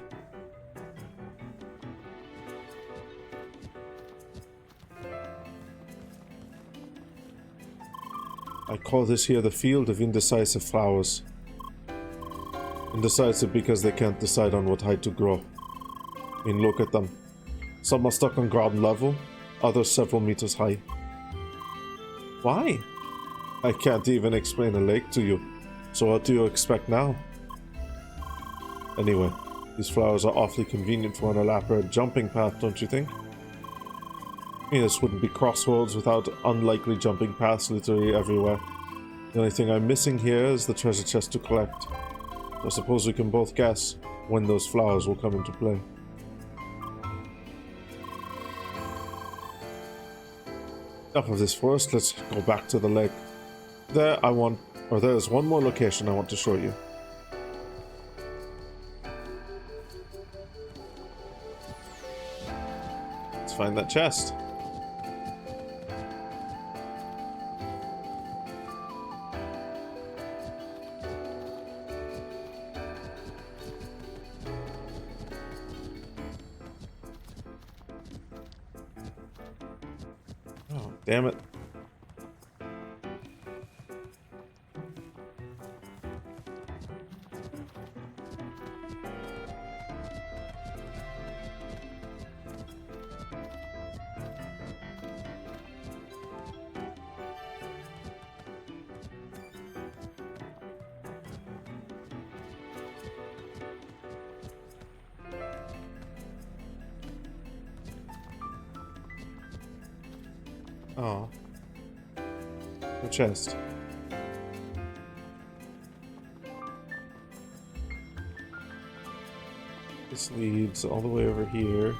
S3: I call this here the field of indecisive flowers. Indecisive because they can't decide on what height to grow. I mean, look at them. Some are stuck on ground level, others several meters high. Why? I can't even explain a lake to you, so what do you expect now? Anyway, these flowers are awfully convenient for an elaborate jumping path, don't you think? I mean, this wouldn't be Crossroads without unlikely jumping paths literally everywhere. The only thing I'm missing here is the treasure chest to collect. I suppose we can both guess when those flowers will come into play. Enough of this forest, let's go back to the lake. There's one more location I want to show you. Let's find that chest. Oh, damn it. Oh. The chest. This leads all the way over here.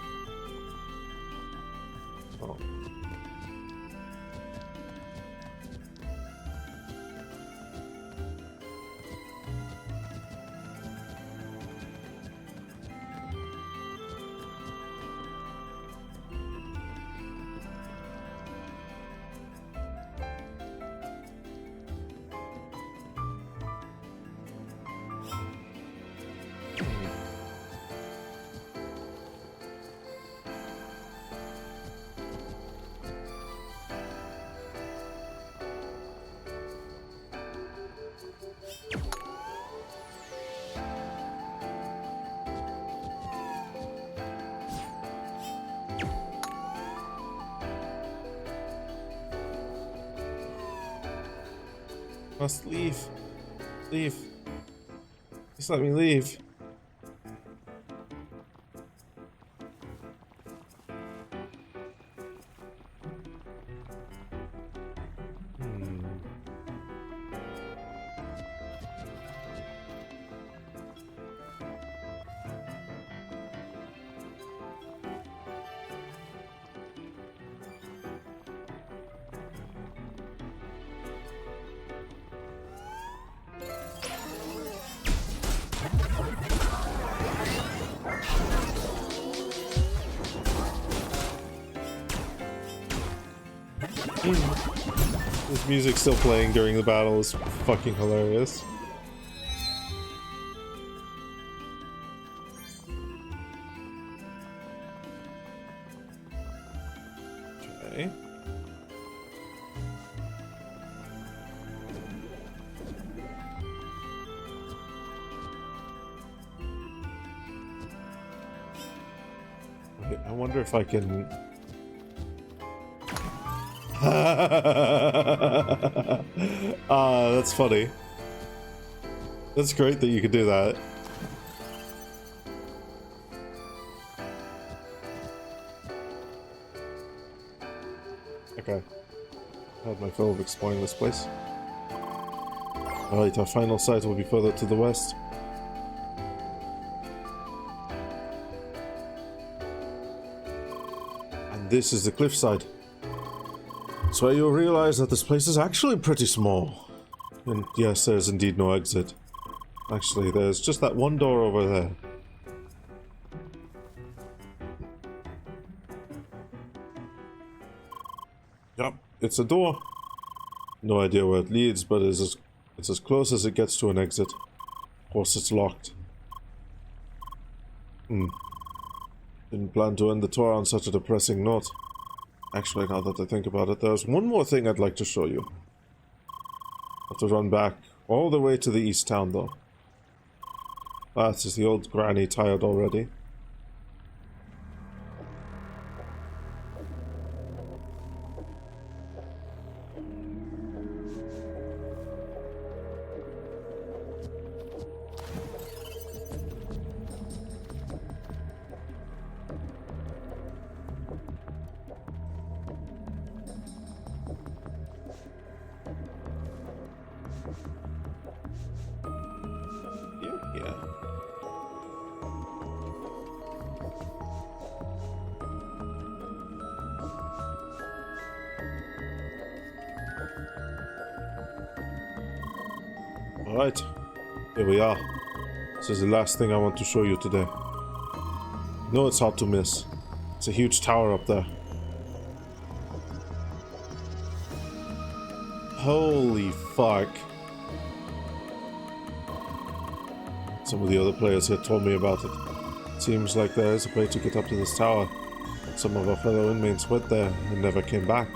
S3: Oh. Must leave. Leave. Just let me leave. This music still playing during the battle is fucking hilarious. Okay. I wonder if I can... That's funny. That's great that you could do that. Okay. I had my fill of exploring this place. Alright, our final site will be further to the west. And this is the cliffside. So you'll realize that this place is actually pretty small. And yes, there's indeed no exit. Actually, there's just that one door over there. Yep, it's a door. No idea where it leads, but it's as close as it gets to an exit. Of course, it's locked. Didn't plan to end the tour on such a depressing note. Actually, now that I think about it, there's one more thing I'd like to show you. Have to run back all the way to the east town, though. That is the old granny tired already. Yeah. Alright, here we are. This is the last thing I want to show you today. No, it's hard to miss. It's a huge tower up there. Holy fuck. Some of the other players here told me about it. Seems like there is a way to get up to this tower. Some of our fellow inmates went there and never came back.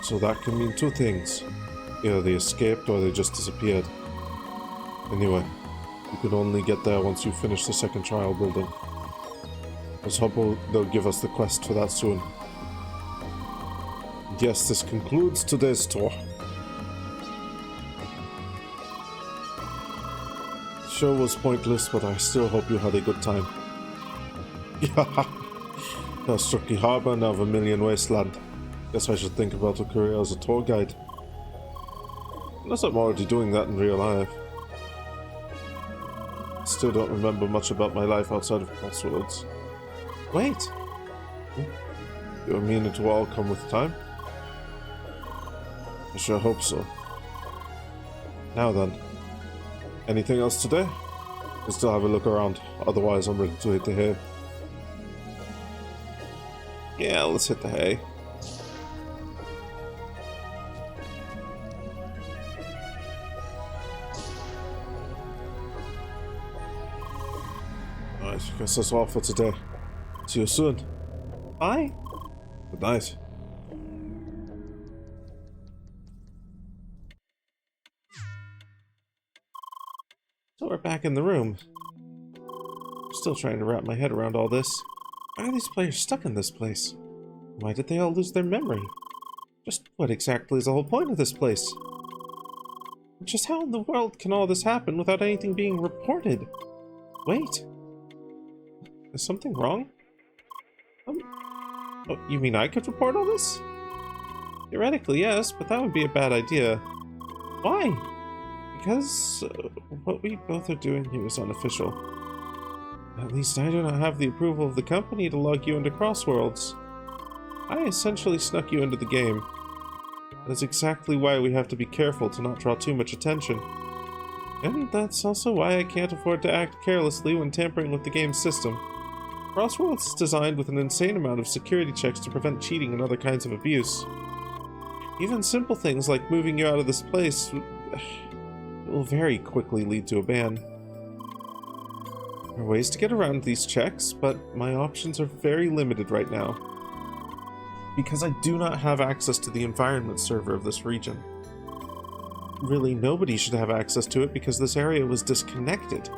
S3: So that can mean two things. Either they escaped or they just disappeared. Anyway, you can only get there once you finish the second trial building. Let's hope they'll give us the quest for that soon. And yes, this concludes today's tour. The show was pointless, but I still hope you had a good time. Yeah, Strucky Harbor, now Vermilion Wasteland. Guess I should think about a career as a tour guide. Unless I'm already doing that in real life. Still don't remember much about my life outside of Crossroads. Wait! You mean it will all come with time? I sure hope so. Now then. Anything else today? We'll still have a look around, otherwise I'm ready to hit the hay. Yeah, let's hit the hay. Alright, guess that's all for today. See you soon. Bye. Good night. So we're back in the room. I'm still trying to wrap my head around all this. Why are these players stuck in this place? Why did they all lose their memory? Just what exactly is the whole point of this place? Just how in the world can all this happen without anything being reported? Wait. Is something wrong? Oh, you mean I could report all this? Theoretically, yes, but that would be a bad idea. Why? Because what we both are doing here is unofficial. At least I do not have the approval of the company to log you into Crossworlds. I essentially snuck you into the game. That's exactly why we have to be careful to not draw too much attention. And that's also why I can't afford to act carelessly when tampering with the game's system. Crossworlds is designed with an insane amount of security checks to prevent cheating and other kinds of abuse. Even simple things like moving you out of this place will very quickly lead to a ban. There are ways to get around these checks, but my options are very limited right now. Because I do not have access to the environment server of this region. Really, nobody should have access to it because this area was disconnected.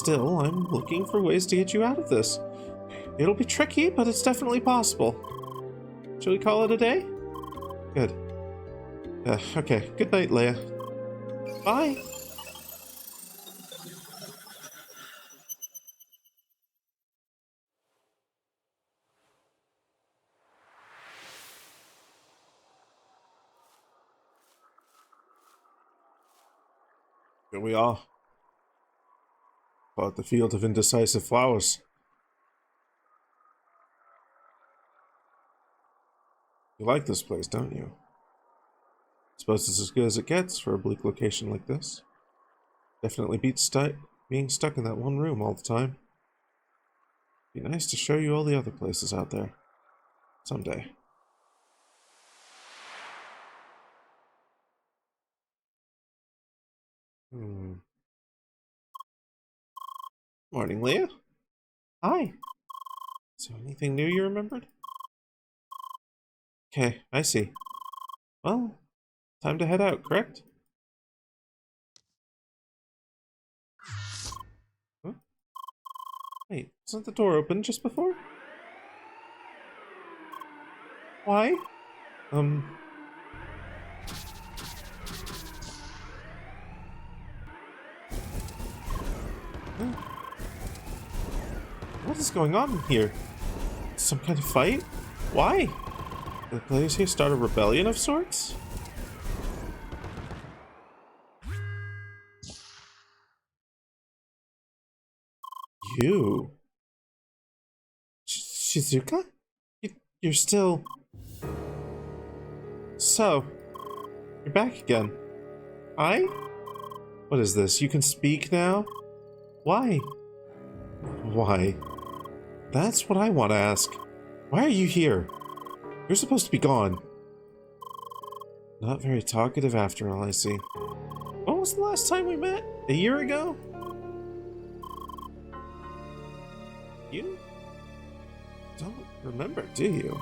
S3: Still, I'm looking for ways to get you out of this. It'll be tricky, but it's definitely possible. Shall we call it a day? Good. Okay. Good night, Leia. Bye. Here we are. About the field of indecisive flowers. You like this place, don't you? Suppose it's as good as it gets for a bleak location like this. Definitely beats being stuck in that one room all the time. Be nice to show you all the other places out there. Someday. Morning, Leah. Hi. Is there anything new you remembered? Okay, I see. Well, time to head out, correct? Huh? Wait, wasn't the door open just before? Why? What is going on here? Some kind of fight? Why? Did the players here start a rebellion of sorts? You? Shizuka? You're still... So, you're back again. What is this? You can speak now? Why? Why? That's what I want to ask. Why are you here? You're supposed to be gone. Not very talkative after all, I see. When was the last time we met? A year ago? You don't remember, do you?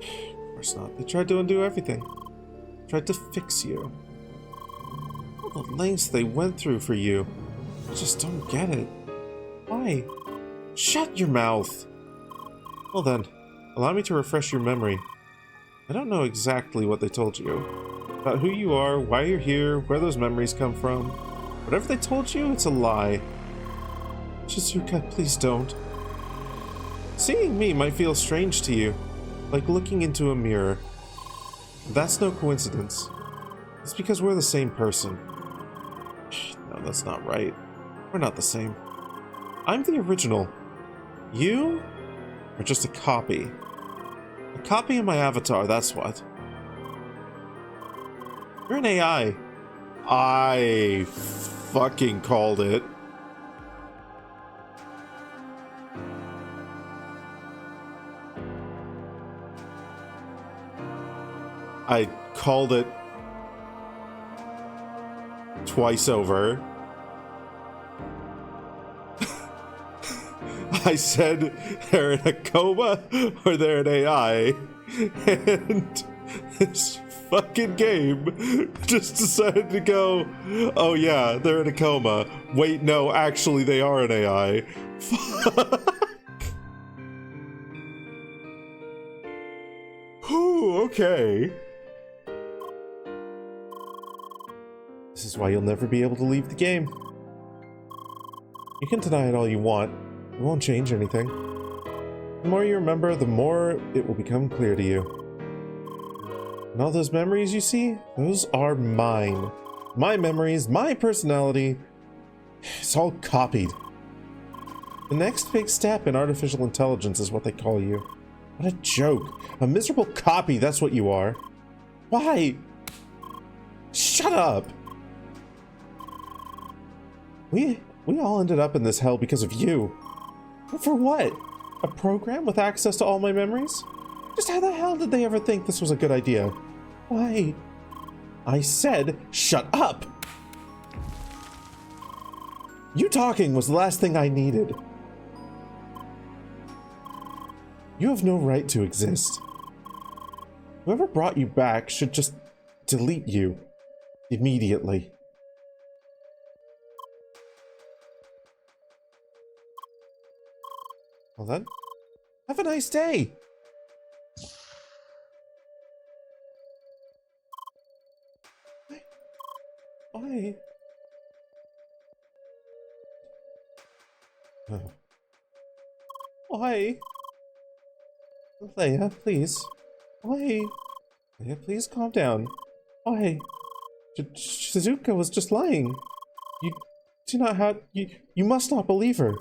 S3: Of course not. They tried to undo everything. Tried to fix you. All the lengths they went through for you. I just don't get it. Why? Shut your mouth! Well then, allow me to refresh your memory. I don't know exactly what they told you. About who you are, why you're here, where those memories come from. Whatever they told you, it's a lie. Shizuka, please don't. Seeing me might feel strange to you, like looking into a mirror. That's no coincidence. It's because we're the same person. No, that's not right. We're not the same. I'm the original. You are just a copy. A copy of my avatar, that's what. You're an AI. I fucking called it. I called it twice over. I said they're in a coma or they're an AI, and this fucking game just decided to go, oh yeah, they're in a coma. Wait, no, actually they are an AI. Fuck. Whew, okay. This is why you'll never be able to leave the game. You can deny it all you want. It won't change anything. The more you remember, the more it will become clear to you. And all those memories you see, those are mine. My memories, my personality. It's all copied. The next big step in artificial intelligence is what they call you. What a joke. A miserable copy, that's what you are. Why? Shut up! We all ended up in this hell because of you. But for what? A program with access to all my memories? Just how the hell did they ever think this was a good idea? Why? I said, shut up! You talking was the last thing I needed. You have no right to exist. Whoever brought you back should just delete you. Immediately. Well then, have a nice day. Why? Oh. Why? Leia, please. Why? Leia, please calm down. Why? Shizuka was just lying. You do not have... You must not believe her.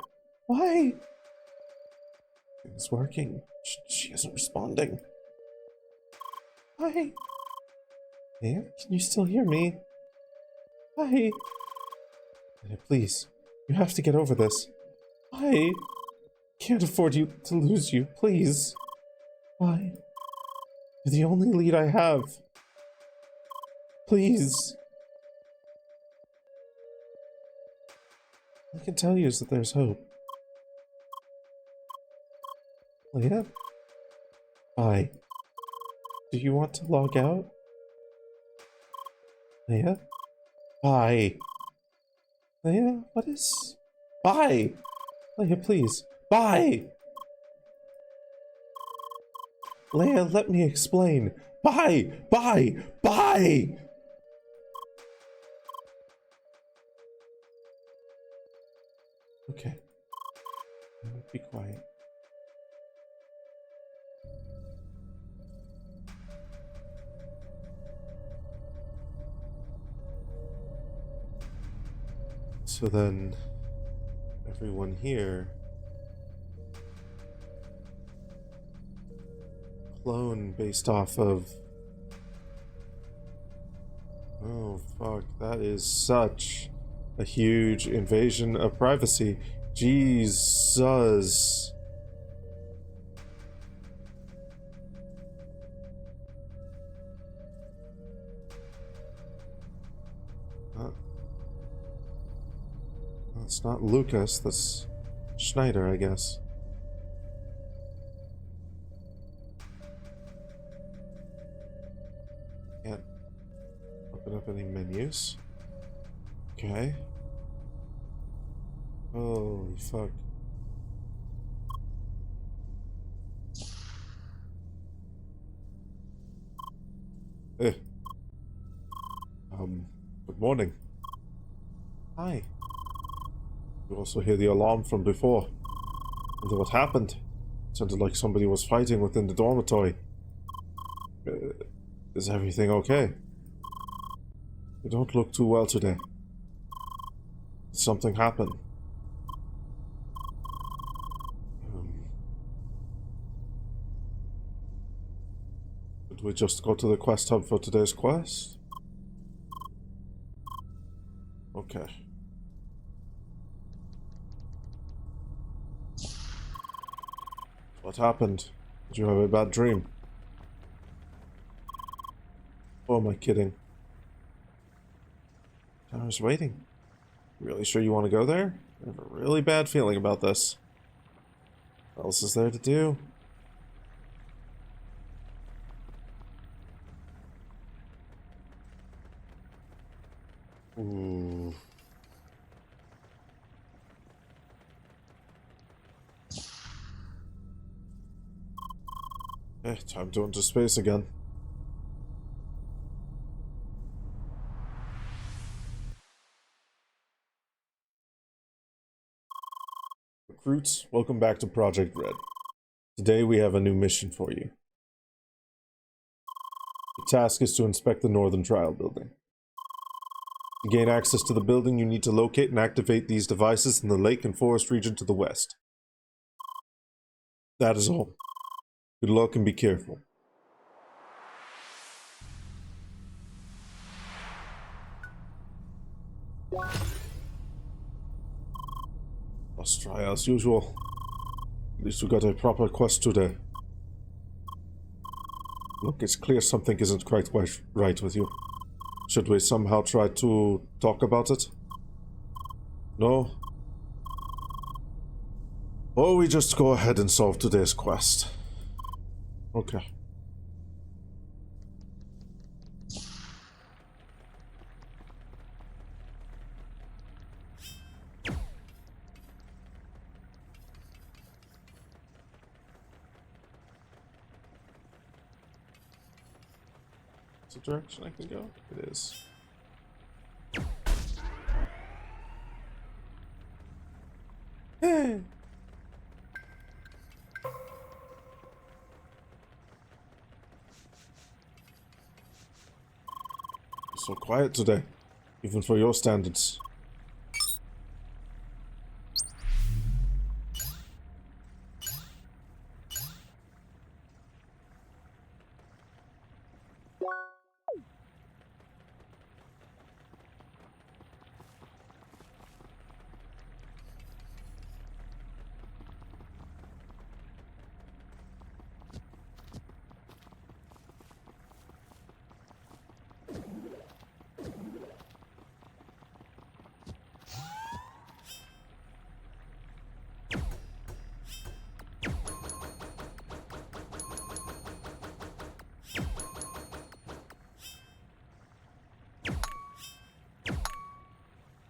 S3: Why? It's working. She isn't responding. Why? Leia, can you still hear me? Why? Leia, please. You have to get over this. Why? Can't afford you to lose you, please. Why? You're the only lead I have. Please. All I can tell you is that there's hope. Leia? Bye. Do you want to log out? Leia? Bye. Leia, what is... Bye! Leia, please. Bye! Leia, let me explain. Bye! Bye! Bye! Okay. Be quiet. So then, everyone here... clone based off of... Oh, fuck. That is such a huge invasion of privacy. Jesus. That's not Lucas, that's Schneider, I guess. Can't open up any menus. Okay. Holy fuck. Eh. Good morning. Hi. You also hear the alarm from before. Wonder what happened. It sounded like somebody was fighting within the dormitory. Is everything okay? You don't look too well today. Did something happen? Did we just go to the quest hub for today's quest? Okay. What happened? Did you have a bad dream? Or am I kidding? I was waiting. Really sure you want to go there? I have a really bad feeling about this. What else is there to do? Ooh. Time to enter space again. Recruits, welcome back to Project Red. Today we have a new mission for you. The task is to inspect the Northern Trial Building. To gain access to the building, you need to locate and activate these devices in the lake and forest region to the west. That is all. Good luck and be careful. Let's try as usual. At least we got a proper quest today. Look, it's clear something isn't quite right with you. Should we somehow try to talk about it? No? Or we just go ahead and solve today's quest. Okay. the direction I can go? It is. Hey. So quiet today, even for your standards.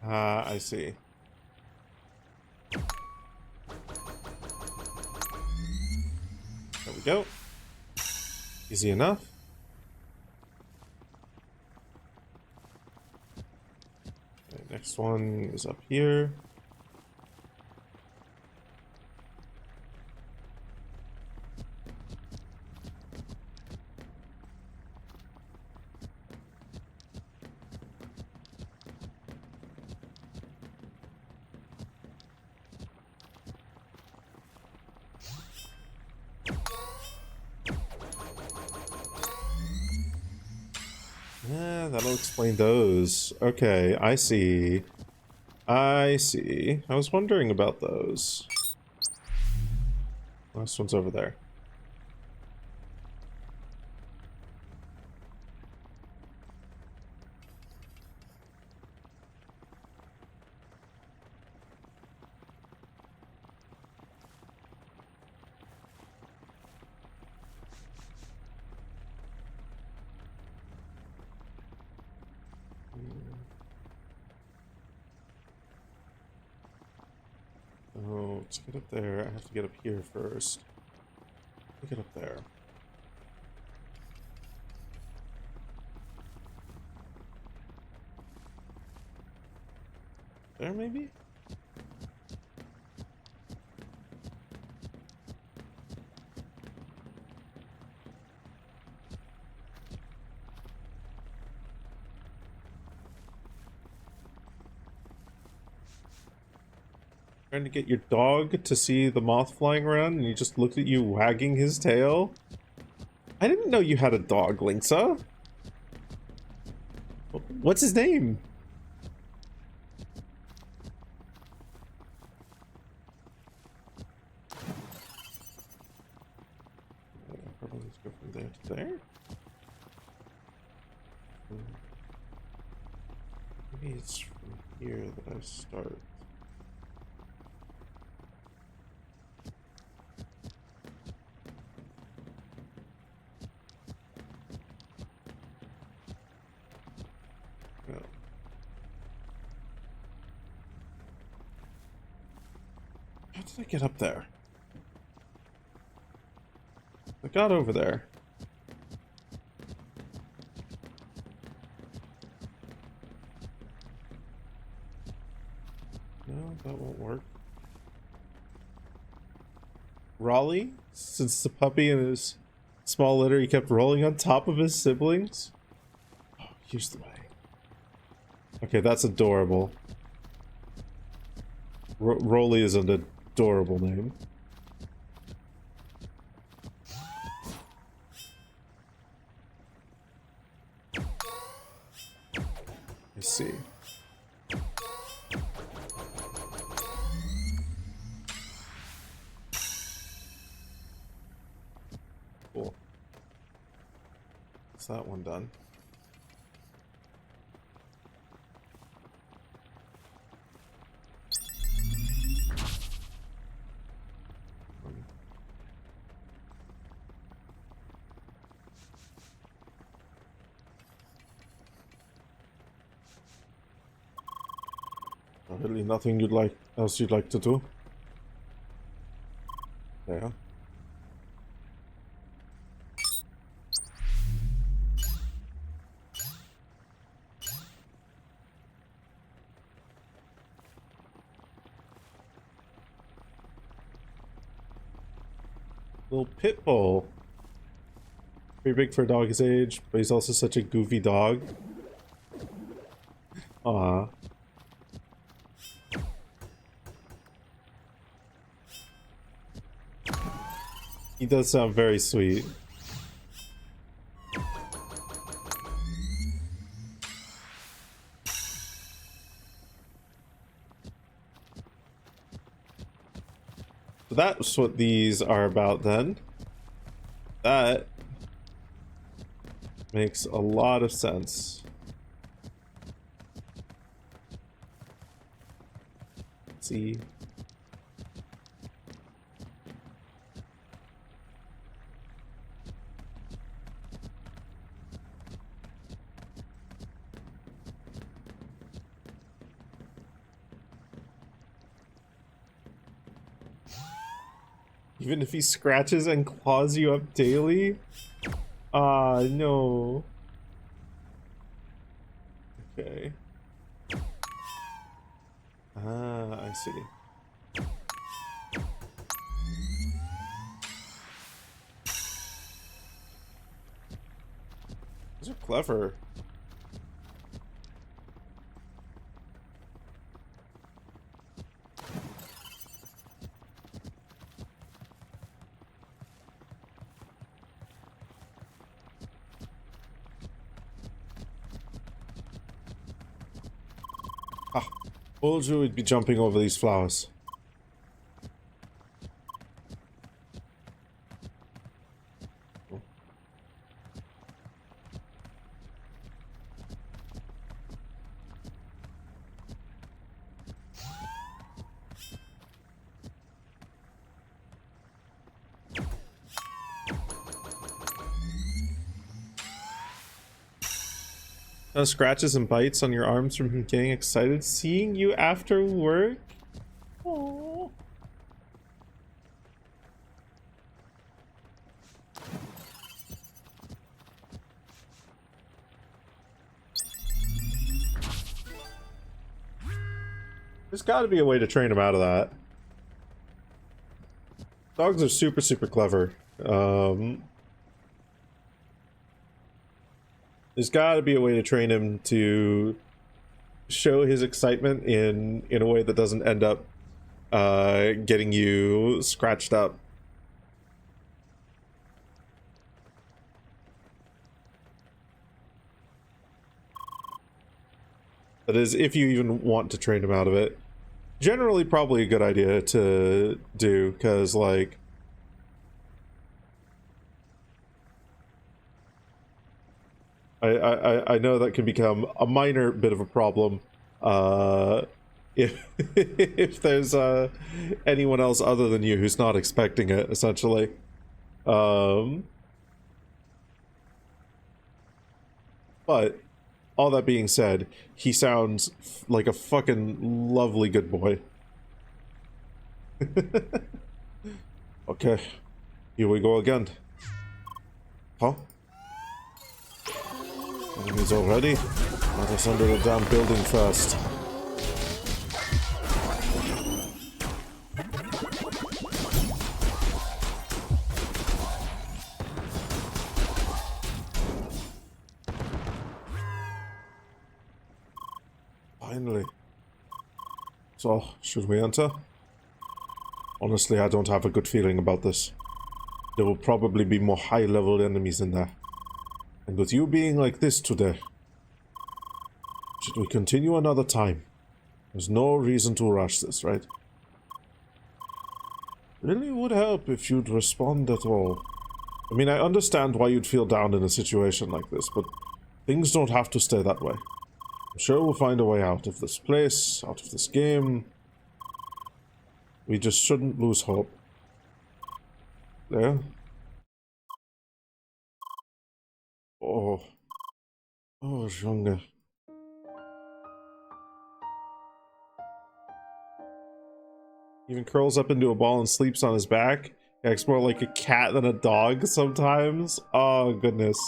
S3: Ah, I see. There we go. Easy enough. Okay, next one is up here. Yeah, that'll explain those. Okay, I see. I see. I was wondering about those. Last one's over there. Oh, to get up there, I have to get up here first. Let me get up there. There, maybe? Trying to get your dog to see the moth flying around and he just looked at you wagging his tail? I didn't know you had a dog, Linksa. What's his name? Probably let's go from there to there. Maybe it's from here that I start. How did I get up there? I got over there. No, that won't work. Raleigh? Since the puppy and his small litter, he kept rolling on top of his siblings? Oh, here's the way. Okay, that's adorable. Rolly is an adorable name. I see. Cool. Is that one done? Really nothing else you'd like to do? Yeah. Little pit bull. Pretty big for a dog his age, but he's also such a goofy dog. Aw. He does sound very sweet. So that's what these are about then. That makes a lot of sense. Let's see. Even if he scratches and claws you up daily? Ah, no. Okay. Ah, I see. These are clever. Ah, told you we'd be jumping over these flowers. Scratches and bites on your arms from him getting excited seeing you after work? Aww. There's got to be a way to train him out of that. Dogs are super, super clever. There's got to be a way to train him to show his excitement in a way that doesn't end up getting you scratched up. That is, if you even want to train him out of it. Generally, probably a good idea to do, because, like, I know that can become a minor bit of a problem if if there's anyone else other than you who's not expecting it, essentially. But all that being said, he sounds like a fucking lovely good boy. Okay, here we go again. Huh? Enemies already? Let us under the damn building first. Finally. So, should we enter? Honestly, I don't have a good feeling about this. There will probably be more high-level enemies in there. And with you being like this today, should we continue another time? There's no reason to rush this, right? Really would help if you'd respond at all. I mean, I understand why you'd feel down in a situation like this, but things don't have to stay that way. I'm sure we'll find a way out of this place, out of this game. We just shouldn't lose hope. There? Oh. Oh, Junge. Even curls up into a ball and sleeps on his back. He acts more like a cat than a dog sometimes. Oh, goodness.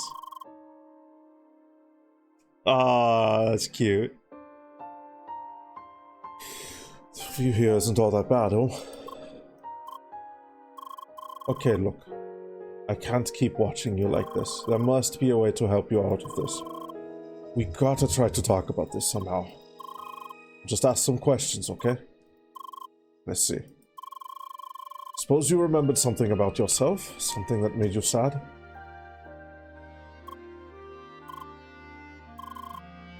S3: Ah, that's cute. The view here isn't all that bad, oh? Okay, look. I can't keep watching you like this. There must be a way to help you out of this. We gotta try to talk about this somehow. Just ask some questions, okay? Let's see. Suppose you remembered something about yourself? Something that made you sad?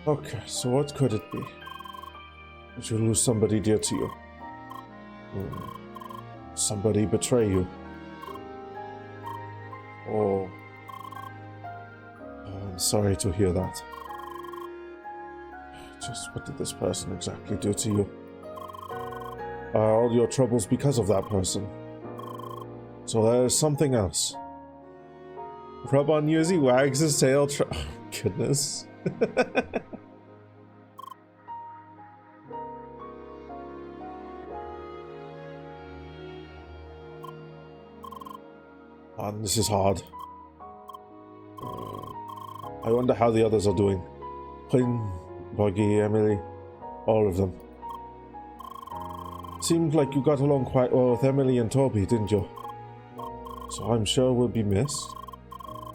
S3: Okay, so what could it be? Did you lose somebody dear to you? Somebody betray you? Oh, I'm sorry to hear that. Just what did this person exactly do to you? Are all your troubles because of that person? So there's something else. Rub on you as he wags his tail. Oh, goodness. Man, this is hard. I wonder how the others are doing. Quinn, Buggy, Emily, all of them. Seemed like you got along quite well with Emily and Toby, didn't you? So I'm sure we'll be missed.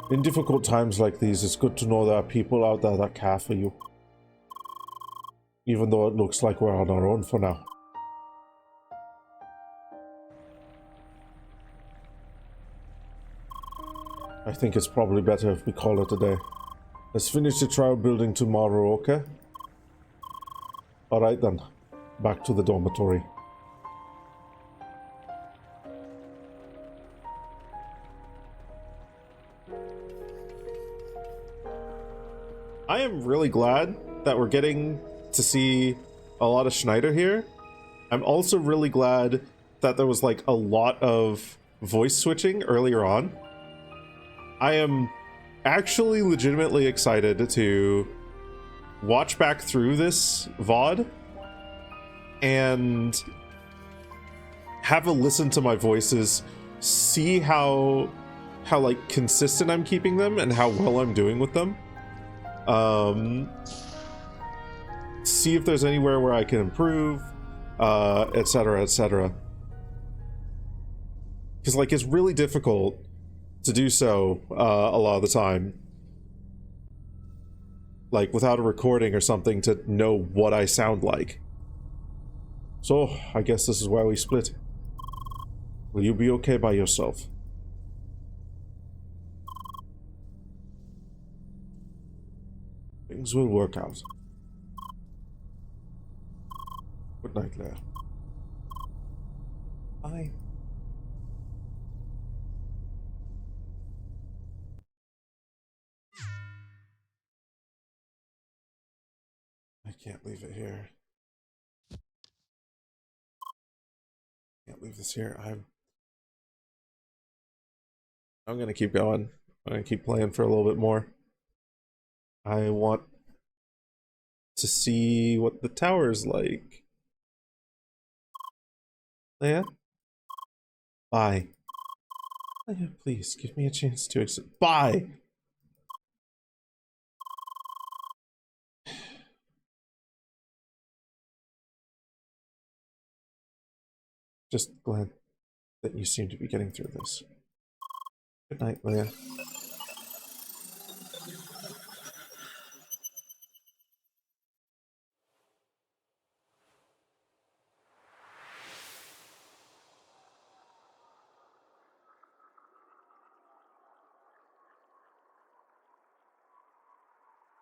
S3: In difficult times like these, it's good to know there are people out there that care for you. Even though it looks like we're on our own for now. I think it's probably better if we call it a day. Let's finish the trial building tomorrow, okay? Alright then. Back to the dormitory. I am really glad that we're getting to see a lot of Schneider here. I'm also really glad that there was like a lot of voice switching earlier on. I am actually legitimately excited to watch back through this VOD and have a listen to my voices, see how like consistent I'm keeping them and how well I'm doing with them. See if there's anywhere where I can improve, etc, etc. Because like it's really difficult to do so a lot of the time, like without a recording or something, to know what I sound like. So I guess this is where we split. Will you be okay by yourself? Things will work out. Good night, Leia. Bye. I can't leave it here. Can't leave this here. I'm gonna keep going. I'm gonna keep playing for a little bit more. I want to see what the tower's like. Leia? Bye. Leia, please, give me a chance to exit. Bye! Just glad that you seem to be getting through this. Good night, Leia.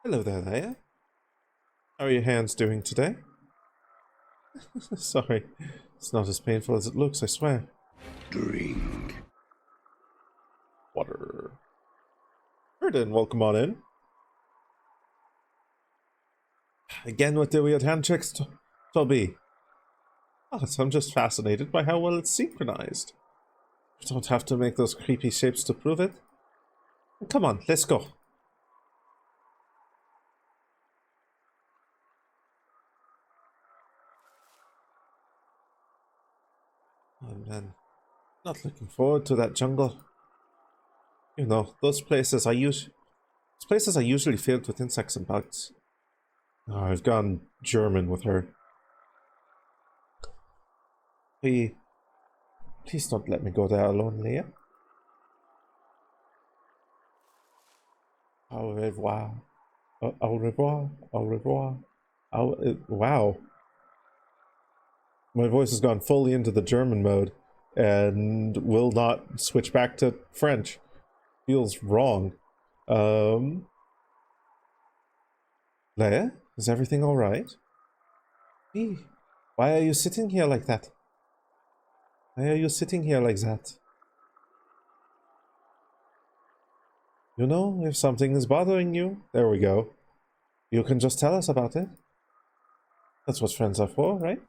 S3: Hello there, Leia. How are your hands doing today? Sorry, it's not as painful as it looks, I swear.
S5: Drink.
S3: Water. Erden, welcome on in. Again with the weird hand checks, Toby. Oh, I'm just fascinated by how well it's synchronized. You don't have to make those creepy shapes to prove it. Come on, let's go. Oh man, not looking forward to that jungle. You know, those places are usually filled with insects and bugs. Oh, I've gone German with her. Please don't let me go there alone, Leia. Au revoir. Au revoir. Au revoir. Wow. My voice has gone fully into the German mode and will not switch back to French. Feels wrong. Leia, is everything alright? Why are you sitting here like that? Why are you sitting here like that? You know, if something is bothering you, there we go. You can just tell us about it. That's what friends are for, right?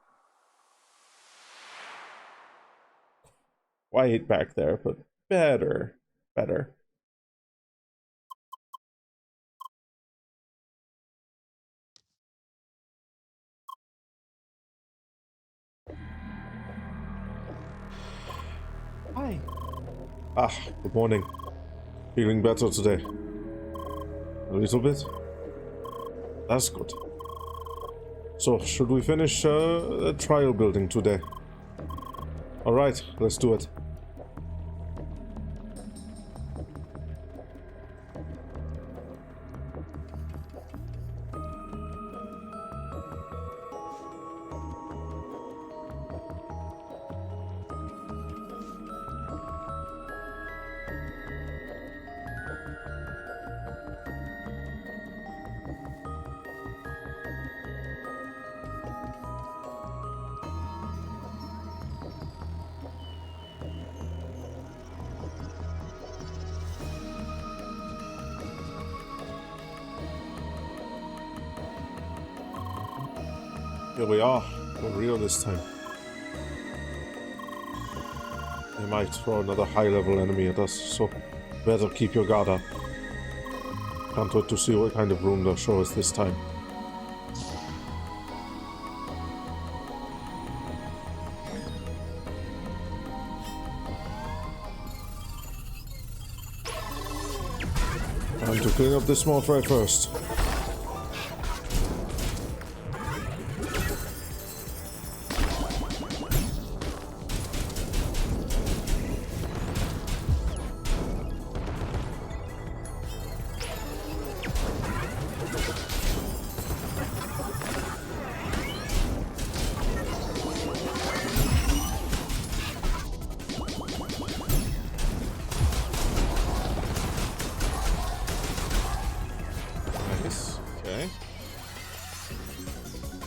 S3: Quiet back there, but better. Better. Hi. Ah, good morning. Feeling better today? A little bit? That's good. So, should we finish trial building today? Alright, let's do it. Here we are, for real this time. They might throw another high-level enemy at us, so better keep your guard up. Can't wait to see what kind of room they'll show us this time. Time to clean up this small fry first.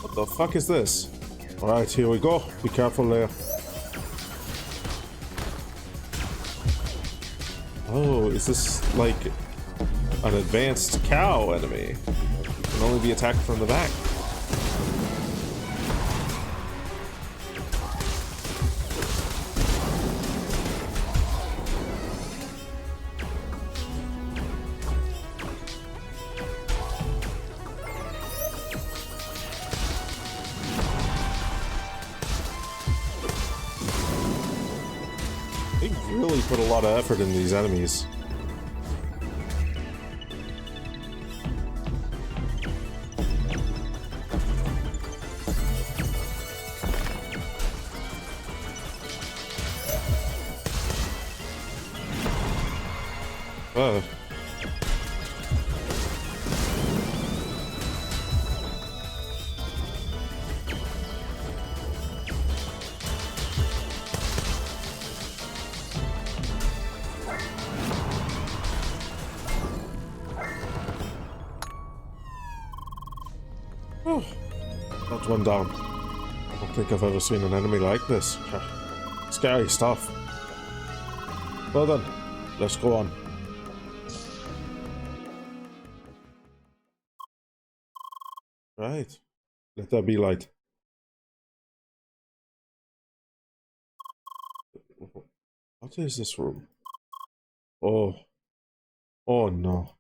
S3: What the fuck is this? Alright, here we go. Be careful there. Oh, is this like an advanced cow enemy? Can only be attacked from the back. They've really put a lot of effort in these enemies. That's one down. I don't think I've ever seen an enemy like this. Scary stuff. Well then, let's go on. Right. Let there be light. What is this room? Oh. Oh no.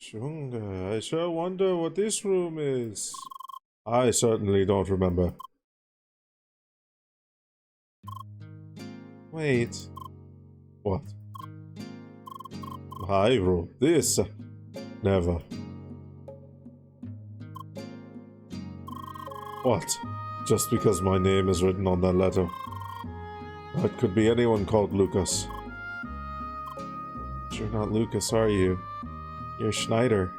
S3: Shunga, I sure wonder what this room is. I certainly don't remember. Wait. What? My room. This? Never. What? Just because my name is written on that letter. That could be anyone called Lucas. You're not Lucas, are you? You're Schneider.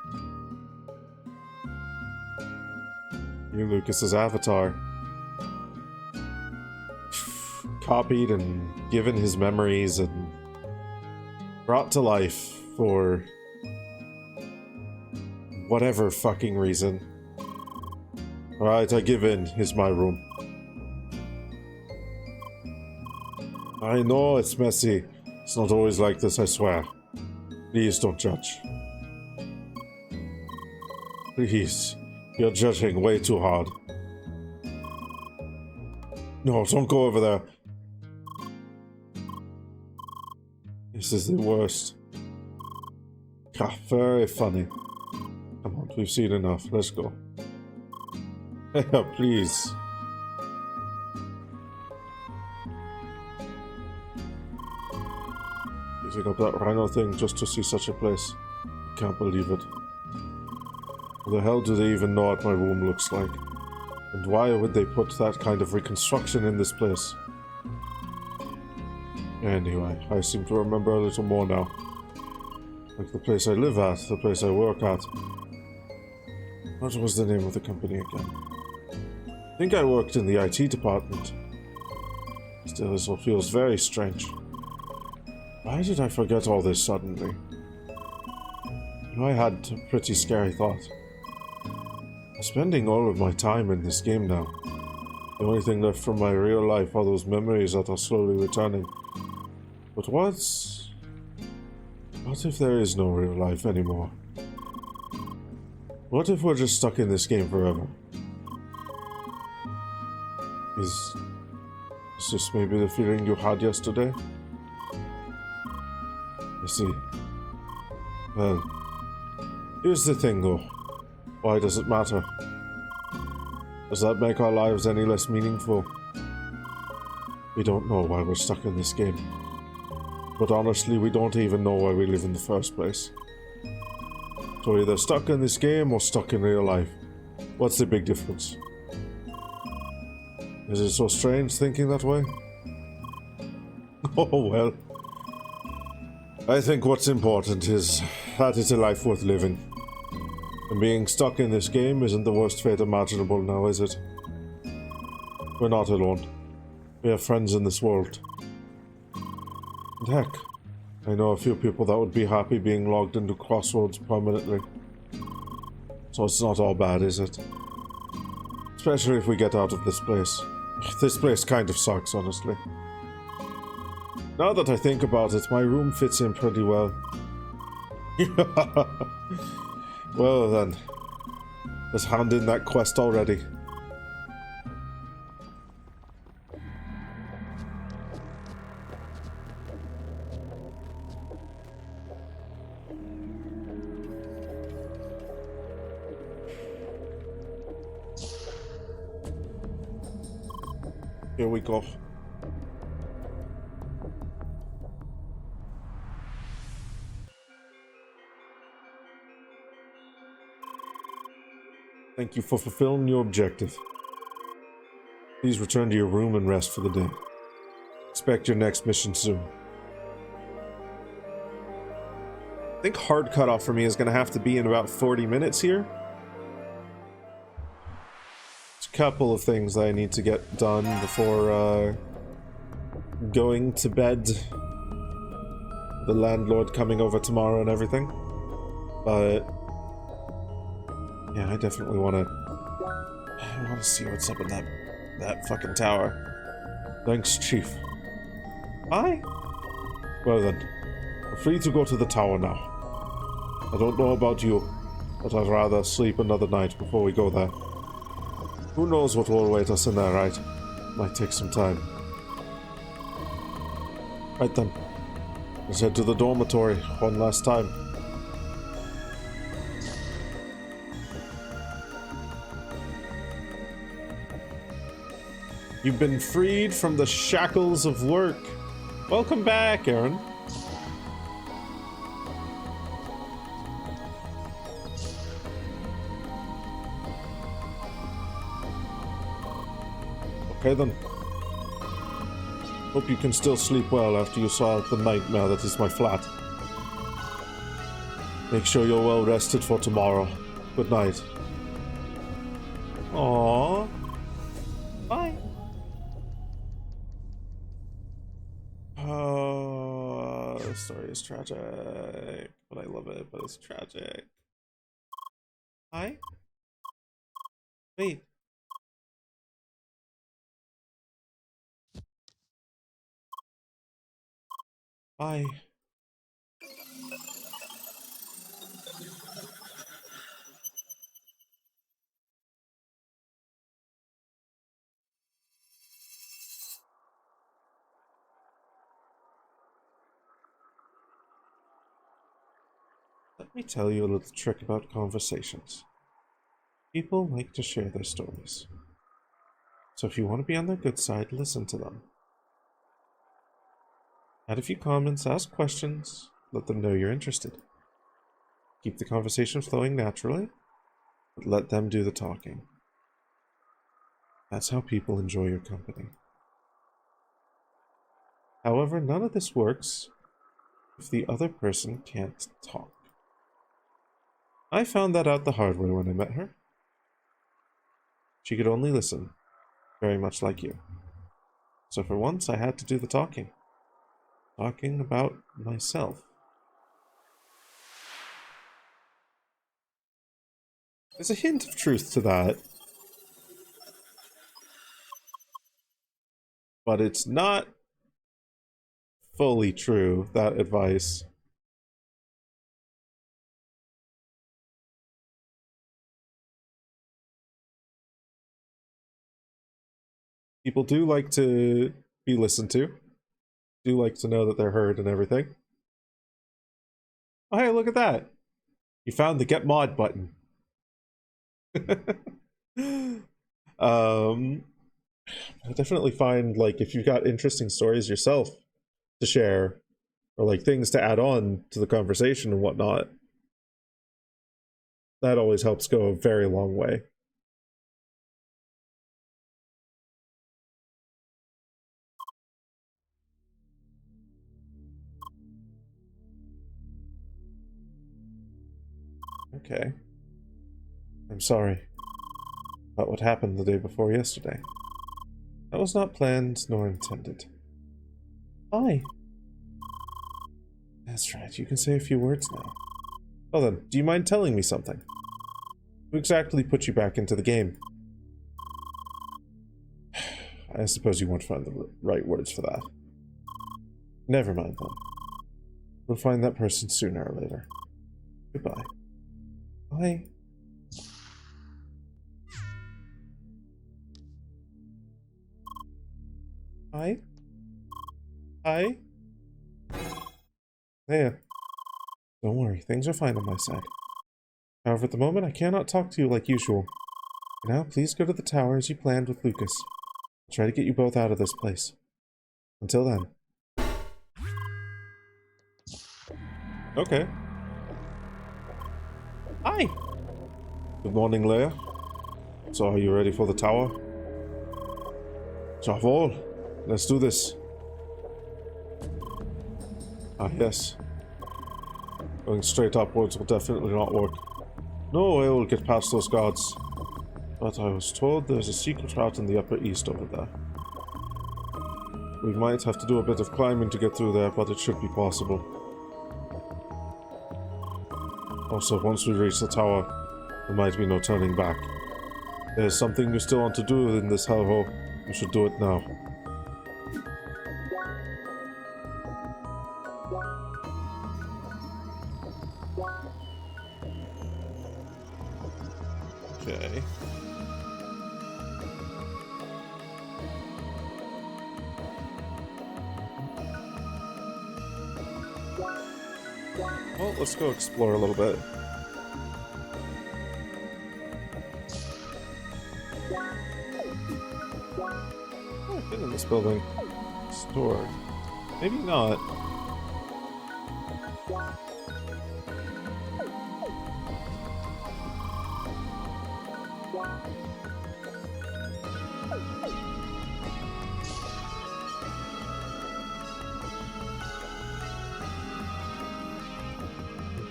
S3: You're Lucas's avatar. Copied and given his memories and brought to life for whatever fucking reason. Alright, I give in. Here's my room. I know it's messy. It's not always like this, I swear. Please don't judge. Please. You're judging way too hard. No, don't go over there. This is the worst. Ah, very funny. Come on, we've seen enough. Let's go. Yeah, please. Using up that rhino thing just to see such a place. I can't believe it. How the hell do they even know what my room looks like? And why would they put that kind of reconstruction in this place? Anyway, I seem to remember a little more now. Like the place I live at, the place I work at. What was the name of the company again? I think I worked in the IT department. Still, this all feels very strange. Why did I forget all this suddenly? You know, I had a pretty scary thought. I'm spending all of my time in this game now. The only thing left from my real life are those memories that are slowly returning. But what if there is no real life anymore? What if we're just stuck in this game forever? Is this maybe the feeling you had yesterday? I see. Well, here's the thing though. Why does it matter? Does that make our lives any less meaningful? We don't know why we're stuck in this game. But honestly, we don't even know why we live in the first place. So either stuck in this game or stuck in real life. What's the big difference? Is it so strange thinking that way? Oh well. I think what's important is that it's a life worth living. And being stuck in this game isn't the worst fate imaginable now, is it? We're not alone. We have friends in this world. And heck, I know a few people that would be happy being logged into Crossroads permanently. So it's not all bad, is it? Especially if we get out of this place. This place kind of sucks, honestly. Now that I think about it, my room fits in pretty well. Well then, let's hand in that quest already. Here we go. Thank you for fulfilling your objective. Please return to your room and rest for the day. Expect your next mission soon. I think hard cutoff for me is going to have to be in about 40 minutes here. There's a couple of things that I need to get done before going to bed. The landlord coming over tomorrow and everything. But yeah, I definitely want to see what's up in that fucking tower. Thanks, Chief. Bye. Well then, we're free to go to the tower now. I don't know about you, but I'd rather sleep another night before we go there. Who knows what will await us in there, right? Might take some time. Right then, let's head to the dormitory one last time. You've been freed from the shackles of work. Welcome back, Aaron. Okay then. Hope you can still sleep well after you saw the nightmare that is my flat. Make sure you're well rested for tomorrow. Good night. Aww. Bye. The story is tragic, but I love it, but it's tragic. Hi? Wait. Bye. Let me tell you a little trick about conversations. People like to share their stories. So if you want to be on their good side, listen to them. Add a few comments, ask questions, let them know you're interested. Keep the conversation flowing naturally, but let them do the talking. That's how people enjoy your company. However, none of this works if the other person can't talk. I found that out the hard way when I met her. She could only listen, very much like you. So for once, I had to do the talking. Talking about myself. There's a hint of truth to that. But it's not fully true, that advice. People do like to be listened to. Do like to know that they're heard and everything. Oh, hey, look at that. You found the Get Mod button. I definitely find, like, if you've got interesting stories yourself to share, or like things to add on to the conversation and whatnot, that always helps go a very long way. Okay. I'm sorry about what happened the day before yesterday. That was not planned nor intended. Hi. That's right, you can say a few words now. Well then, do you mind telling me something? Who exactly put you back into the game? I suppose you won't find the right words for that. Never mind then. We'll find that person sooner or later. Goodbye. Bye. Hi? Hi? There. Don't worry, things are fine on my side. However, at the moment, I cannot talk to you like usual. For now, please go to the tower as you planned with Lucas. I'll try to get you both out of this place. Until then. Okay. Hi! Good morning, Leia. So, are you ready for the tower? Jawohl! Let's do this. Ah, yes. Going straight upwards will definitely not work. No way we'll get past those guards. But I was told there's a secret route in the Upper East over there. We might have to do a bit of climbing to get through there, but it should be possible. Also, once we reach the tower, there might be no turning back. There's something you still want to do in this hellhole. You should do it now. Okay. Well, let's go explore a little bit. Oh, I've been in this building. Store. Maybe not.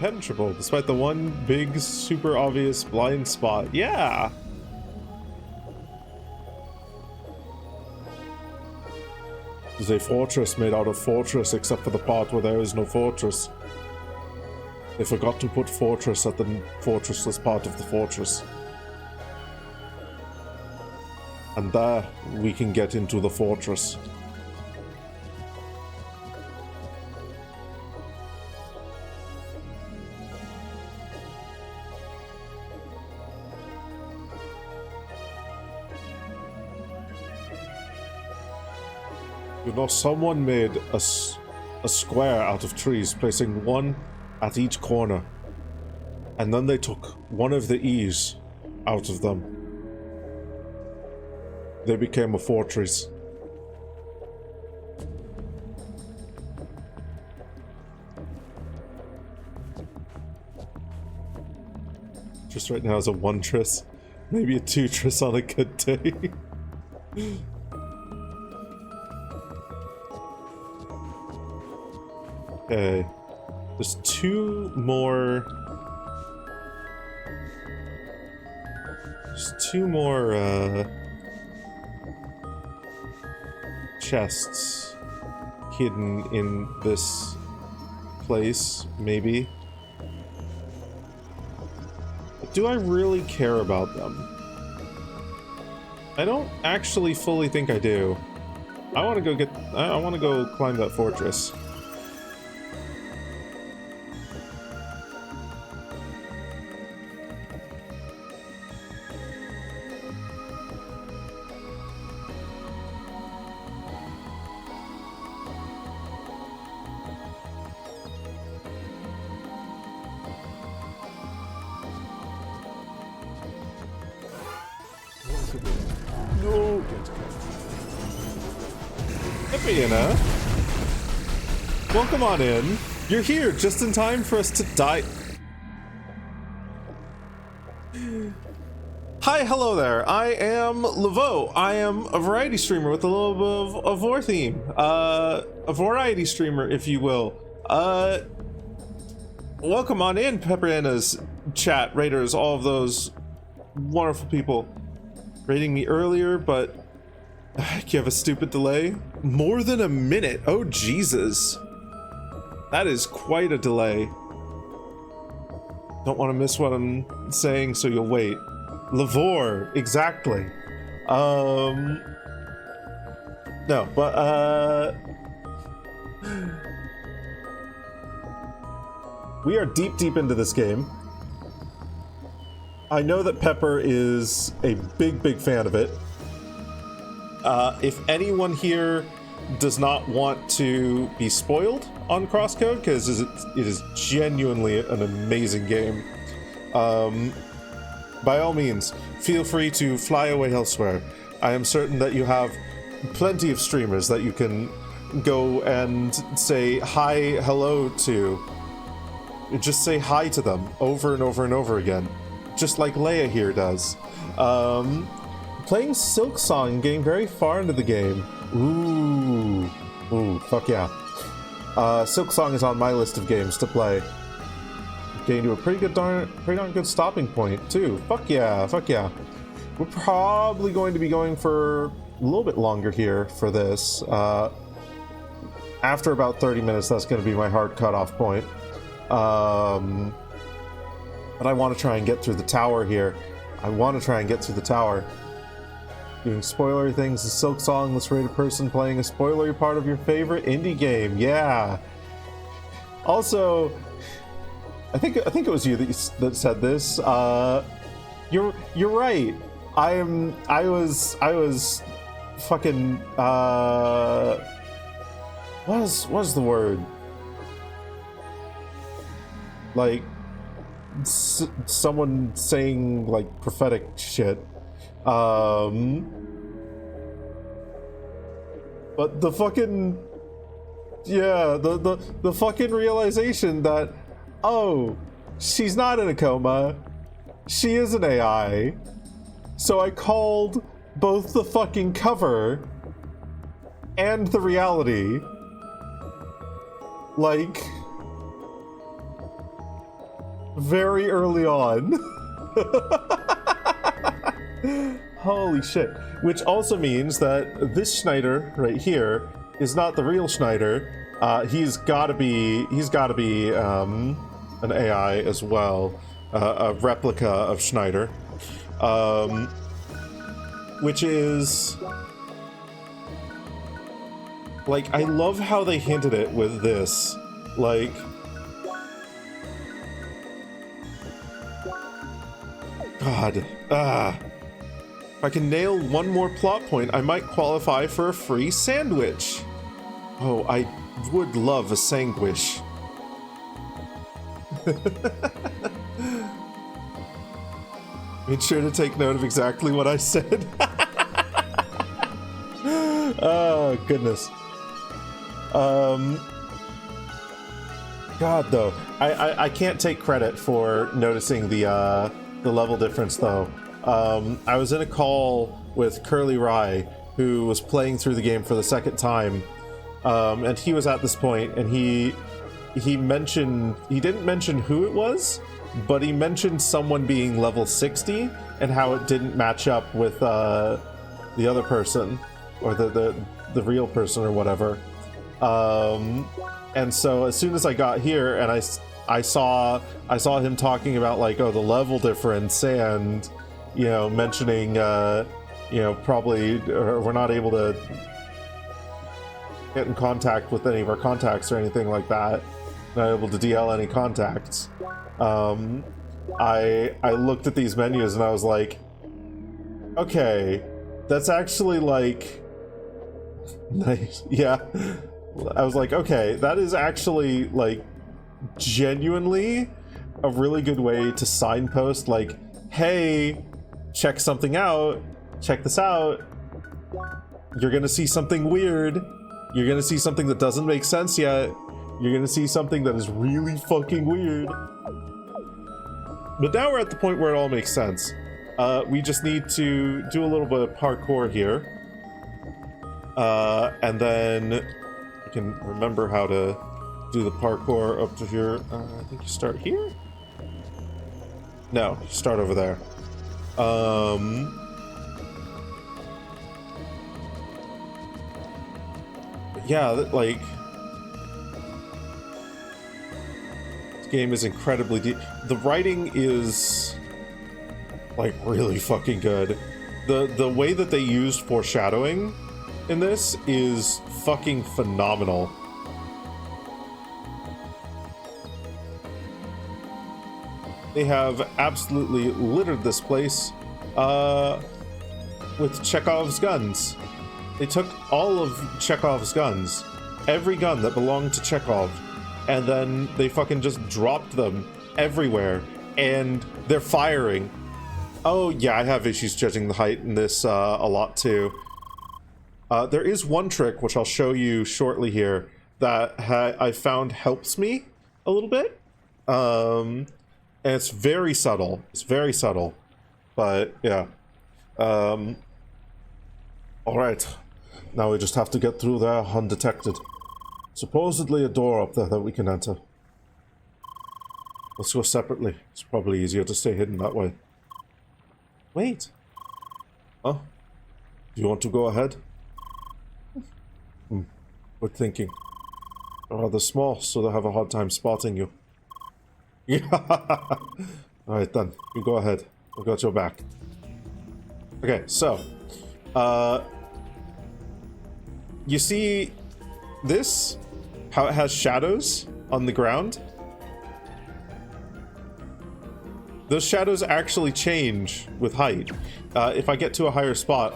S3: impenetrable, despite the one big, super obvious blind spot. Yeah! It is a fortress made out of fortress, except for the part where there is no fortress. They forgot to put fortress at the fortressless part of the fortress. And there, we can get into the fortress. You know, someone made a square out of trees, placing one at each corner. And then they took one of the E's out of them. They became a fortress. Just right now is a 1-tris. Maybe a 2-tris on a good day. Okay. There's two more... There's two more, chests hidden in this place, maybe. But do I really care about them? I don't actually fully think I do. I want to go climb that fortress.
S2: No.
S3: Weaponise, welcome on in. You're here just in time for us to die. Hi, hello there. I am Laveau. I am a variety streamer with a little bit of a vor theme. A variety streamer, if you will. Welcome on in, Pepperina's chat, raiders, all of those wonderful people raiding me earlier, but you have a stupid delay. More than a minute. Oh, Jesus. That is quite a delay. Don't want to miss what I'm saying, so you'll wait. Lavore, exactly. No, but, we are deep into this game. I know that Pepper is a big fan of it. If anyone here does not want to be spoiled on Crosscode, because it is genuinely an amazing game, by all means, feel free to fly away elsewhere. I am certain that you have plenty of streamers that you can go and say hi, hello to. Just say hi to them over and over and over again. Just like Leia here does. Playing Silk Song and getting very far into the game. Ooh, fuck yeah. Silk Song is on my list of games to play. Getting to a pretty darn good stopping point too. Fuck yeah. We're probably going to be going for a little bit longer here for this. After about 30 minutes, that's going to be my hard cutoff point. But I want to try and get through the tower here. Doing spoilery things, the Silk Song, let's rate a person playing a spoilery part of your favorite indie game. Yeah. Also, I think it was you that said this. You're right. I was fucking what's the word? Like someone saying like prophetic shit. But the fucking the fucking realization that, oh, she's not in a coma, she is an AI. So I called both the fucking cover and the reality. Like, very early on. Holy shit. Which also means that this Schneider right here is not the real Schneider. He's gotta be an AI as well. A replica of Schneider. Which is... like, I love how they hinted it with this. Like... God. If I can nail one more plot point, I might qualify for a free sandwich. Oh, I would love a sandwich. Made sure to take note of exactly what I said. Oh, goodness. God, though. I can't take credit for noticing the level difference, though. I was in a call with Curly Rye, who was playing through the game for the second time, and he was at this point, and he mentioned, he didn't mention who it was, but he mentioned someone being level 60 and how it didn't match up with the other person, or the real person or whatever. And so as soon as I got here and I saw him talking about, like, oh, the level difference, and, you know, mentioning, you know, probably we're not able to get in contact with any of our contacts or anything like that, not able to DL any contacts. I looked at these menus and I was like, okay, that's actually, like, nice. Yeah, I was like, okay, that is actually, like, genuinely a really good way to signpost, like, hey, check something out, check this out, you're gonna see something weird, you're gonna see something that doesn't make sense yet, you're gonna see something that is really fucking weird. But now we're at the point where it all makes sense. We just need to do a little bit of parkour here, and then we can remember how to do the parkour up to here. I think you start here? No, you start over there. Yeah, like, this game is incredibly deep. The writing is, like, really fucking good. The way that they used foreshadowing in this is fucking phenomenal. They have absolutely littered this place with Chekhov's guns. They took all of Chekhov's guns, every gun that belonged to Chekhov, and then they fucking just dropped them everywhere, and they're firing. Oh yeah, I have issues judging the height in this a lot too. There is one trick, which I'll show you shortly here, that I found helps me a little bit. And it's very subtle. It's very subtle. But, yeah. Alright. Now we just have to get through there undetected. Supposedly a door up there that we can enter. Let's go separately. It's probably easier to stay hidden that way. Wait. Huh? Do you want to go ahead? Good thinking. They're rather small, so they'll have a hard time spotting you. Yeah. Alright then, you go ahead. I've got your back. Okay, so you see this? How it has shadows on the ground? Those shadows actually change with height. If I get to a higher spot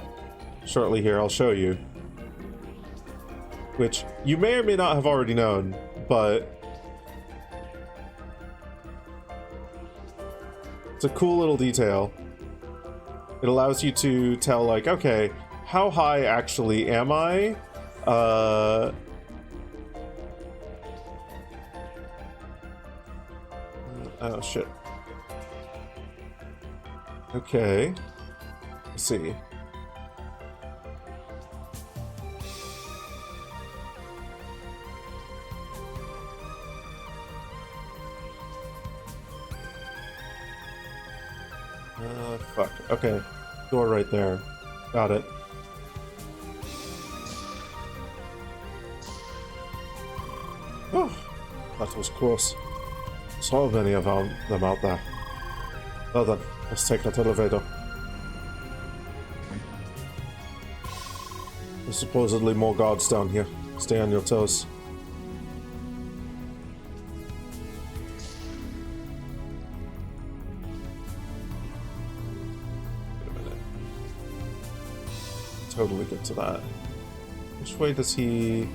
S3: shortly here, I'll show you. Which you may or may not have already known, but it's a cool little detail. It allows you to tell, like, okay, how high actually am I? Oh shit. Okay. Let's see. Fuck. Okay. Door right there. Got it. Oh, that was close. So many of them out there. Well then, let's take that elevator. There's supposedly more guards down here. Stay on your toes. Wait a minute. Totally get to that. Which way does he...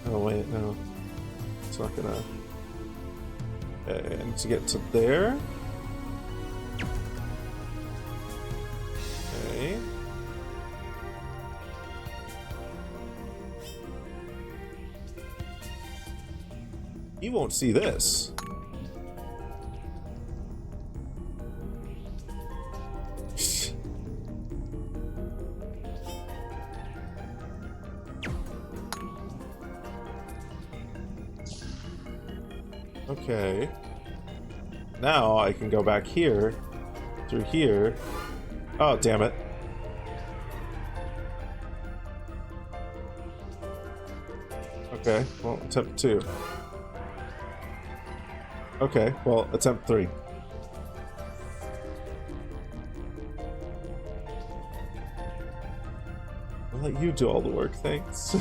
S3: Oh wait, no. It's not gonna... Okay, I need to get to there. Okay. He won't see this. Okay. Now I can go back here, through here. Oh, damn it. Okay, well, attempt 2. Okay, well, attempt 3. I'll let you do all the work, thanks.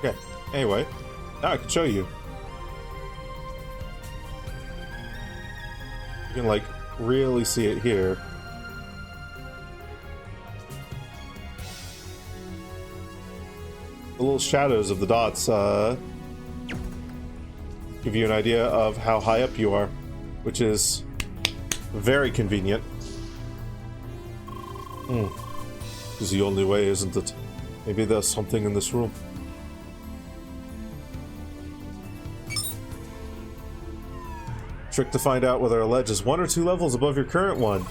S3: Okay, anyway, now I can show you. You can, like, really see it here. The little shadows of the dots give you an idea of how high up you are, which is very convenient. This is the only way, isn't it? Maybe there's something in this room. Trick to find out whether a ledge is 1 or 2 levels above your current one.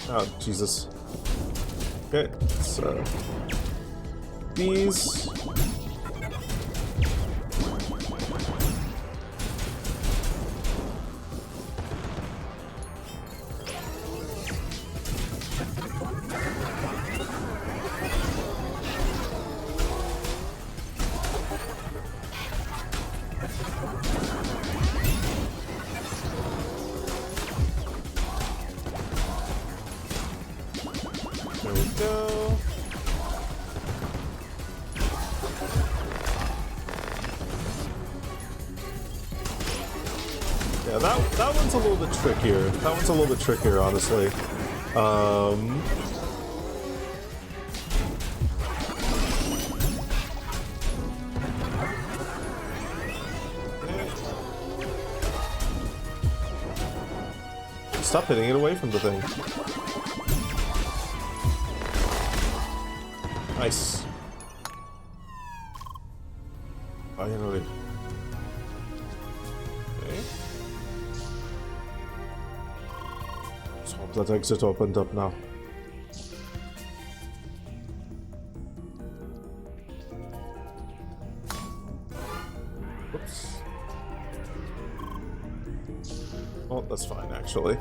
S3: Oh, Jesus. Okay, so... these... There we go. Yeah, that one's a little bit trickier. That one's a little bit trickier, honestly. Stop hitting it away from the thing. Nice. Finally. Okay. Let's hope that exit opened up now. Oops. Oh, that's fine, actually.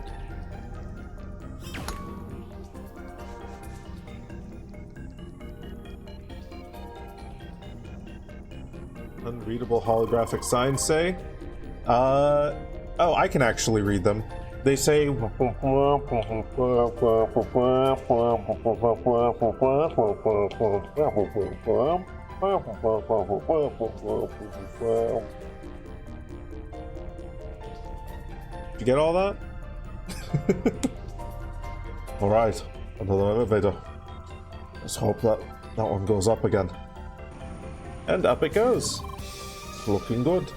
S3: Unreadable holographic signs say? Oh, I can actually read them. They say... Did you get all that? Alright, another elevator. Let's hope that one goes up again. And up it goes. Looking good.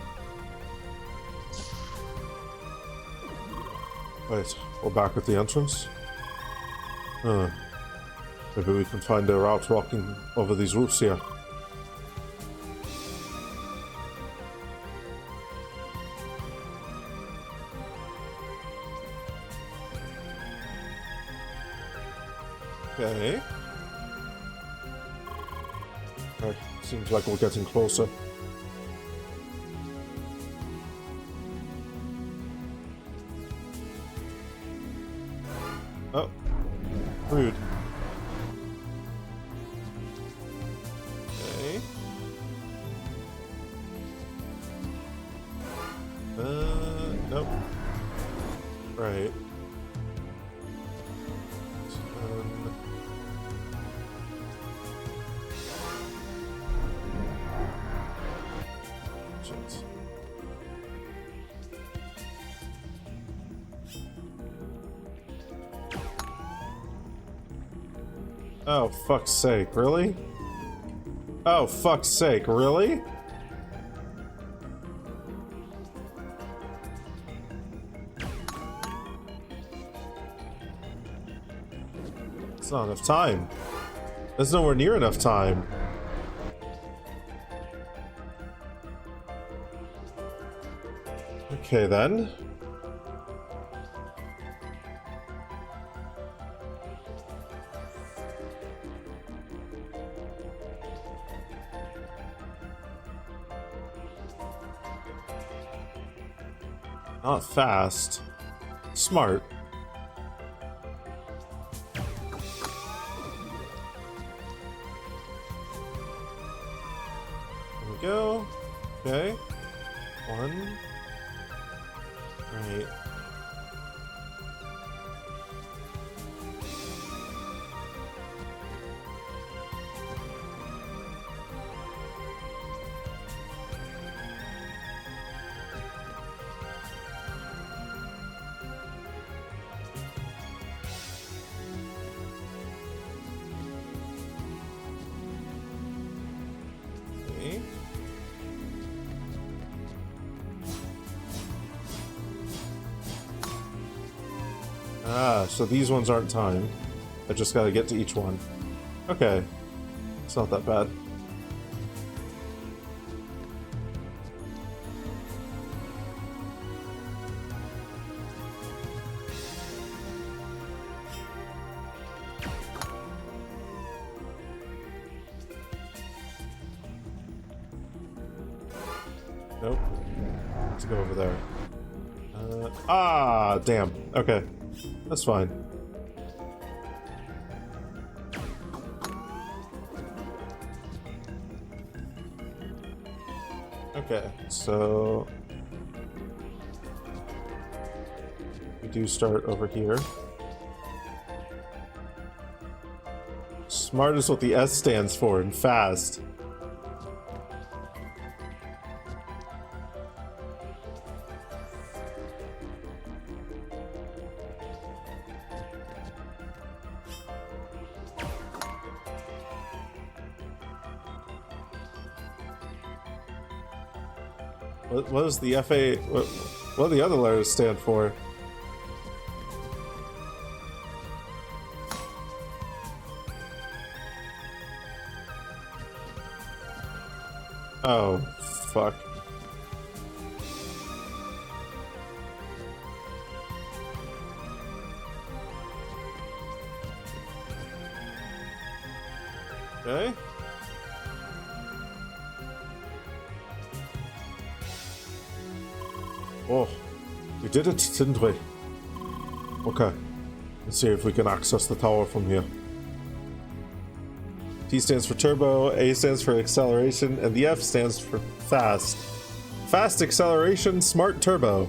S3: Wait, we're back at the entrance? Huh. Maybe we can find a route walking over these roofs here. Okay. Alright, seems like we're getting closer. Oh. Rude. Okay. Nope. Right. Shit. Oh, fuck's sake, really? Oh, fuck's sake, really? It's not enough time. There's nowhere near enough time. Okay, then. Not fast. Smart. There we go. Okay. One. Right. Okay. Ah, so these ones aren't timed. I just gotta get to each one. Okay. It's not that bad. Nope. Let's go over there. Damn. Okay. That's fine. Okay, so we do start over here. Smart is what the S stands for in fast. What does the FA... What do the other letters stand for? Oh, fuck. Okay. Oh, we did it, didn't we? Okay. Let's see if we can access the tower from here. T stands for turbo, A stands for acceleration, and the F stands for fast. Fast acceleration, smart turbo.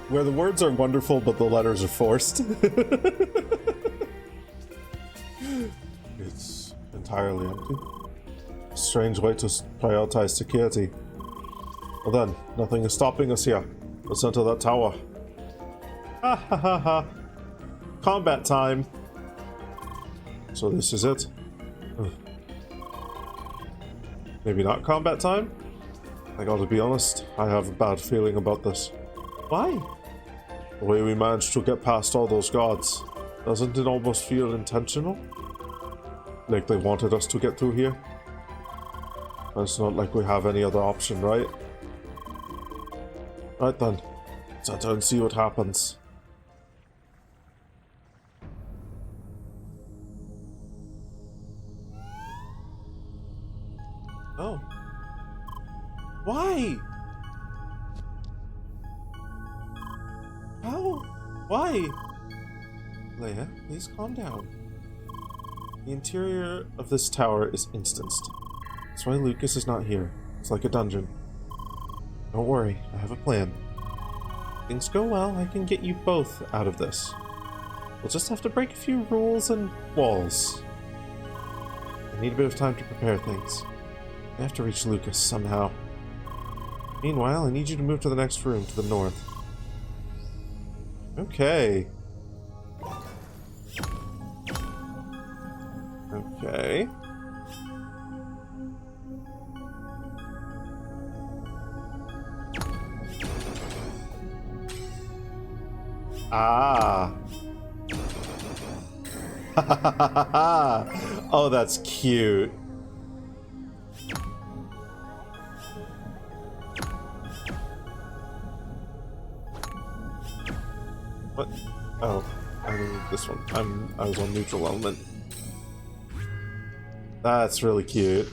S3: Where the words are wonderful, but the letters are forced. It's entirely empty. Strange way to prioritize security. Well then, nothing is stopping us here. Let's enter that tower. Ha ha ha ha. Combat time. So this is it. Ugh. Maybe not combat time? I gotta be honest, I have a bad feeling about this. Why? The way we managed to get past all those guards. Doesn't it almost feel intentional? Like they wanted us to get through here? But it's not like we have any other option, right? Right then. Let's enter and see what happens. Oh. Why? How? Why? Leia, please calm down. The interior of this tower is instanced. That's why Lucas is not here. It's like a dungeon. Don't worry, I have a plan. If things go well, I can get you both out of this. We'll just have to break a few rules and walls. I need a bit of time to prepare things. I have to reach Lucas somehow. Meanwhile, I need you to move to the next room to the north. Okay. Okay. Ah. Oh, that's cute. What? Oh, I mean this one. I was on neutral element. That's really cute.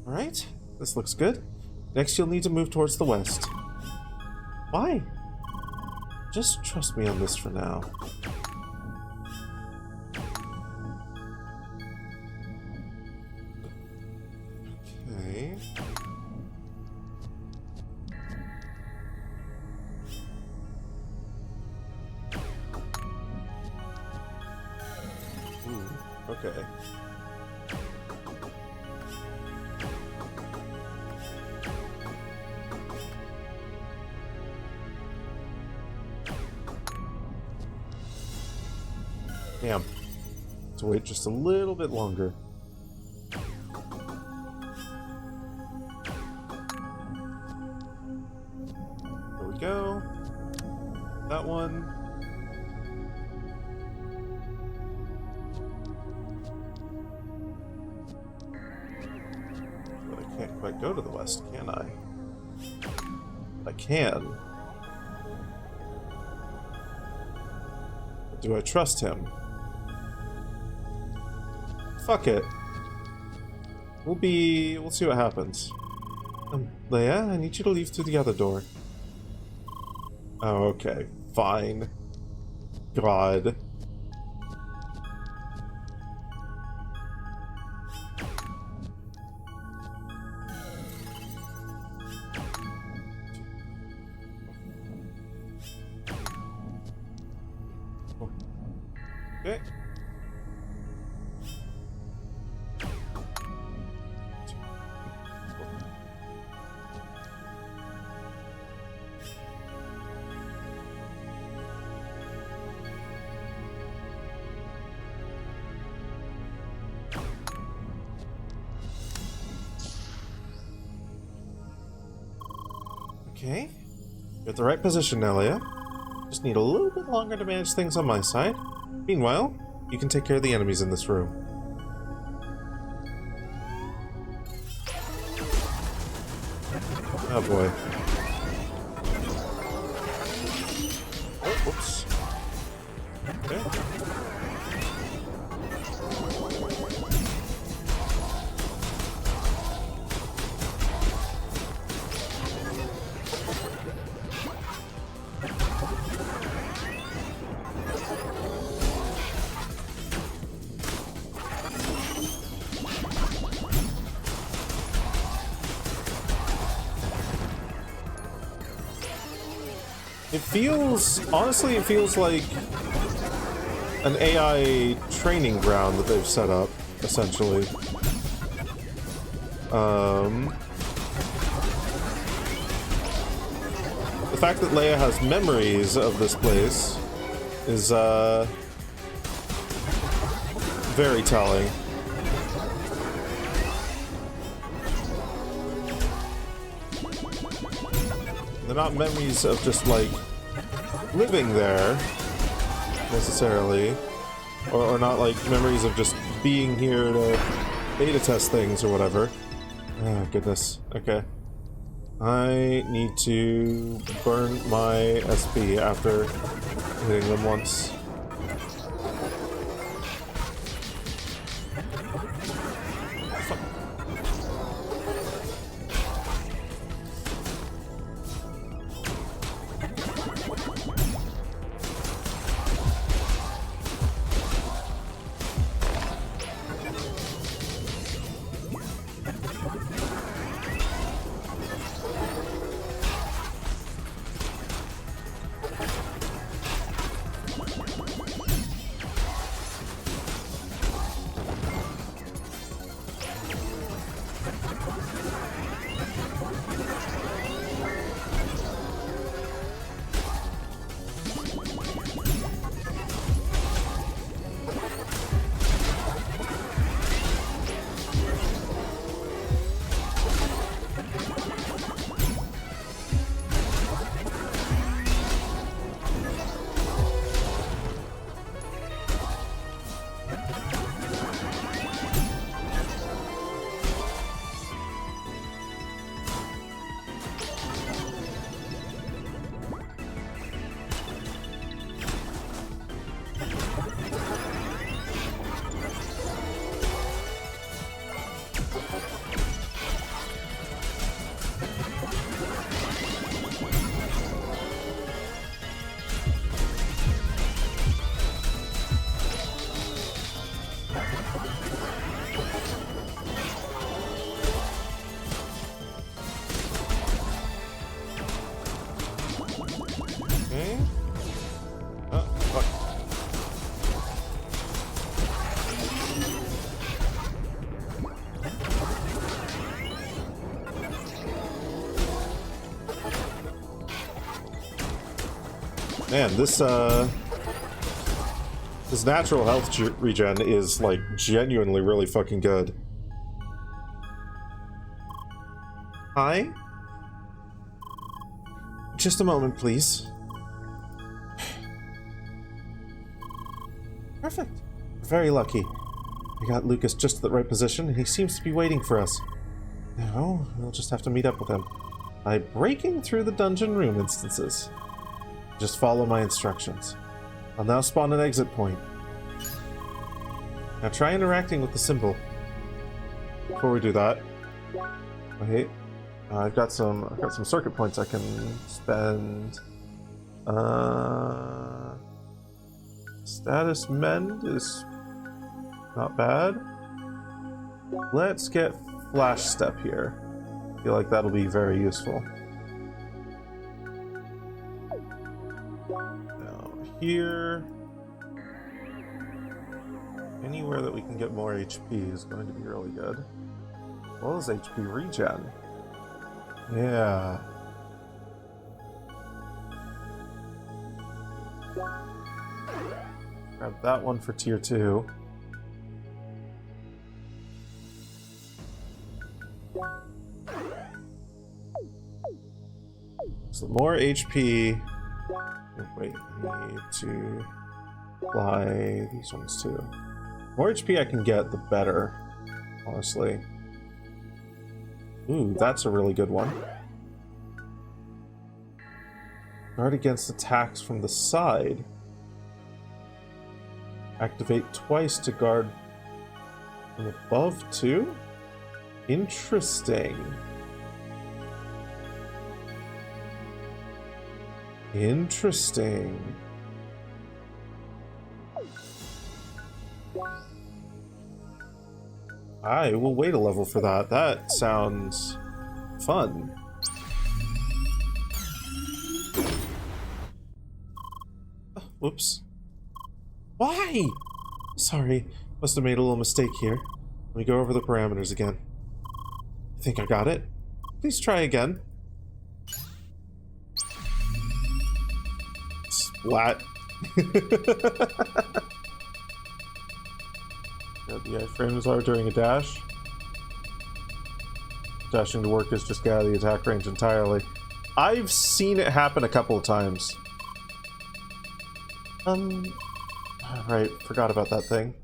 S3: Alright, this looks good. Next you'll need to move towards the west. Why? Just trust me on this for now. Okay. Okay. Damn. To wait just a little bit longer. There we go. That one. Can't quite go to the west, can I? I can. But do I trust him? Fuck it. We'll see what happens. Leia, I need you to leave through the other door. Oh, okay. Fine. God. Okay. Okay. You're at the right position now, Leia. Just need a little bit longer to manage things on my side. Meanwhile, you can take care of the enemies in this room. Oh boy. Oh, whoops. Okay. Honestly, it feels like an AI training ground that they've set up, essentially. The fact that Leia has memories of this place is very telling. They're not memories of just like living there necessarily, or not like memories of just being here to beta test things or whatever. Oh goodness. Okay. I need to burn my SP after hitting them once. Man, this natural health regen is like genuinely really fucking good. Hi? Just a moment, please. Perfect. We're very lucky. We got Lucas just at the right position, and he seems to be waiting for us. Now, we'll just have to meet up with him by breaking through the dungeon room instances. Just follow my instructions. I'll now spawn an exit point. Now try interacting with the symbol. Before we do that, wait. I've got some circuit points I can spend. Status mend is not bad. Let's get flash step here. I feel like that'll be very useful. Now here, anywhere that we can get more HP is going to be really good. As well as HP regen. Yeah. Grab that one for tier 2. So more HP. Wait, I need to apply these ones too. The more HP I can get, the better, honestly. Ooh, that's a really good one. Guard against attacks from the side. Activate twice to guard from above too? Interesting. Interesting. I will wait a level for that. That sounds fun. Oh, whoops. Why? Sorry, must have made a little mistake here. Let me go over the parameters again. I think I got it. Please try again. Splat. Yeah, the iframes are during a dash. Dashing to work is just get out of the attack range entirely. I've seen it happen a couple of times. Right, forgot about that thing.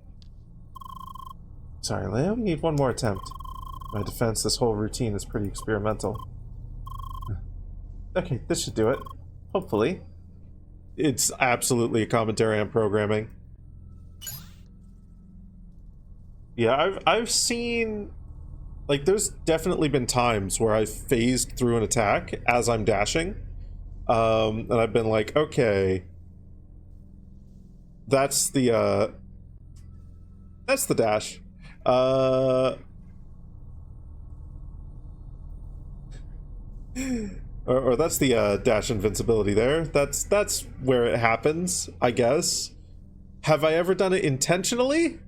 S3: Sorry, I only need one more attempt. In my defense, this whole routine is pretty experimental. Okay, this should do it. Hopefully. It's absolutely a commentary on programming. Yeah, I've seen... Like, there's definitely been times where I've phased through an attack as I'm dashing. And I've been like, okay... That's the dash. Or that's the dash invincibility there. That's where it happens, I guess. Have I ever done it intentionally?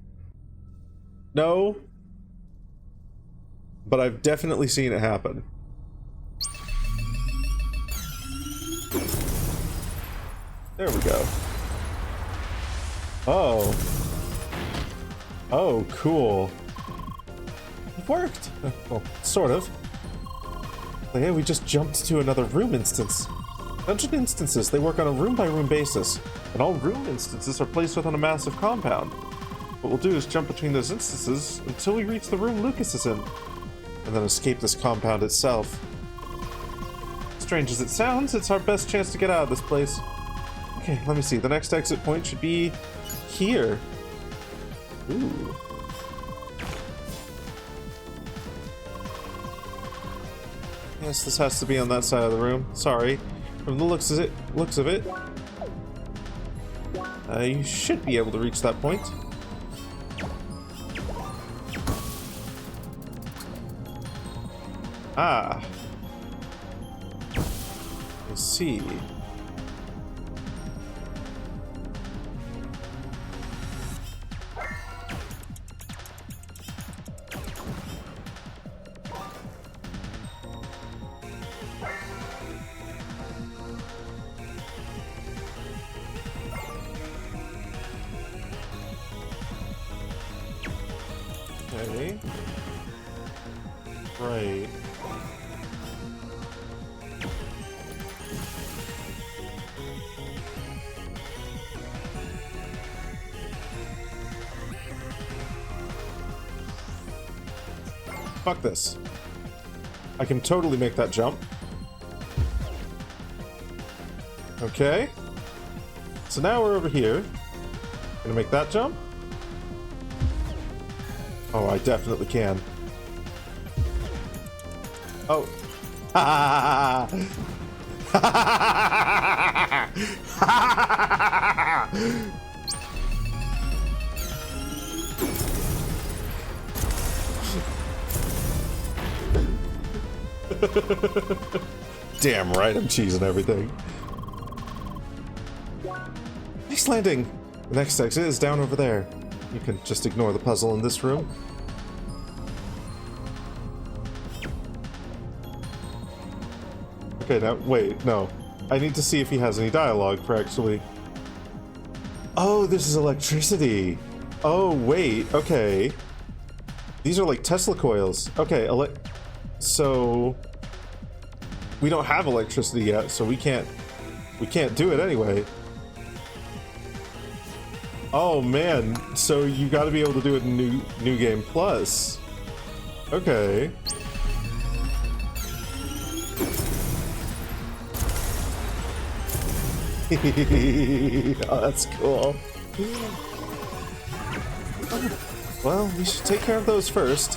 S3: No. But I've definitely seen it happen. There we go. Oh. Oh, cool. It worked. Well, sort of. Yeah, we just jumped to another room instance. Dungeon instances, they work on a room-by-room basis, and all room instances are placed within a massive compound. What we'll do is jump between those instances until we reach the room Lucas is in, and then escape this compound itself. Strange as it sounds, it's our best chance to get out of this place. Okay, let me see. The next exit point should be here. Ooh. Yes, this has to be on that side of the room. Sorry. From the looks of it, you should be able to reach that point. Ah. I see. Okay. Right. Fuck this. I can totally make that jump. Okay. So now we're over here. Gonna make that jump? Oh, I definitely can. Oh. Ha ha ha ha! Damn right, I'm cheesing everything. Nice landing! The next exit is down over there. You can just ignore the puzzle in this room. Okay, now, wait, no. I need to see if he has any dialogue for actually... Oh, this is electricity! Oh, wait, okay. These are like Tesla coils. Okay, so... We don't have electricity yet, so we can't do it anyway. Oh man, so you gotta be able to do it in New Game Plus. Okay. Oh, that's cool. Well, we should take care of those first.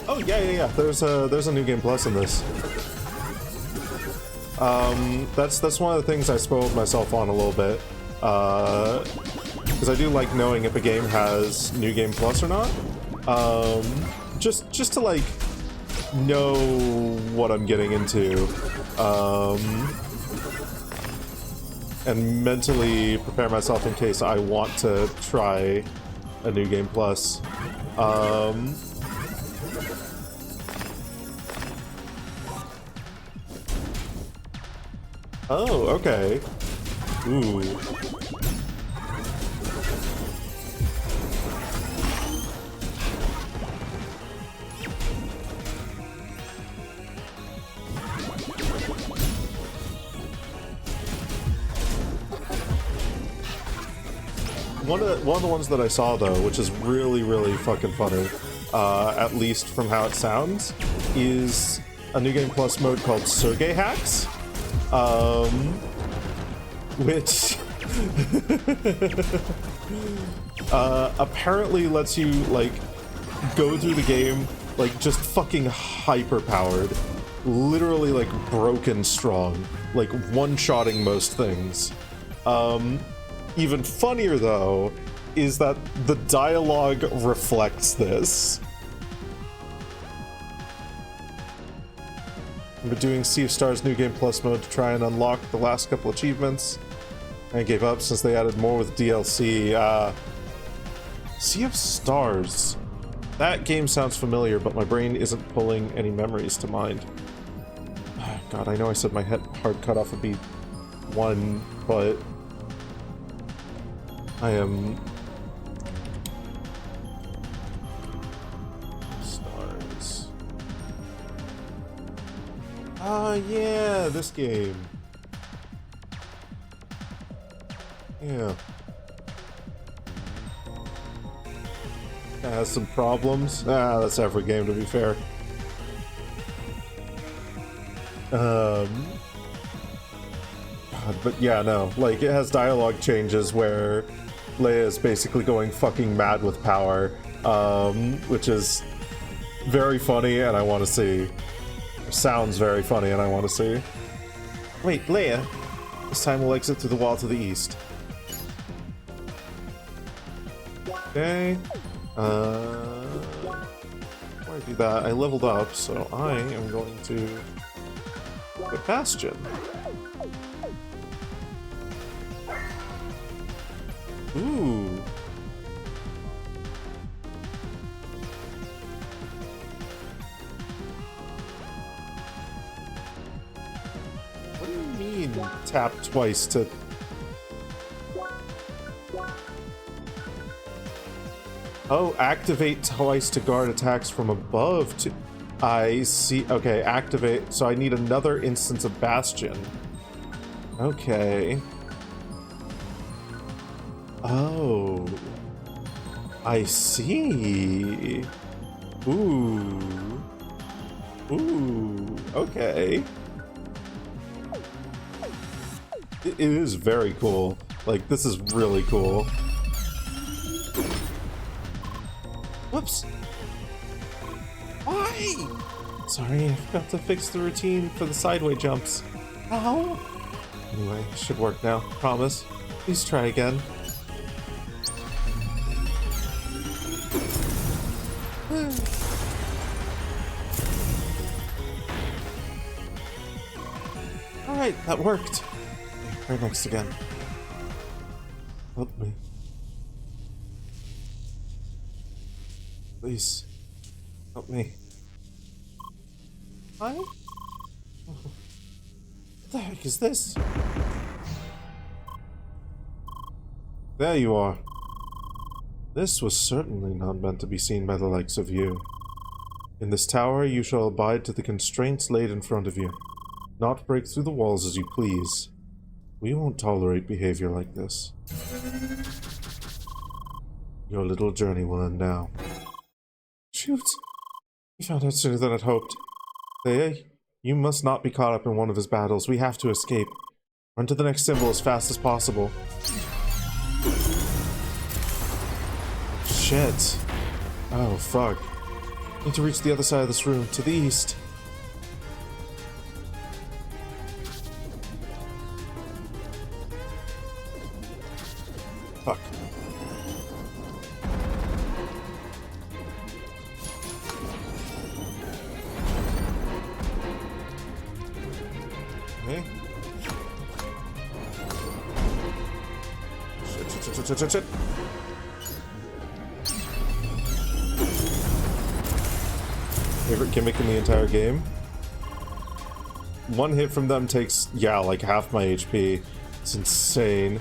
S3: Oh yeah. There's a New Game Plus in this. That's one of the things I spoiled myself on a little bit. Because I do like knowing if a game has New Game Plus or not. Just to like know what I'm getting into. And mentally prepare myself in case I want to try a New Game Plus. Oh, okay. Ooh. One of the ones that I saw though, which is really, really fucking funny, at least from how it sounds, is a New Game Plus mode called Sergey Hacks, which apparently lets you like go through the game like just fucking hyper powered, literally like broken strong, like one-shotting most things. Even funnier, though, is that the dialogue reflects this. I've been doing Sea of Stars New Game Plus mode to try and unlock the last couple achievements. I gave up since they added more with DLC. Sea of Stars. That game sounds familiar, but my brain isn't pulling any memories to mind. God, I know I said my hard cutoff would be 1, but... I am... Stars. Ah, yeah, this game. Yeah. It has some problems. Ah, that's every game, to be fair. God, but yeah, no. Like, it has dialogue changes where Leia is basically going fucking mad with power, which is very funny and I want to see. Sounds very funny and I want to see. Wait, Leia. This time we'll exit through the wall to the east. Okay. Before I do that, I leveled up, so I am going to get Bastion. Ooh. What do you mean, tap twice to... Oh, activate twice to guard attacks from above to... I see. Okay, activate. So I need another instance of Bastion. Okay. Oh. I see. Ooh. Ooh. Okay. It is very cool. Like, this is really cool. Whoops. Why? Sorry, I forgot to fix the routine for the sideway jumps. Ow. Anyway, it should work now. Promise. Please try again. Alright, that worked. Right next again. Help me. Please. Help me. Hi? What the heck is this? There you are. This was certainly not meant to be seen by the likes of you. In this tower you shall abide to the constraints laid in front of you. Not break through the walls as you please. We won't tolerate behavior like this. Your little journey will end now. Shoot! We found out sooner than I'd hoped. Leia, you must not be caught up in one of his battles. We have to escape. Run to the next symbol as fast as possible. Shit. Oh, fuck. Need to reach the other side of this room, to the east. Fuck. Okay. Shit. Favorite gimmick in the entire game? One hit from them takes, yeah, like half my HP. It's insane.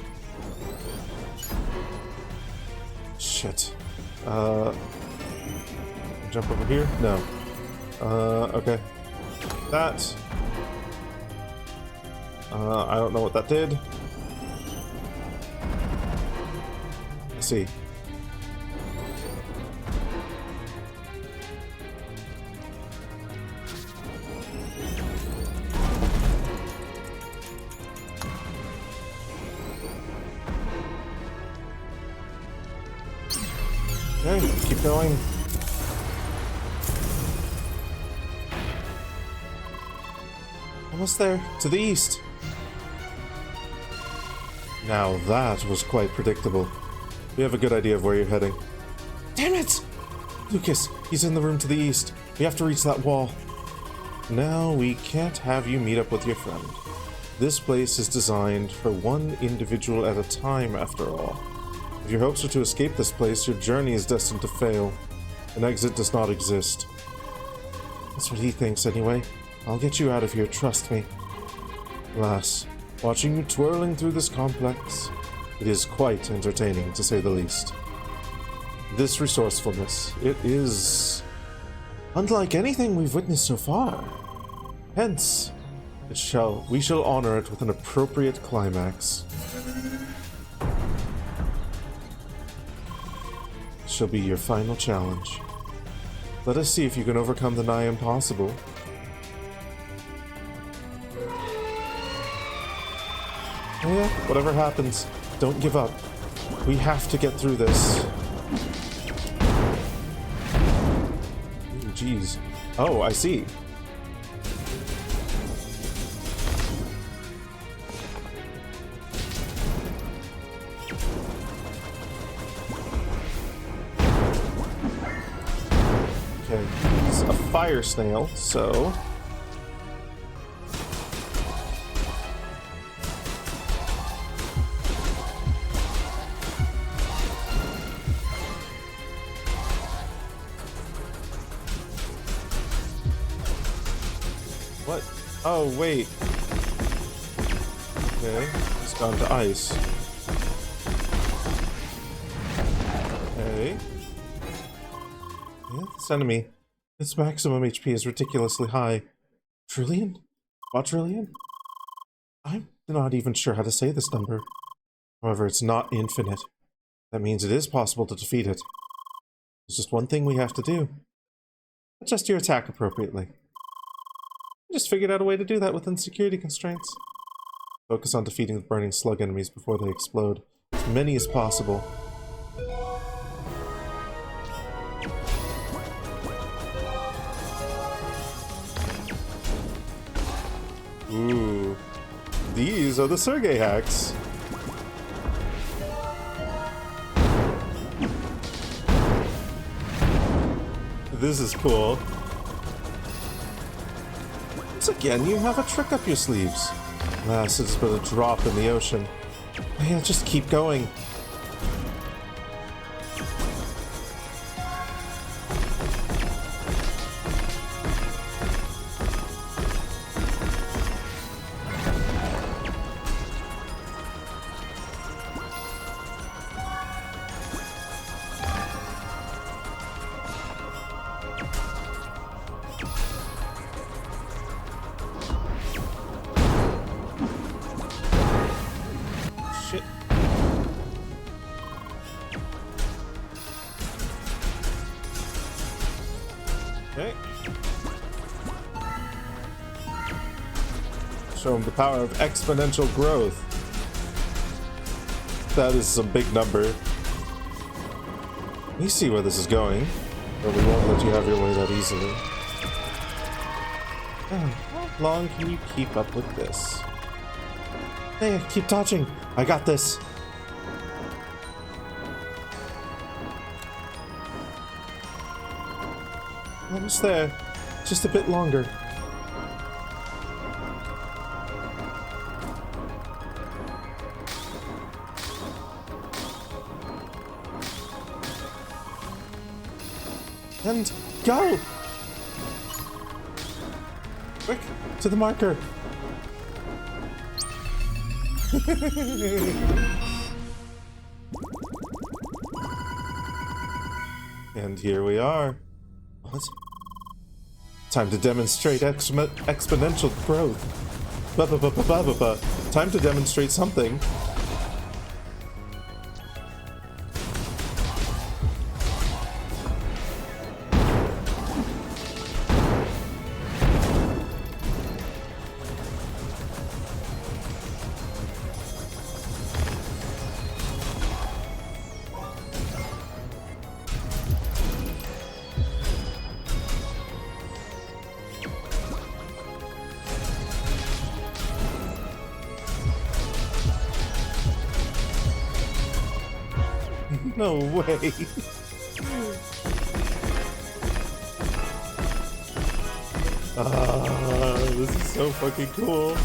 S3: Shit. Jump over here? No. Okay. That. I don't know what that did. Let's see. Okay, keep going. Almost there, to the east. Now that was quite predictable. We have a good idea of where you're heading. Damn it! Lucas, he's in the room to the east. We have to reach that wall. Now, we can't have you meet up with your friend. This place is designed for one individual at a time, after all. If your hopes are to escape this place, your journey is destined to fail. An exit does not exist. That's what he thinks, anyway. I'll get you out of here, trust me. Alas, watching you twirling through this complex, it is quite entertaining, to say the least. This resourcefulness, it is unlike anything we've witnessed so far. Hence, we shall honor it with an appropriate climax. Shall be your final challenge. Let us see if you can overcome the nigh impossible. Oh yeah, whatever happens, don't give up. We have to get through this. Ooh, jeez. Oh, I see. Okay, it's a fire snail, so... What? Oh, wait. Okay, it's gone to ice. Okay. Yeah, this enemy. Its maximum HP is ridiculously high. Trillion? Quadrillion? I'm not even sure how to say this number. However, it's not infinite. That means it is possible to defeat it. There's just one thing we have to do. Adjust your attack appropriately. I just figured out a way to do that within security constraints. Focus on defeating the burning slug enemies before they explode. As many as possible. Ooh. These are the Sergei hacks. This is cool. Once again, you have a trick up your sleeves. Alas, it's but a drop in the ocean. Yeah, just keep going. Shit. Okay. Show him the power of exponential growth. That is a big number. We see where this is going, but we won't let you have your way that easily. How long can you keep up with this? Hey, keep dodging. I got this. Almost there. Just a bit longer. And go! Quick, to the marker! And here we are. What? Time to demonstrate exponential growth. Ba-ba-ba-ba-ba-ba-ba. Time to demonstrate something. No way. This is so fucking cool.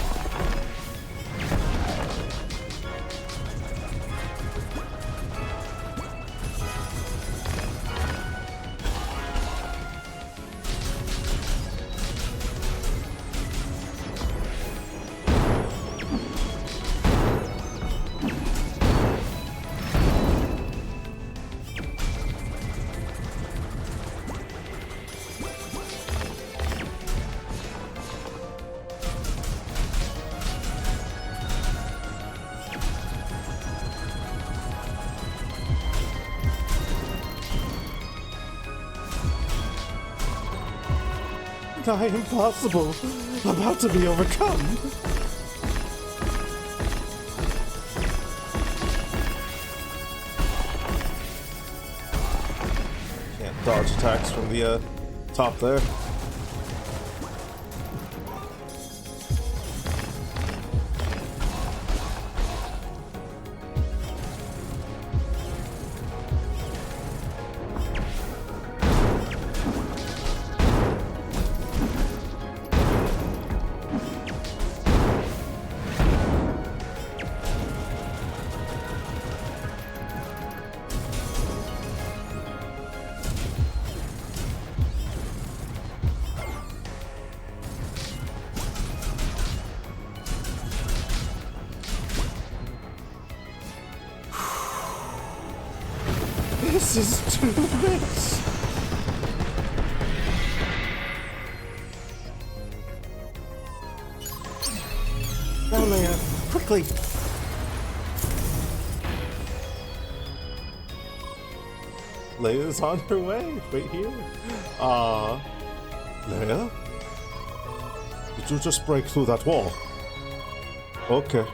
S3: Nigh impossible, about to be overcome. Can't dodge attacks from the top there. This is too much. Now, Leia, quickly. Leia's on her way, right here. Leia? Did you just break through that wall? Okay.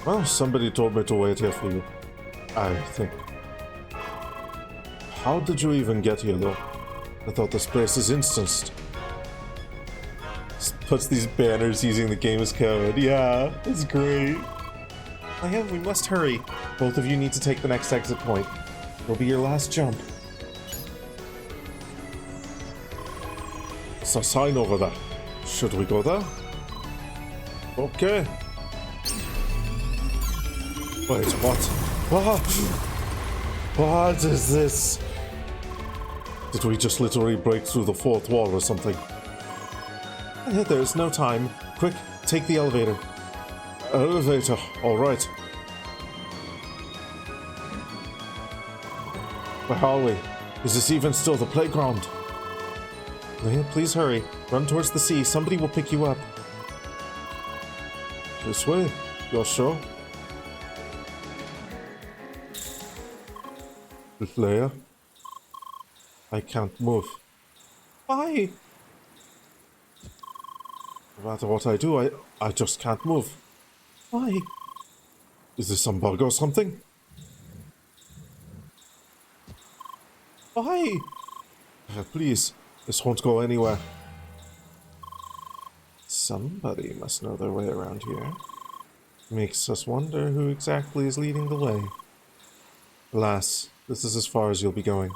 S3: Well, somebody told me to wait here for you. I think. How did you even get here, though? I thought this place is instanced. Just puts these banners using the game's code. Yeah, it's great. Leia, we must hurry. Both of you need to take the next exit point. It'll be your last jump. It's a sign over there. Should we go there? Okay. Wait, what? What is this? Did we just literally break through the fourth wall or something? There's no time. Quick, take the elevator. Elevator, alright. Where are we? Is this even still the playground? Leia, please hurry. Run towards the sea. Somebody will pick you up. This way? You're sure? Leia? I can't move. Why? No matter what I do, I just can't move. Why? Is this some bug or something? Why? Please, this won't go anywhere. Somebody must know their way around here. Makes us wonder who exactly is leading the way. Alas, this is as far as you'll be going.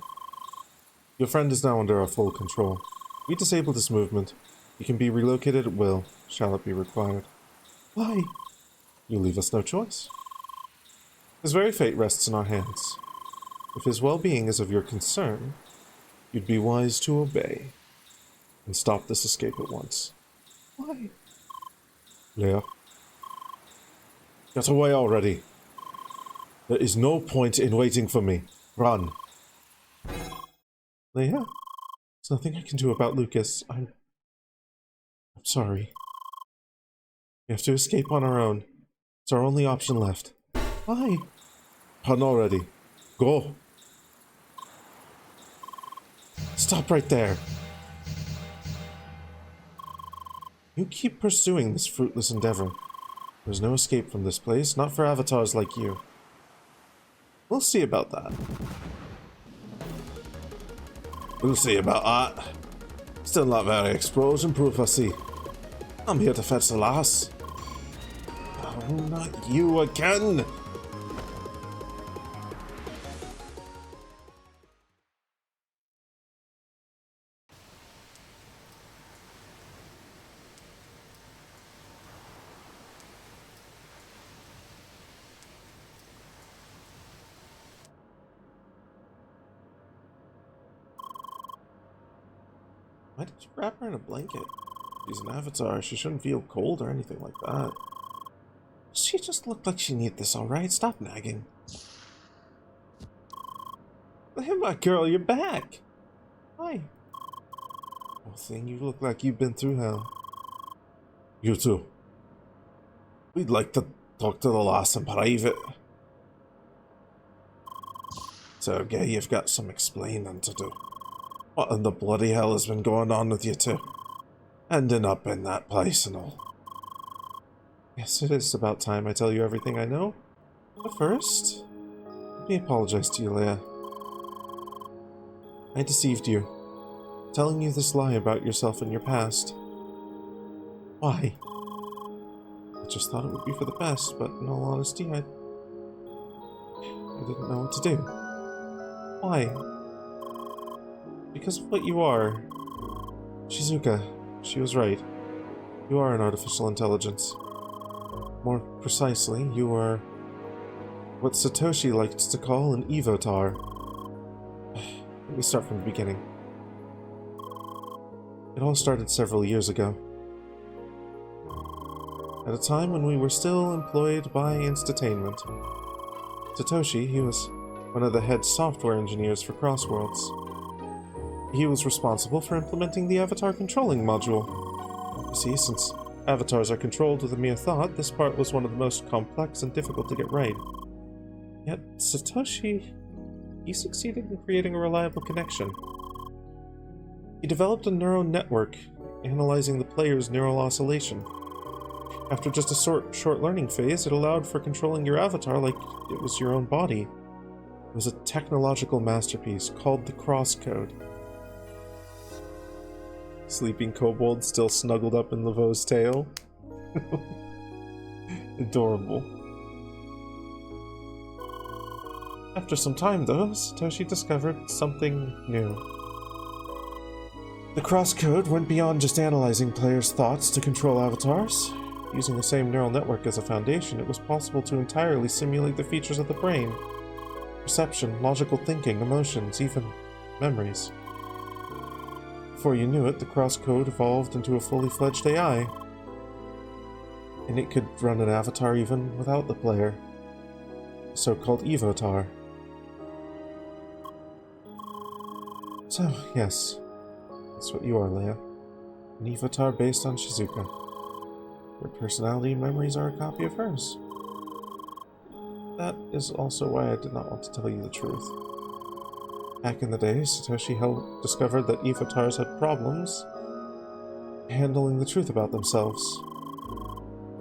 S3: Your friend is now under our full control. We disabled his movement. He can be relocated at will, shall it be required. Why? You leave us no choice. His very fate rests in our hands. If his well-being is of your concern, you'd be wise to obey and stop this escape at once.
S2: Why?
S3: Leia. Get away already. There is no point in waiting for me. Run. Leia? There's nothing I can do about Lucas. I'm sorry. We have to escape on our own. It's our only option left.
S2: Why?
S3: Run already. Go.
S2: Stop right there. You keep pursuing this fruitless endeavor. There's no escape from this place, not for avatars like you. We'll see about that.
S3: We'll see about that. Still not very explosion-proof, I see. I'm here to fetch the lass.
S2: Oh, not you again! Why did you wrap her in a blanket? She's an avatar. She shouldn't feel cold or anything like that. She just looked like she needed this, alright? Stop nagging. Hey, my girl, you're back! Hi. Oh, thing, you look like you've been through hell.
S3: You too. We'd like to talk to the lass in private.
S2: So, okay, you've got some explaining to do.
S3: What in the bloody hell has been going on with you two? Ending up in that place and all.
S2: Yes, it is about time I tell you everything I know. But first, let me apologize to you, Leia. I deceived you, telling you this lie about yourself and your past. Why? I just thought it would be for the best, but in all honesty, I didn't know what to do. Why? Because of what you are. Shizuka, she was right. You are an artificial intelligence. More precisely, you are what Satoshi liked to call an evotar. Let me start from the beginning. It all started several years ago. At a time when we were still employed by Instatainment. Satoshi, he was one of the head software engineers for Crossworlds. He was responsible for implementing the avatar controlling module. You see, since avatars are controlled with a mere thought, this part was one of the most complex and difficult to get right. Yet, Satoshi, he succeeded in creating a reliable connection. He developed a neural network, analyzing the player's neural oscillation. After just a short learning phase, it allowed for controlling your avatar like it was your own body. It was a technological masterpiece called the Crosscode. Sleeping kobold still snuggled up in Laveau's tail. Adorable. After some time, though, Satoshi discovered something new. The Crosscode went beyond just analyzing players' thoughts to control avatars. Using the same neural network as a foundation, it was possible to entirely simulate the features of the brain. Perception, logical thinking, emotions, even memories. Before you knew it, the Crosscode evolved into a fully fledged AI. And it could run an avatar even without the player. The so-called evotar. So, yes. That's what you are, Leia. An evotar based on Shizuka. Your personality and memories are a copy of hers. That is also why I did not want to tell you the truth. Back in the day, Satoshi discovered that evotars had problems handling the truth about themselves.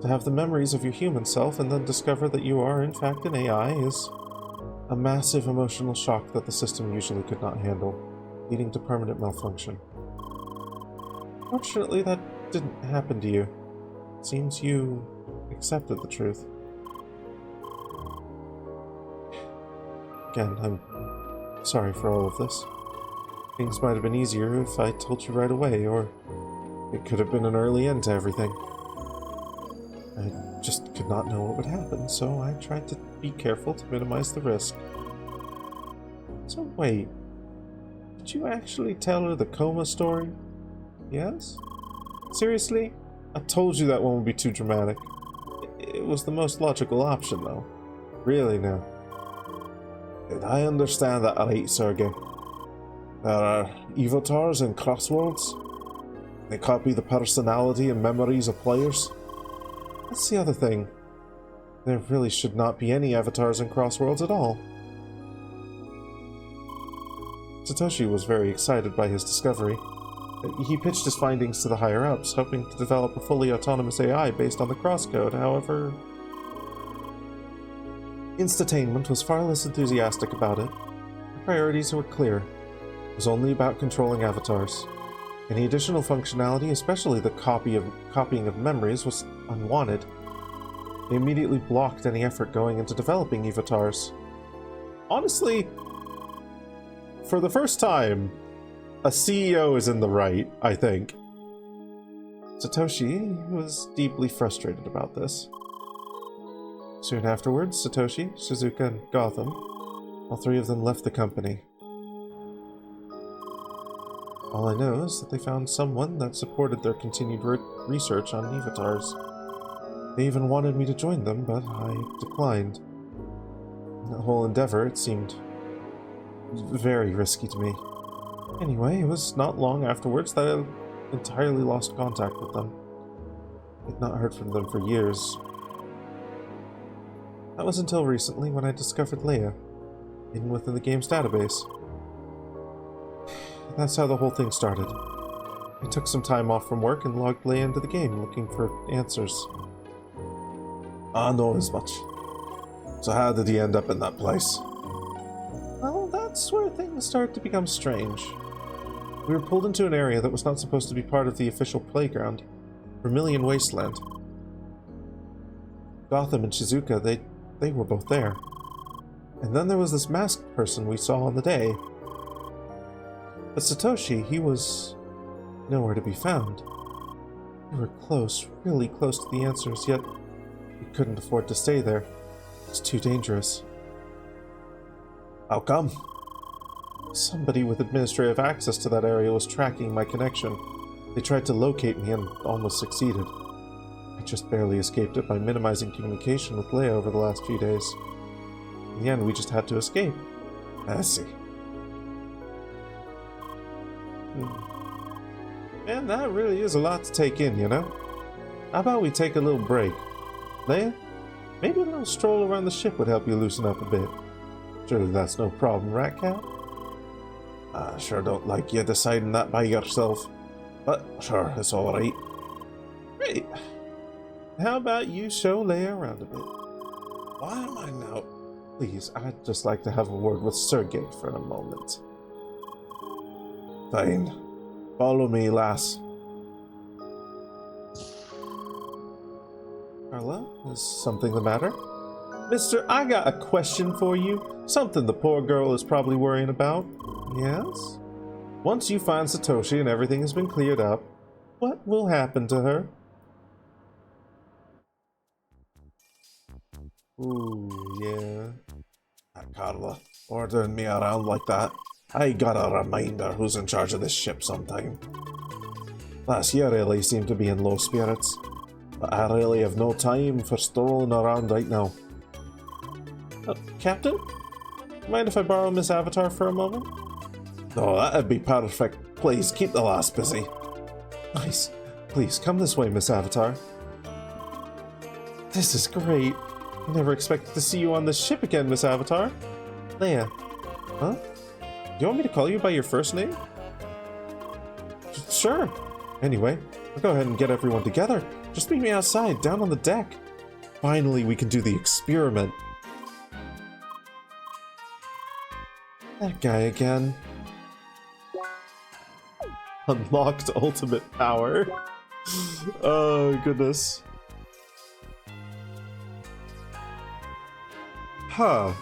S2: To have the memories of your human self and then discover that you are in fact an AI is a massive emotional shock that the system usually could not handle, leading to permanent malfunction. Fortunately, that didn't happen to you. It seems you accepted the truth. Again, I'm sorry for all of this. Things might have been easier if I told you right away, or it could have been an early end to everything. I just could not know what would happen, so I tried to be careful to minimize the risk. So wait,
S3: Did you actually tell her the coma story? Yes? Seriously? I told you that one would be too dramatic. It was the most logical option, though. Really now. Did I understand that right, Sergey? There are avatars in Crossworlds? They copy the personality and memories of players? That's the other thing. There really should not be any avatars in Crossworlds at all. Satoshi was very excited by his discovery. He pitched his findings to the higher-ups, hoping to develop a fully autonomous AI based on the crosscode. However, Instatainment was far less enthusiastic about it. The priorities were clear. It was only about controlling avatars. Any additional functionality, especially the copying of memories, was unwanted. They immediately blocked any effort going into developing avatars. Honestly, for the first time, a CEO is in the right, I think. Satoshi was deeply frustrated about this. Soon afterwards, Satoshi, Shizuka, and Gotham, all three of them left the company. All I know is that they found someone that supported their continued research on avatars. They even wanted me to join them, but I declined. The whole endeavor, it seemed very risky to me. Anyway, it was not long afterwards that I entirely lost contact with them. I'd not heard from them for years. That was until recently when I discovered Leia, hidden within the game's database. That's how the whole thing started. I took some time off from work and logged Leia into the game, looking for answers. I know as much. So how did he end up in that place? Well, that's where things started to become strange. We were pulled into an area that was not supposed to be part of the official playground, Vermilion Wasteland. Gotham and Shizuka, they were both there. And then there was this masked person we saw on the day. But Satoshi, he was nowhere to be found. We were close, really close to the answers, yet we couldn't afford to stay there. It's too dangerous. How come? Somebody with administrative access to that area was tracking my connection. They tried to locate me and almost succeeded. I just barely escaped it by minimizing communication with Leia over the last few days. In the end, we just had to escape. I see. Man, that really is a lot to take in, you know? How about we take a little break? Leia, maybe a little stroll around the ship would help you loosen up a bit. Surely that's no problem, right, Cat? I sure don't like you deciding that by yourself. But sure, it's alright. Great. How about you show Leia around a bit? Why am I now? Please, I'd just like to have a word with Sergey for a moment. Fine. Follow me, lass. Carla, is something the matter? Mister, I got a question for you. Something the poor girl is probably worrying about. Yes? Once you find Satoshi and everything has been cleared up, what will happen to her? Ooh, yeah. Carla, ordering me around like that. I gotta remind her who's in charge of this ship sometime. Last year really seemed to be in low spirits, but I really have no time for strolling around right now. Captain? Mind if I borrow Miss Avatar for a moment? No, that'd be perfect. Please, keep the lass busy. Nice. Please, come this way, Miss Avatar. This is great. I never expected to see you on this ship again, Miss Avatar. Leia. Huh? Do you want me to call you by your first name? Sure. Anyway, I'll go ahead and get everyone together. Just meet me outside, down on the deck. Finally, we can do the experiment. That guy again. Unlocked ultimate power. Oh, goodness. Huh.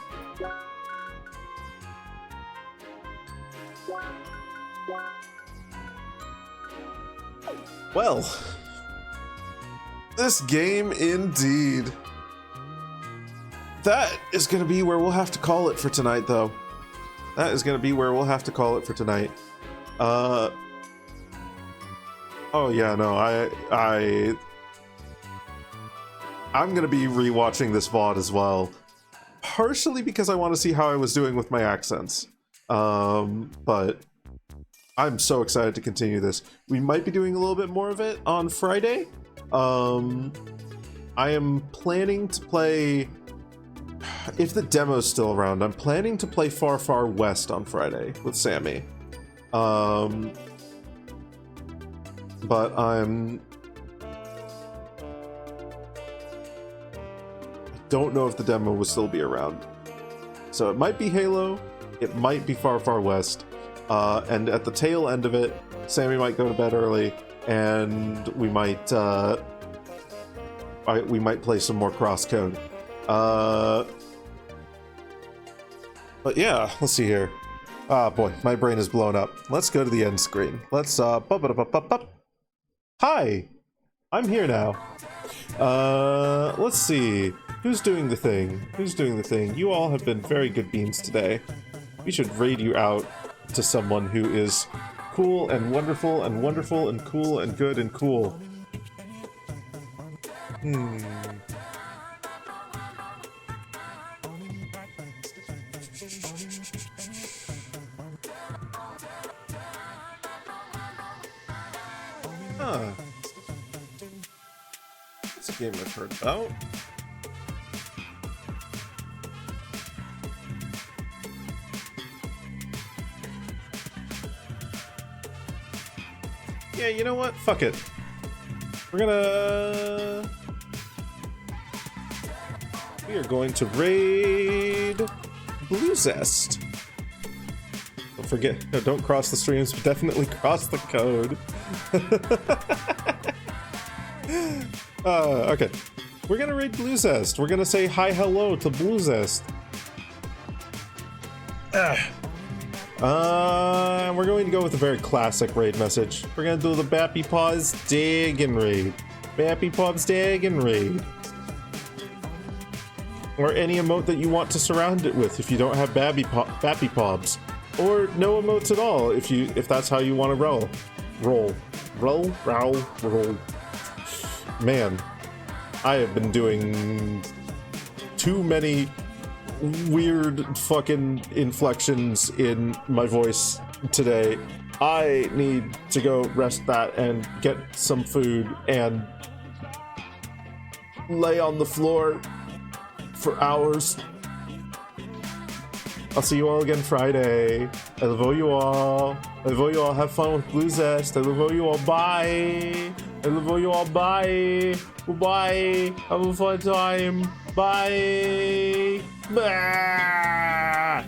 S3: Well, this game indeed. That is going to be where we'll have to call it for tonight, though. that is going to be where we'll have to call it for tonight. Oh yeah, no, I'm going to be rewatching this VOD as well. Partially because I want to see how I was doing with my accents. But I'm so excited to continue this. We might be doing a little bit more of it on Friday. I am planning to play, if the demo's still around, I'm planning to play Far Far West on Friday with Sammy. But I don't know if the demo will still be around. So it might be Halo, it might be Far Far West, and at the tail end of it, Sammy might go to bed early, and we might play some more crosscode. But yeah, let's see here. Ah, boy, my brain is blown up. Let's go to the end screen. Let's Hi, I'm here now. Let's see. Who's doing the thing? Who's doing the thing? You all have been very good beans today. We should raid you out to someone who is cool and wonderful and wonderful and cool and good and cool. Huh. It's a game I've heard about. Yeah, you know what? Fuck it. We are going to raid Blue Zest. Don't forget, no, don't cross the streams, but definitely cross the code. Okay. We're gonna raid Blue Zest. We're gonna say hi hello to Blue Zest. We're going to go with a very classic raid message. We're gonna do the Bappy Paws Daggin raid. Bappy Paws Daggin raid. Or any emote that you want to surround it with if you don't have Bappy Pobs. Or no emotes at all if that's how you want to roll. Roll. Man, I have been doing too many weird fucking inflections in my voice today. I need to go rest that and get some food and lay on the floor for hours. I'll see you all again Friday. I love you all. I love you all. Have fun with Blue Zest. I love you all. Bye. I love you all. Bye. Bye. Have a fun time. Bye. Bye.